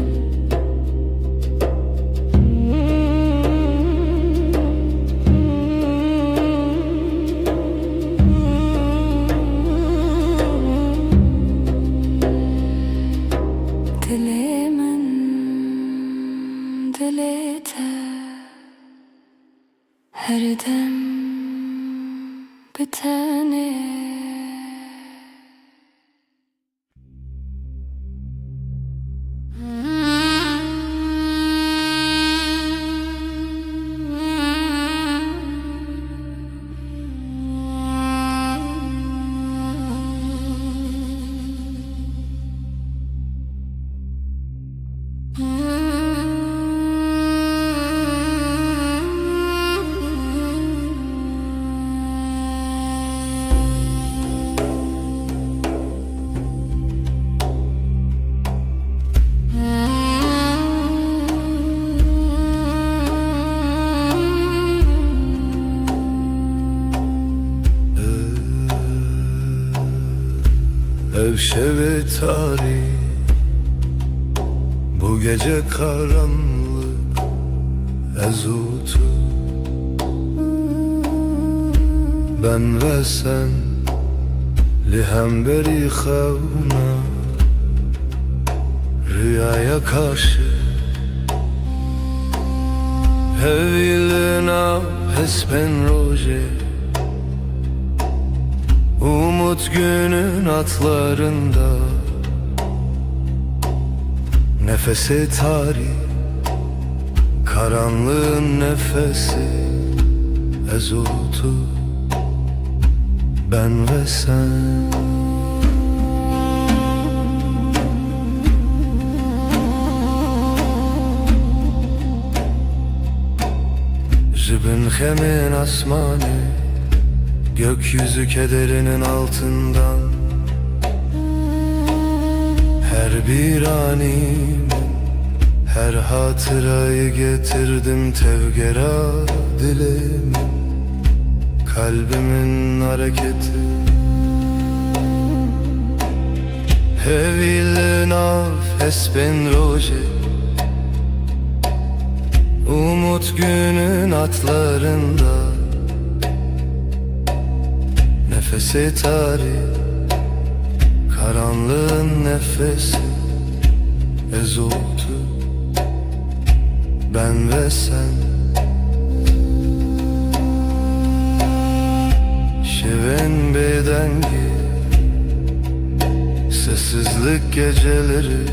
C: Dilimin dilete her dem bitene.
D: Evşevi tarih, bu gece karanlık ezutu. Ben ve sen lihemberi xevna, rüyaya karşı hevilina hespen roje. Umut günün atlarında, nefesi tarih, karanlığın nefesi ezutu. Ben ve sen. Jibin hemin asmanı, gökyüzü kederinin altından. Her bir anim, her hatırayı getirdim tevgera dilimin, kalbimin hareketi. Hevil naf espen roje, umut günün atlarında, nefesi tarih, karanlığın nefesi ezutu. Ben ve sen. Şeven bedengi, sessizlik geceleri,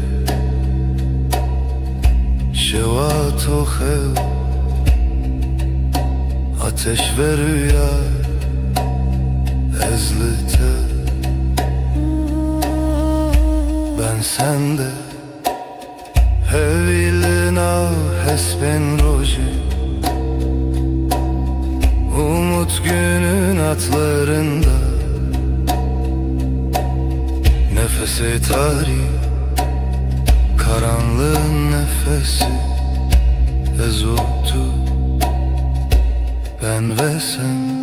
D: şevat o hev, ateş ve rüya ezlite. Ben sende hevilina hespen roje, umut günün atlarında, nefesi tarih, karanlığın nefesi ezutu. Ben ve sen.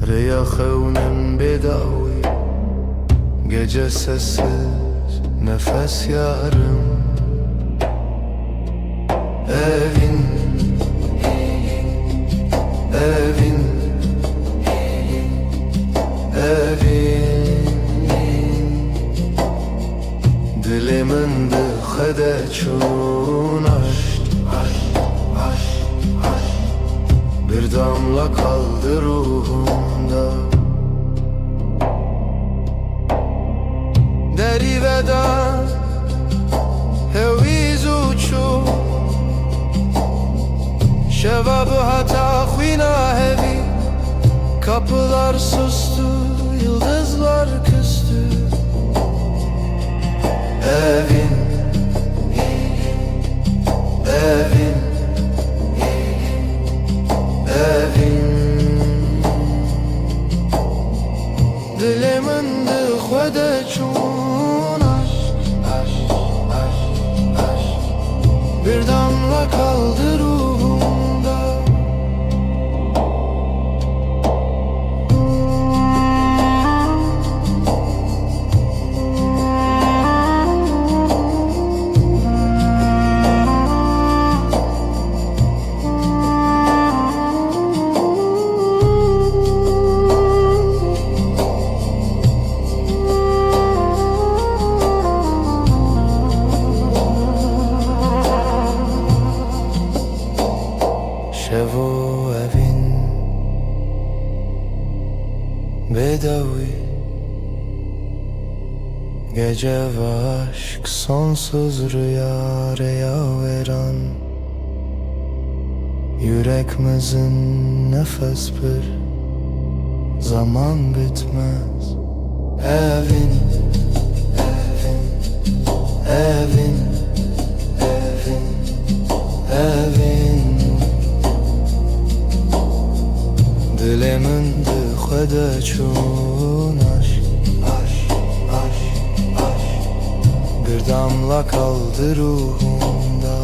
D: Reya xevnim bedavi Gece sessiz nefes yarım Evin Evin Evin Dilimin dıxede çun Bir damla kaldı ruhumda Deri veda Heviz uçu Şevabı hata khvina hevi Kapılar sustu Yıldızlar küstü Evin Evin Evin Dilimin dıxvede çun Bir damla kaldı ruhumda Şevo evin Bedavi Gece ve aşk sonsuz rüya reya veren Yüreğimizin nefes bir zaman bitmez Evin Evin Evin Evin Dilimin dıxvede çun Bir damla kaldı ruhumda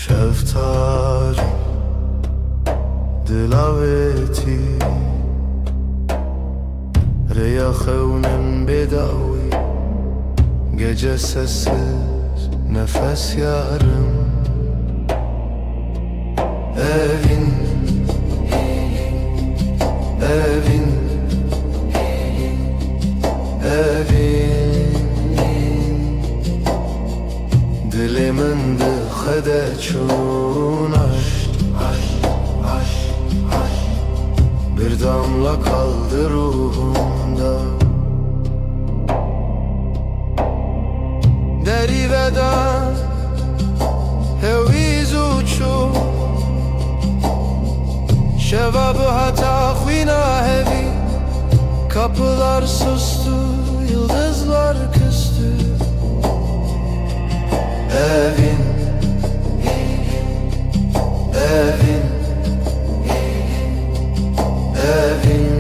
D: Şeftali Dilaveti Reya xevnim bedavi Gece sessiz nefes yarım Evin Evin Evin Dilimin dıxede çun Bir damla kaldı ruhumda Deri veda Heviz uçu Şevabı hata khvina hevi Kapılar sustu Yıldızlar küstü Evin Evin Evin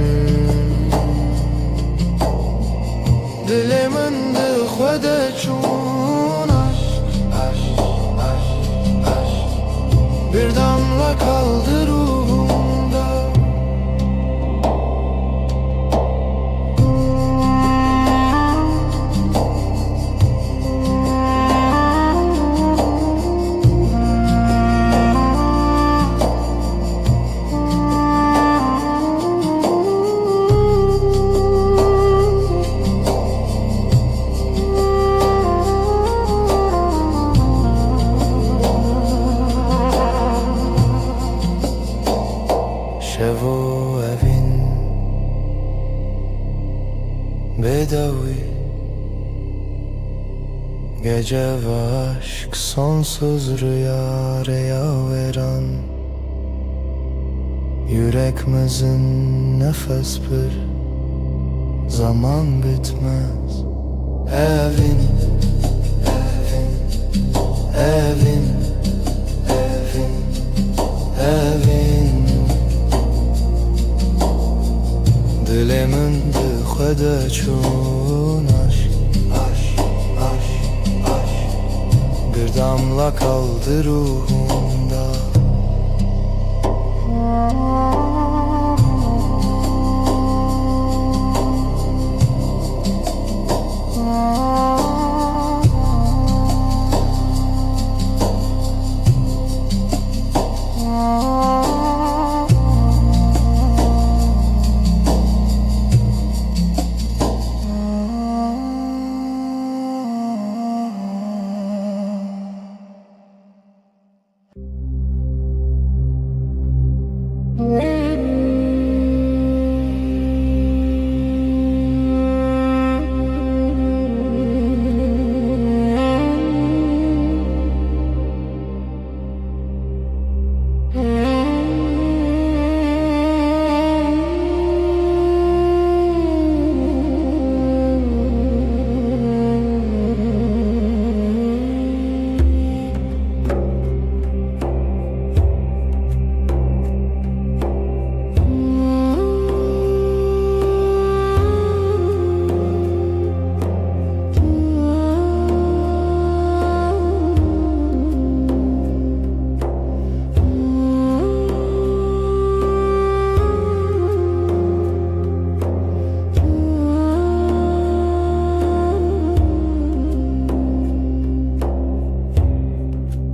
D: Dilimin dıxvede çun Bir damla damla kaldı ruhumda. Şevo evin bedavi, gece ve aşk sonsuz rüya veren. Yüreğimizin nefes bir zaman bitmez. Evin, evin, evin, evin. Dilimin dıxede çun aşk, aşk, aşk, aşk. Bir damla kaldı ruhumda.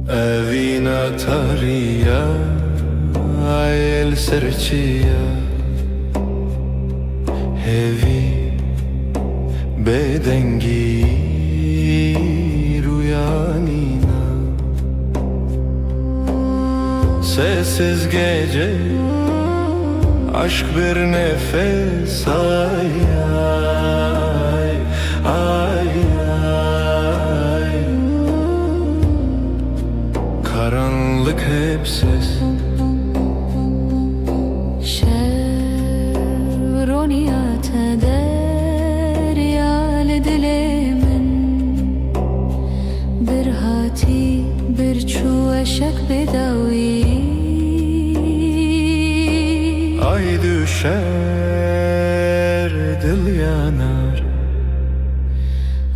D: Evina tariya, el serçiya, hevi bedengi rüyanina. Sessiz gece, aşk bir nefes, ay ay ay ay. Karanlık hep ses.
C: Şevroniyat deryal dilimin, bir hati bir çu eşek bedavi.
D: Ay düşer, dil yanar.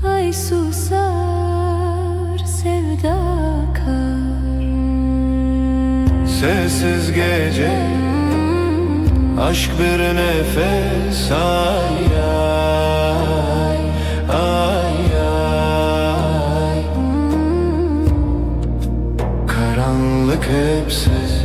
C: Ay susar, sevda akar.
D: Sessiz gece, aşk bir nefes, ay ay ay ay. Karanlık hep ses.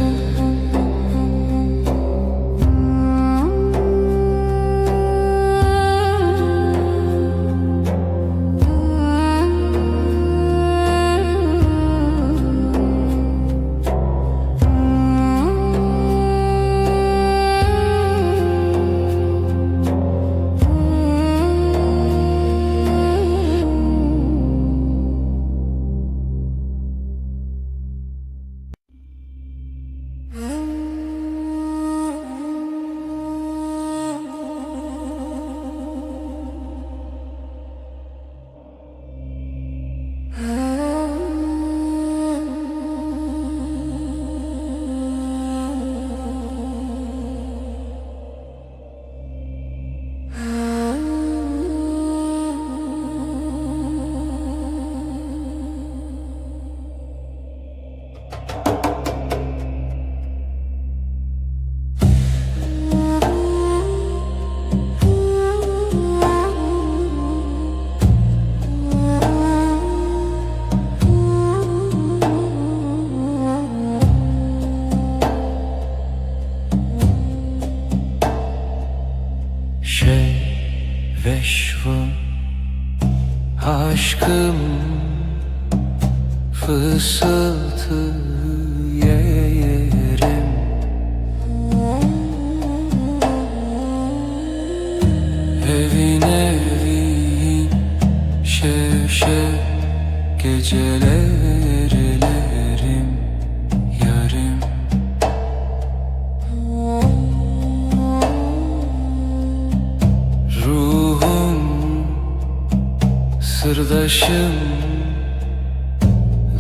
B: başım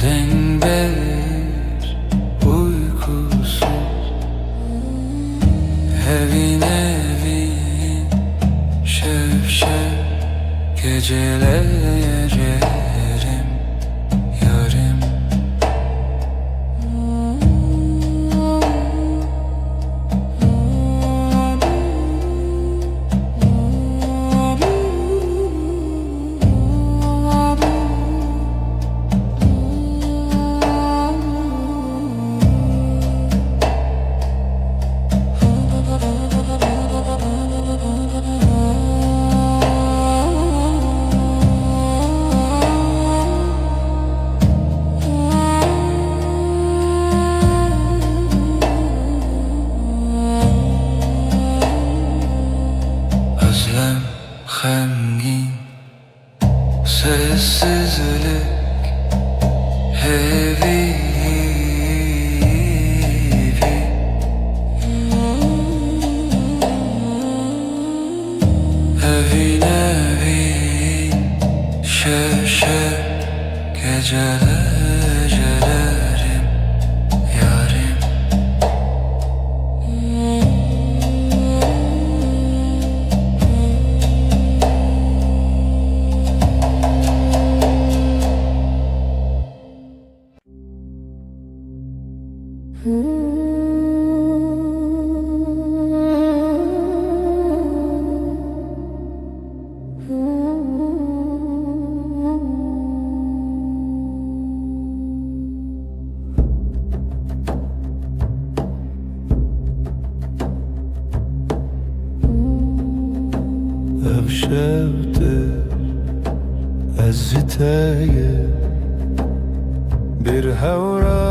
B: denber uykusuz, evin evin şevşev geceler yerim yarim. Özlem hemgin, sessizlik heavy. Evin evin şevşev geceler gecelerim yarim.
D: Evşevdir eziteye bir hevra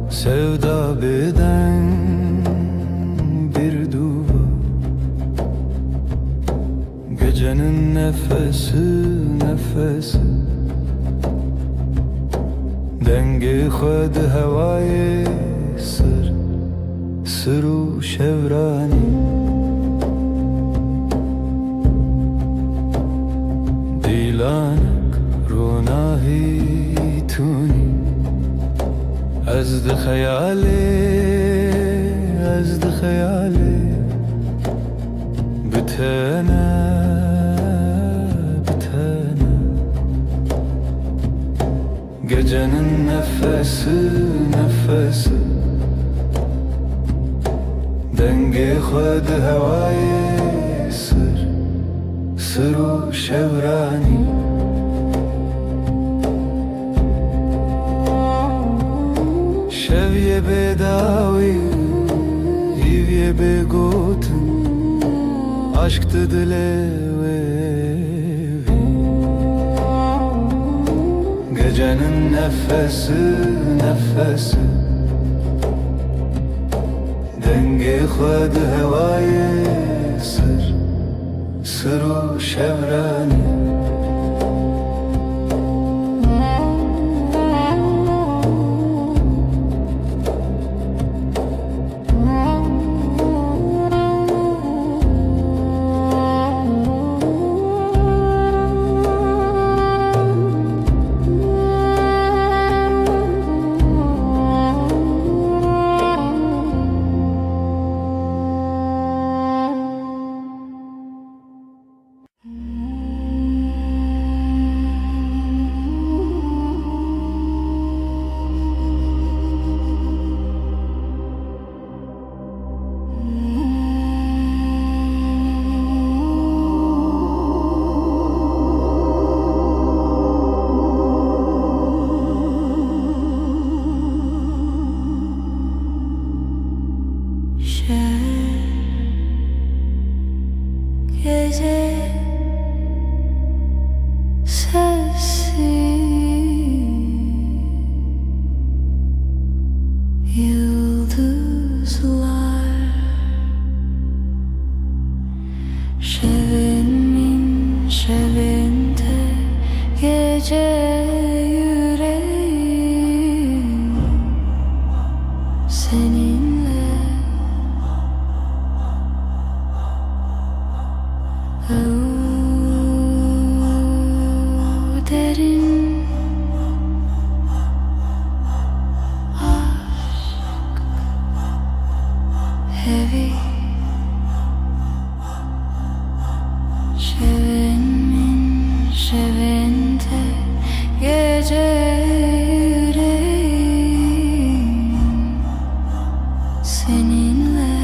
D: sevda beden bir duva. Gecenin nefesi dengi khud havayı sır şevrani. Dilanak runahi tuni azd khayali bitana gecenin nefesi dengi khud havayı sır şevrani. Şevye bedavi hivye begotin aşktı dilevi. Gecenin nefesi dengi khud havayı sır şevrani.
C: gece yüreğim seninle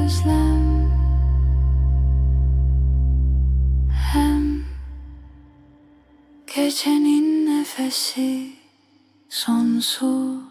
C: özlem hem gecenin nefesi sonsuz.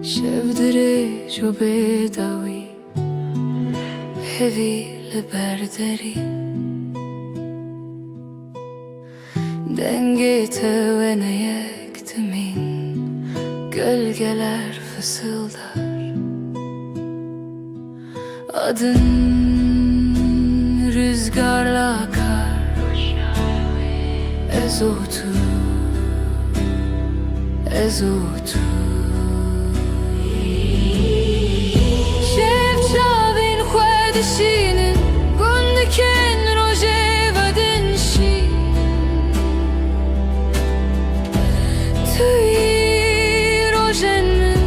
C: شفدري جو بدوي hevi liberderi Denge tevene yektimin Gölgeler fısıldar Adın rüzgarla akar Ezotu Ezotu Dişinin gondiken rojeva denşi Tüy rojenin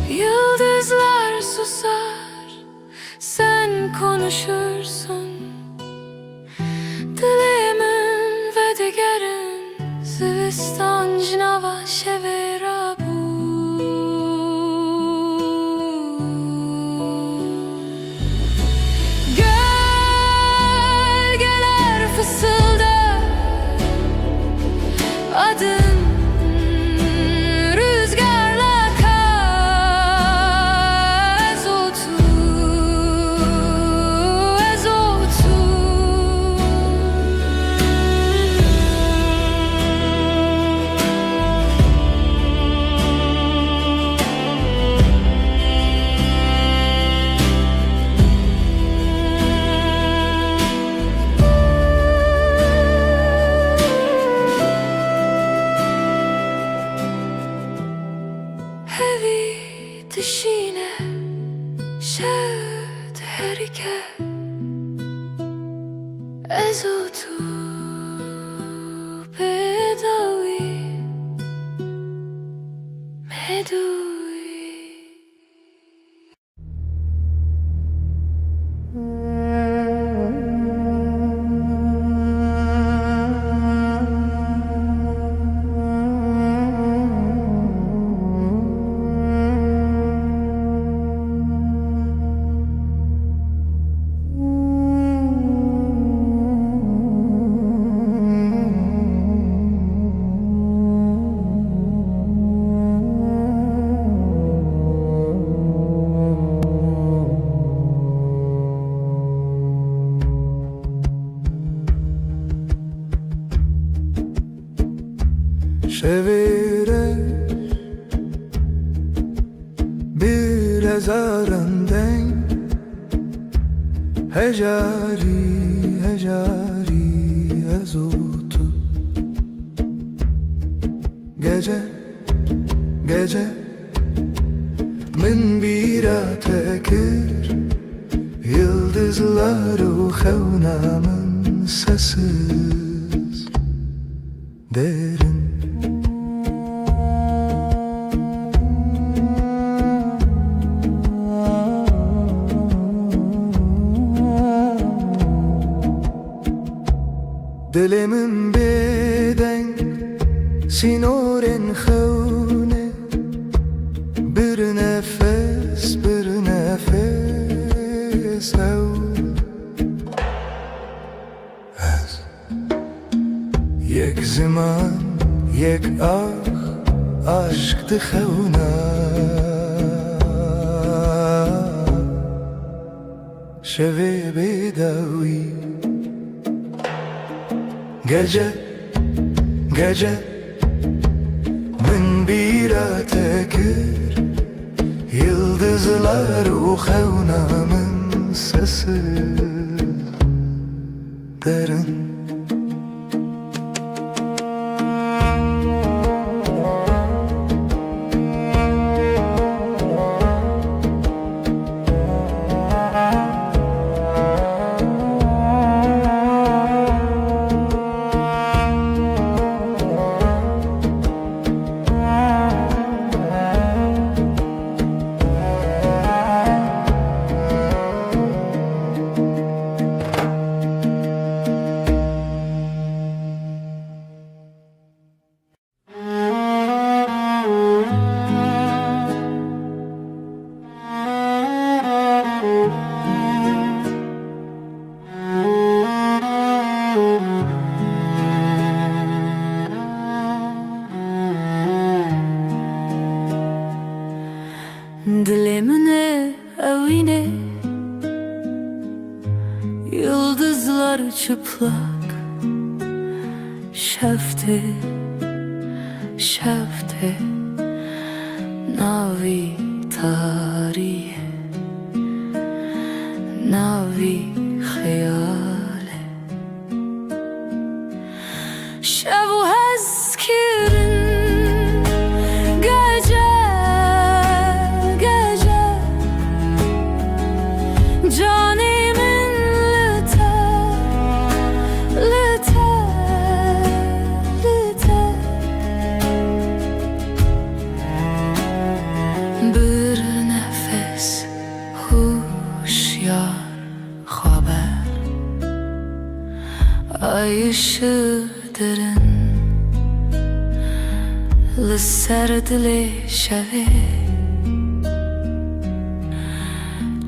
C: Yıldızlar susar Sen konuşursun Dilimin ve digerin Zivistan jinava şeverabu Adın rüzgarla akar Ezotu, ezotu Hevi dişine şevd herike Ezotu bedavi medui
D: Şevirer bir ezarından Hecari, hecari ezotu Gece, gece min bira tekir Yıldızları xevnamın sessiz derin. Dilimin beden sinoren khune, bir nefes ev az yek zaman yek aşk dıkhuna şevi bedavi. Gece min bira tekir, yıldızlar uğavnamın sesi derin.
C: Dilimine evine yıldızlar çıplak, şefte navi tarihe, navi hayale şevu hezkirin Canimin lite bir nefes huşyar haber, ay ışığı derin لسر دل شوه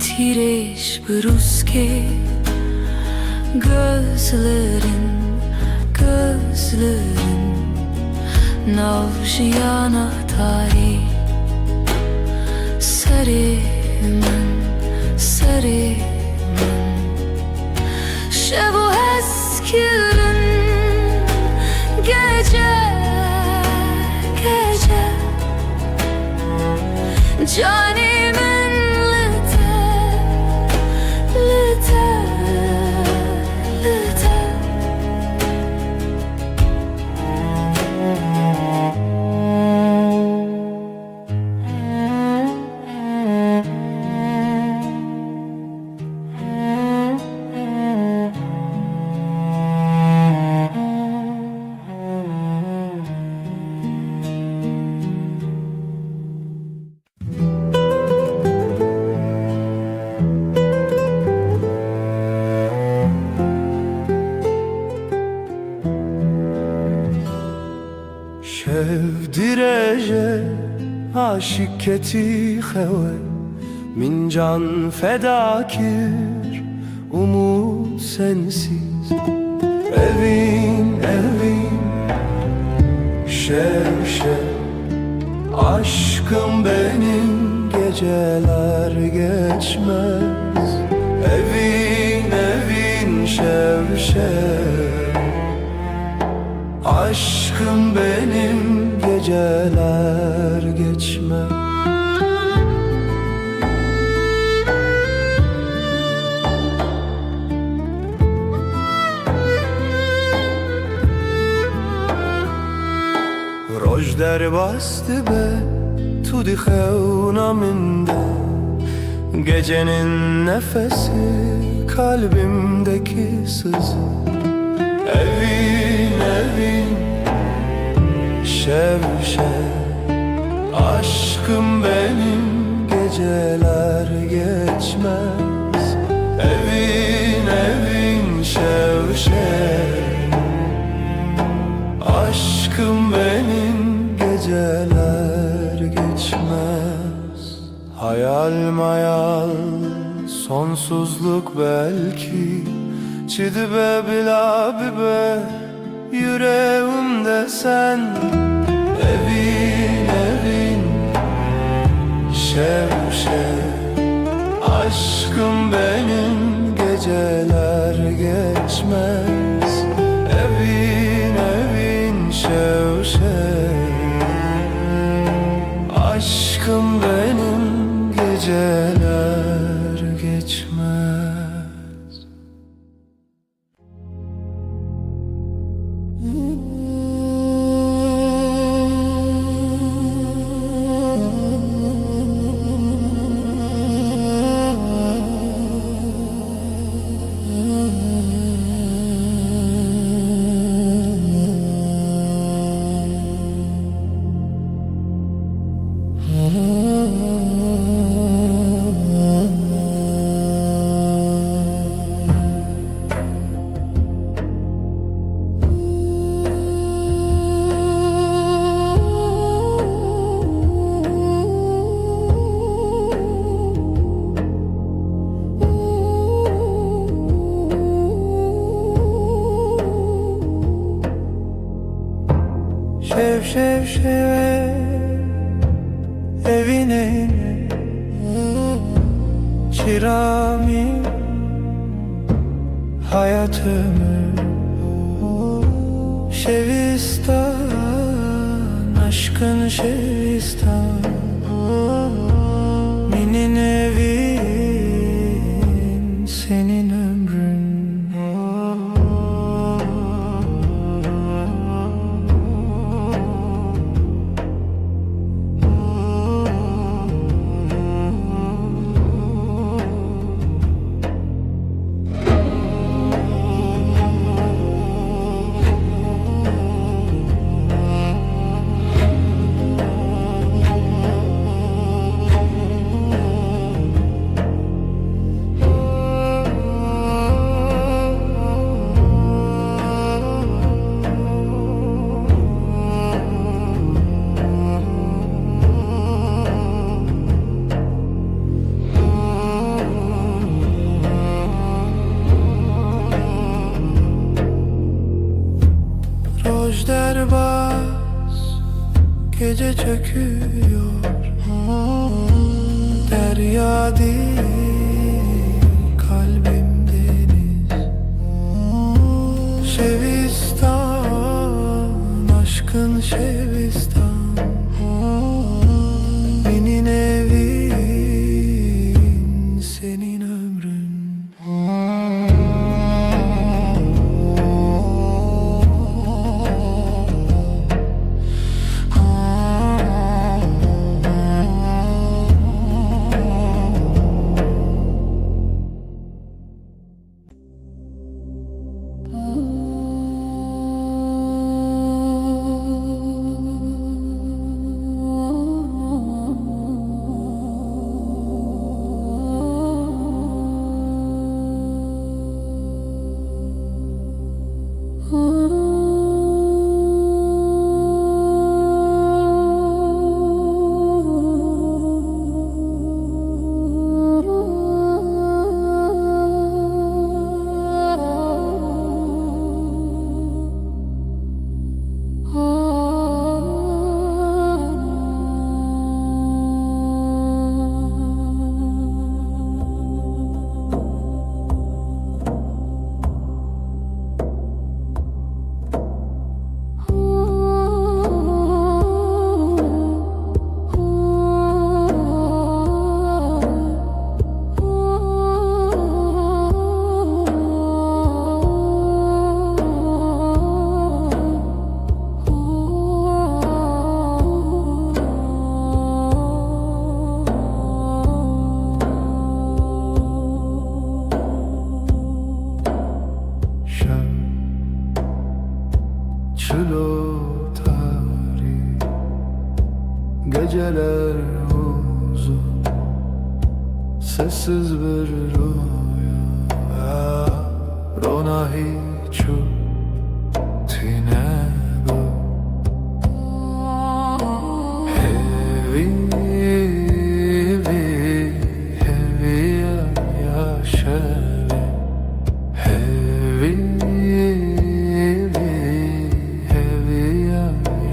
C: تیرش بروز که gözlerin navşiyana tarih serimin şevu eskirin gece canimin lite
D: Şevdireje aşiketi xewe min can fedakir umut sensiz evin şev aşkım benim geceler geçmez evin şev aşkım benim geceler geçmez. Roj der bastı be tu dixevna minde gecenin nefesi kalbimdeki sızı
B: şevşek. Aşkım benim geceler geçmez. Evin evin şevşek. Aşkım benim geceler geçmez. Hayal mayal sonsuzluk belki. Çidibe bila bibe yüreğimde sen. Evin evin şevşek. Aşkım benim geceler geçmez. Evin evin şevşek. Aşkım benim geceler geçmez.
D: Şev şev şev evine çırami hayatımı şevistan aşkın şevistan minin evin senin ömrün. Rojderbaz gece çöküyor, derya değil kalbim deniz. Şevistan aşkın şevistan minin evin senin ömrün. چلو تاری
B: Geceler uzun, sessiz bir rüya. Rona hiç tine bu hevi yaşavi hevi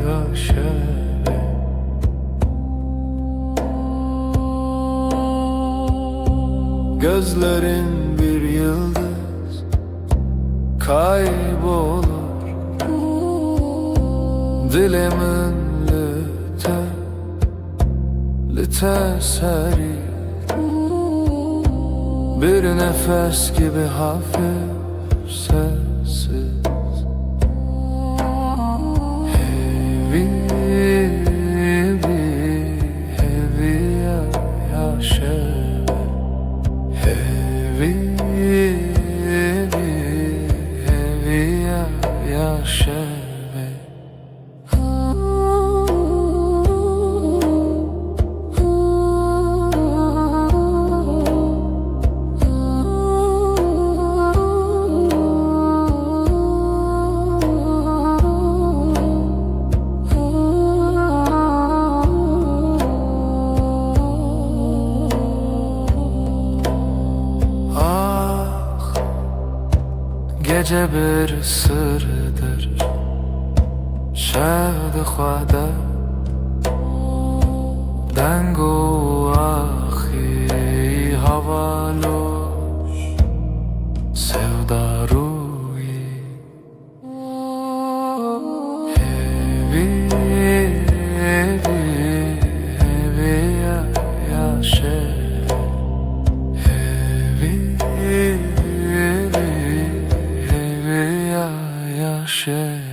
B: yaşavi. Gözlerin bir yıldız kaybolur, dilimin lite seri, bir nefes gibi hafif sessiz. Heavy yaşa. Heavy yaşa. Gece bir sırdır şevd xwada dengo axi havaloş sevdaruyi hevi yaşa. Şeve.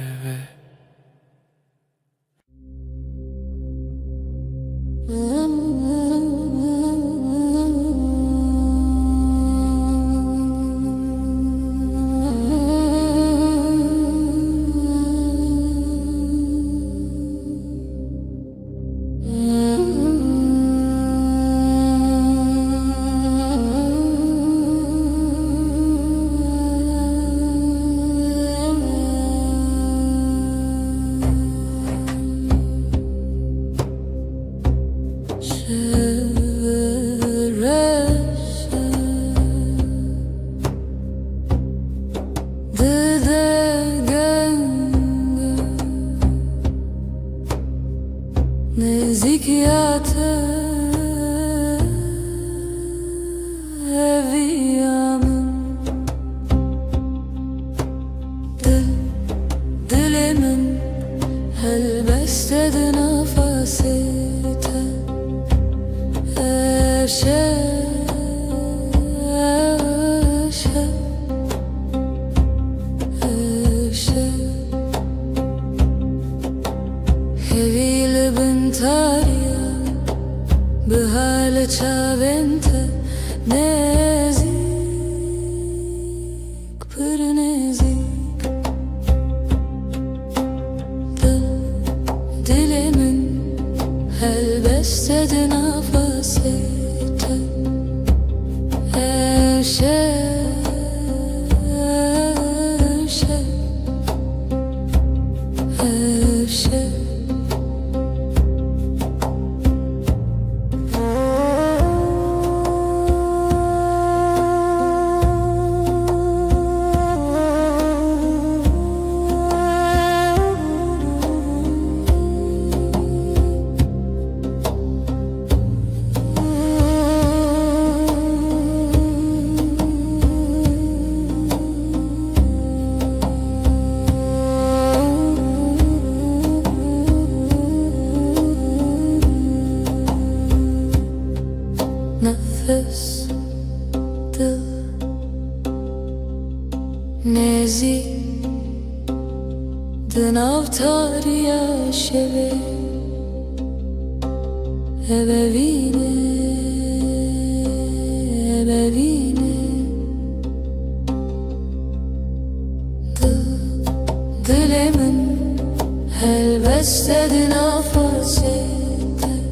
C: نزدیک eviyamın dilimin helbestedi nefesite eşe Hevile bintarya Bihale çavente Nezik Pır nezik Dilimin helbestedi nefesite Eşe nefes dil nezi dinavtar yaşeve ebevine dilimin helbestedi nefesite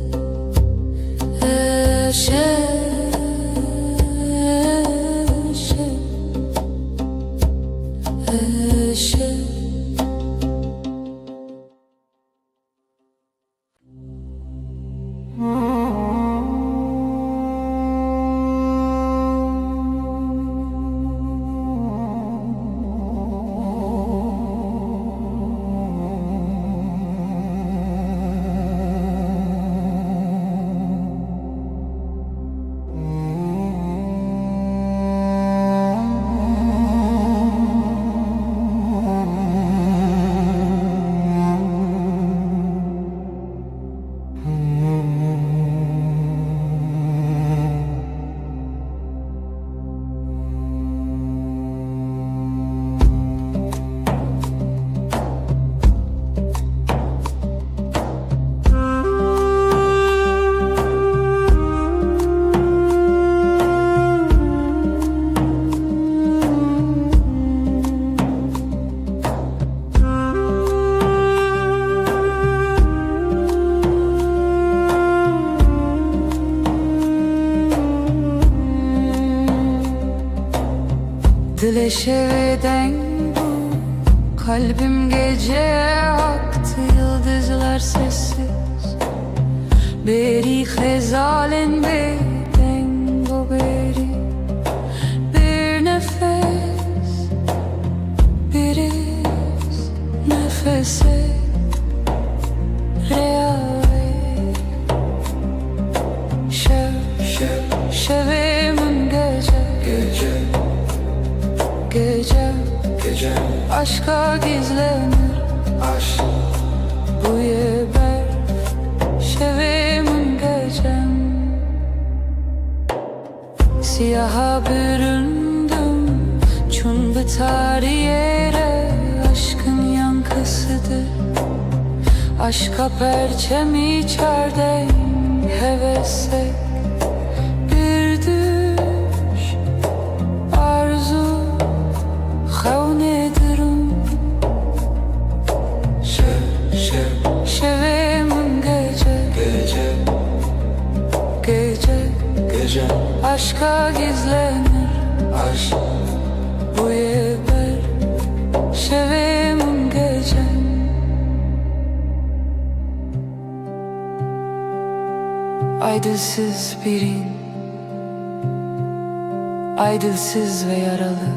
C: Dileşeveden bu kalbim gece aktı, yıldızlar sessiz. Beri hezalen beden bu beri bir nefes, bir iz nefese reave şevimin gece aşka gizlenir, aşk bu yeber şevimin gecem. Siyaha büründüm çun biter yere, aşkın yankısıdır. Aşka perçem içerden hevese bir düş arzu havnedirüm. Şevimin gece aşka gizlenir, aşk bu yeber şevimin gecem. Aydılsız birin, aydılsız ve yaralı,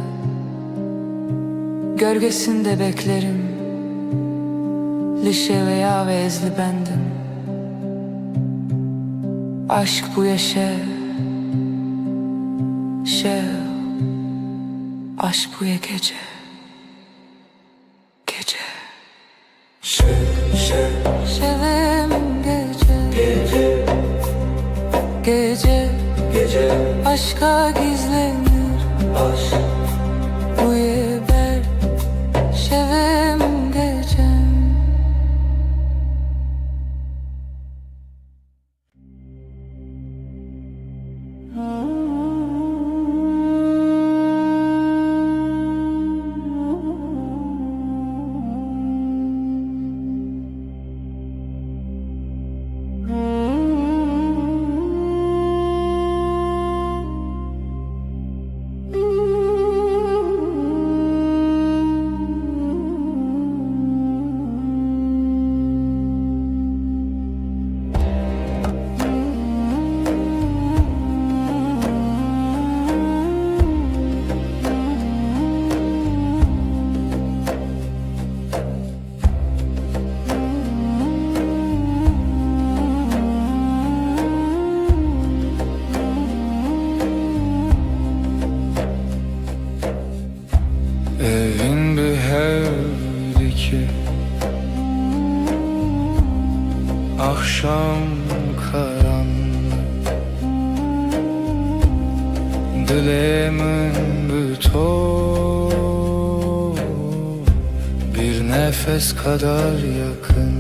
C: gölgesinde beklerim, lişe veya vezli bendim. Aşk bu yaşa, aşk bu ya gece. Şevimin gece aşka gizlenir, aşk bu yeber şevimin gecem.
B: Evin bir hevdiki akşam karanlık, dileğimin bütün bir nefes kadar yakın.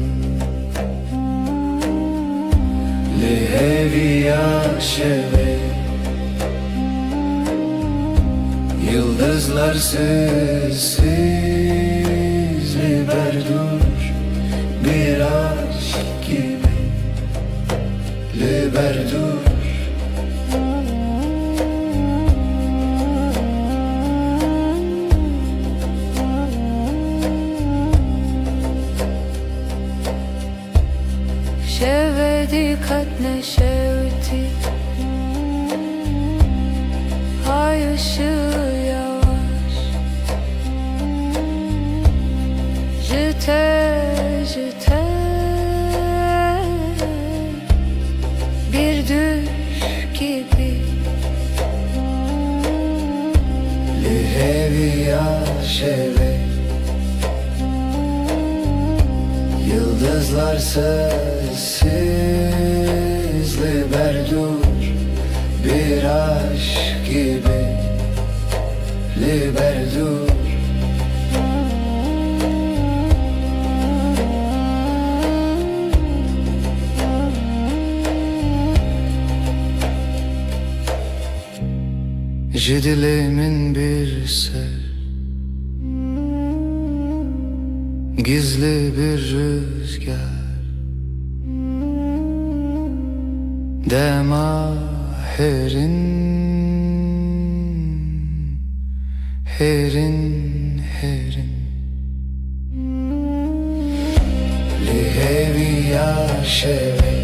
B: Liheviya şeve yıldızlar sessiz liberdur bir aşk gibi liberdur
C: dikkatle şevti, ay ışığı yavaş. Jite jite bir düş gibi.
B: Liheviya şeve, yıldızlar sessiz, liberdur bir aşk gibi, liberdur.
A: Jidilemin bir ser, gizli bir rüzgar, dema herin, herin, herin.
B: Liheviya şeve,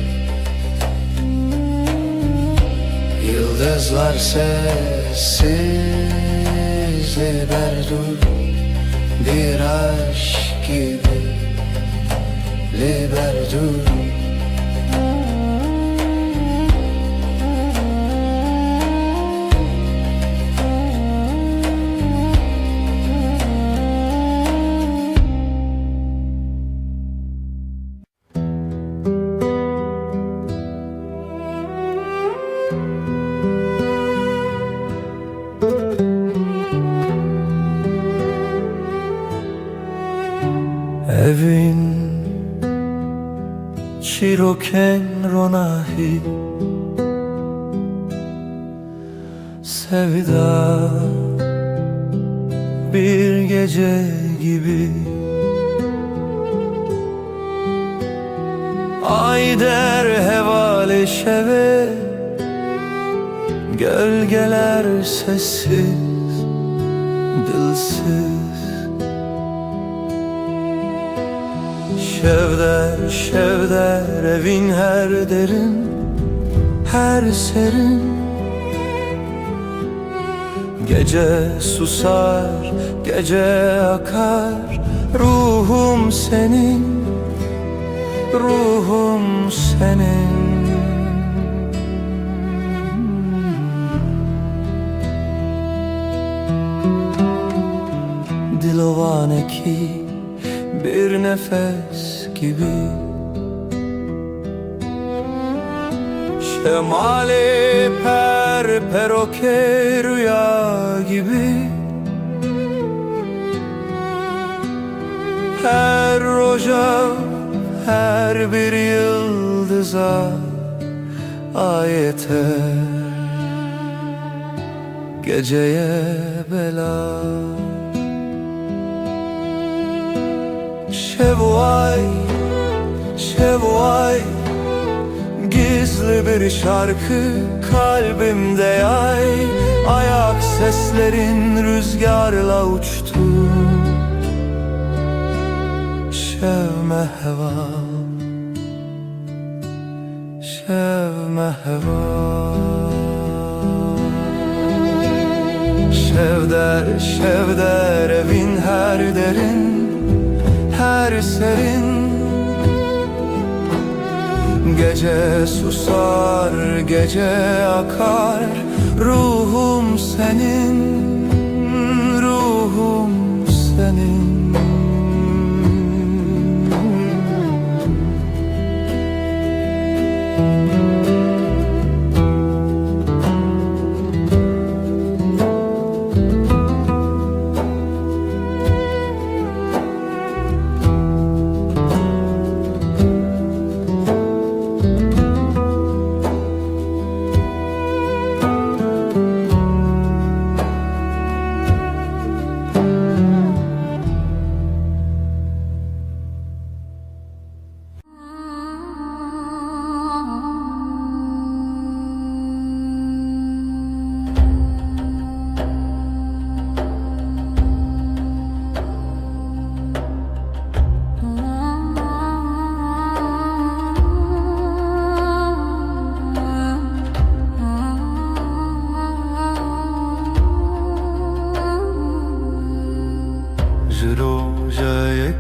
B: yıldızlar sessiz, liberdur bir aşk gibi, liberdur.
D: Evin Çiroken ronahi, sevda bir gece gibi. Ay der hevale şeve, gölgeler sessiz, dilsiz. Şevder, şevder evin her derin, her serin. Gece susar, gece akar, ruhum senin, ruhum senin. Dilovane ki bir nefes gibi, şemali per peroke rüya gibi. Her roja, her bir yıldıza ayeter, geceye bela. Şevvay, şevvay, gizli bir şarkı kalbimde yay. Ayak seslerin rüzgarla uçtu. Şevme heva, şevme heva. Şevder, şevder evin her derin, her serin. Gece susar, gece akar, ruhum senin, ruhum senin.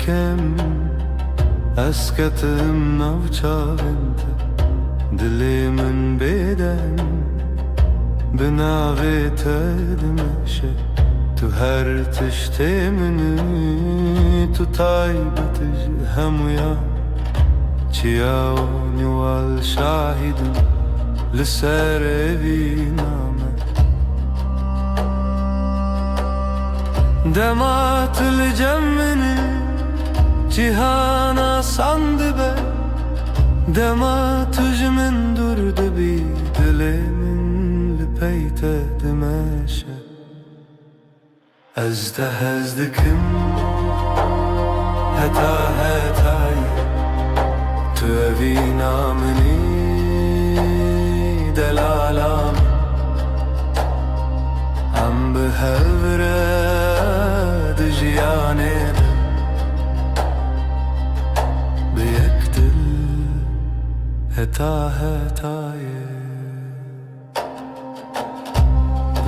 D: kekem اسکتم نوچاوند دلی من بیدن بناوی تدمشه تو هر تشتی منی تو تایبتش همویا چیاونی والشاهدم لسر بینامه دمات الجمني cihana sandı be Dema tücümün durdu bir dilimin lipeyte demeşe Ezde hezdikim heta hetay Tu evi namini delalam Am behevre dijiyane هتا هتای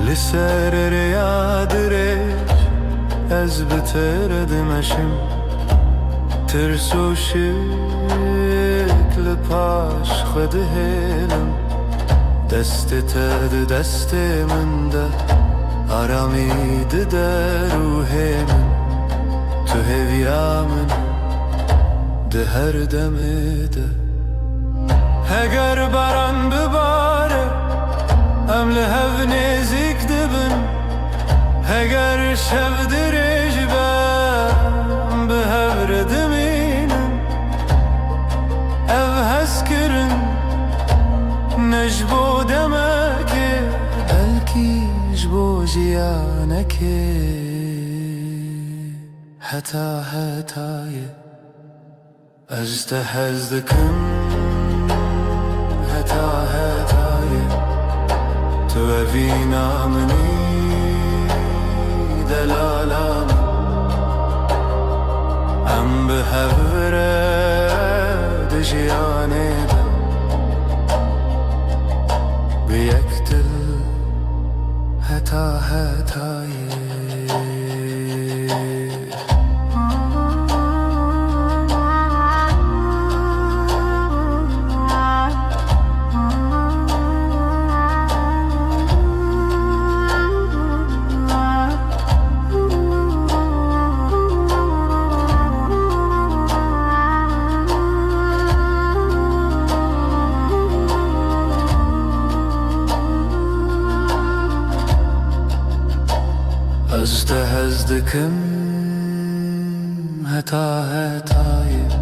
D: لسر ریاد ریش از بتر دمشم ترسو شکل پاش خود هلم دست تد دست من ده آرامید در روحه من تو هویا من ده هر دم ده Eğer baran bibare Em li hev nezik dibin Eğer şevdirij ben Bi hev redimînim Ev heskirin Nejbo demeke Belki jbo jiyaneke Heta hetaye Ez de hezdikim هتا هتای تو اوینا منی دلالم ام به هوره دجیانه ده به یک دل هتا هتای Ezdekim heta hetayim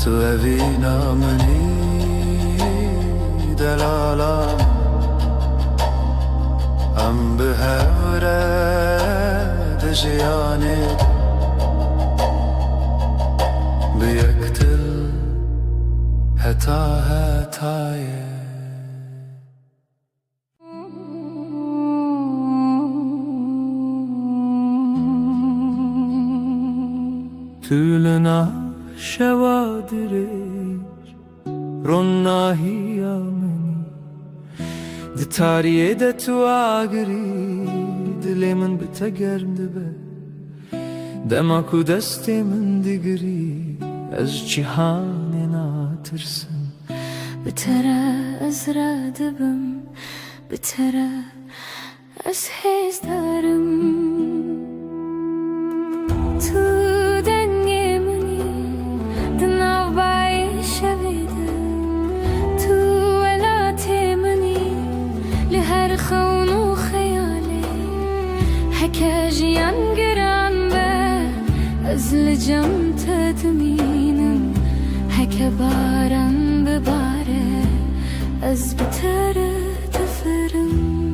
D: Tu evina meni delalam Am bihevre dejiyane Biyektil heta hetayim Tülna şevadirej Ronna hiyameni Di tariye de tu agri Dilemin bitegerm dibe Dema ku destimin digri Ez cihanen atırsın
C: Bitere ezra dibim Bitere ez hezdarım Tu dengemini Dinav bayi şevide Tu elatemini Li her khawnu khayali Heke jiyan giran be Ez li cem tedminim Heke baran bibare Ez bitere teferim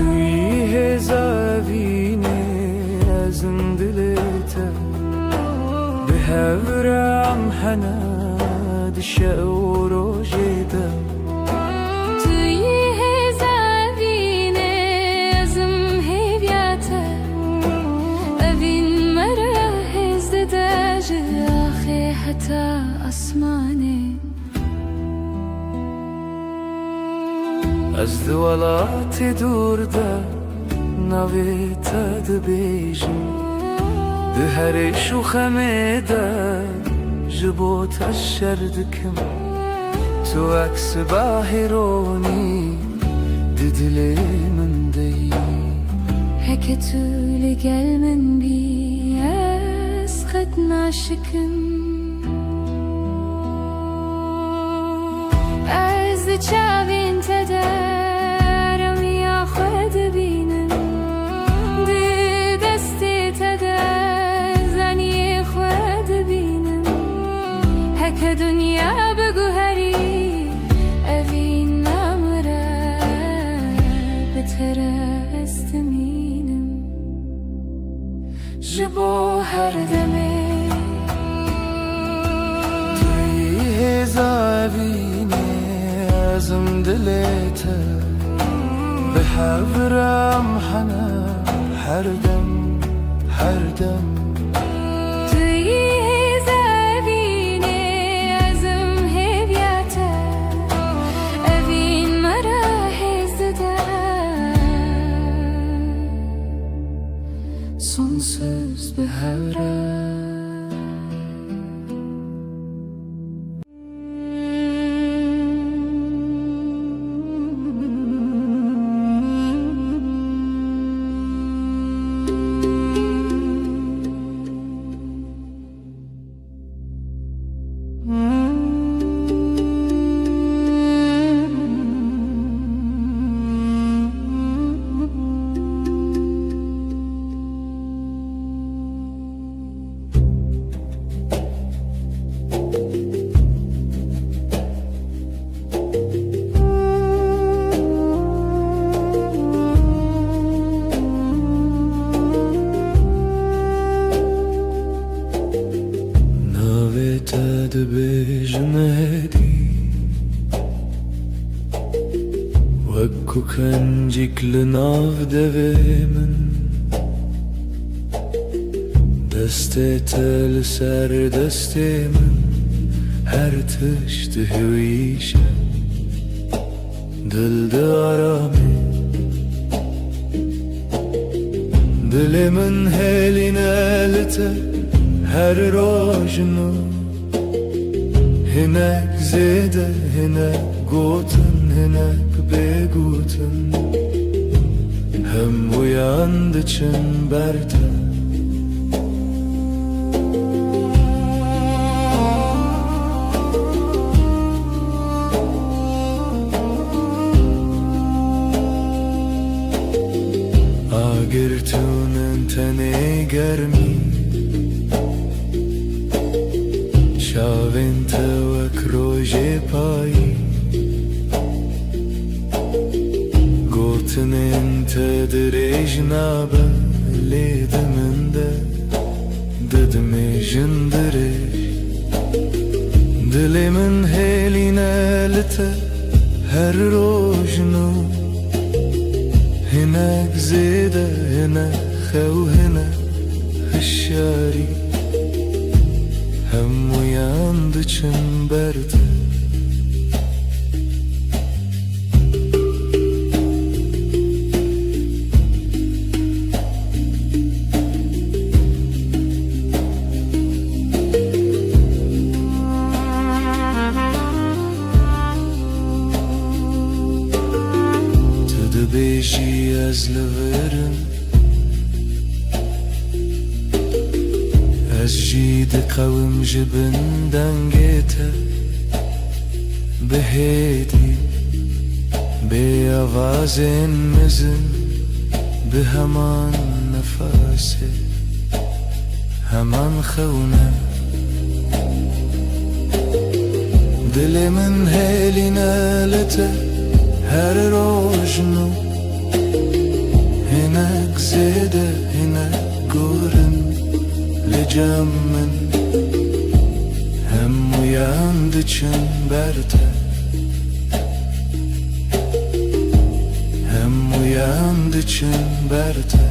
D: توی هزاوینه ازم دلته به هورم حناد شعور و جده
C: توی هزاوینه ازم هیویاته اوین مرا هزده جاخی حتی اسمانه
D: از دولات دورده نویت دبیجم
B: دهري شو خميدا جبوت الشردكم تو عكس باهروني ددلي من دي
C: هكا تولي قلمن بي اسخد ناشكم از چاوین تدارم یا خود بینم دی دستی تدار زنی خود بینم هک دنیا بگو هری اوین نمره بتره استمینم جبو هر دمه
B: توی زاوینه ازم دليته بحبرم حنا حردم حردم
C: توی زبینه ازم هویته اوین مرا هزده sonsuz bir havra.
B: بجنادي وكو كنجيك لناف دفيمن دستي تل سر دستي من هر تشته ويشه دل دارامي دل من هلي نالته هر روجنو هناك زيدة هناك قوتن هناك بيقوتن هم وياندچن برده آگرتونن تنه گرمی شاوین توک روژه پایی گوتن انت دریج نابه لیدمنده ددمی جندریج دلی من هیلی نالته هر روجنو هناك زيدة هنا خو هنا الشاري هم uyandıçın berde Tadı beşi yazlıverin از جید قوم جبندن گیته بهیدی به آوازین مزن به همان نفاسه همان خونه دل من هیلی نالته هر روجنو هناك زیده هناك گورن لجمن هم uyandıçın berde hem uyandıçın berde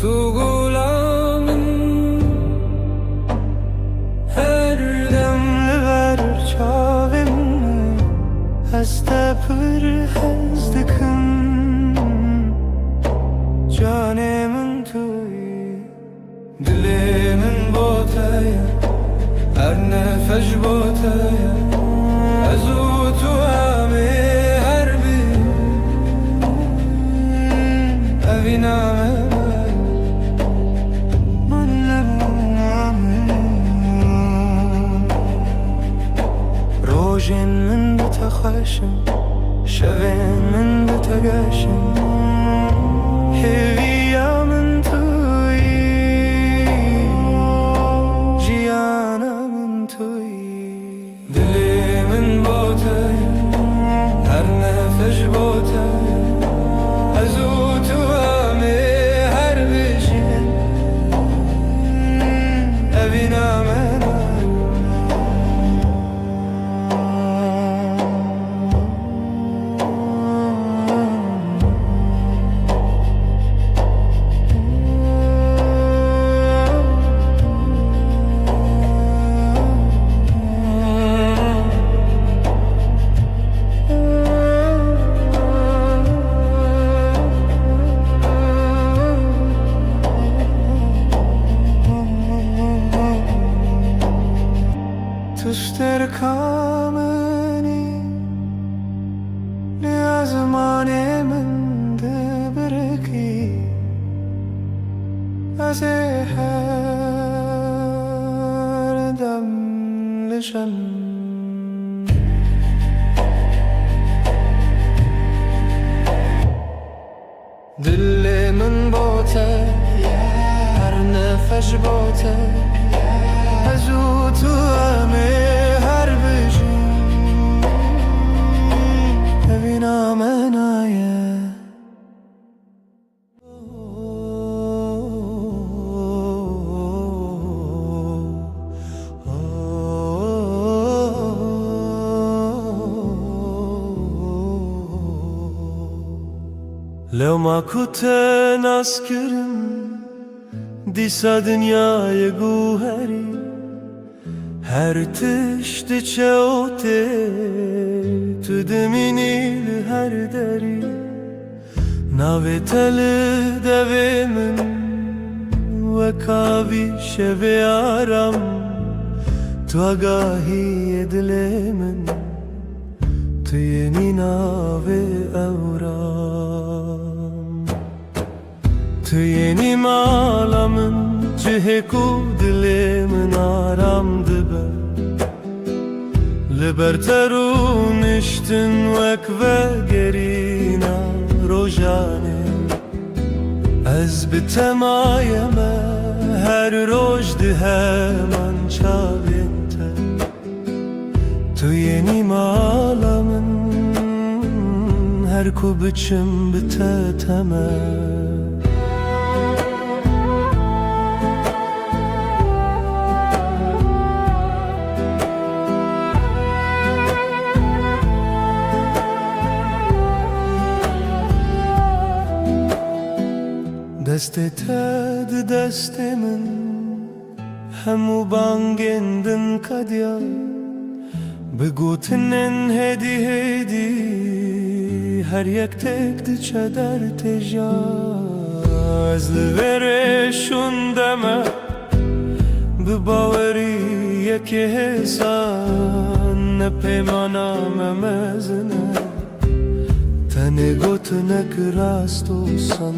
B: Tu gulamın her
D: demli ver çavimni heste pır hezdikin canımın tüy
B: dilimin botaya her nefes botaya azutu ami her bir evina
D: روژن من بتخشم شبین من بتگشم هویا من توی جیانا من توی
B: dilimin botaya her nefes botaya azutu ami her bir evina
D: تشتر کامنی نیازمان من دبرکی از هر دم لشم
B: dilimin botaya her nefes botaya
D: أزوت أمي هربش أبينا منايا لو ما كنت ناسكرم ديسا دنيا جوهري her tişti çeote tüdemini her deri naveteli devemin ve kavi şeve aram tu agahi edlemin tu yeni nave avram tu yeni malamın Ciheku dilimin aramdı be Liberterun iştin vek ve gerina rojane Ez bitemeyeme her rojdi hemen çavinte Tu yeni malamın her kubiçim biteteme دستت دست من همو بانگندن کدیا بگوتنن هدی هدی هر یک تک دچه در تجا از لورشون دمه بباوری یک حسان نپیمانا ممزنه تنه گوتنک راستو سن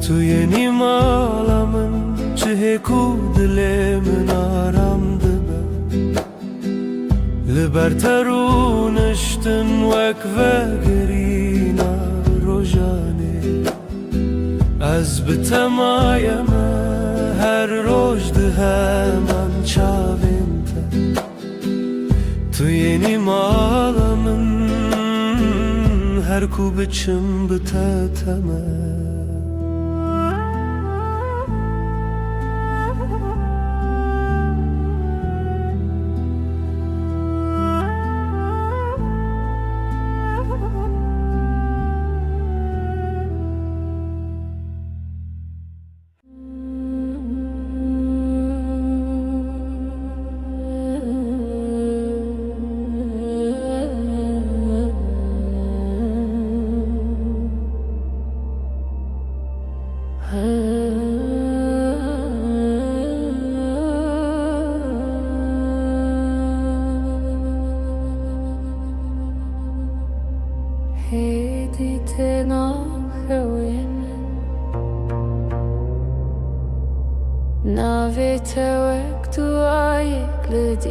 D: Tu yeni malamın Ciheku dilimin aramdı be Liberterun iştin vek ve gerina rojane Ez bitemeyeme her rojdi hemen çavinte Tu yeni malamın her kubiçim biteteme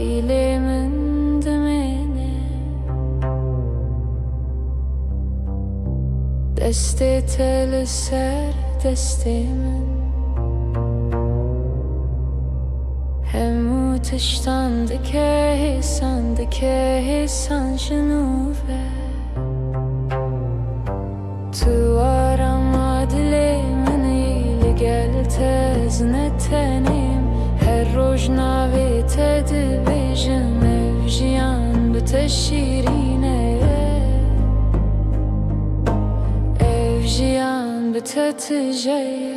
C: ile min dimene deste tel ser deste min Hemû tiştan dike hisan şinûve Tu arama dilê min î gel tez netenim Her roj navê te dibêjim ev jiyan bi te şîrîn e Ev jiyan bi te tije ye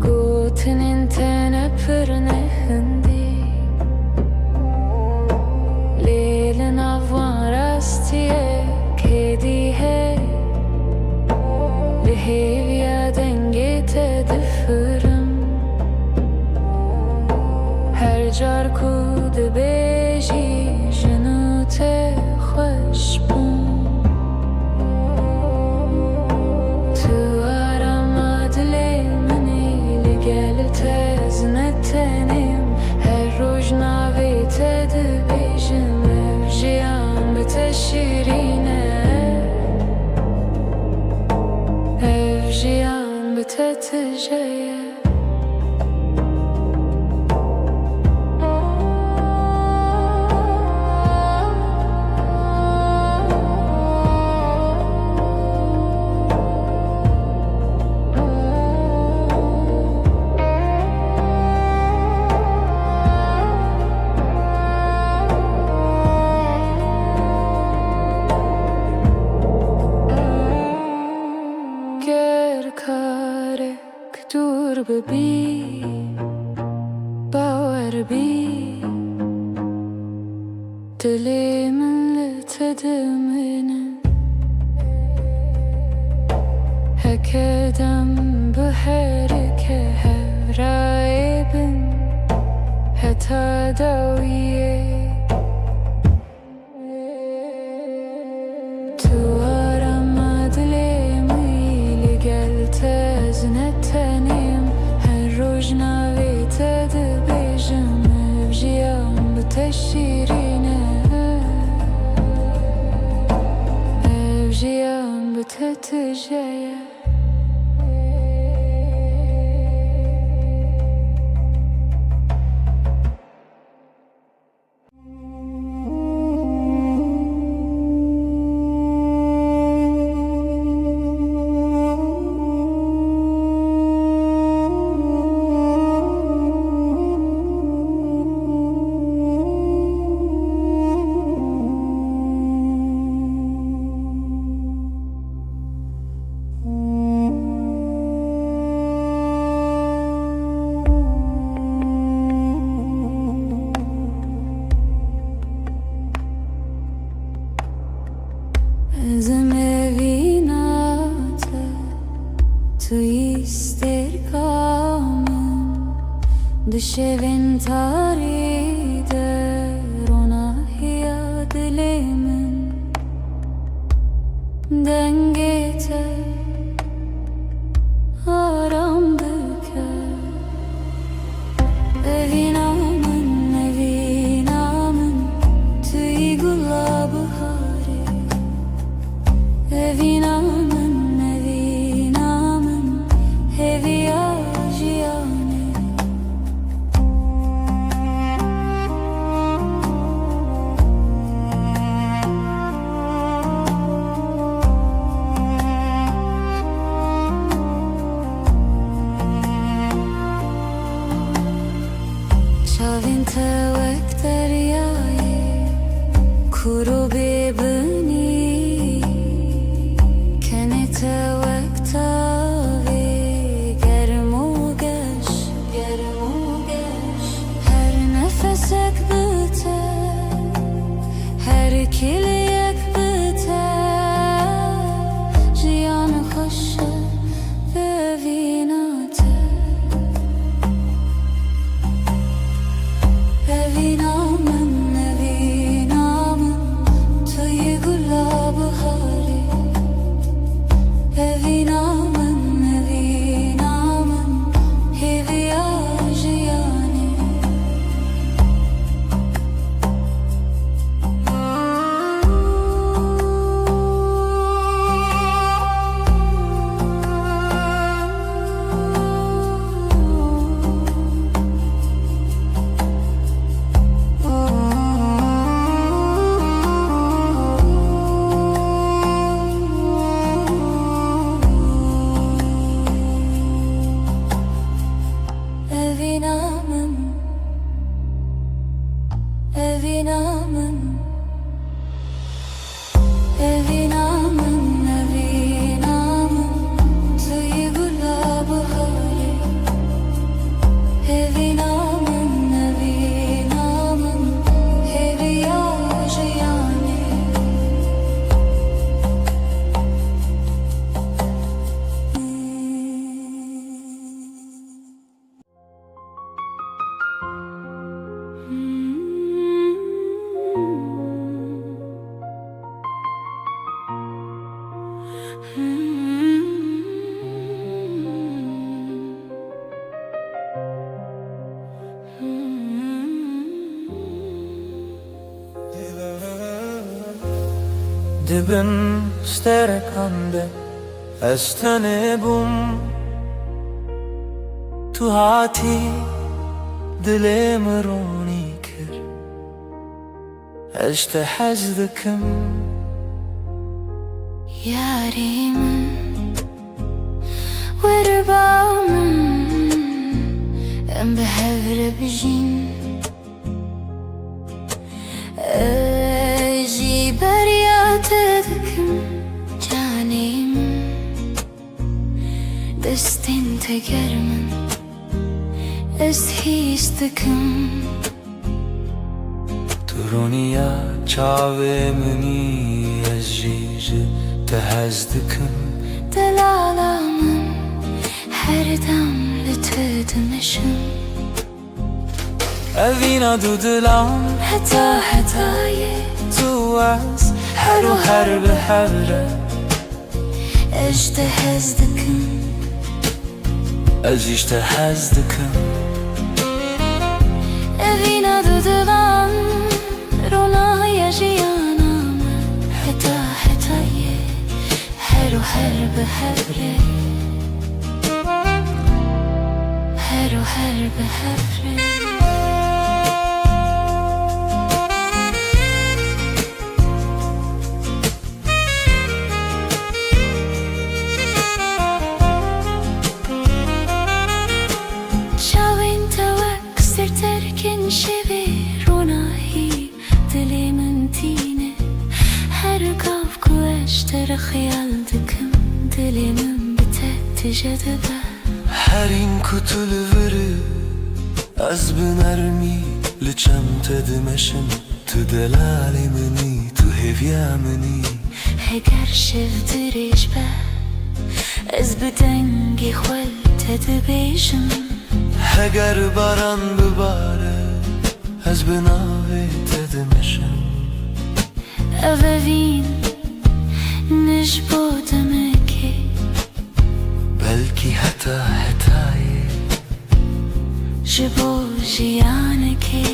C: Gotinên te ne pir ne hindî Lê li nav wan rastiyek hêdî hey Li hêviya dengê te difirim Her car ku dibêjî jinû te xweş bûm Tu arama dilê min î li gel tez netenim Her roj navê te dibêjim ev jiyan bi te şîrîn e Ev jiyan bi te tije ye Ger karek dur bibî bawer bî Dilê min li te dimîne Heke dem bi herike hevrayê bin Heta dawiyê Tu arama dilê min î li gel tez netenim Her roj navê te dibêjim ev jiyan bi te şîrîn e Ev jiyan bi te tije ye Ezim evinate tu isterkamın Dışevin tarider ona hiya dilimin Dengete aram büker Evinamın tüy gulabı hari Evinamın heviya jiyane Çavin te wek deryayê kuru bêbinî Kenete wek tavê germ û geş Her nefesek bi te Her kiliyek bi te Jiyanê xweş e evîna te Ev
B: دبن سترکان به استن بوم تو هاتی دل مرونی کر اشت حزدکم
C: yarim وربامن ام بهفر بجين اجي برياتكم جانيم دستين تجرمن استهيستكم
B: ترونيا چاوه منی از جیج تهزدکم
C: دلالامن her damla tadmışım
B: اوینا دو دلام
C: Hata hatayı
B: تو از هر و هر به هره
C: اجتهزدكم
B: از اجتهزدکم
C: Evina dudulan Rona yaşayanam Hata hatayı Her o her behevre Her o her behevre Terken şevi ronahi dilimin tine her kavku eşter xiyaldıkım dilimin bite jadaba
B: هر این کتل وره از بنرمی لچم تدمشم تو دلالی منی تو هویا منی
C: heger şevdiriş be ez bedengi xwel tedbişim
B: اگر باران بباره از بناوی تدمشم
C: evevin niş bodemeki
B: بلکی حتی حتایی
C: jibo jiyaneki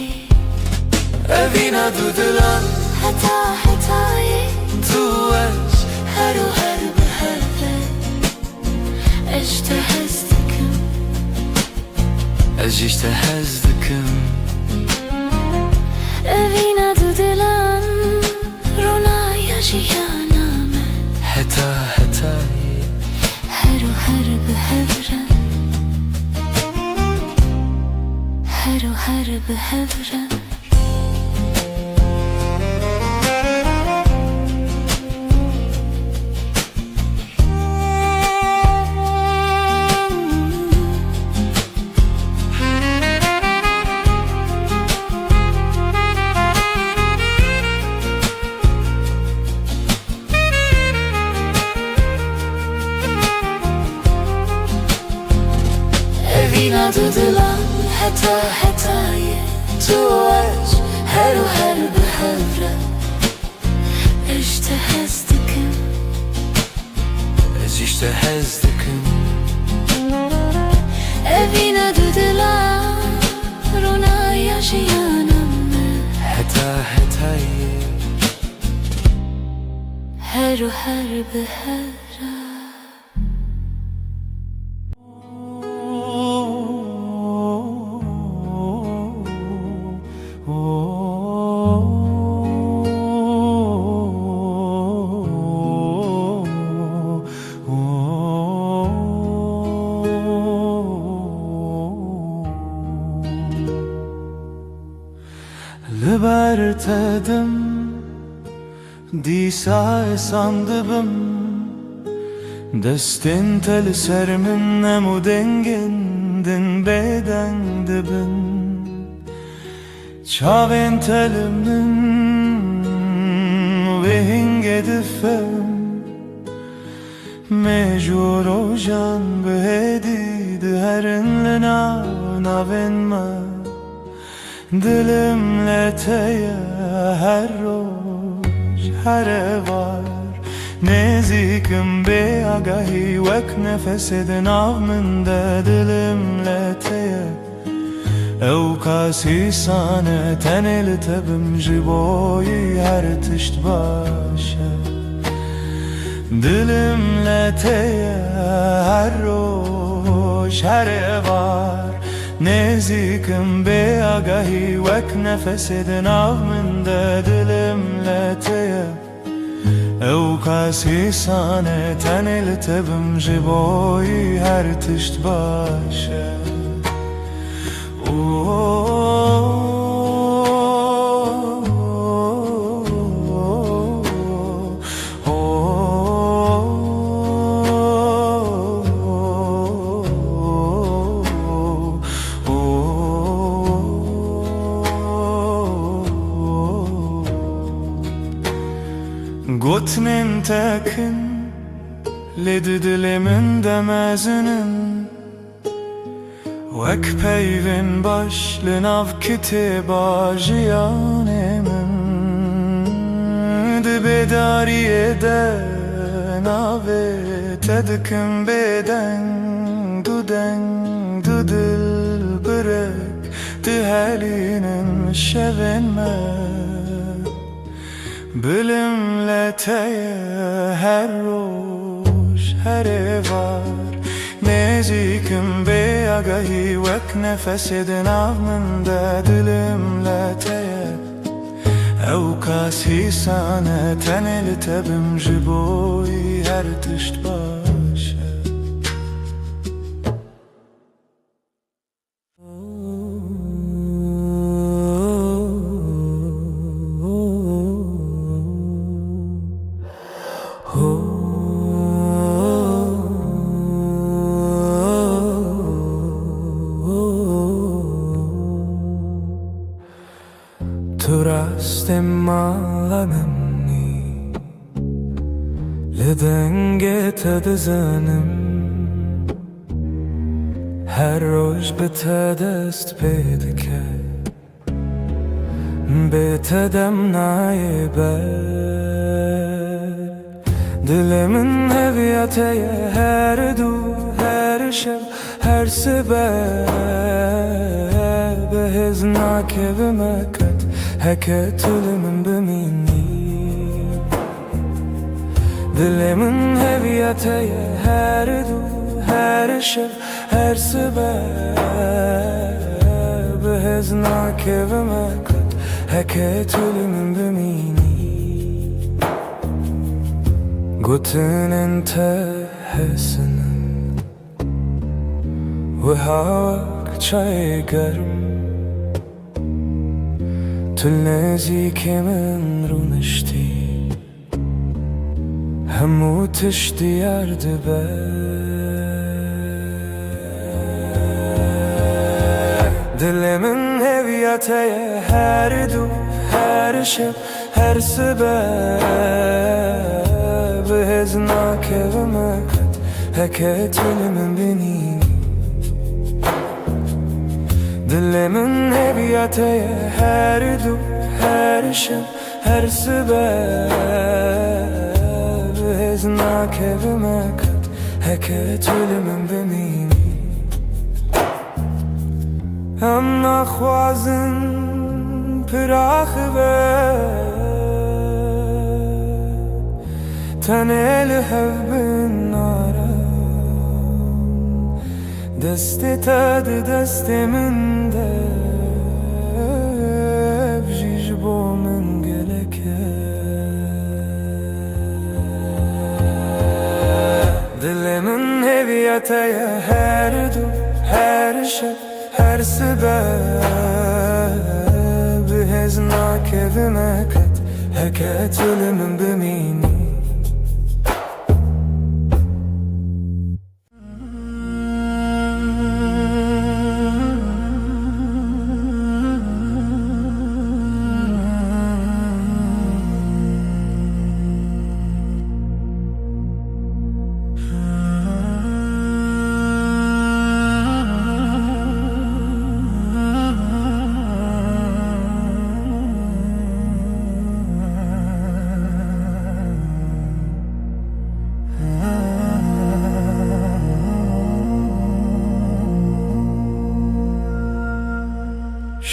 B: اوینا دو دلان
C: hata hatayı
B: تو از
C: هر و هر به هر اجتهزدكم
B: از اجتهزدکم
C: Evina dudulan Rona yaşayanam
B: حتی حتایی
C: Her o her behevren Her o her behevren Evina dudulan hata hatayı Tu az her o her behevren اجتهزدكم
B: از اجتهزدکم
C: Evina dudulan Rona yaşayanam
B: حتی حتایی
C: Her o her behevren
D: Libertedim Disa sandıbım Destin tel sermin nemu dengindin beden dibin Çavin telimin ve hingedifem Mecur ojan behedid herinle navinme Dilimle teye her roş her var Nezikim be agahi vek nefesidin avminde Dilimle teye ev kasi sane tenil tebim jiboyi her tişt başa Dilimle teye her roş her var Nezikim be agahi vek nefesidin avminde Dilimle teye ev kasi sane tenil tebim jiboy her tişt başe Gotnin tekin ledi dilimin demezinin Vek peyvin başlın av kitiba jiyanemin Dibedariye de nave tedikim beden Du dil bırek dihelinin şevenme Bilimle teye her roş her var Nezikim be agahi vek nefesidin avminde Dilimle teye ev kasi sane tenil tebim jiboy her tişt başe Turastemallanımni Lidenge tedizanim Her roj betedest pedike Betedem naibe Dilimin heviyateye her du her şev her sebep Beheznak evime kat Heket ölümün bimini Dilimin heviyateye her du her şev her sebep Beheznak evime kat Heket ölümün bimini Gotinin tehesinin Ve havak çay garm Tülnezi من رو نشتی همو تشتی یرد به دل من هویته her du her şeb her sebep Heznak evime kat heket ölümün beni Dilimin heviyateye her du her şeb her sebep Heznak evime kat heket ölümün bimini Hem nakhwazin pirakh ve Tenel hevbin nara Desti tad desti min de Bjish bo min geleke Dilimin heviyateye her du her şeb her sebep Heznak evime kat heket ölümün bimini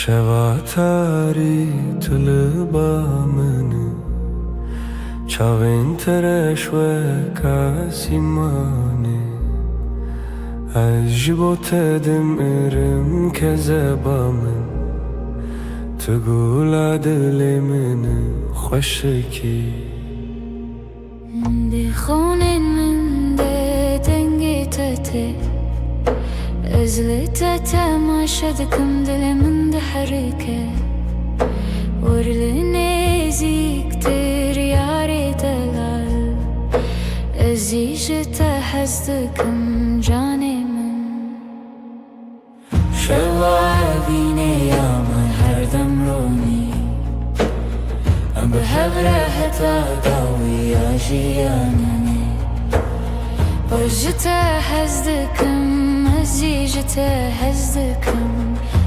D: شواتاری طلبا من
B: چاوین ترش و کاسیمانی از جبو تدم ارم که زبامن تقول دل من خوشکی
C: دی خونین من ده دنگی تته ازلت تماشا دکم دل من ده حرکه ورلني زيكتر ياري دلال ازيش تحسدكم جاني من شوابيني يا من هردم روني ام بحبره حتى قوي يا جيانني وجت حسدكم ازيش تحسدكم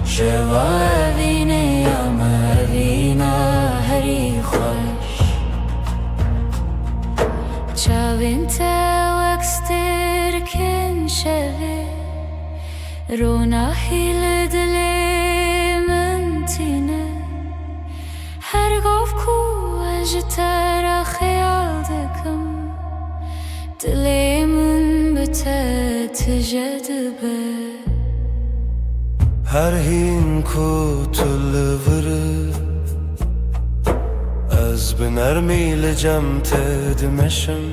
C: شوابيني يا مرينا هري خوش شاوين توكستر كن شوي رونا حيل دلي من تينا هرقوف كو اجتر خيال دكم دلي من بتتجدبه
D: هر هین کو تلوره از بنرمی لجم تدمشم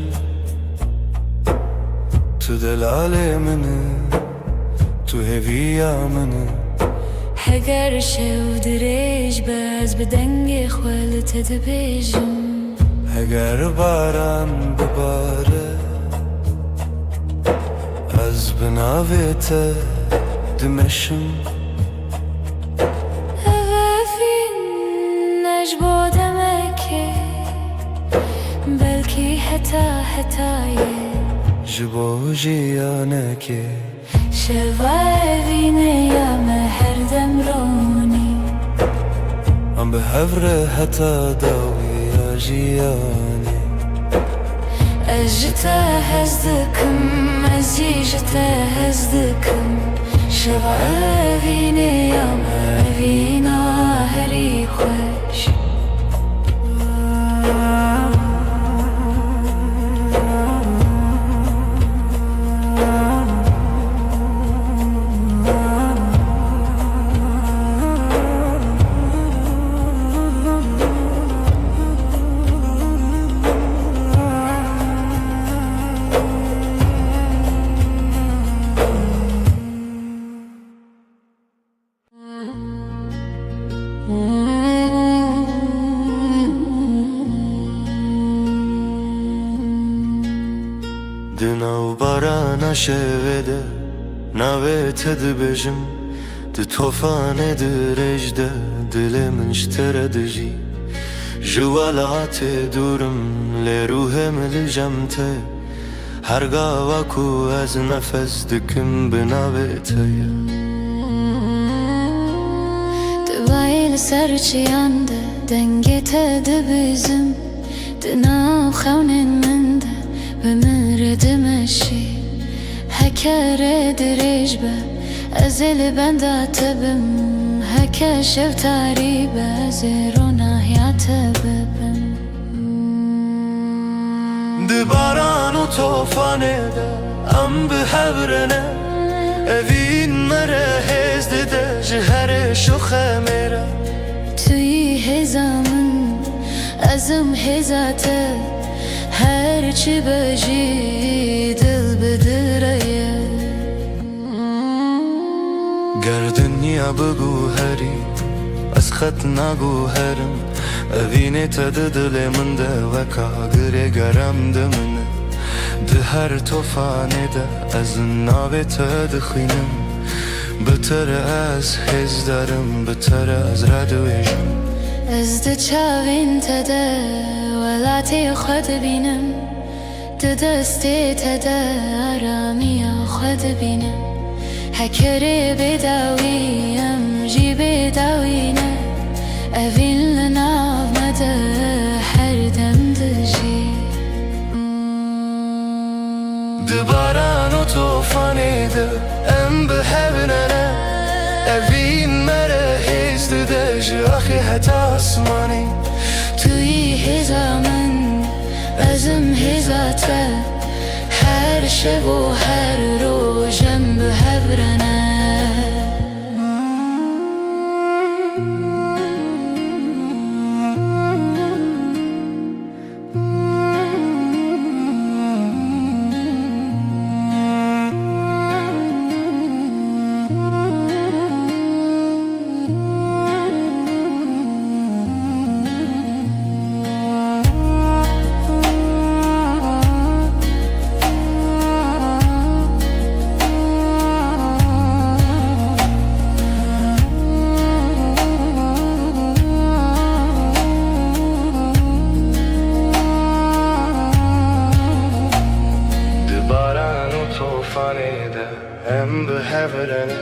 D: تو دلال منه تو هویا منه
C: هگر شو دریج باز بدنگ خوالت دبیجم
D: هگر باران بباره از بناویت دمشم
C: بلكي حتايه
D: جبو جيانك
C: شوابيني يا مهر دمروني
D: عم بحفره حتى داوي يا جياني
C: أجتا هزدكم أزيجتا هزدكم شوابيني يا مرينا هري خوش
D: دناو باران شوده ناویت دبجم د توفان درجده دل من اشتردجی جوالات دورم لروهم لجمته هرگاه کو از نفس دکم بناویته
C: دبایل سرچیانده دنگت دبزم دناو خونن منده بمرد مشي هكا دريج به ازل بندات بم هكا شف تعريبه زيرونا يعتببم
D: دباران و توفانه ده ام بحبرنه اوین مره هزده ده جهرش و خمره
C: توی هزامن ازم هزاته هر چی بجی دل بدرایه
D: گردنیا بگو هری از خط نگو هرم اوینه تا دل من ده و کاغره گرم ده منه ده هر توفانه ده از ناوه تا دخینم بتر از حز دارم بتر از ردویشم
C: از ده چاوین تده ولاتی خود بینم ده دستی تده آرامی خود بینم هکره بداویم جی بداوینه اوین لناو مده هر دم دجی
D: دباران و توفانه ده ام بحبنه اوین مره هزده ده جاخی حتی اسمانی
C: توی هزامن özüm hizate her şev و her روژم به هبرنه
D: هم به هفرنه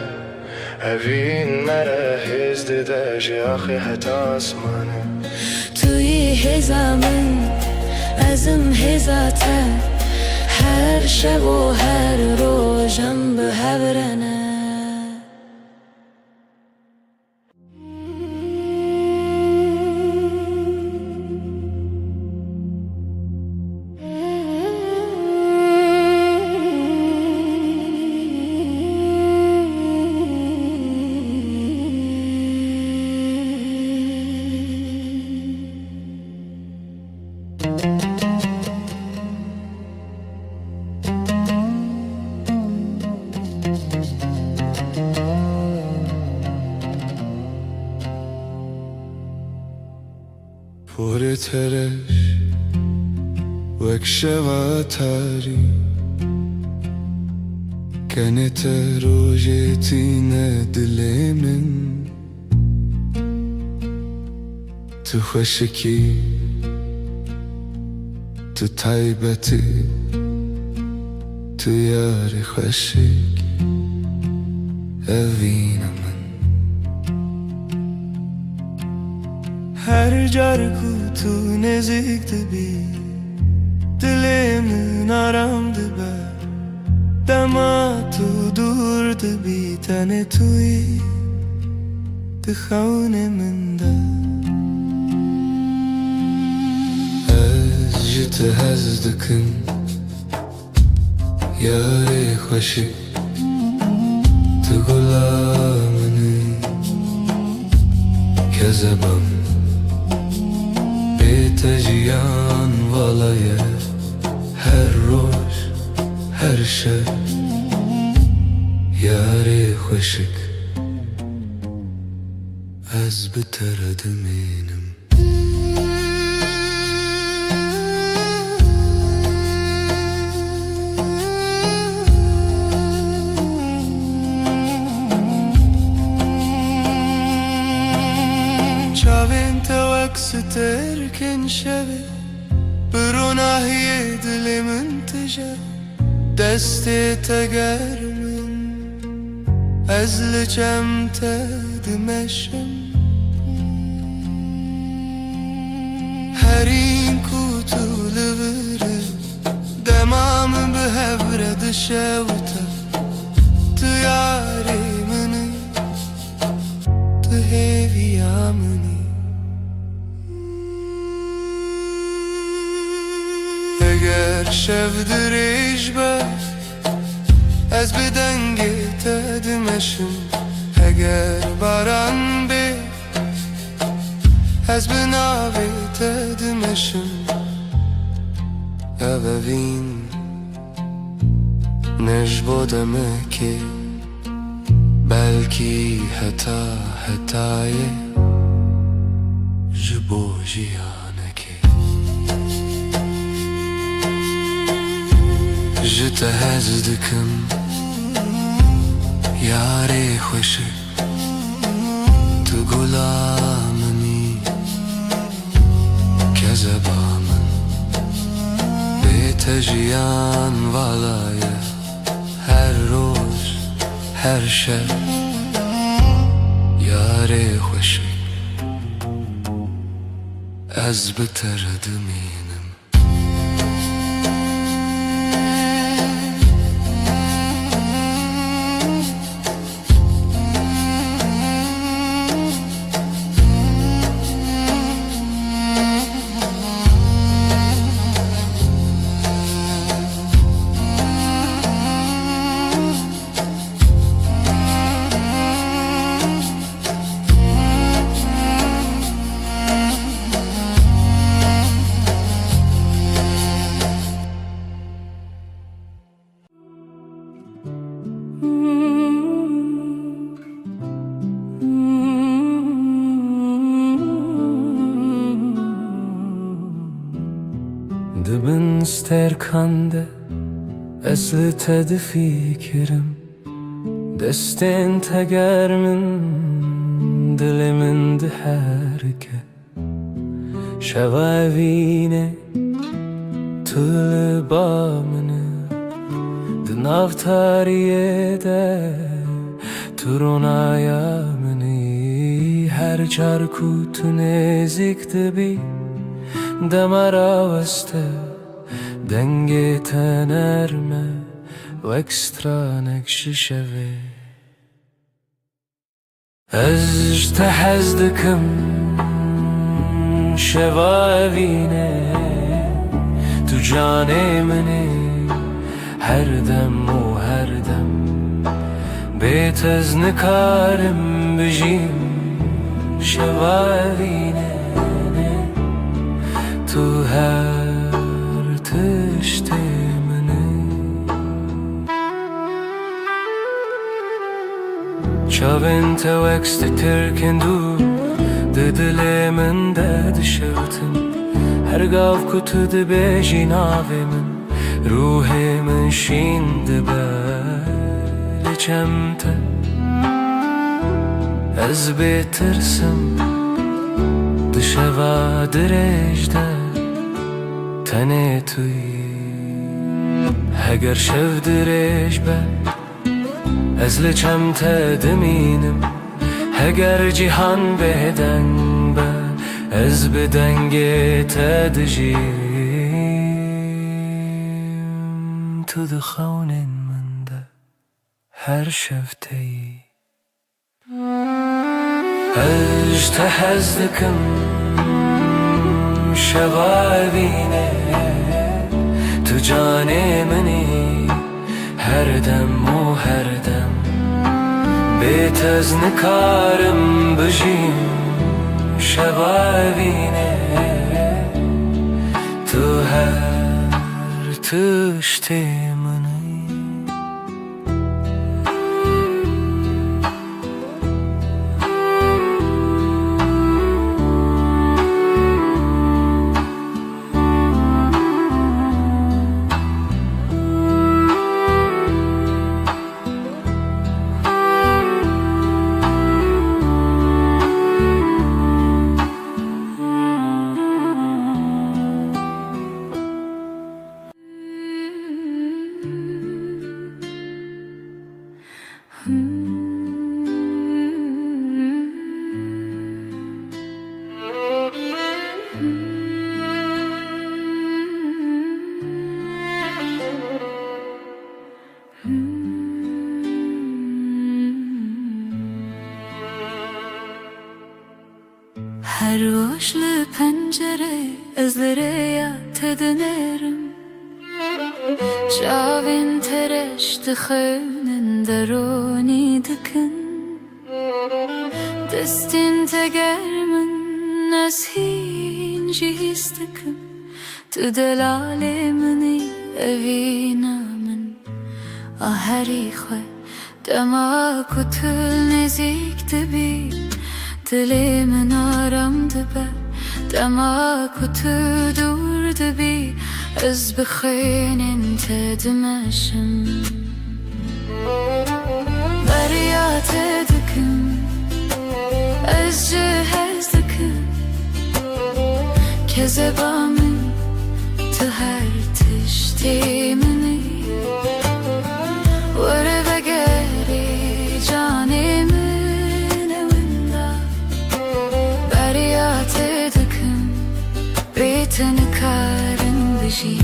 D: هفین مره هزده داشی آخی حتی آسمانه
C: توی هزامın özüm hizate her şev و her روژم به هبرنه
B: پر ترش وک شواتاری کنت روژتین دل من تو خشکی تو تایبتی تو یار خشک اوین من
D: Her carku tu nezikti bi Dilimin aramdı be Dema tu durdu bi tane tuyi Tıhavne minde
B: Ez jite hez dikin Yari xoşik Tu gulamini Kezebam Teciyan valaye her roş her şey yari xoşik ez biteredim inim
D: Çavin tevak sterken şevi بروناهی دل من تجا دست تگرمن از لجم تدمشم هرین کوتول بره دمام به هبرد شوتا تو یاری منی تو هیوی آمنی اگر شب دریج با از به دنگ تدمشم اگر باران به از به ناوی تدمشم اوین نجبودمه که بلکی حتای جبو جیانه که جته هز دکم یاری خوشی تو گلامنی کذبا من بیت جیان والایه her روز her شب یاری خوشی از بتر دمینم
B: sterkande Esli tedi fikrim Destin teger min Dilimin di herke Şevavine Tülü bamını Dınav tariye de Turunaya mini Her çarku tünezik dibi Demara veste Denge tenerme و ekstranek şişevi Ez tehezdikim şevavine Tu cane mini her dem u her dem Betez nikarim bijim şevavine Tu her tişti Çavin teveksti terkendu Didilemin de dışartın Her gav kutu dibe jinavimin Ruhimin şimdi beliçemte Ez bitirsim Dışeva direjde Tene tuy Heger şev direj be Ez liçem te diminim Heger cihan beden be Ez bedenge te dijim Tu dixawnin min de Her şevteyi Ez tehez dikim şevavine Tu cane mini her dem u her dem Betez nikarim bijim şevavine Tu her tişti mini
C: Her boşlu pencere özlere tedinerim Çavin tereş dixevnin deroni dikin Destin tegermin ez hincihis dikim Tu delalemini evina min Aheri xwe dema kutul nezik dibi Dilimin aram dibe Dema kutu dur dibi Ez bixeynin te dimeşim Beryat edikim Ez cihez dikim Kezebamin Tu her tiştimini Vere begeri canimin Beten karın bijim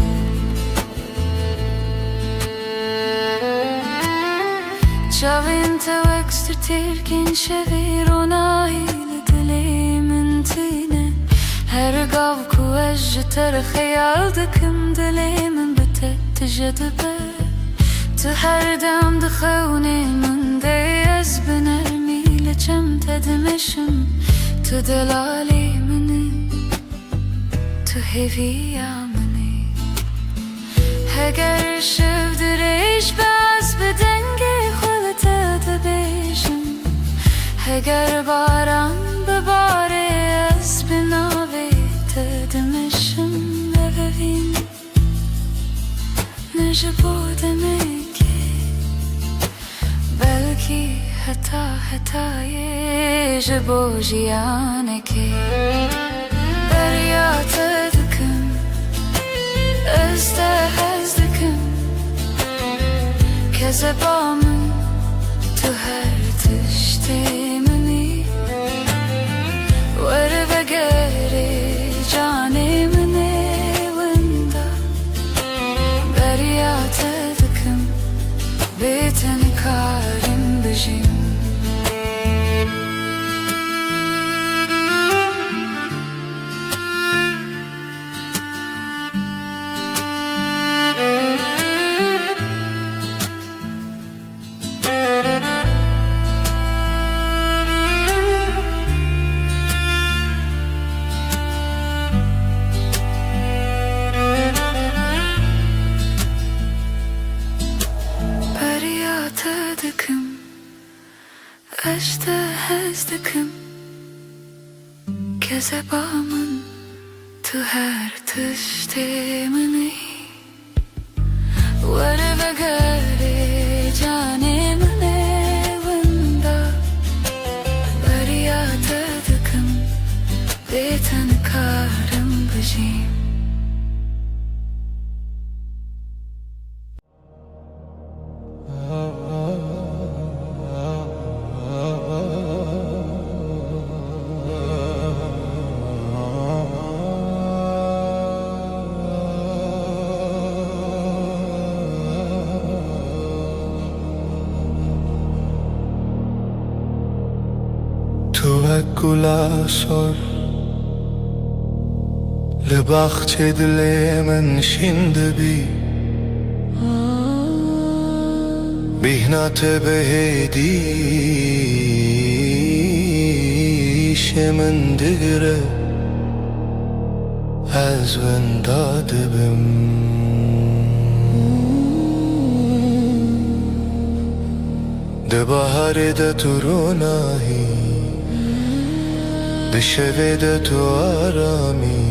C: Çavin tevekster terkin şevir ona ile dilimin tine Her gav ku ej ter khayal dikim dilimin bitet tijedibe Tu her dem dixawnin min de ez binermi leçem tedimeşim Tu delalimini Tu heviya mini Heger şev direj baz bedenge Xwalete dibêjim Heger baran bibare Ez binavê te dimeşim Evevîn ji bo demek ki belki hetayê ji bo jiyanekê derya te dikim ez te hez dikim kezeba min tu her tiştê minî were vegerê canê min ê winda derya te dikim bê te nikarim bijîm dikim ez te hez dikim kezeba min tu her tiştê minî were vegerê canê min ê winda derya te dikim bê te nikarim bijîm
D: گلا سر لبخچه دل من شنده بی بیهنات بهدیش من دگره از ونداده بم ده بحر ده تو روناهی ده شوه ده تو آرامی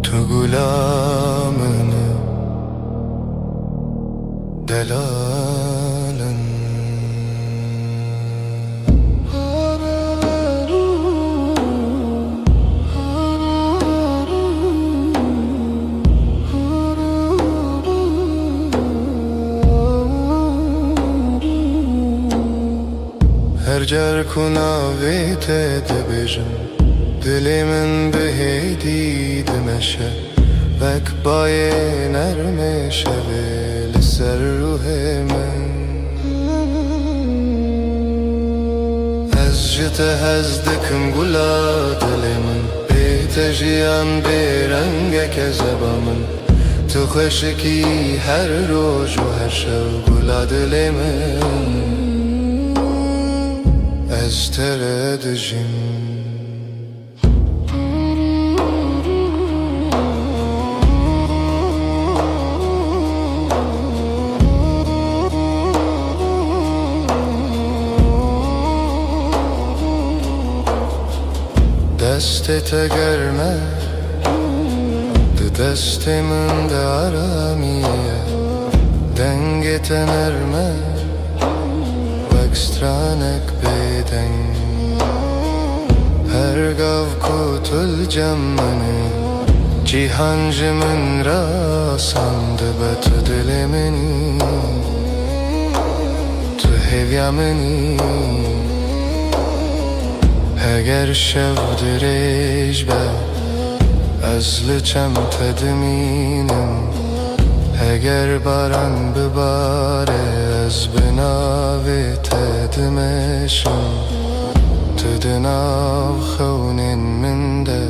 D: تو گلامنه دلالن هر جر کناویت دبیجم دلی من بهیدی دمشه وک بای نرمه شوه لسر روح من از جت هزدکم گلا دلی من بیت جیان بیرنگ کذبا من تو خوشکی هر روز و هر شب گلا دلی من از تردجیم دستت گرمه ده دست من ده آرامیه دنگت نرمه وکسترانک بیدن هر گاو کتل جمعنه جیهان جمن را سانده به تو دل منی تو هیویا منی اگر شب دریج به از لچم تدمینم اگر باران بباره از بناوی تدمشم تو دناو خونین من ده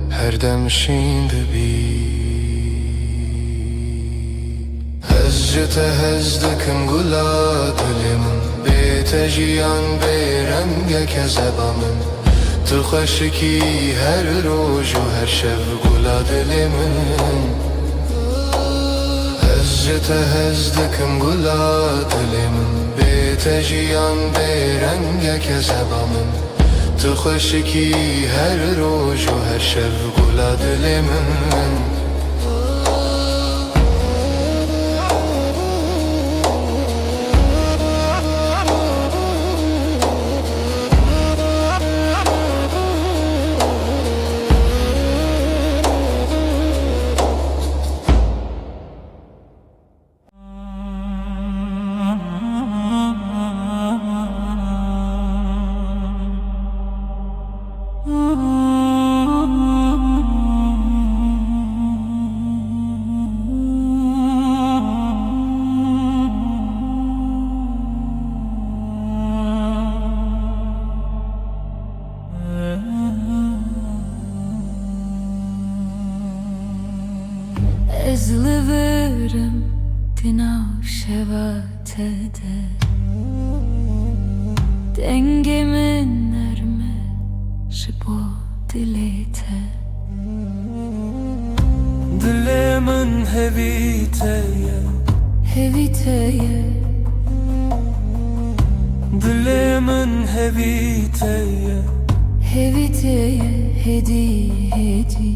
D: هر دم شینده بی از جت هزدکم گلا دلیم بیت جیان بیرنگ کذبا من تو خوشکی هر روز و هر شب گلا دل من از جت هزدکم گلا دل من بیت جیان بیرنگ کذبا من تو خوشکی هر روز و هر شب گلا دل من
C: dengemin erme ji bo dilê te.
B: Dilê min hevî te ye,
C: Hevî te ye,
B: dilê min hevî te ye.
C: hevî te ye, hedî hedî.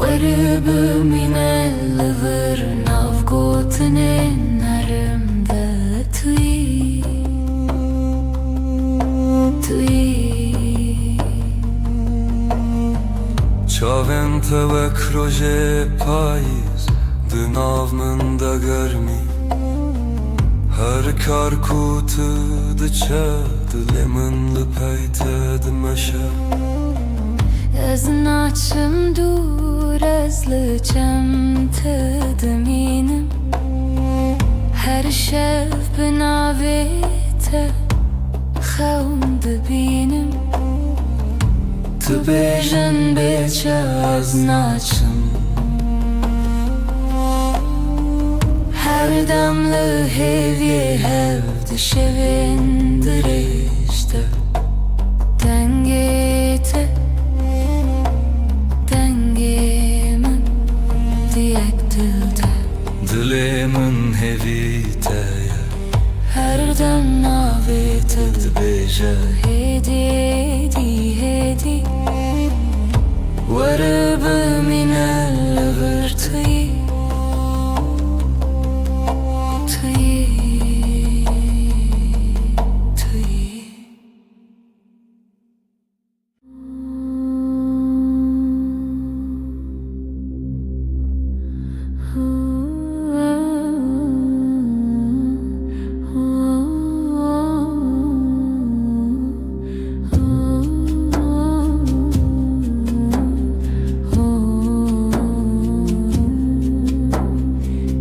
C: Were bi mîne li vir nav gotinên herim de tuyî, tuyî.
B: Çavên te wek rojê payîz di nav min de germî. Her kar ku tu diçe, dilê min li pey te dimeşe.
C: Ez naçim dûr, ez li cem te dimînim. Her şev bi navê te xewn dibînim. Tu bêjin bêçe ez naçim, her dem li hêviyê hev dişevên dirêj te. Dengê te, dengê min diyek dil te.
B: Dilê min hevî te ye,
C: Her dem navê te
B: dibêje.
C: hedî hedî hedî. Were bi mîne li vir tuyî, tuyî, tuyî.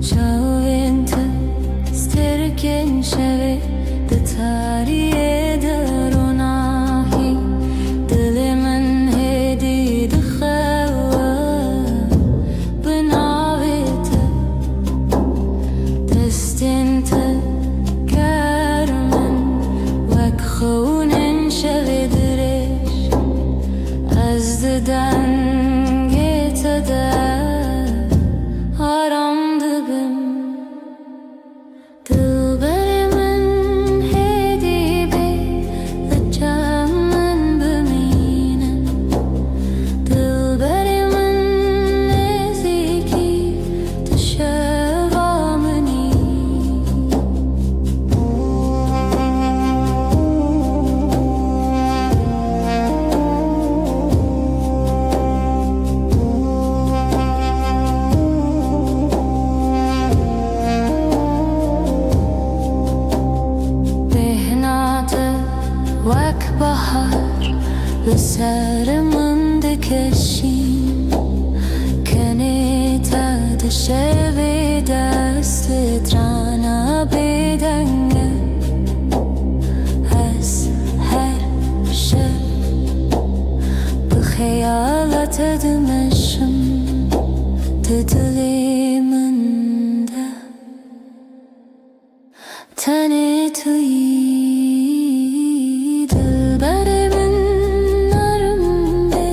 C: Çavên te sterkên şevê di tariyê de ronahî. Dilê min hedî dixewe bi navê te. Destên te germin wek xewnên şevê dirêj. Ez di dengê te de aram dibim. Dilberê min hedî bê li cem min bimînin. Dilberê min nêzîkî di şeva minî. Bêhna te wek bahar li ser min dikeşîn. Kenê te di şevê destê trana bêdenge. Ez her şev bi xeyala te dimeşim. Di dilê min de tenê tuyî. Dilberê min nerim bê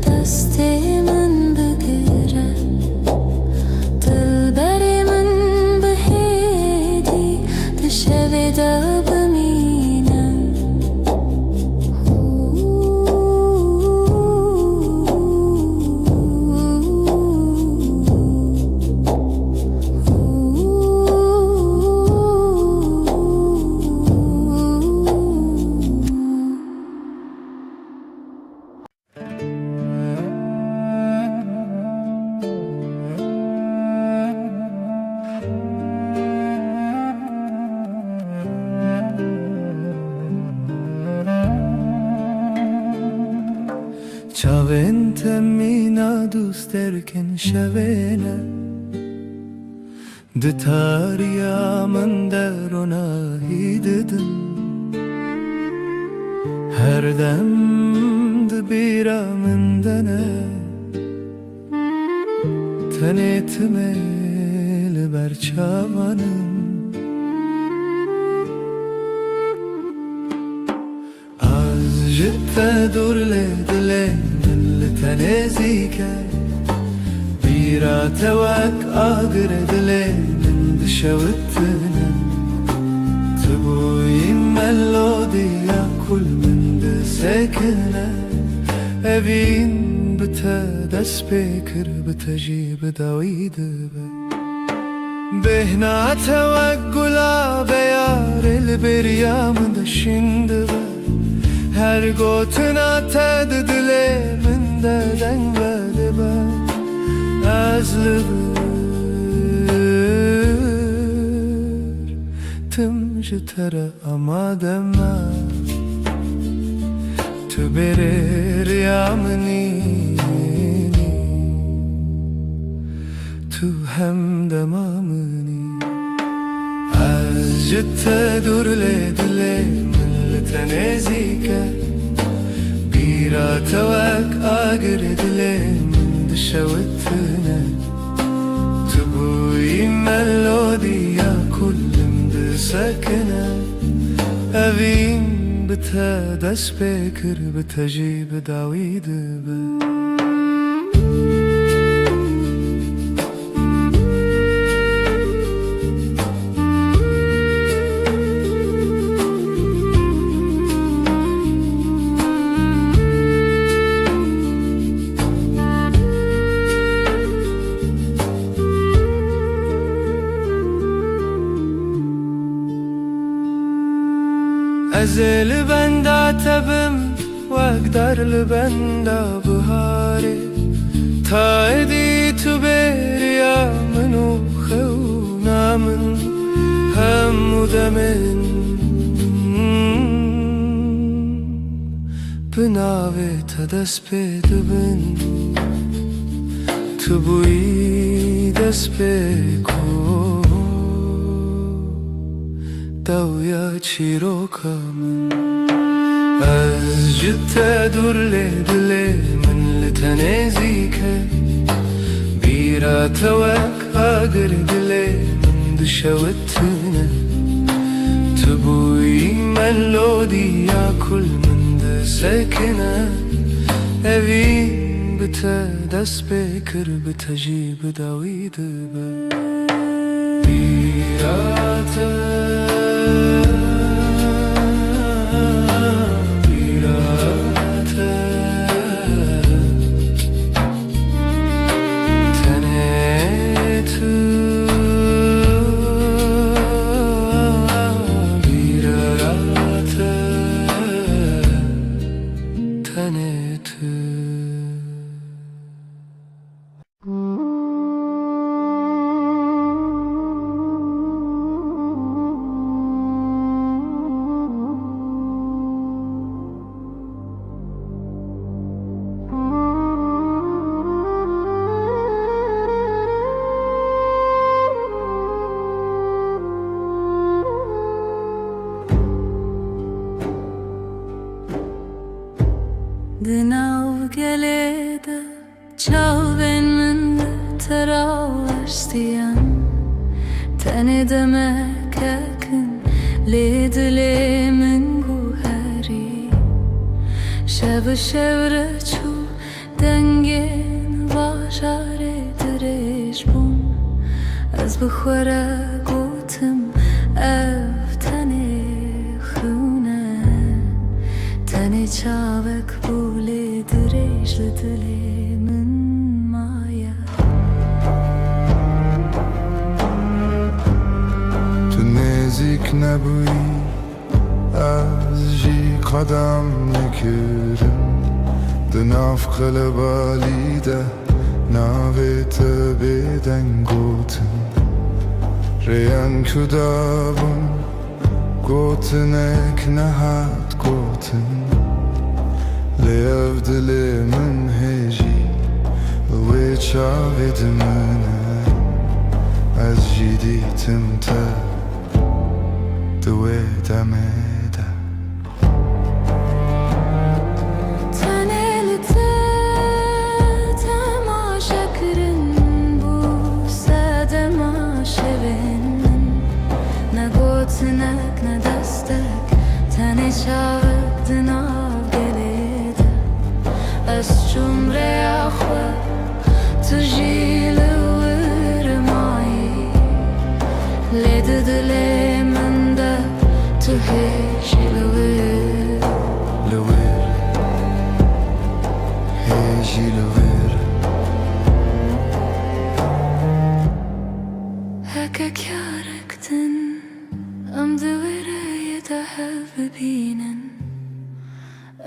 C: destê min bigire. Dilberê min bi hedî di şevê de bimîne.
D: Çavên te mîna dûsterkin şevêne. Di tariya min de ronahî didin. Her dem di bîra min de ne. Tenê time li ber çavanım.
B: تدور لدلي من لتنزيك بيرا توك آقر دلي من دشوتنا تبوي ملوديا كل من دسكنا أبين بتدس بكر بتجيب داويد بهنا توقلا بيار البريا من دشند her gotuna tedile min deden galiba azlıbır tüm jitere amadema tüberir yamni tu hem demamni az jitte durle dile تنزيك بيرا توك آقر دلي من دشوتنا تبوي ملوديا كل مدسكنا أبين بتدس بكر بتجيب داويد أزل بندا تبم وأقدر لبندا بهاري تايدي تبيريا منو خونا من هم دمن بناوي تدس بدبن تبوي دس بكو دويا تشيروكا من أزجت تدور لدلي من لتنزيك بيرا توك آقر دلي من دشوتنا تبوي ملوديا كل من دسكنا أبين بتدس بكر بتجيب داويد
C: Dinav gelede çal benim teravarstiyan tane demek yakın ledlemin guhari şev şevre çu dengen vaşare direş bum az bkhara gutum ev tane khuna tane çavek bule direş ledlemin maya
D: نزدیک نبویی از جی قدم نکردم دناف قلبالیده ناویت بدن گوتن ریان کدابون گوتنک نهاد گوتن لیف دل من هجی و چاوید منه از جدیدم تا دوید امده
C: Tanelite temaşa kırın bu sadema şevenin ne gotnek ne destek tane şavak dınav gelir بس جمره خو تجیل ورمایی لید دل من ده تو هجی لور
D: هجی لور
C: هکا کارکتن ام دوره یه ببینن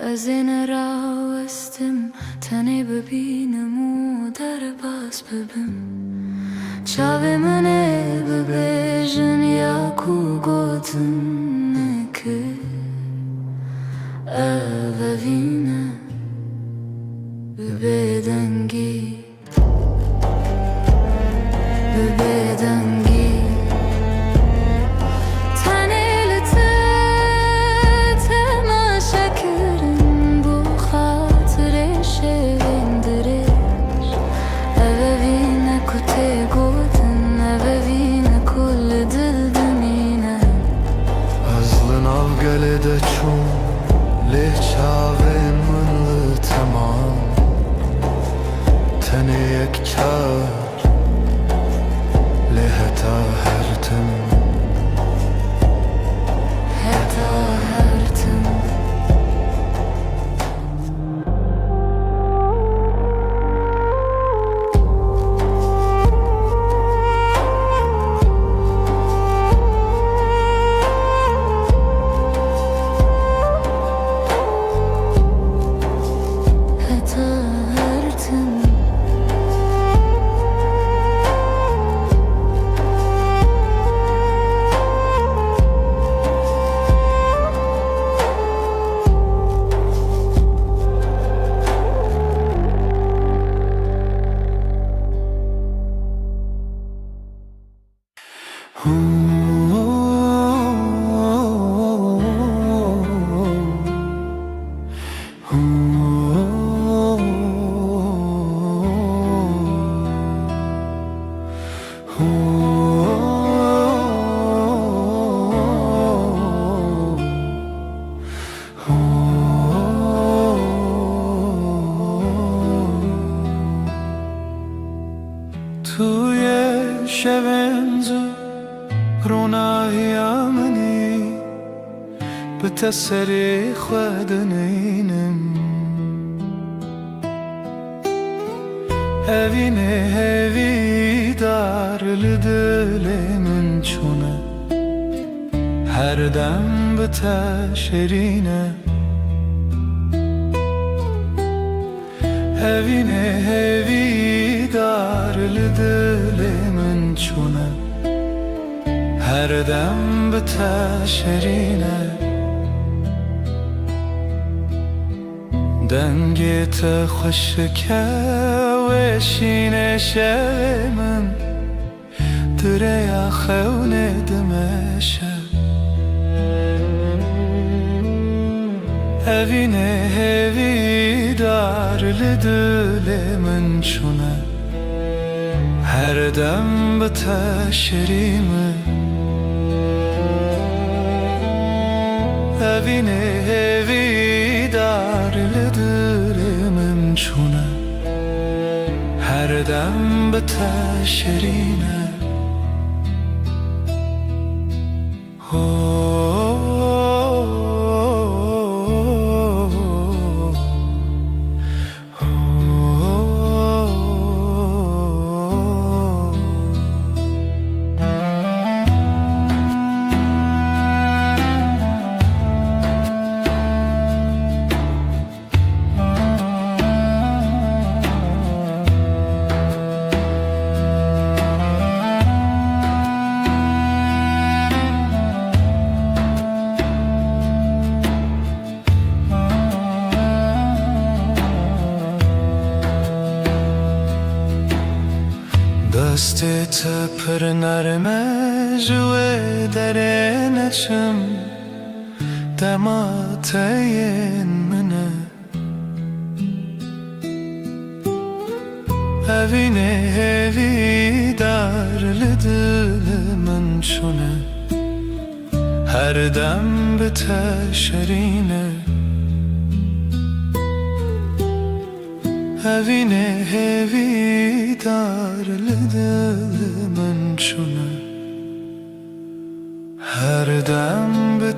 C: از این راوستم تنی ببینم و در باز ببم چاوه منه ببیجن یا کو گوتن نکه اوینه ببیدنگی ببیدنگی
D: گلده چون له چاوین من تمام تنه یک چار له تا هرتم توی شبنزو روناهی آمنی به تسری خودنینم هوینه هوی دار لدل من چونه هر دم به تشرینه هوینه هوی دار لدل من چونه هر دم به تشرینه دنگت خوشکه و شینه شب من دریا خونه دمشه هوینه هوی دار لدل من چونه هر دم به تشریمه هوینه هوی دار لدل من چونه هر دم به تشرینه دستت پر نرمه جوه در نچم دمات این منه هوینه هوی دار لدل من چونه هر دم به تشرینه Evine hevi dar من شونه هر دم به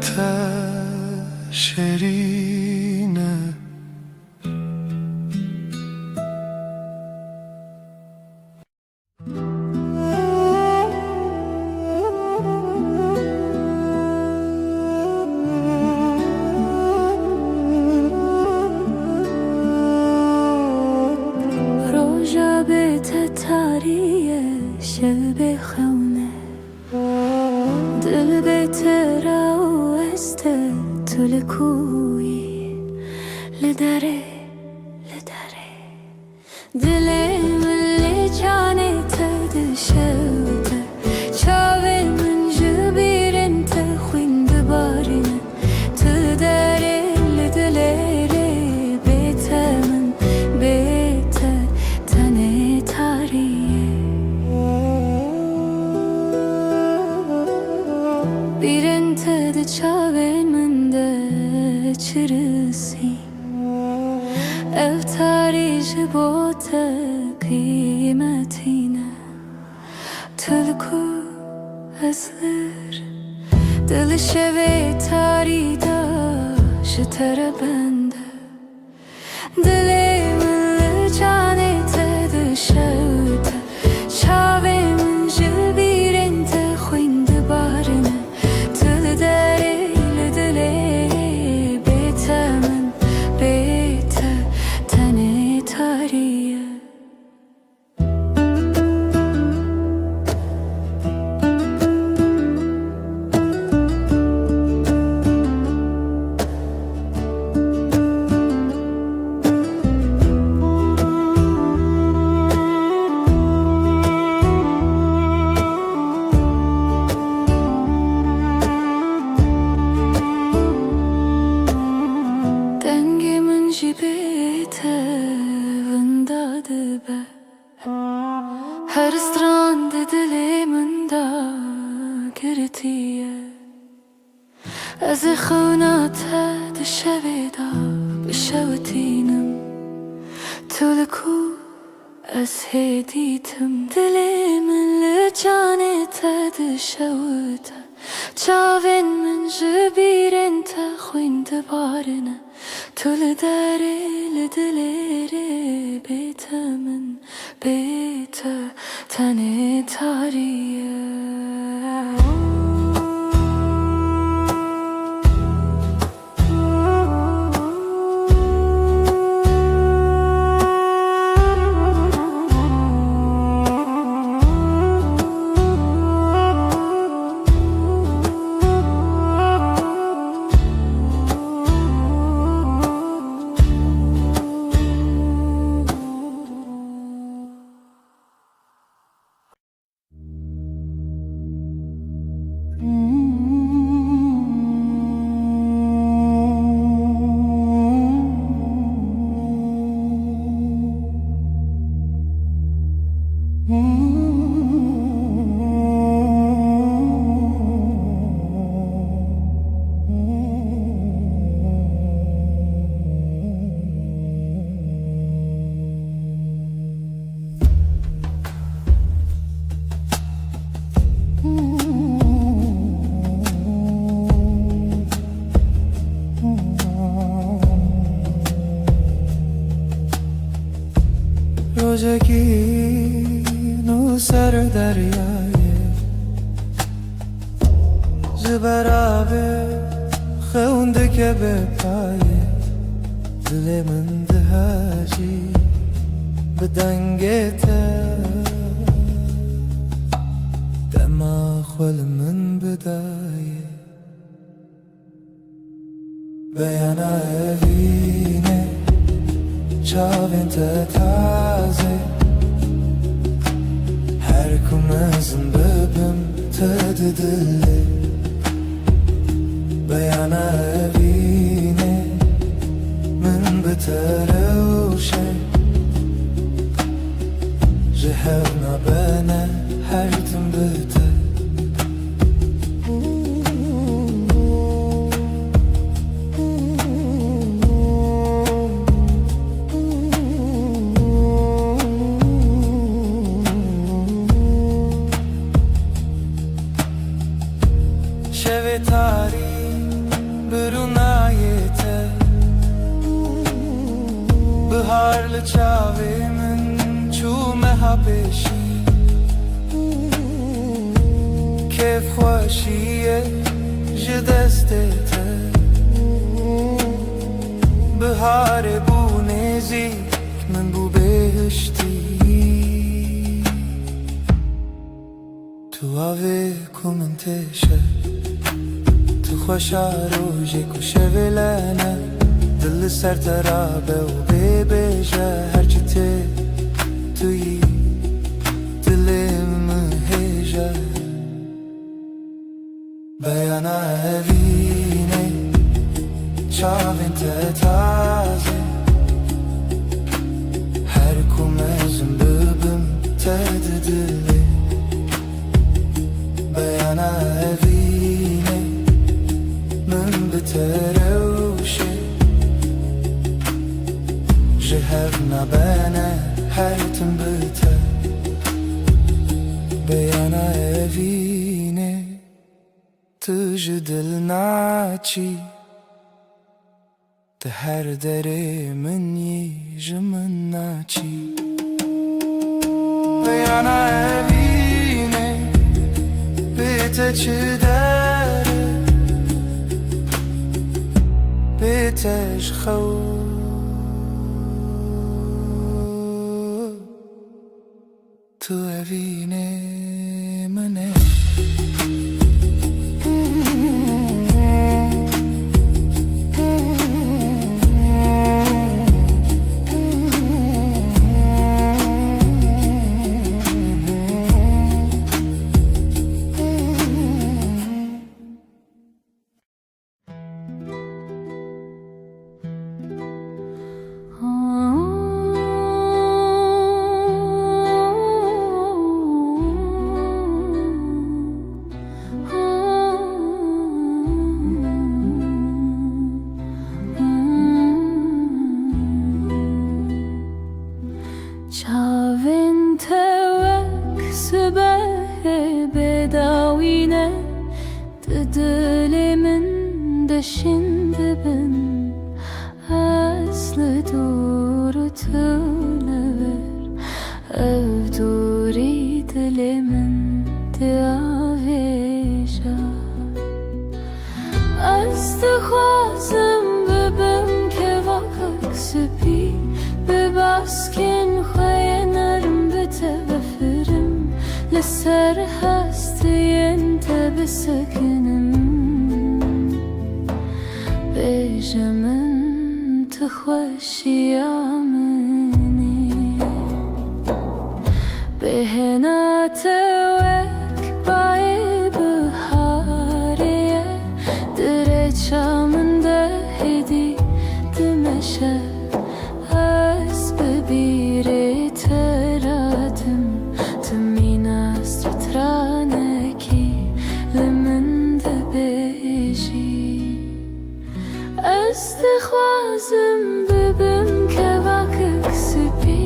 D: شیرینه
C: روژا به تتاریه شب خونه دل به ترا استه طول کوی لدره دل من جانه تدشوته چاوه من جبیرن تخوین دبارینه تدره لدلره بیت من بیت تنه تاریه بیرن تد چاوه من ده چرسی افتاری جبوت قیمتینه تلکو ازلر دل شوی تاری دا شتر بنده دل من جانه تد شوته چاوه من جبیرن تخوین دبارنه تل داره لدله بیت من بیت تنه تاریه دنگ من جیبت ونداده به هر استراند دل من دا گرتیه از خونات دشوی دا بشوتینم تلکو از هدیتم دل من لجانه تدشوته چاوین من جبیرن تخوین دبارنه طول داره لدلره بیت من بیت تنه تاریه
D: روزگی نو سر دریایه زبرابه خونده که به پایه دل من دهاجی به دنگته دماغ من بدایه بیانا evine çavin te taze her kumazın bebim te dille بیانا evine من بتروشه جهرنا بنا her tüm bete
B: varlı çavimin çu mehabeşi kef خوشیه ji destê te biharê bû nêzik min bû bêhiştî tu avê ku min têşe tu xweşa rojê ku şevê lene dil li ser te rabe û bêbêje her çi tê tu yî dilê min hêje Beyana evine çavên te taze her ku mezin bibim te di dilê Beyana evine min bi te rewşe ji hev nabene her tim bi te Beyana evine Tu ji dil naçî Di her derê min yî ji min naçî Beyana evîne bê te çi dere bê te ji xew Tu evîne min e
C: Çavên te wek sibehê bêdawîne di dilê min deşin dibin ez li dûr û tu li vir ev dûrî dilê min diavêje Ez dixwazim bibim kevakek spî bi baskên xwe yerim bi te vefirim li ser hestiyên te bisekinim bêje min tu xweşiya min e bêhna te wek bayê biharê ye direça min de hêdî dimeşe Bibirê te radim tu mîna stranekî li min dibêjî Ez dixwazim bibim kevakek spî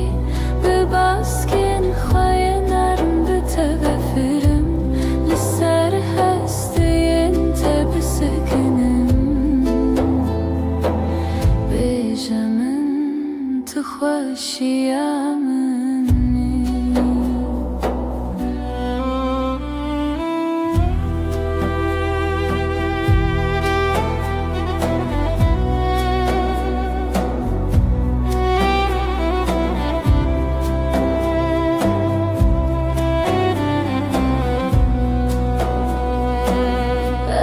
C: bi baskên xwe yerim bi te vefirim li ser hestiyên te bisekinim bêje min tu xweşiya min e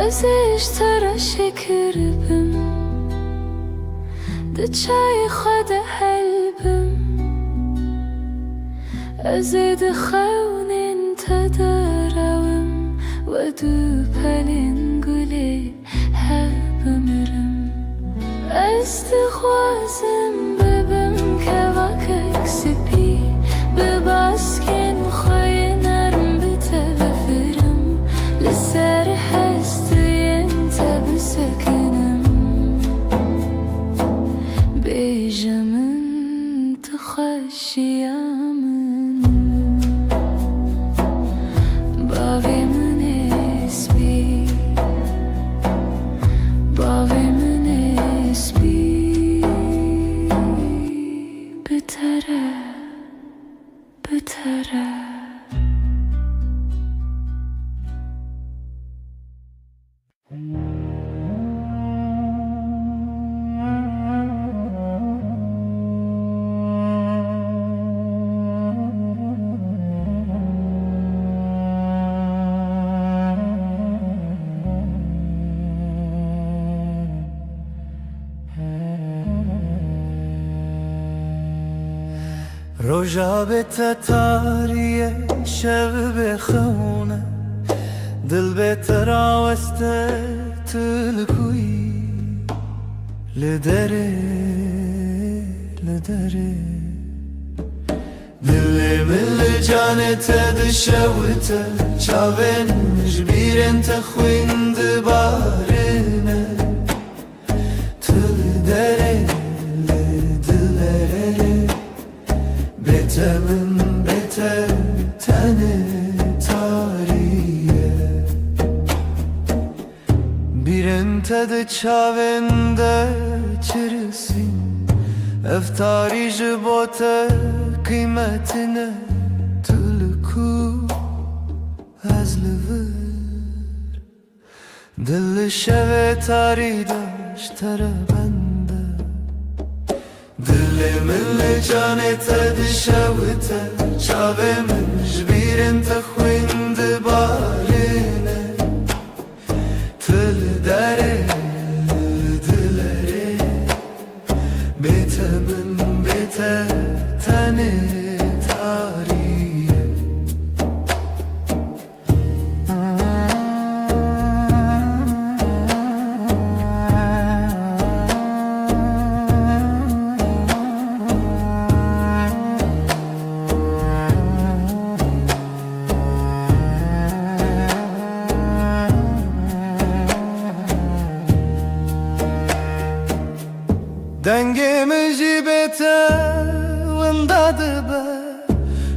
C: Ez ê ji te re şekir bim Di çayê xwe de helbim Ez ê di xewnên te de rewim we du pelên gulê hev bimirim Ez dixwazim bibim kevakek spî bi baskên xwe yerim bi te vefirim li ser hestiyên te bisekinim bêje min tu xweşiya min bavê min ê spî bavê min ê spî
D: روژا به تتاریه شب بخونه دل به تراوسته تلکوی لدره لدره دل جانت دشوت چاون جبیرن تخویند بارنه تل دره لدلره بتمن بتر تنه tariye Birin tadı çavende çirisin Eftari jibote kıymetine Tülku azlıvır Dilli şeve taridaş tere bende Dilli milli canete dişevite Çave min jbirin tekhwinde barine Tül dere dilere Bete min bete tane tariye Dengimizi bete vındadı be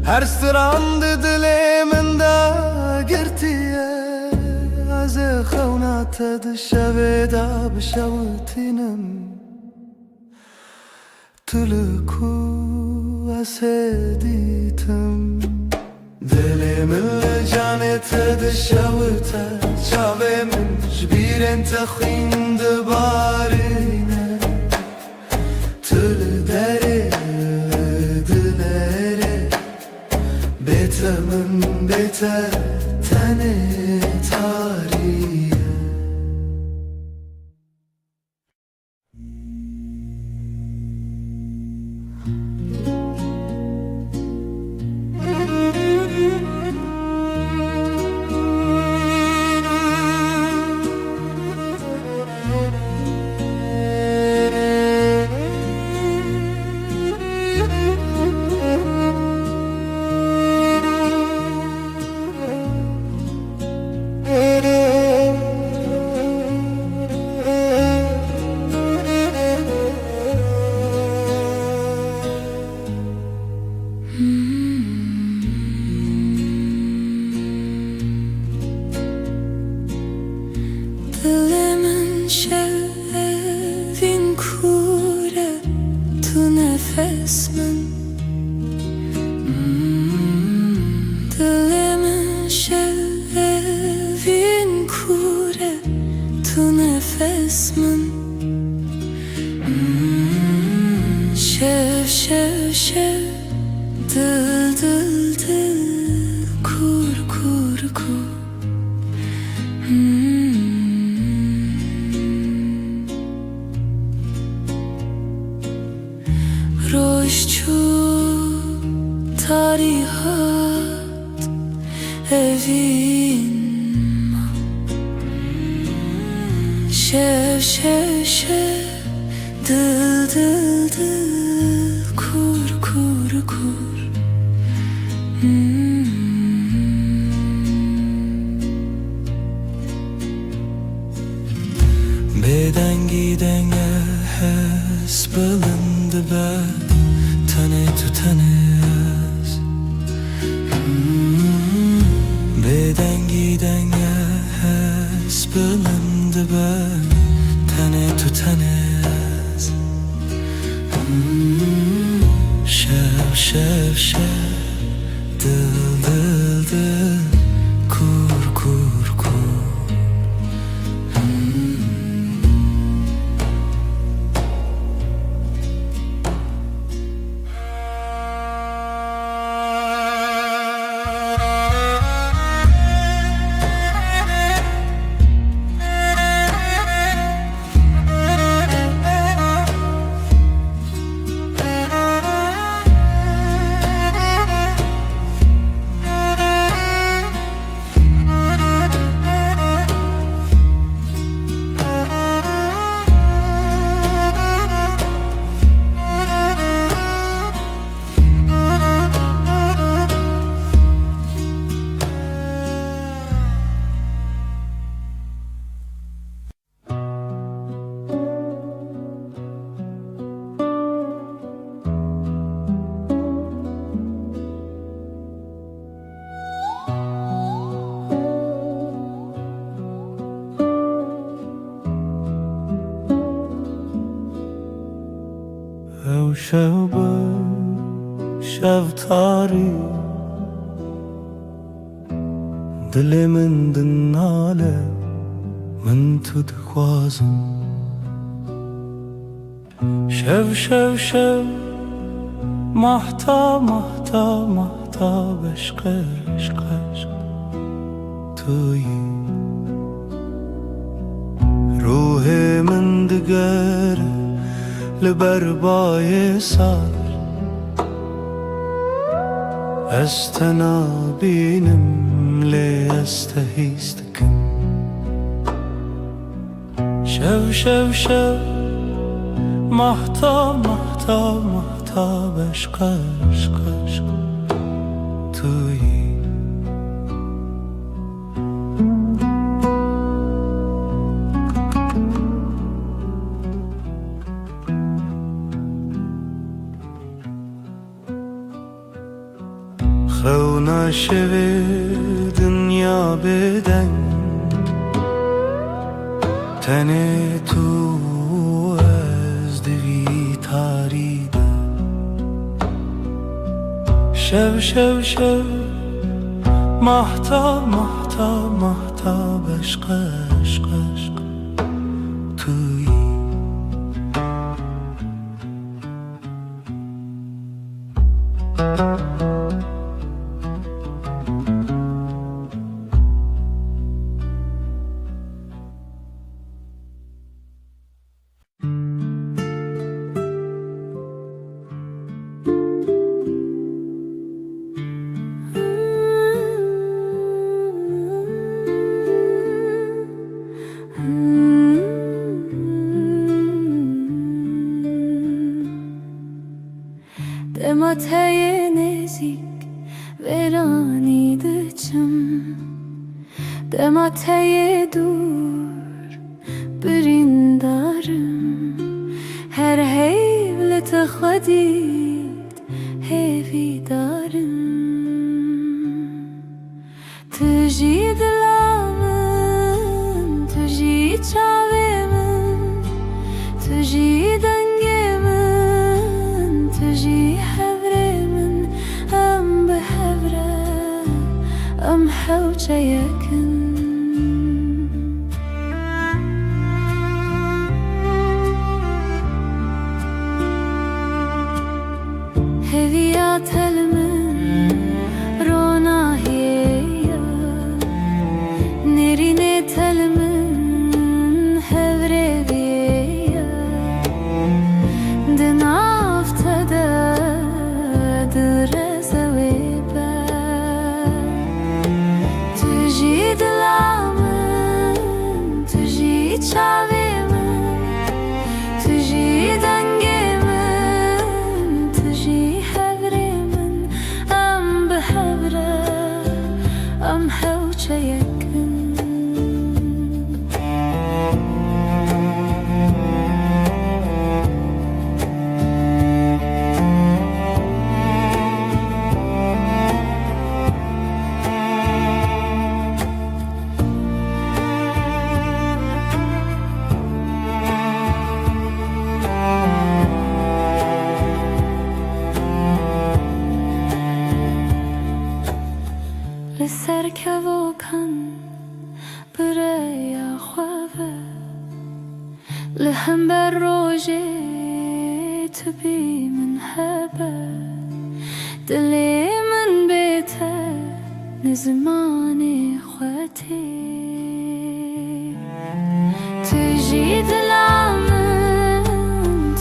D: Her sırandı diliminde girtiye Azı khavnata dışaveda bişavutinim Tülku aseditim Dilimin canete dışavita Çavemin jbiren tekhinde barine Tül dere dilere Betemin beter tane tariye
C: Dilimin şevin kure tu nefes min Dilimin şevin kure tu nefes min Şev şev şev dil dil dil kur kur kur Rojçu tarihat evin Şev şev şev dil dil dil kur kur kur
D: Bedengi denge hes bilindi be Tane tu tanes Bedengi denge hes bilindi be Tane tu tanes Şev şev şev Dil dil dil Kur kur kur شب تاری دل من دناله من تو دخوازم شب محتا عشق توی روح من دگر لبربای سر استنابینم لی استهیستکم شب محتا عشق توی خو نشوی دنیا بدن تنه تو از دوی تاریده شب محتا عشق توی
C: Demateye nezik veraniydi çım Demateye dur birindarım Her hevlete xadid hevidarım Tüji dilamın, tüji çavemin Tüji dengemin, tüji hevremin Em behevre, em hevçe yakın Heviyat elmin, ronahiye Nerine telmin, hevreviye Dinaftada drezevibe Tüji dilamın, tüji çavimin Tüji dengemin, tüji hevrimin Em behevre, em hevçe yakın لسر كوكن بريا خوابه لهم بالروجي تبي من هبه دلي من بيته نزماني خواتي تجي دلامن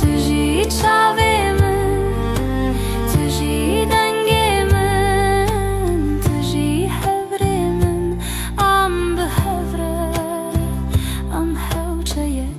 C: تجي تشاويمن تجي دنگيمن تجي حبريمن ام بهفره ام هوچه يكن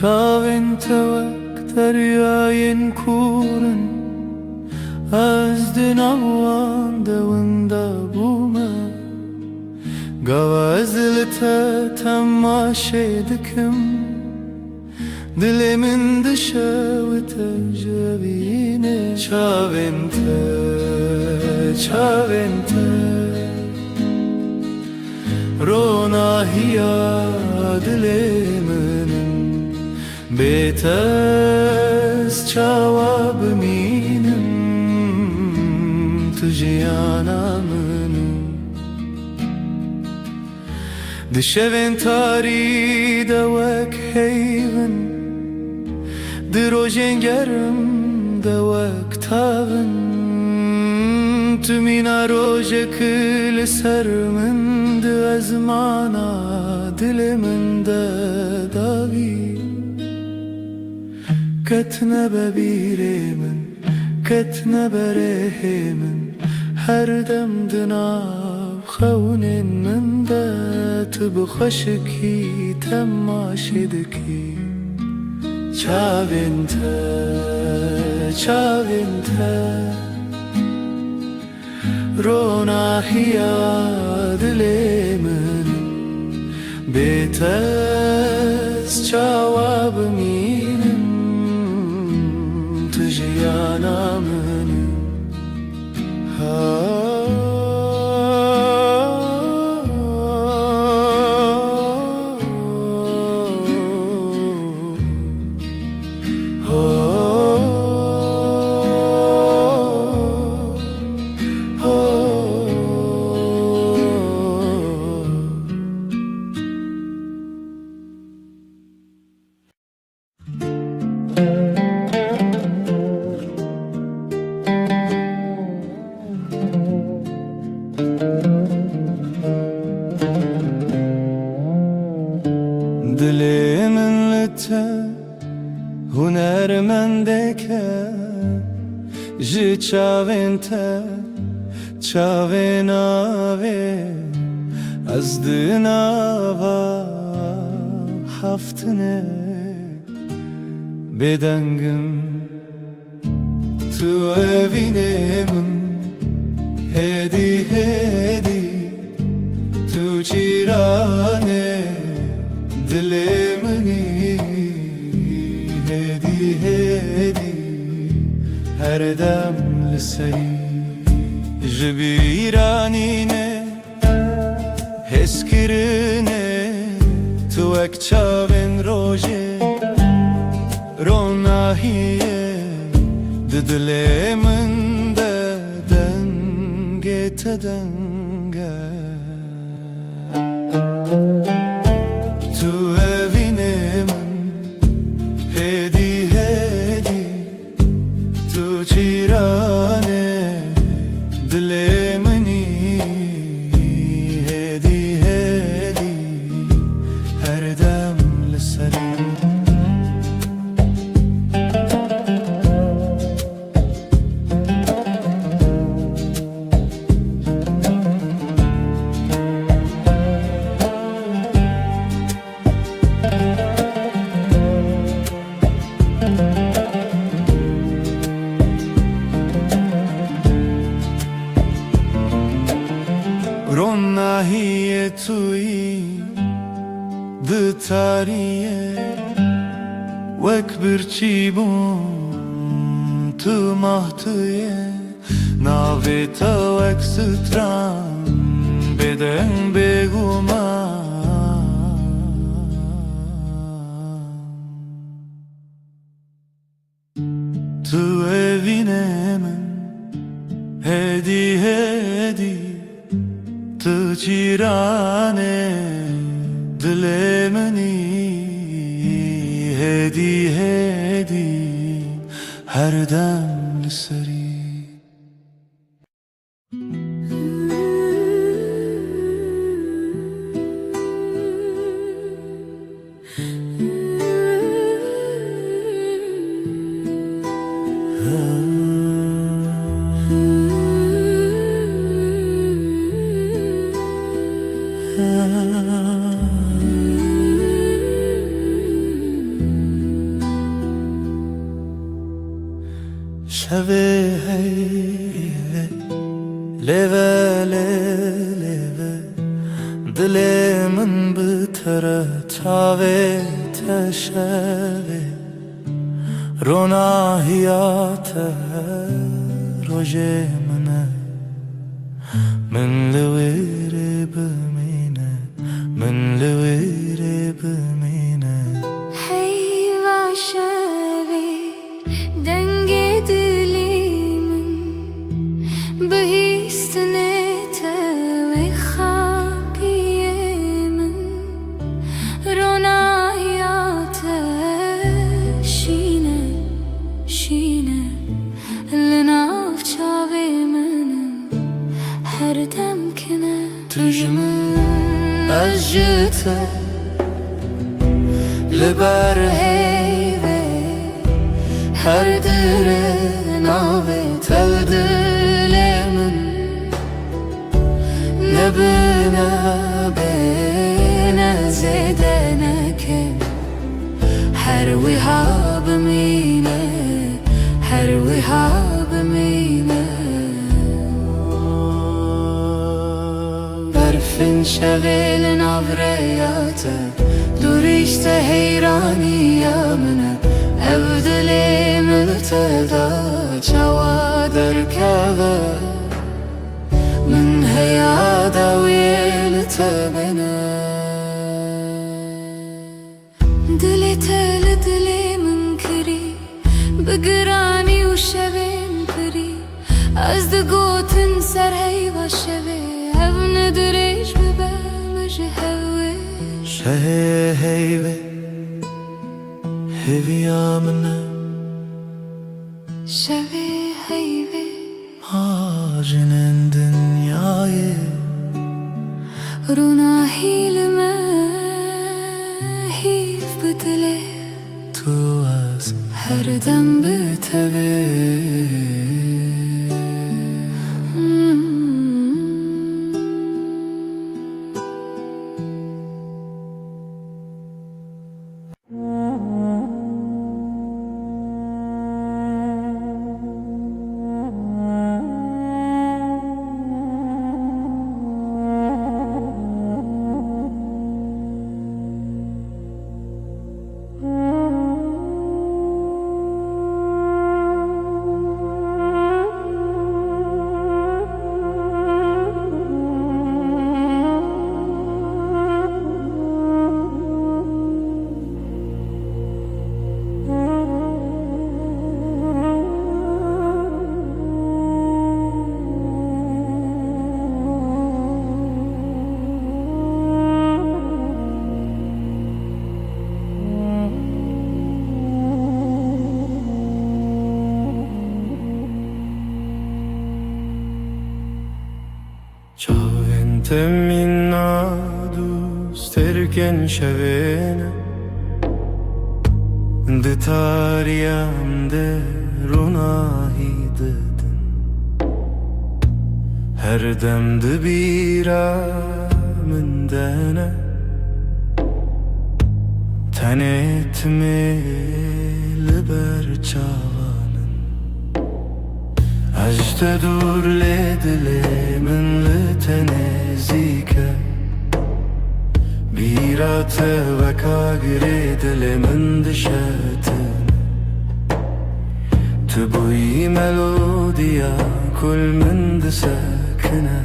D: Çavin tevek deryayın kurun از دنوان دوندا بوما Gavazlıta tamaşe dikim Dilimin dışavıta javine Çavente, çavente Ronahiya dilimin Betes çavabıminin Tüjiyanamın دشوین تاری دوک هیون دروژن گرم دوک تاون تو مینا روژ کل سر من دو از مانا دل من داوی کتن ببیره من کتن بره من هر دم دناب خونین من بخشکی تماشدکی چاوینته چاوینته روناهیا دلیمن بیتس چاواب مینم تجیانا من Dilimin lite hunermendeke Ji çavinte çavinave Az dinava haftine Bedengim tu evinemin Hedi hedi tu çirane Dilimini hedi hedi her dem lisey Jibiranine heskirine tu ek çavin roje Ronahiye dilimin de denge tedenge Tu evinemin hedi hedi Tu çirane dilimini hedi hedi her dem liserim Ronahiye tui de tariye Wek bir çibun tu mahtiye Naveta wek stran beden beguma Tu evinemin hedi hedi Tu çirane dilimini hedi hedi her dem seri شبه هیوه لوه لوه دل من بتره چاوه تشوه روناهیات روژه منه من لویره بمینه من لویره بمینه
C: Heyva şevi denge dilimin Behistine ve hakiyemin Rona hayatı şine şine Lenav çavimin her demkine
A: تجمن أجته لبر هیوه هر در ناوه تل دلمن نبنا بنا زدنك هر وهاب مينه هر وهاب مينه برفن شغل نظرياته دور işte heyrani yamına evdili mülteda çava derkava من هيادا ويلتبنا
C: دلي تل دلي منكري بقراني وشبين بري از دقوتن سر هيوا شبي هف ندريش ببالج هويش
D: شهه هیوه هویامنه
C: شبي هيبي
D: Hacinin dünyayı
C: رونا هيلما هيف بدلي
D: tu az
C: هر دم بتبي
D: Çavente minna dusterken şevene De tariyam de runahi dedin Her demde biramın dene Tenetme liber çavanın Ajte dur ledile min لتنزيك بيرات وكاغري دل من دشاتن تبوي ملوديا كل من دساكنه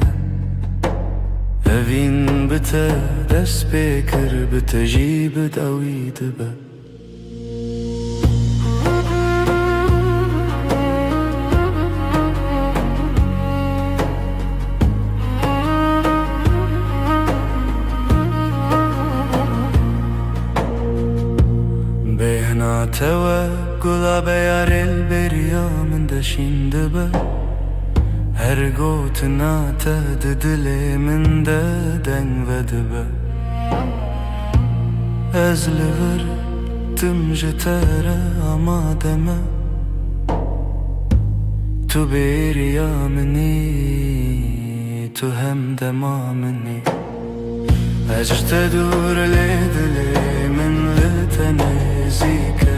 D: أفين بتا دس بكر بتجيب داوي دبا توكل بيار البريا من دشين دبا هر قوتنا تهددلي من ددن ودبا أزلغر تمجتارا أما دما تو بريا مني تو هم دما مني أجرت دور لدلي من لتنزيك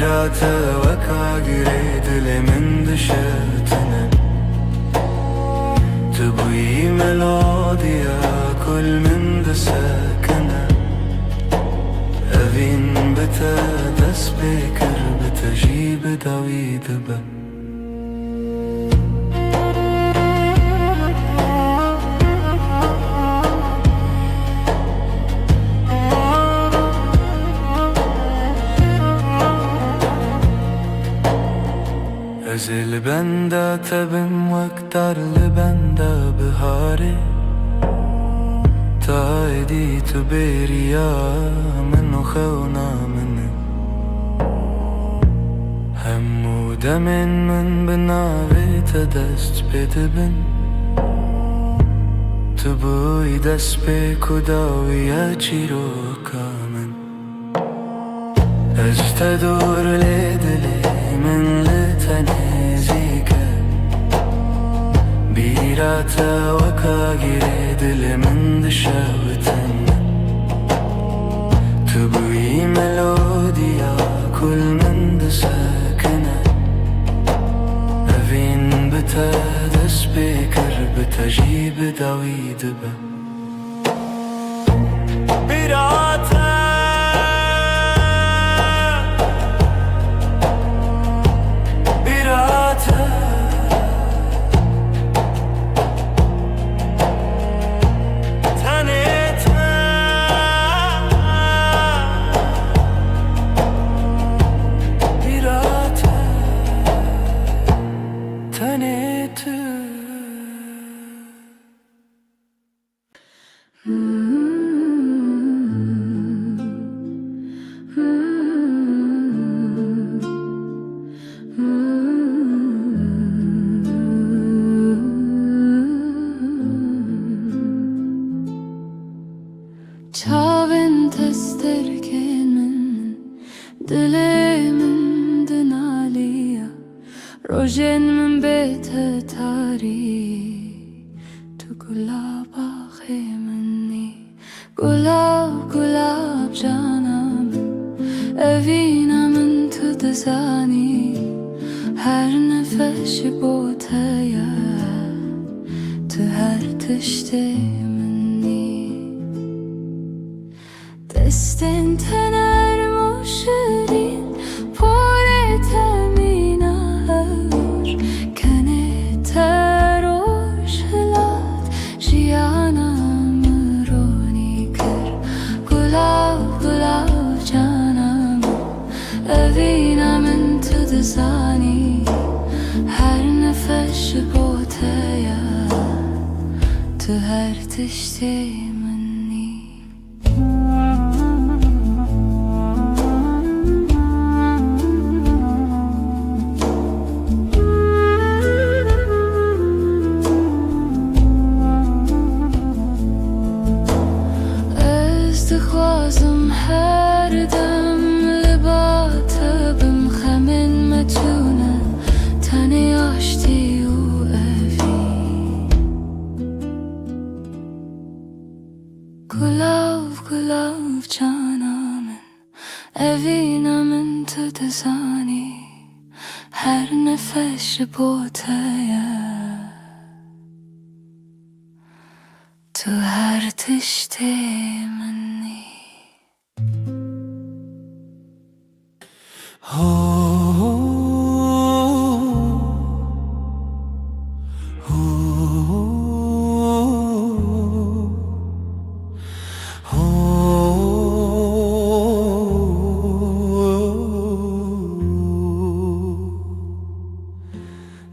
B: بیراته وکا گره دل من دشتنه تبوی ملودیا کل من دسکنه اوین بتا دست بکر بتا جیب داوید به ازل بنده تبم وقتر لبنده بهاره تا ادی تو بریا منو خونا منه هموده من بناوی تا دست بده بن تو بوی دست به کداوی چی رو کامن از تدور لیدلی من لتنزيك بيراتا وكاغير دل من دشاوتن تبوي ملوديا كل من دساكنة أفين بتا دس بكر بتجيب داويد به بيراتا
C: Çavin testerkenin dilemin dinaliya rojen min bete tari tu gulaba khemni gulab canam evina min tu dezani her nefes botaya tu her tişte دستن تنر مشرین پاره تمینار کنه تروش هلات جیانم رونی کر گلاب جانم اوینم تو دزانی هر نفش بوتیا تو هر تشتی خوازم هر دم لباتبم خمن متونه تنی آشتی و اوی گلاب جانامن اوینامن تو دزانی هر نفش بوتیا تو هر تشتی منی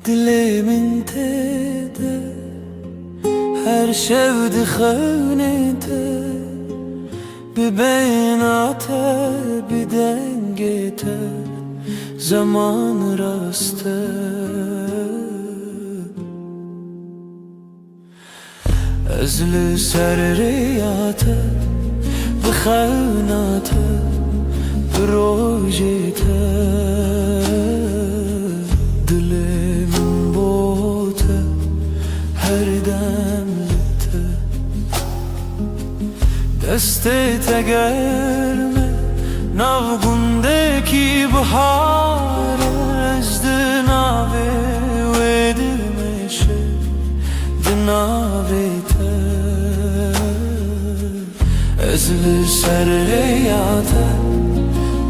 B: دلمن تده هر شب خونته ببیناته بدنگته زمان راسته ازل سر ریاته بخوناته بروجته دلمن بوته هر دمته دست تگرمه ناوگونده کی
D: بهار از دناوی و دمشه دناوی ته از لسر یاته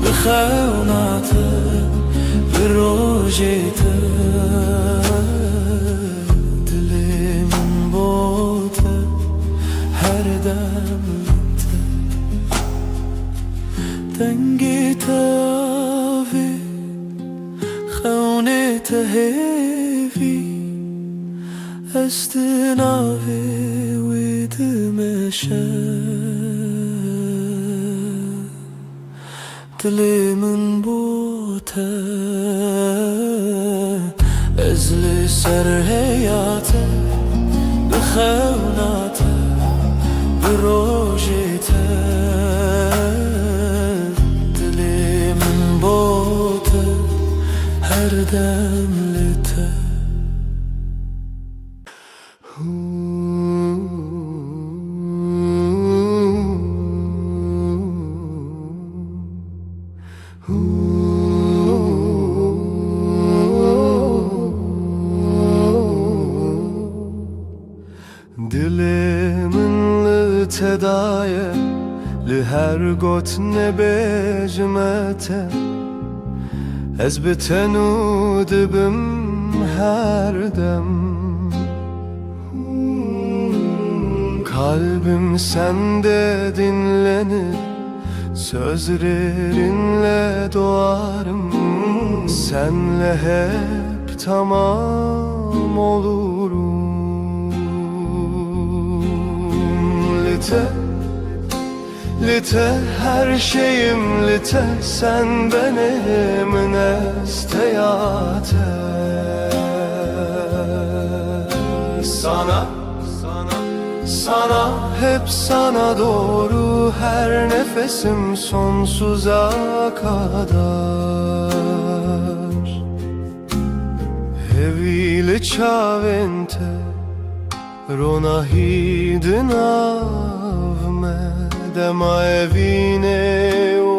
D: بخوناته بروجی ته دلمون بوته هر دم دنگی تاوی خونه تهیوی استناوی و دمشه دلی من بوته ازل سر حیاته بخوناته بروجیته هر دم لته دلمن لتدایه لهر گوت نبجمته Ez bitenu dibim her dem Kalbim sende dinlenir Sözlerinle doğarım Senle hep tamam olurum Lite Lite her şeyim lite sen benim nesteyate Sana hep sana doğru her nefesim sonsuza kadar Evile çavente rona hidinavme Dema evine o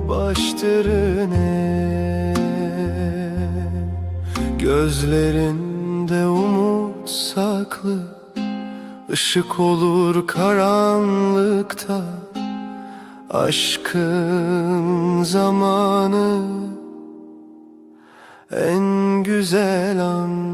D: baştırine Gözlerinde umut saklı Işık olur karanlıkta Aşkın zamanı En güzel an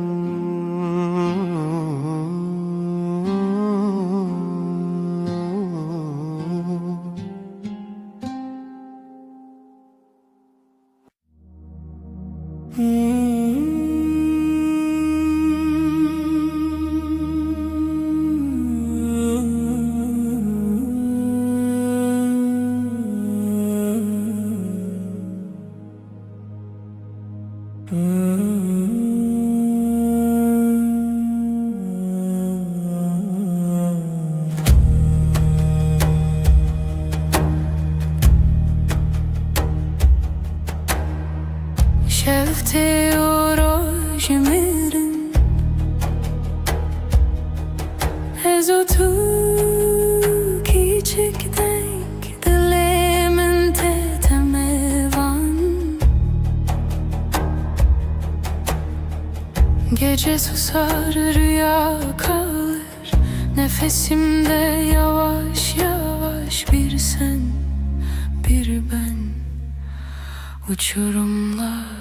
C: شفته اوراج میرن از o tu küçük denk dilimin tetemevan Gece susar rüya kalır nefesimde yavaş yavaş bir sen bir ben uçurumlar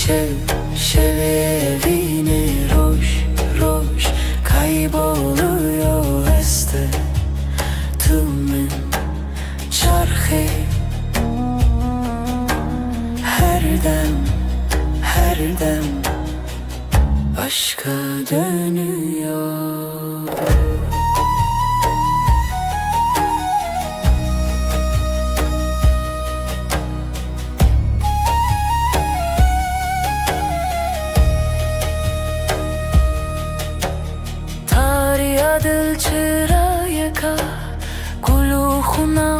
C: Şev evine roş roş kayboluyor este tümün çarkı her dem aşka dönüyor دل چرا یکا گلو خونا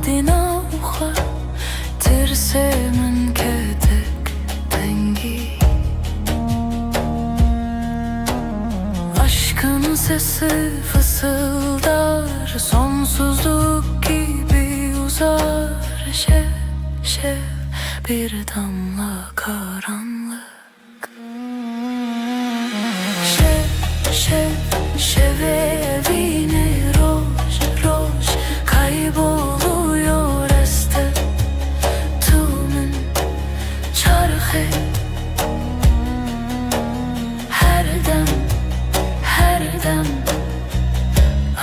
C: دیناوخا ترسه من کتک dengi Aşkın sesi fısıldar Sonsuzluk gibi uzar şev, şev bir damla karanlık. Şev, şev, şeve evine roj, roj kayboluyor este tumun çarxı. Her dem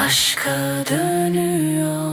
C: aşka dönüyor.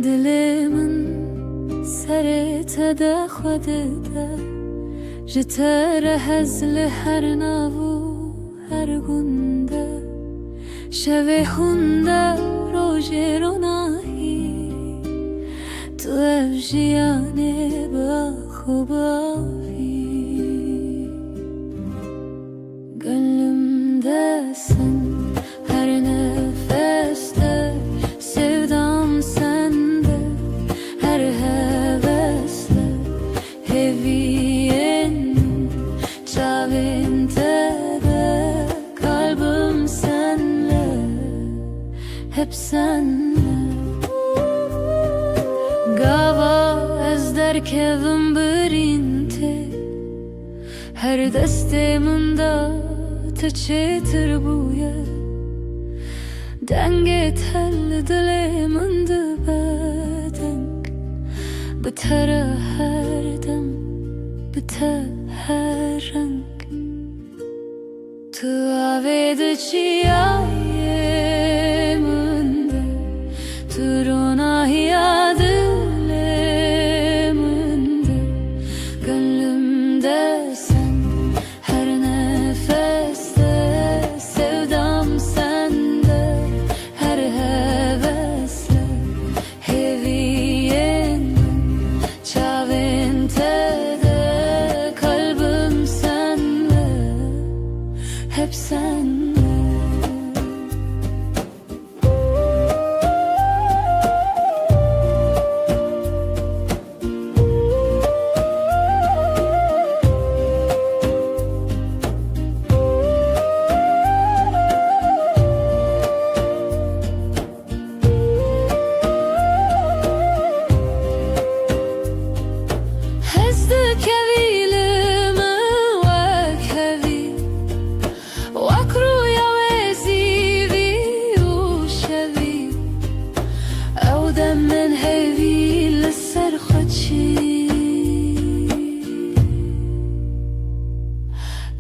C: Dilimin serete xwedê de ji te re hez li her nav û her gunda. Şevê hûn de rojê ronahî tu ev jiyanê bi xwe bavî. Gönlümdesin her nefeste, sevdam sende her hevesle. Heviyenin çavinte de kalbim senle, hep senle. Gava ez derkevim birinte, her destemin da teçetir buye. Denge tel dilimin bedeng, bitere her dem, bite her renk. Tu avede çiyayeminde, tu ronahiya diliminde. Gönlümdesin her nefeste, sevdam sende her hevesle. Heviyenin çavinte de kalbim senle, hep senle. Hezdik evilimi vek hevi, vek ruya vezivi u şevi. Ew dem min hevi li ser xwe çî.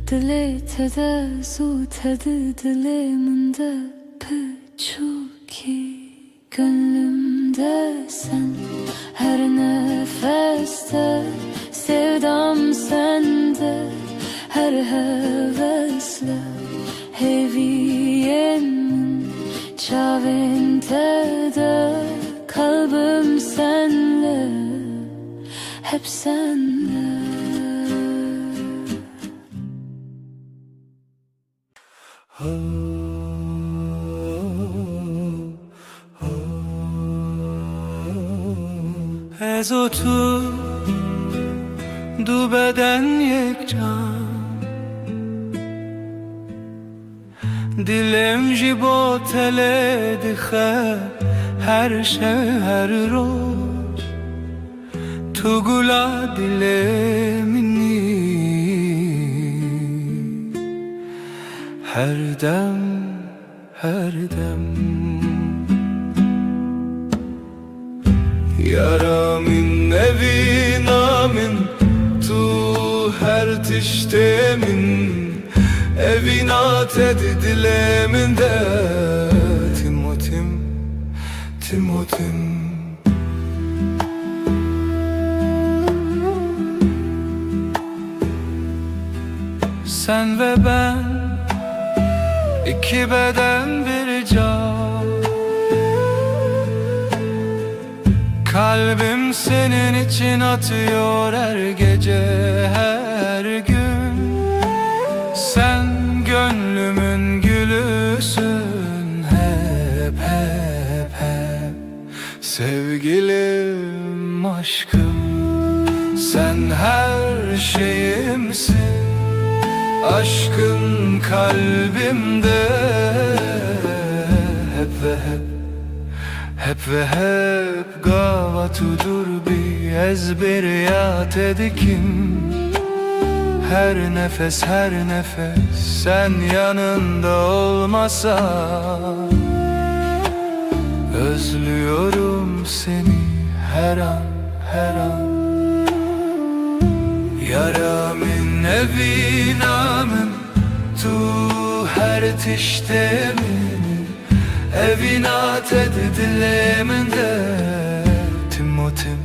C: Dilê te de zû te di dilê min de piçûkî. Gönlümdesin her nefeste, sevdam sende her hevesle. Heviyenin çavinte de kalbim senle, hep senle.
D: Ez o tu du beden yek can, dilim ji bo tele dixe her şev her roj. Tu gula dile minî, her dem her dem. Yaramin evinamin tu her tiştemin, evina tedi dilemin de Timotim, Timotim.
B: Sen ve ben, iki beden bir can. Kalbim senin için atıyor her gece, her gün. Sen gönlümün gülüsün, hep hep hep. Sevgilim, aşkım, sen her şeyimsin. Aşkın kalbimde, hep ve hep, hep ve hep. Gavatudur bir ezberiyat edikim. Her nefes, her nefes sen yanında olmasan. Özlüyorum seni her an, her an. Yara min evi namen, tu her tişte min. Evinat edile min de Timotim,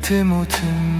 B: Timotim.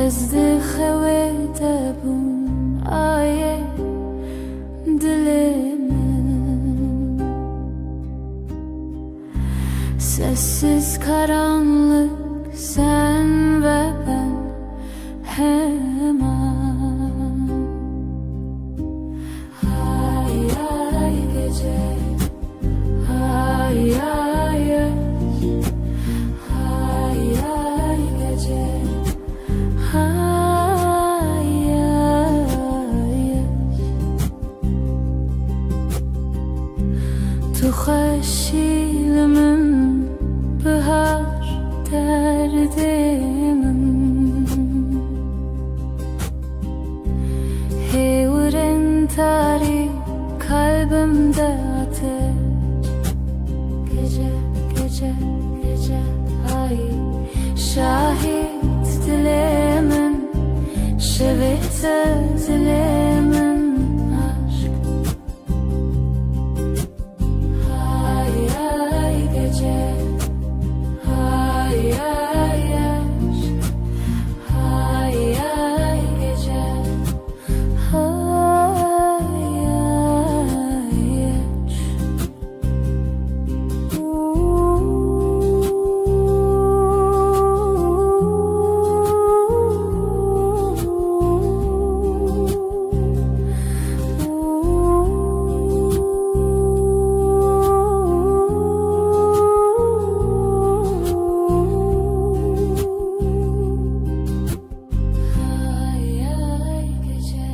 C: Ez dixewete bûn ayê dilê min. Sessiz karanlık sen ve ben hemen. Hay ay gece, hay ay yaş, hay ay gece, hay ay yaş. Tu xeşilimin bihar derdimin. Hevrin tarih kalbimde ateş. Gece, gece, gece, ay şahit dilemin, şevete dilemin aşk. Hay ay gece, hay ay yaş, hay ay gece, hay ay yaş. Hay ay gece.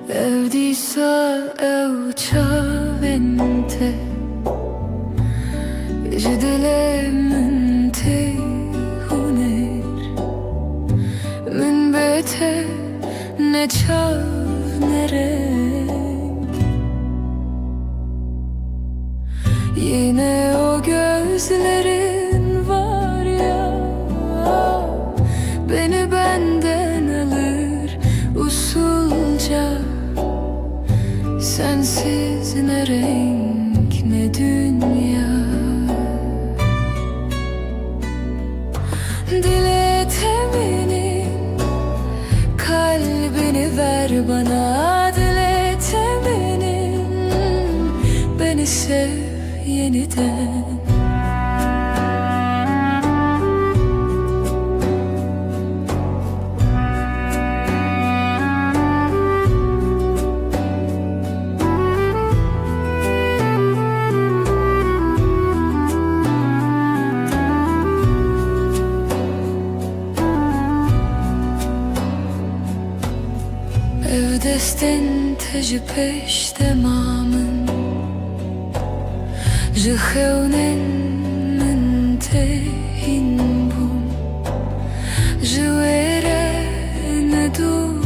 C: Evdisa evçavente Cidile min te huner Min bete ne çav ne renk. Yine o gözlerin var ya, beni benden alır usulca. Sensiz ne renk ne dünya. Dile teminin kalbini ver bana, dile yeniden. Ev desten tejü peş demamın Jıhevnen min tehin bum Jıvere ne dur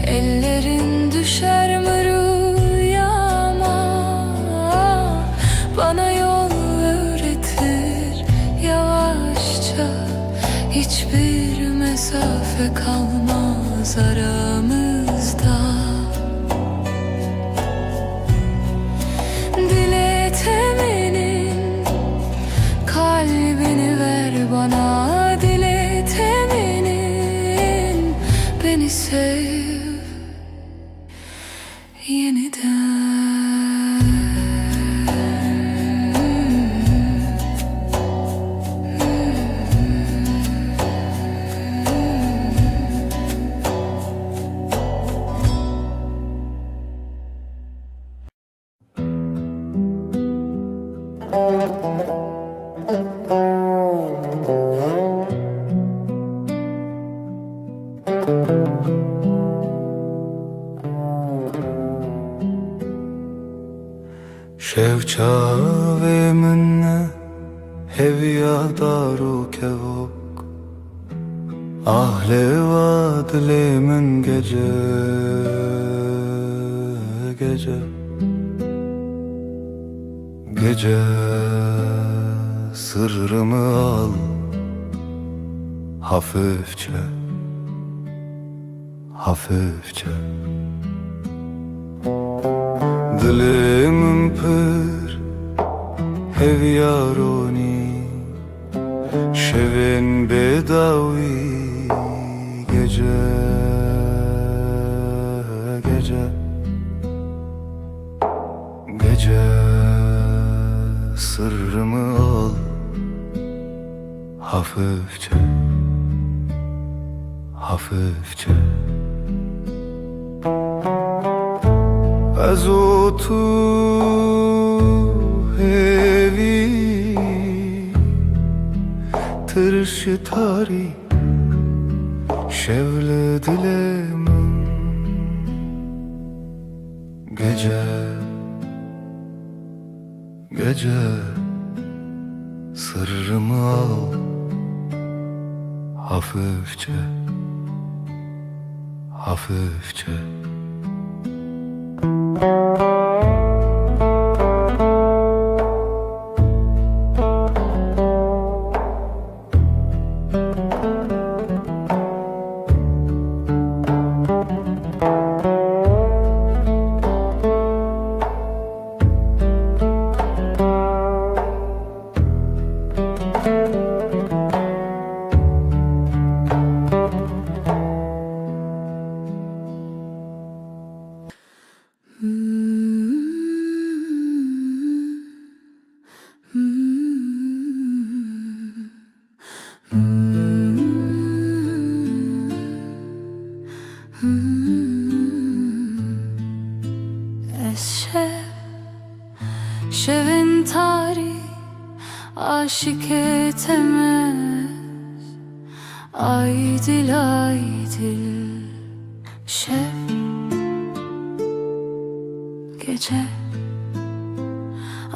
C: Ellerin düşer mi rüyama Bana yol öğretir yavaşça Hiçbir mesafe kalmaz aramızda Dile temenin kalbini ver bana Dile temenin beni sev yeniden.
D: شوچاوی من هویا دارو کهوک Ahle vadlemin gece gece Gece sırrımı al hafifçe hafifçe Dilimin pır hevyaroni Şevin bedavi gece gece Gece sırrımı al hafifçe hafifçe از تو hevi tırş tari şevle dilemin gece gece sırrımı al hafifçe hafifçe
C: Şevin tarih aşık etemez Aydil aydil şev gece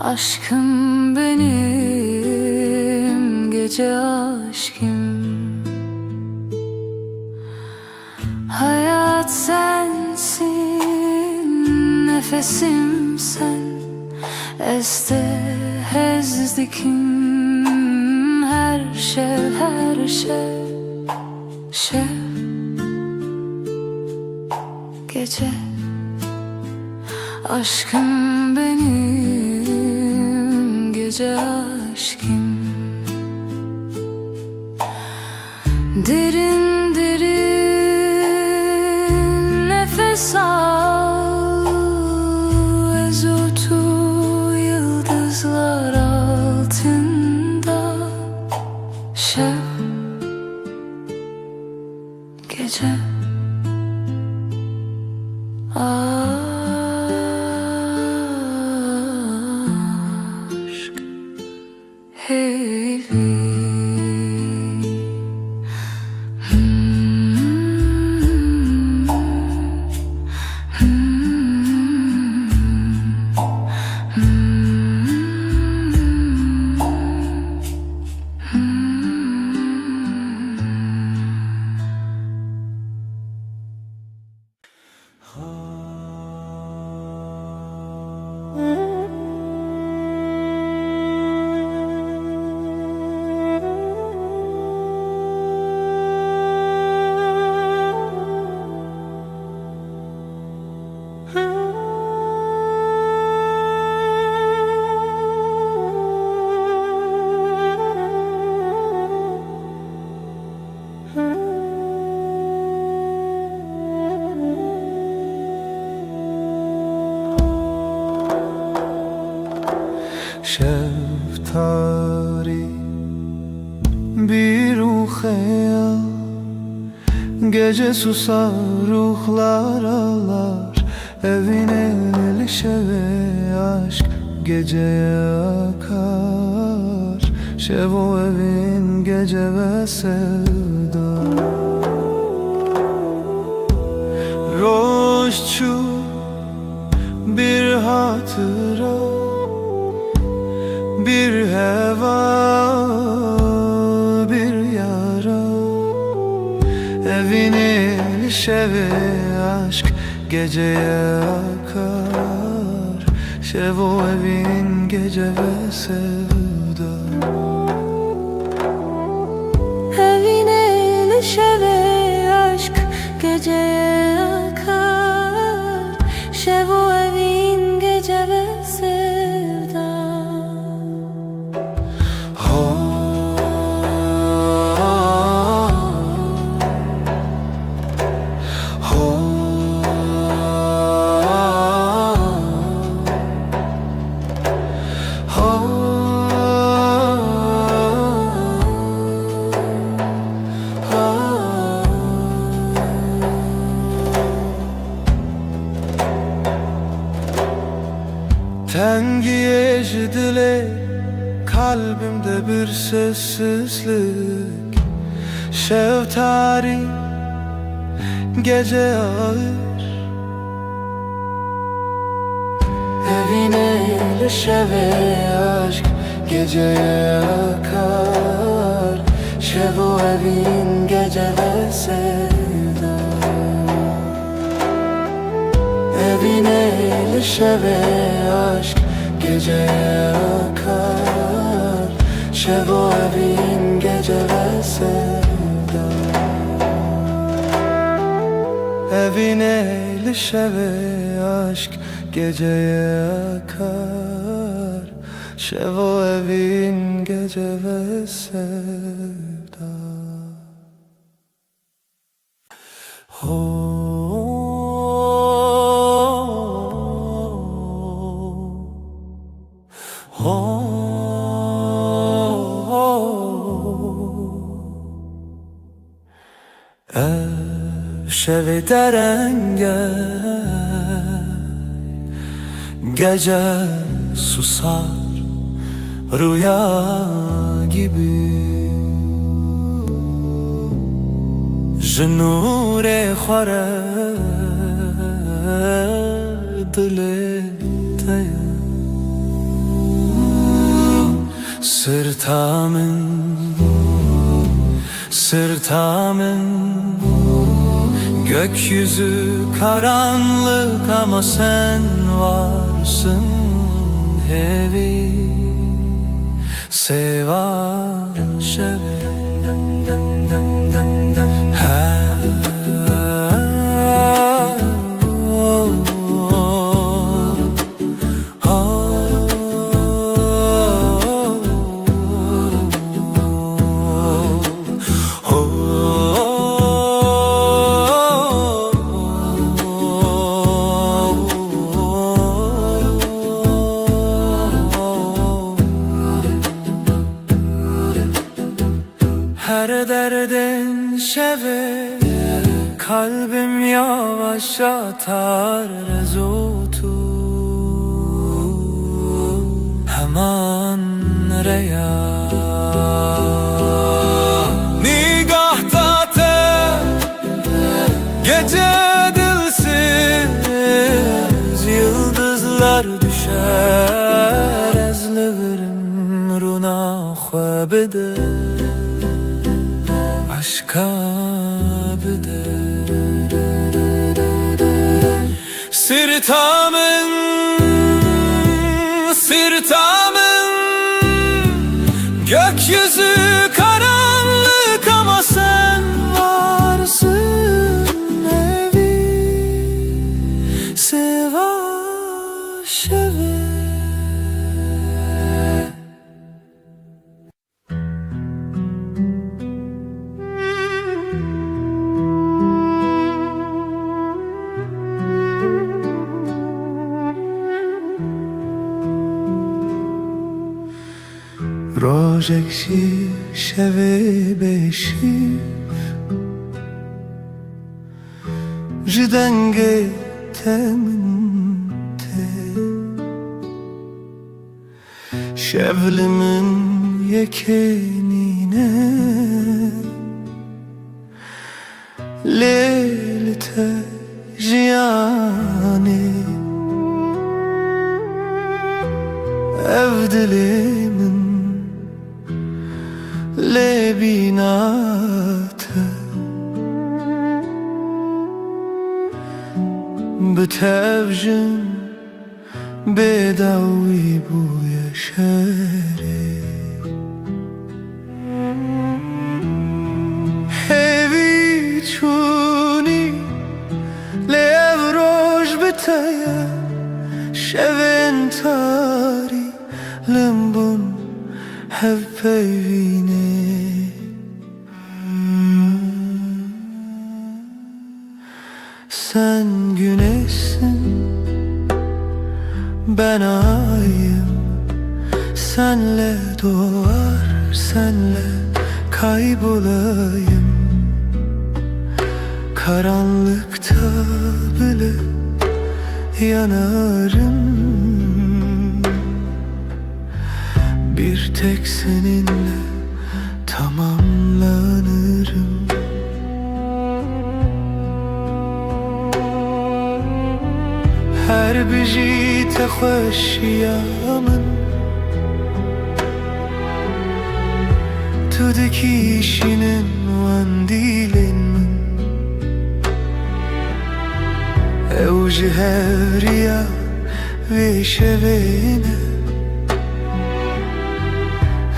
C: Aşkım benim gece aşkım Hayat sensin nefesim sen Este hezdikim her şey Gece aşkım benim gece aşkım Derin derin nefes al Ezut aşk evi.
D: Şeftali bir ruhaya, gece susar ruhlar ağlar. Evin eli şeve aşk geceye akar. Şevo evin gece ve sevda. Roşçu bir hatıra, bir heva, bir yara. Evin eli şeve aşk geceye akar. Şevo evin gece ve sevda.
C: Evin eli şeve aşk geceye akar. Şevo evin gece ve sevda.
D: Tengiye dile kalbimde bir sessizlik. Şeftari gece ağır. Evin eli şeve aşk geceye akar. Şevo evin gece ve sevda. Evin eli şeve aşk geceye akar. Şevo evin gece ve sevda. Evin eli şeve aşk geceye akar. Şevo evin gece ve sevda. Şevi derenge gece susar rüya gibi. Jinure xware dilê te ye. Sırta min gökyüzü karanlık ama sen varsın hevi. Sevan şeve her derdin şeve
B: yavaşlatar rezotu hemen reya nigahta te gece dilsiz yıldızlar düşer ezlerim runa khwabede aşka bede sirtamın gökyüzü karanlık ama sen varsın evi seva şeve.
D: روزکشی شب بشی جدنگ تمنته şevlimin yekenine lelte jiyani evdilimin lebinate bitevjin bedawi bu yaşere hevi çuni levroj biteye şeven tari limbun hev peyvine sen güneşsin ben ayım senle doğar senle kaybolayım karanlıkta bile yanarım bir tek seninle tamamlanırım her biji te xoşiyamın tu dikişinin wan dilin min ew ji hevriya ve şevene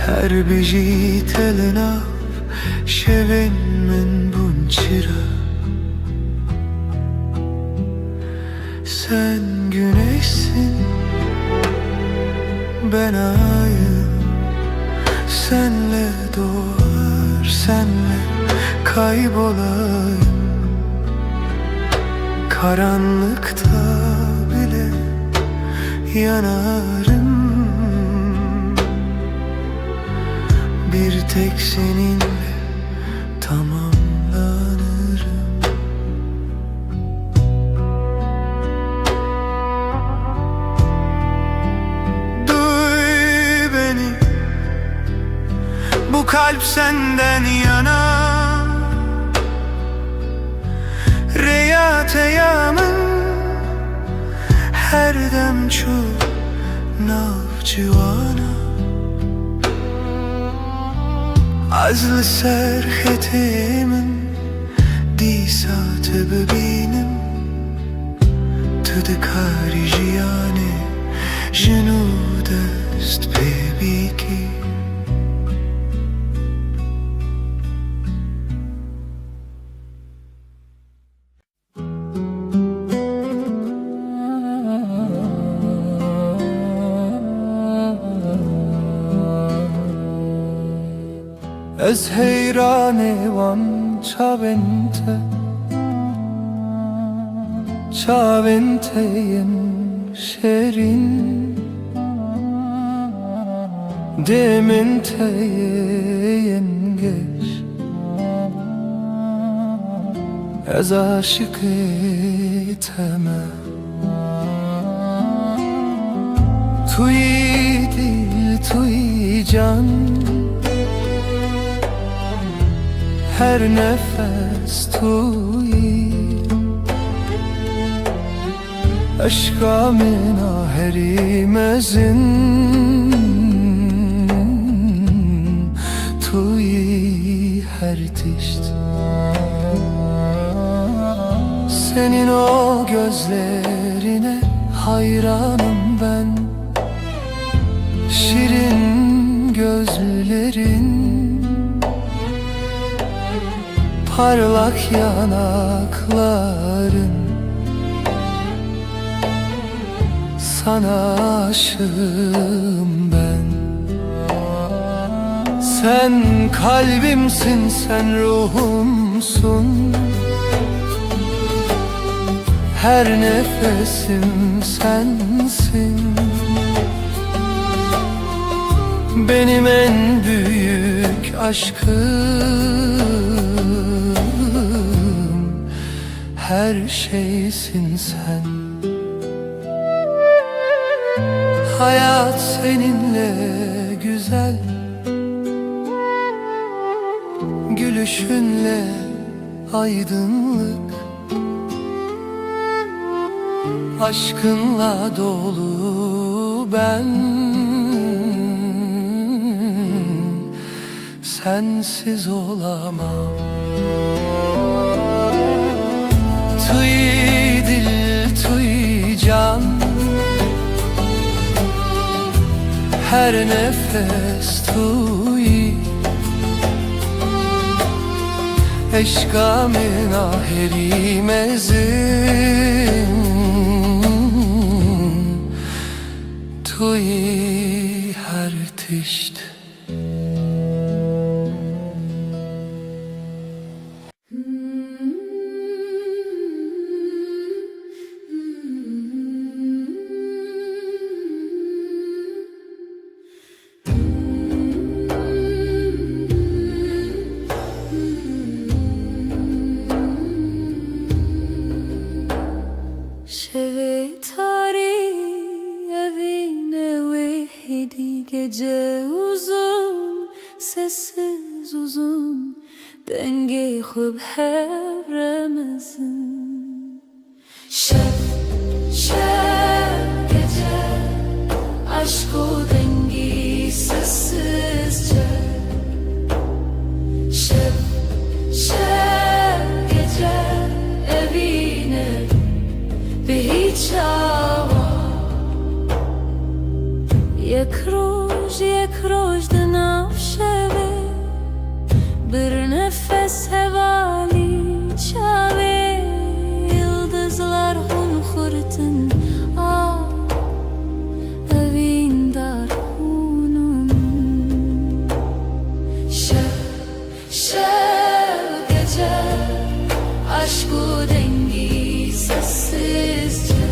D: her biji telinav şevin min bun çira sen güneşsin ben ayım senle doğar senle kaybolayım karanlıkta bile yanarım bir tek seninle tamamlanırım bu kalp senden yana Reyateyamın her dem çu navcivana azlı serhetimin disat bebinim tudikari jiyane jenudest bebiki
B: Ez heyrane van çaventeyim şerin dementeyen geç از عاشق تمه توی دل توی جان her nefes توی aşka mina herimezin توی her tişt senin o gözlerine hayranım ben şirin gözlerin parlak yanakların sana aşığım ben sen kalbimsin sen ruhumsun her nefesim sensin benim en büyük aşkım her şeysin sen hayat seninle güzel gülüşünle aydınlık aşkınla dolu ben sensiz olamam Tuy dil tuy can her nefes tuy eşka mina herimezin tuy her tişt
C: Gece uzun, sessiz uzun Dengi khub hevremizin Şeb, şeb gece Aşk o dengi sessizce Şeb, şeb gece Evine bir hiç hava یک روز دنافشه bir nefes hevali çave Yıldızlar hun kurtun evin dar hunum Şev gece aşkı dengi sessizce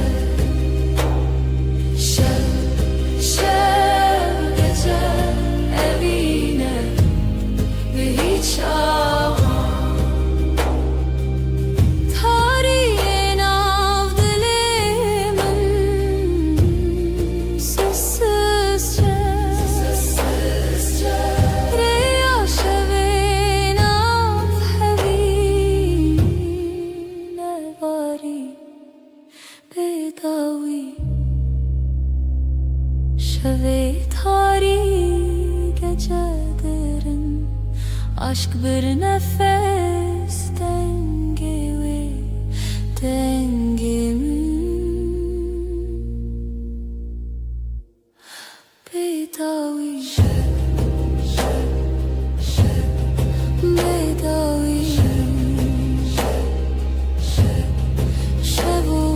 C: Şev evine ve hiç tarihin av dilimin sessizce Riyaş evin av hevine vari bedavi Şevi tarih gecelerin Aşk bir nefes dengi ve dengimin Bedavi Bedavi Şevu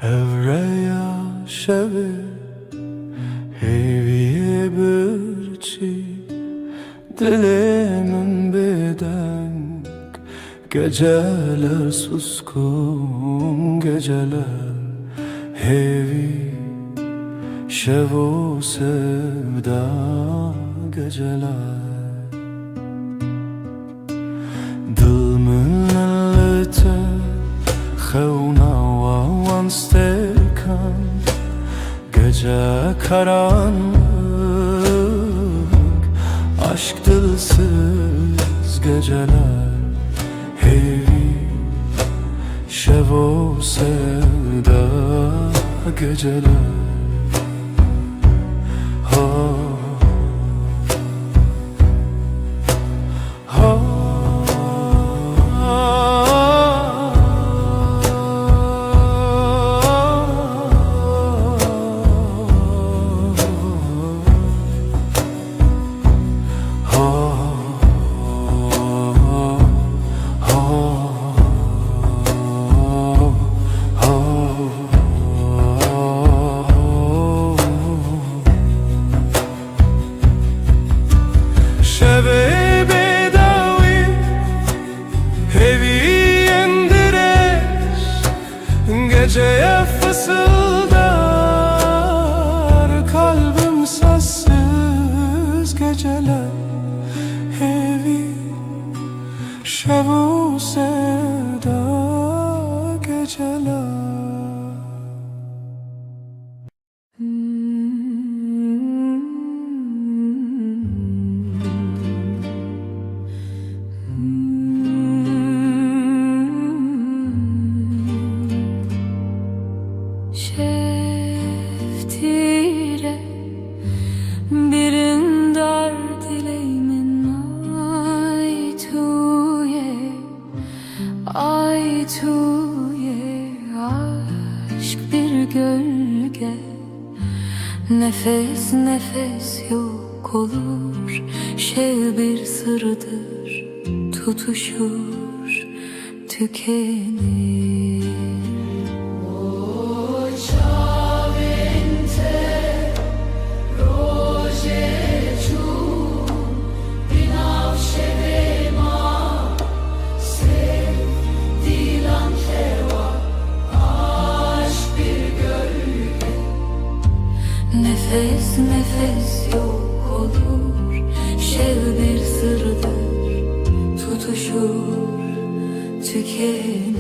B: Evreya şevi heviye birçi dilimin bedenk geceler suskun geceler hevi şevu sevda geceler dil millete خونه و وانستکن gece karanlık aşk dilsiz geceler hevi şevo sevda geceler ha ha Geceye fısıldar kalbim sessiz geceler hevi şevu sevda geceler
C: Şeftire birin dar dileğimin ay tuye aşk bir gölge nefes nefes yok olur şey bir sırdır tutuşur tükenir. Nefes nefes yok olur şev bir sırdır tutuşur tükenir.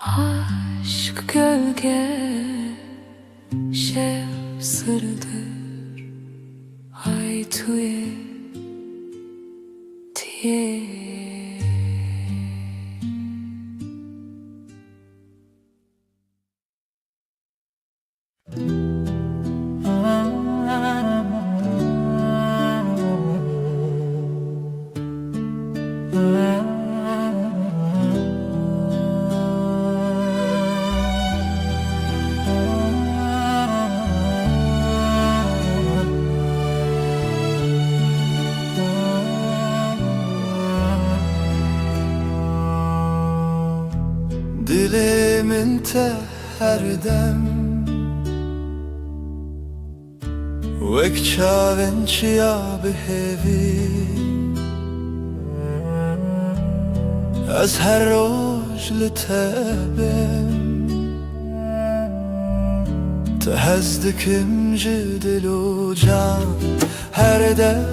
C: Aşk gölge şev sırdır ay tuye tiye.
D: dilimin te her dem Wek çavên çiya bihêvî Ez her roj li te bêm Te hez dikim ji dil û can Her dem,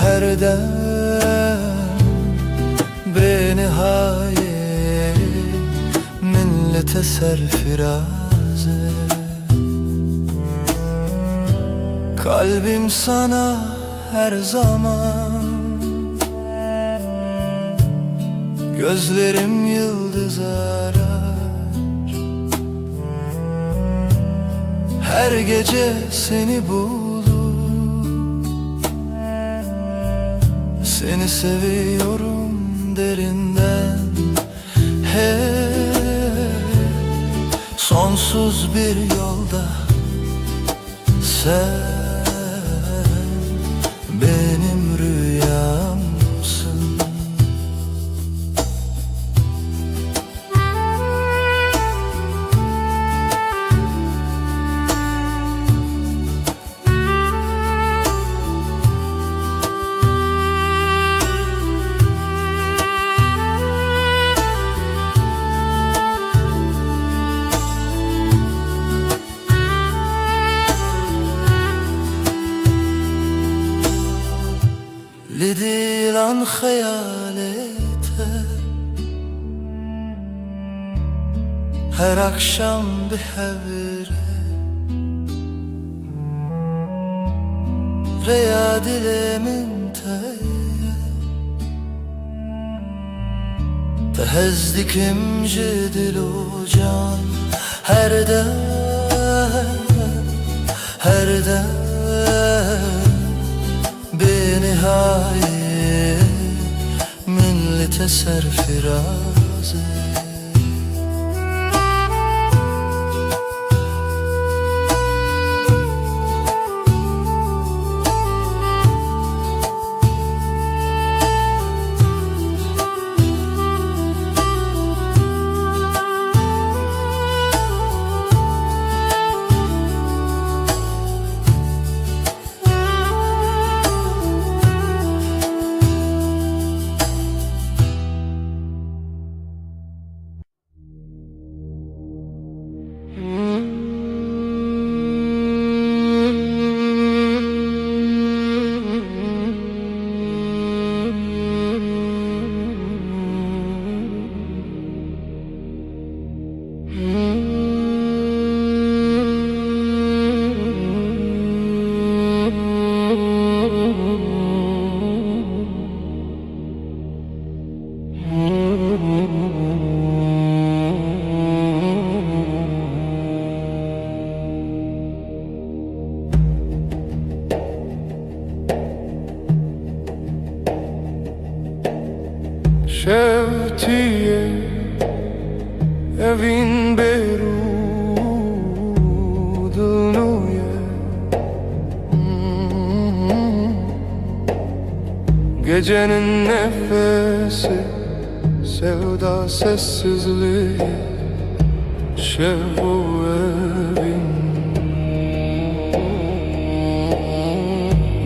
D: her dem Bênihayê min li te serfiraz e Kalbim sana her zaman Gözlerim yıldız arar Her gece seni bulur Seni seviyorum derinden Hep sonsuz bir yolda Sen benim rüyamsın لديلان خيالته Her akşam bir hevre Reya dilimin teye Tehezdikim jidil u can Her dem, her dem Bênihayê min li te serfiraz e
B: Şevtiye evin berudunu ye Gecenin nefesi sevda sessizliği Şevu evin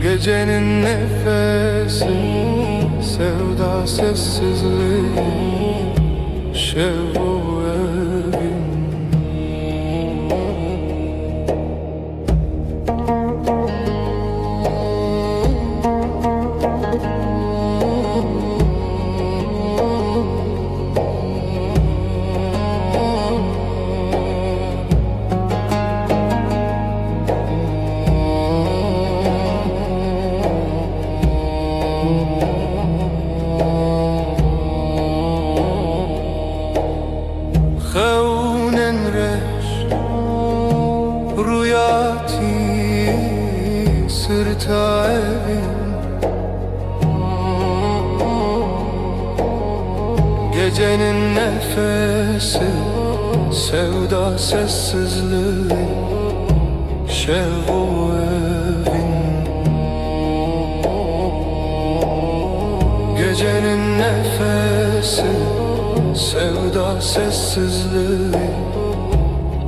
B: Gecenin nefesi sevda sessizliği Şevu evin خونن رش رویاتی sırta evin Gecenin nefesi sevda sessizliği Şevu evin Gecenin nefesi Sevda sessizliği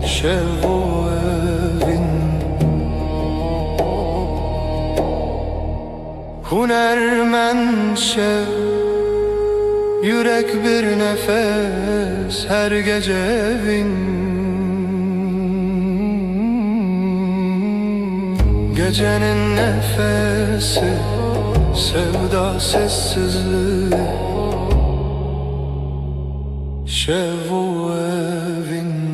B: Şevu evin Hunermen şev Yürek bir nefes her gece evin Gecenin nefesi sevda sessizliği Şevu evin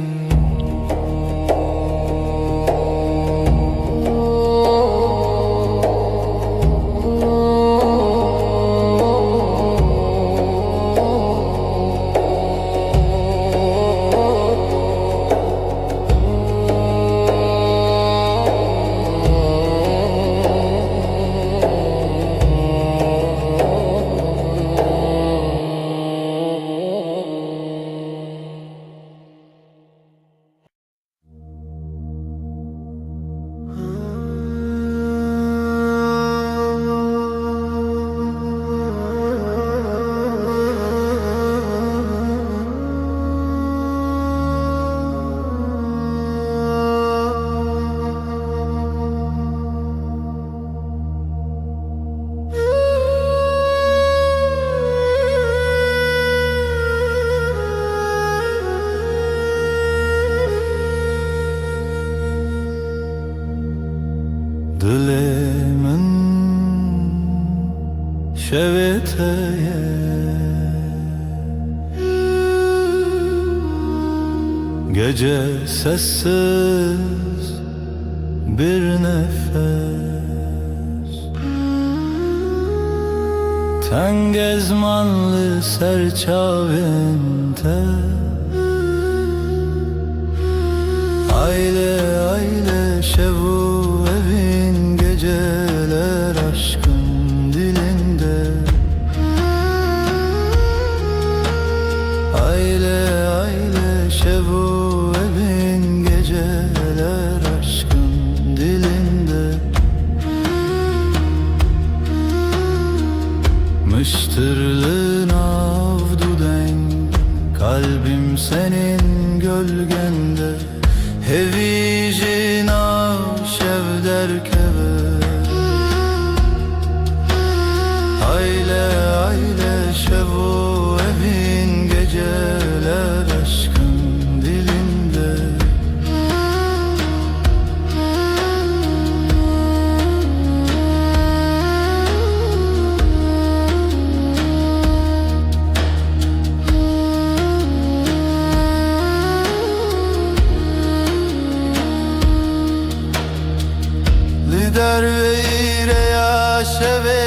D: Dilemin şeveteye Gece sessiz bir nefes Ten gezmanlı serçavente Aile aile şevu evin geceler aşkın dilinde Aile aile şevu evin geceler aşkın dilinde Mıştırlığın avdu den kalbim senin gölgende Hevicin şev derkeve Aile aile şevu evin geceler aşkın dilinde Lider ve ya şeve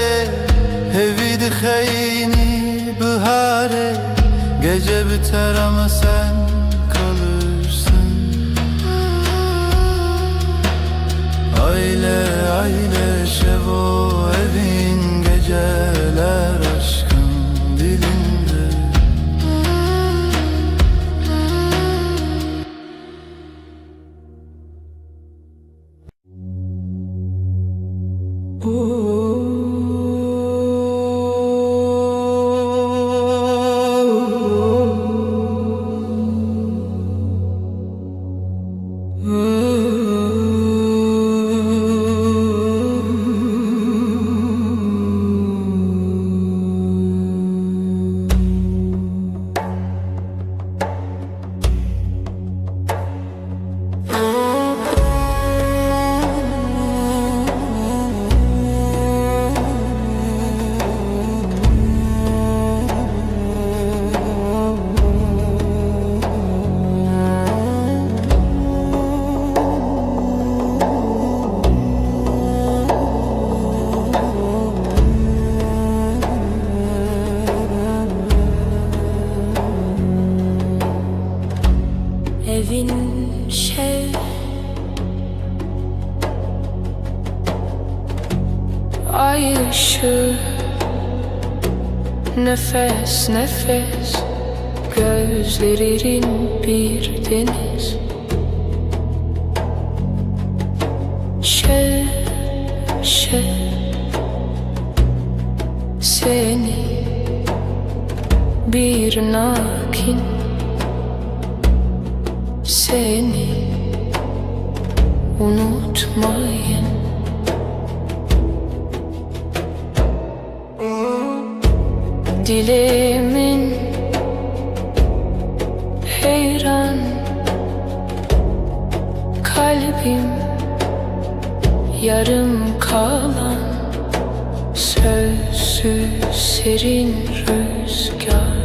D: Hevid khayni bahare Gece biter ama sen kalırsın Aile aile şevo evin geceler aşkın dilinde
C: Evin şev Ay ışığı Nefes nefes Gözlerin bir deniz Şev şev Seni
F: bir nakin seni unutmayın. Dilimin heyran, kalbim yarım kalan, sözsüz serin rüzgar.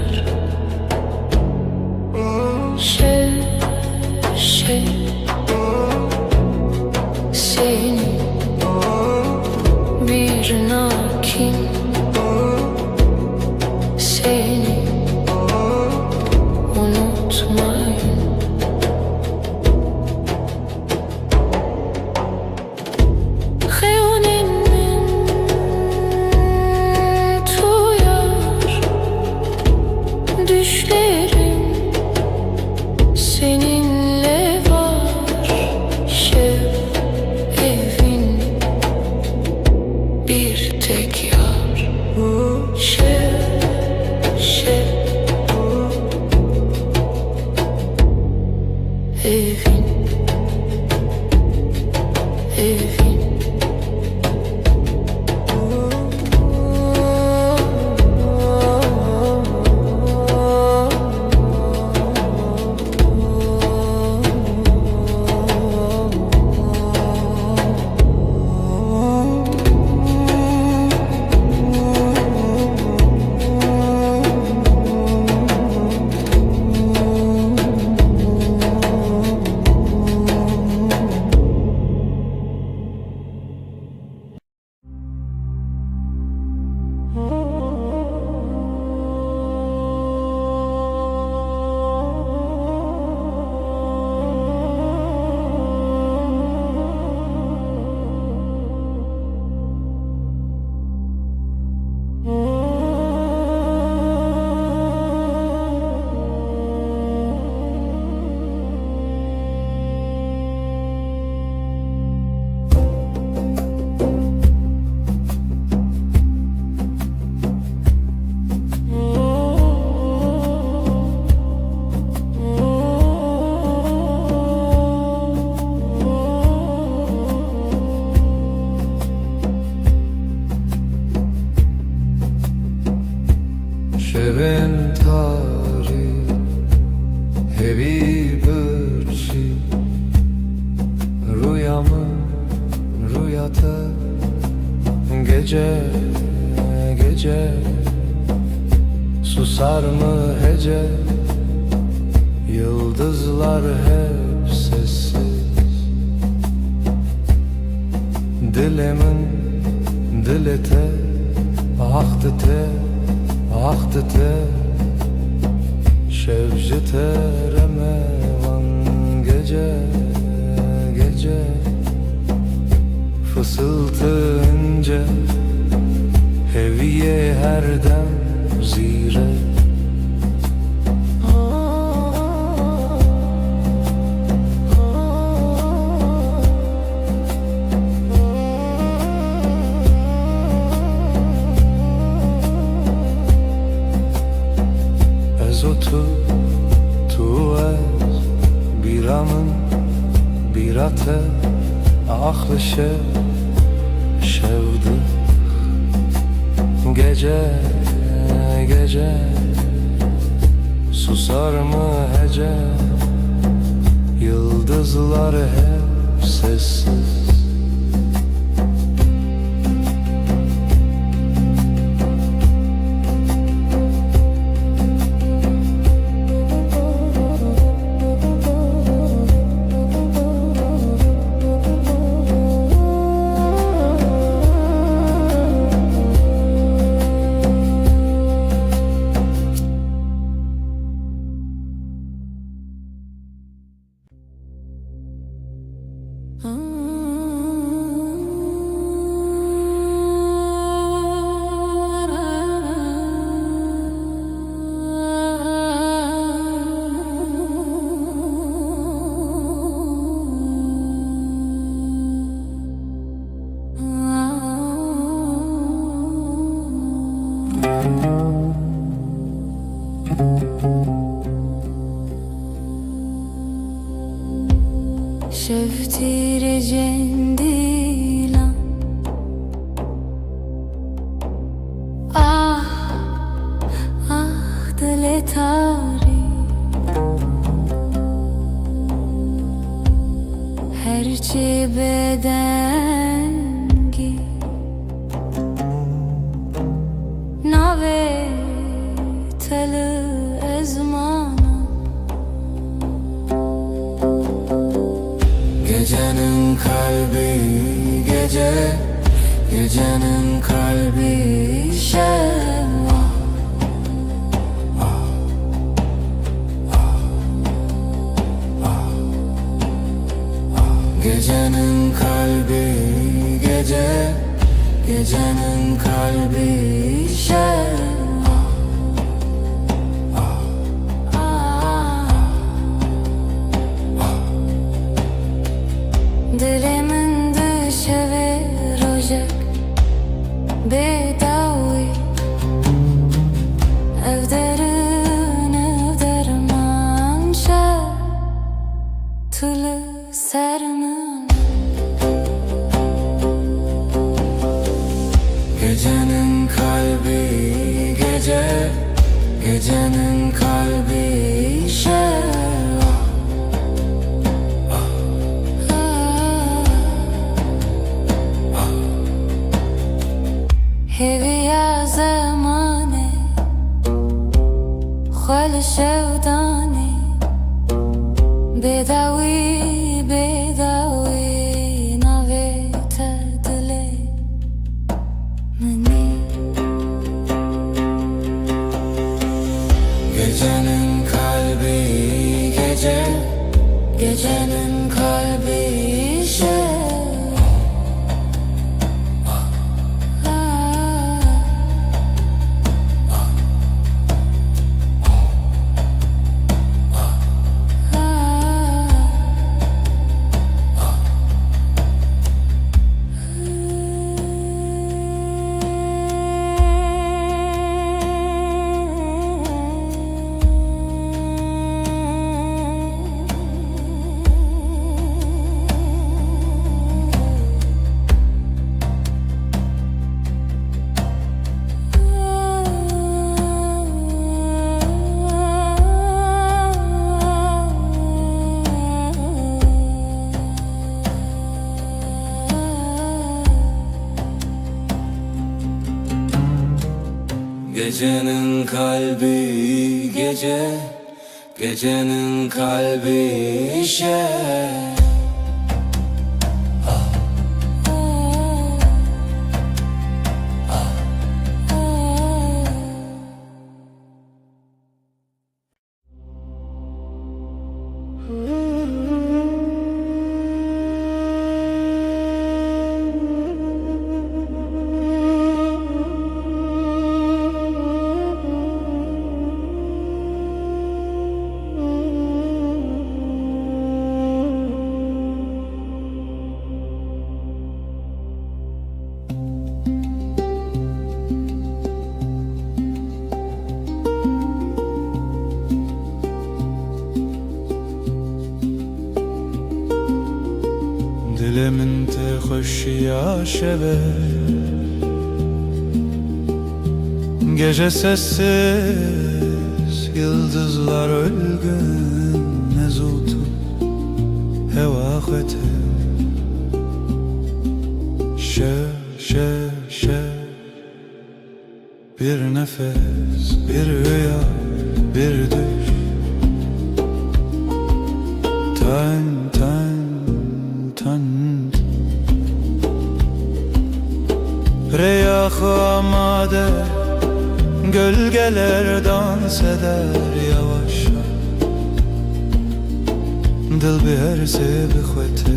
F: Seni bir nakin seni unutmayın. Xeyonimin tuyar düşlerim, seninle var evin bir tek yar. Evin, evin.
B: Şevin tarih hevi birçi rüyamı rüyata gece gece susar mı hece, yıldızlar hep sessiz. Dilimin dilete ahtı şevci teremevan gece gece fısıltı ince heviye her dem zire. Tu ez biramın birate ahlı şevdi gece gece susar mı hece, yıldızlar hep sessiz.
C: betari herçi bedengi nave teli ezmana
A: Gecenin kalbi gece, gecenin kalbi şeva. Gecenin kalbi gece, gecenin kalbi şeva.
C: Dilimin dışarı rojak bedavi evderin evdermanşa tülü sermin
A: Gecenin kalbi gece, gecenin kalbi şeva.
C: هوية زماني خال شوداني بداوي بداوي ناوي تدلي مني
A: Gecenin kalbi gece, gecenin kalbi şeva. Gecenin kalbi gece, gecenin kalbi şer.
D: Dilimin te hoş ya şebe, gece sessiz, yıldızlar ölgün, nezutu hevakete. Şe bir nefes, bir rüya, bir düş. Tan Reyah amade, gölgeler dans eder yavaşça. Dil bir herse bixwete.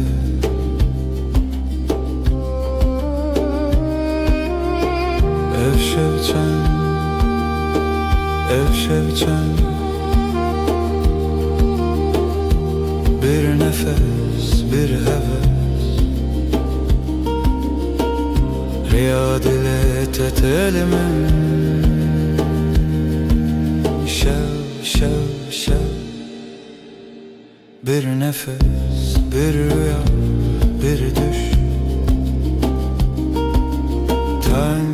D: Ev şevçen bir nefes, bir heves. Riyad ile tetelimin şev bir nefes, bir rüya, bir düş. Tan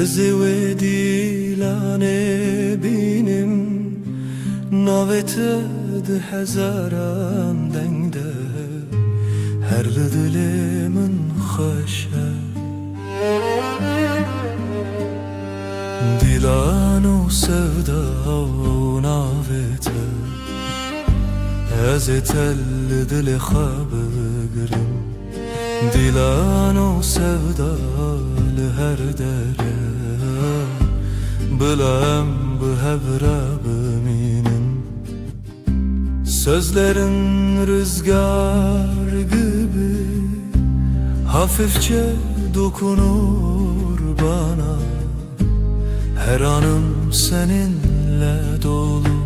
D: Ez ve dilane binim navete de hezaran dengde her dilimin hoşa dilano sevda navete ez tel dil xabgrim dilano sevda her dere bilem bu hebra beminim sözlerin rüzgar gibi hafifçe dokunur bana her anım seninle dolu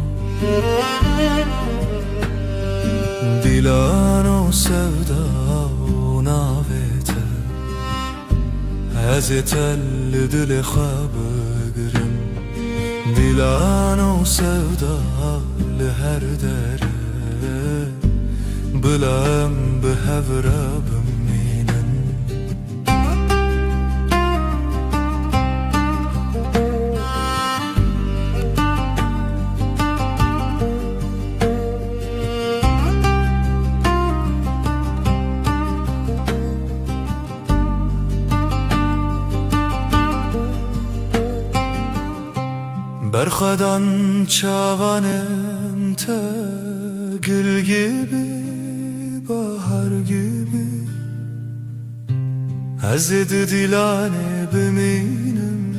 D: dilano sevda navete ez telli dili xabgrim dilano sevda her dere bilem bi hevra biminin Berxadan çavanem te gül gibi bahar gibi Ezedi dilane beminim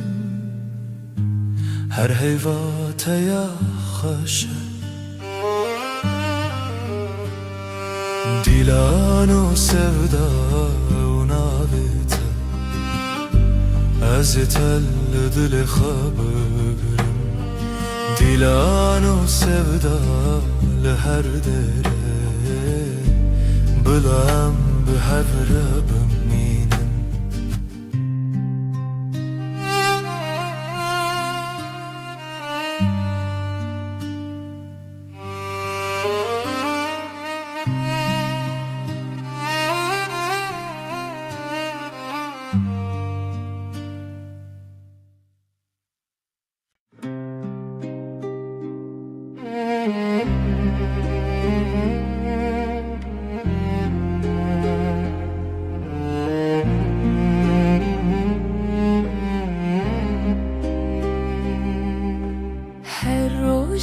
D: her heyvate ya haşa dilano sevda navete ezitel dili xabgrim dilano sevda her dere bilem bi hevra beminim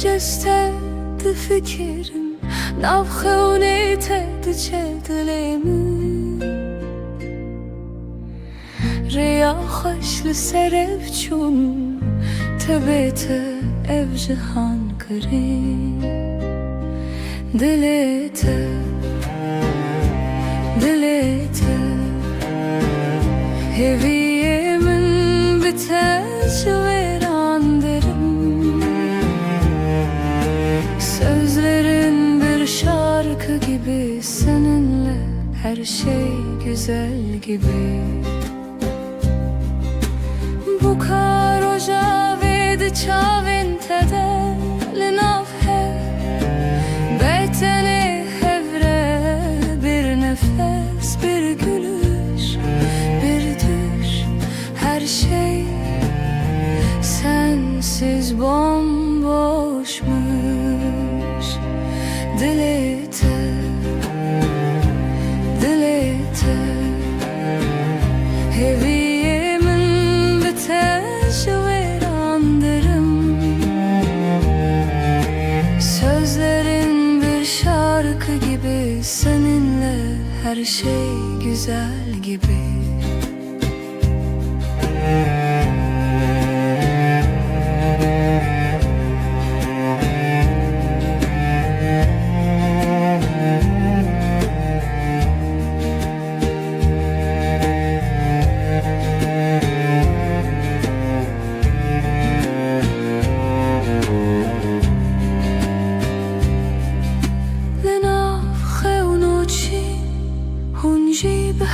C: Jestedi fikrim navxewnete çedlemi Reya xoşli serev çun tebete ev cihan kırım Dilete heviyemin bitez veran derim Sözlerin bir şarkı gibi seninle her şey güzel gibi Bu karoja vedi çavinte de linavhe Beyteni hevre bir nefes bir gülüş bir düş Her şey sensiz bomboşmuş Dilete heviyemin biteş veran derim Sözlerin bir şarkı gibi seninle her şey güzel gibi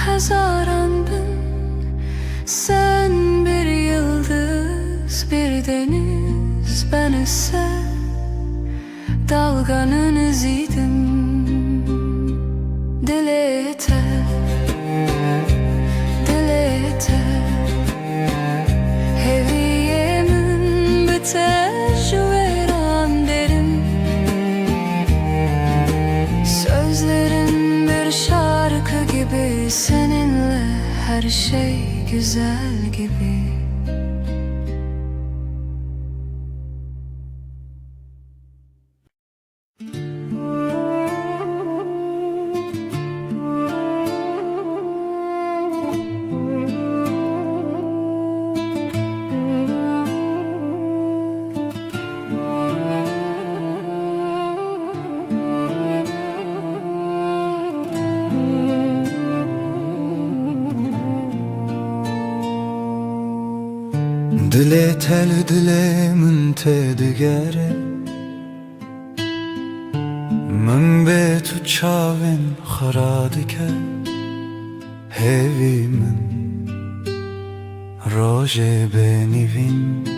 C: Hezaran bin sen bir yıldız bir deniz ben ise dalganın iziydim. Dilete, dilete heviyemin biter veran derim. Sözlerin bir şarkı gibi, seninle her şey güzel gibi.
B: Dile tel dile min te digere Min be tu çavên xera dike Hevî min rojê benîvîn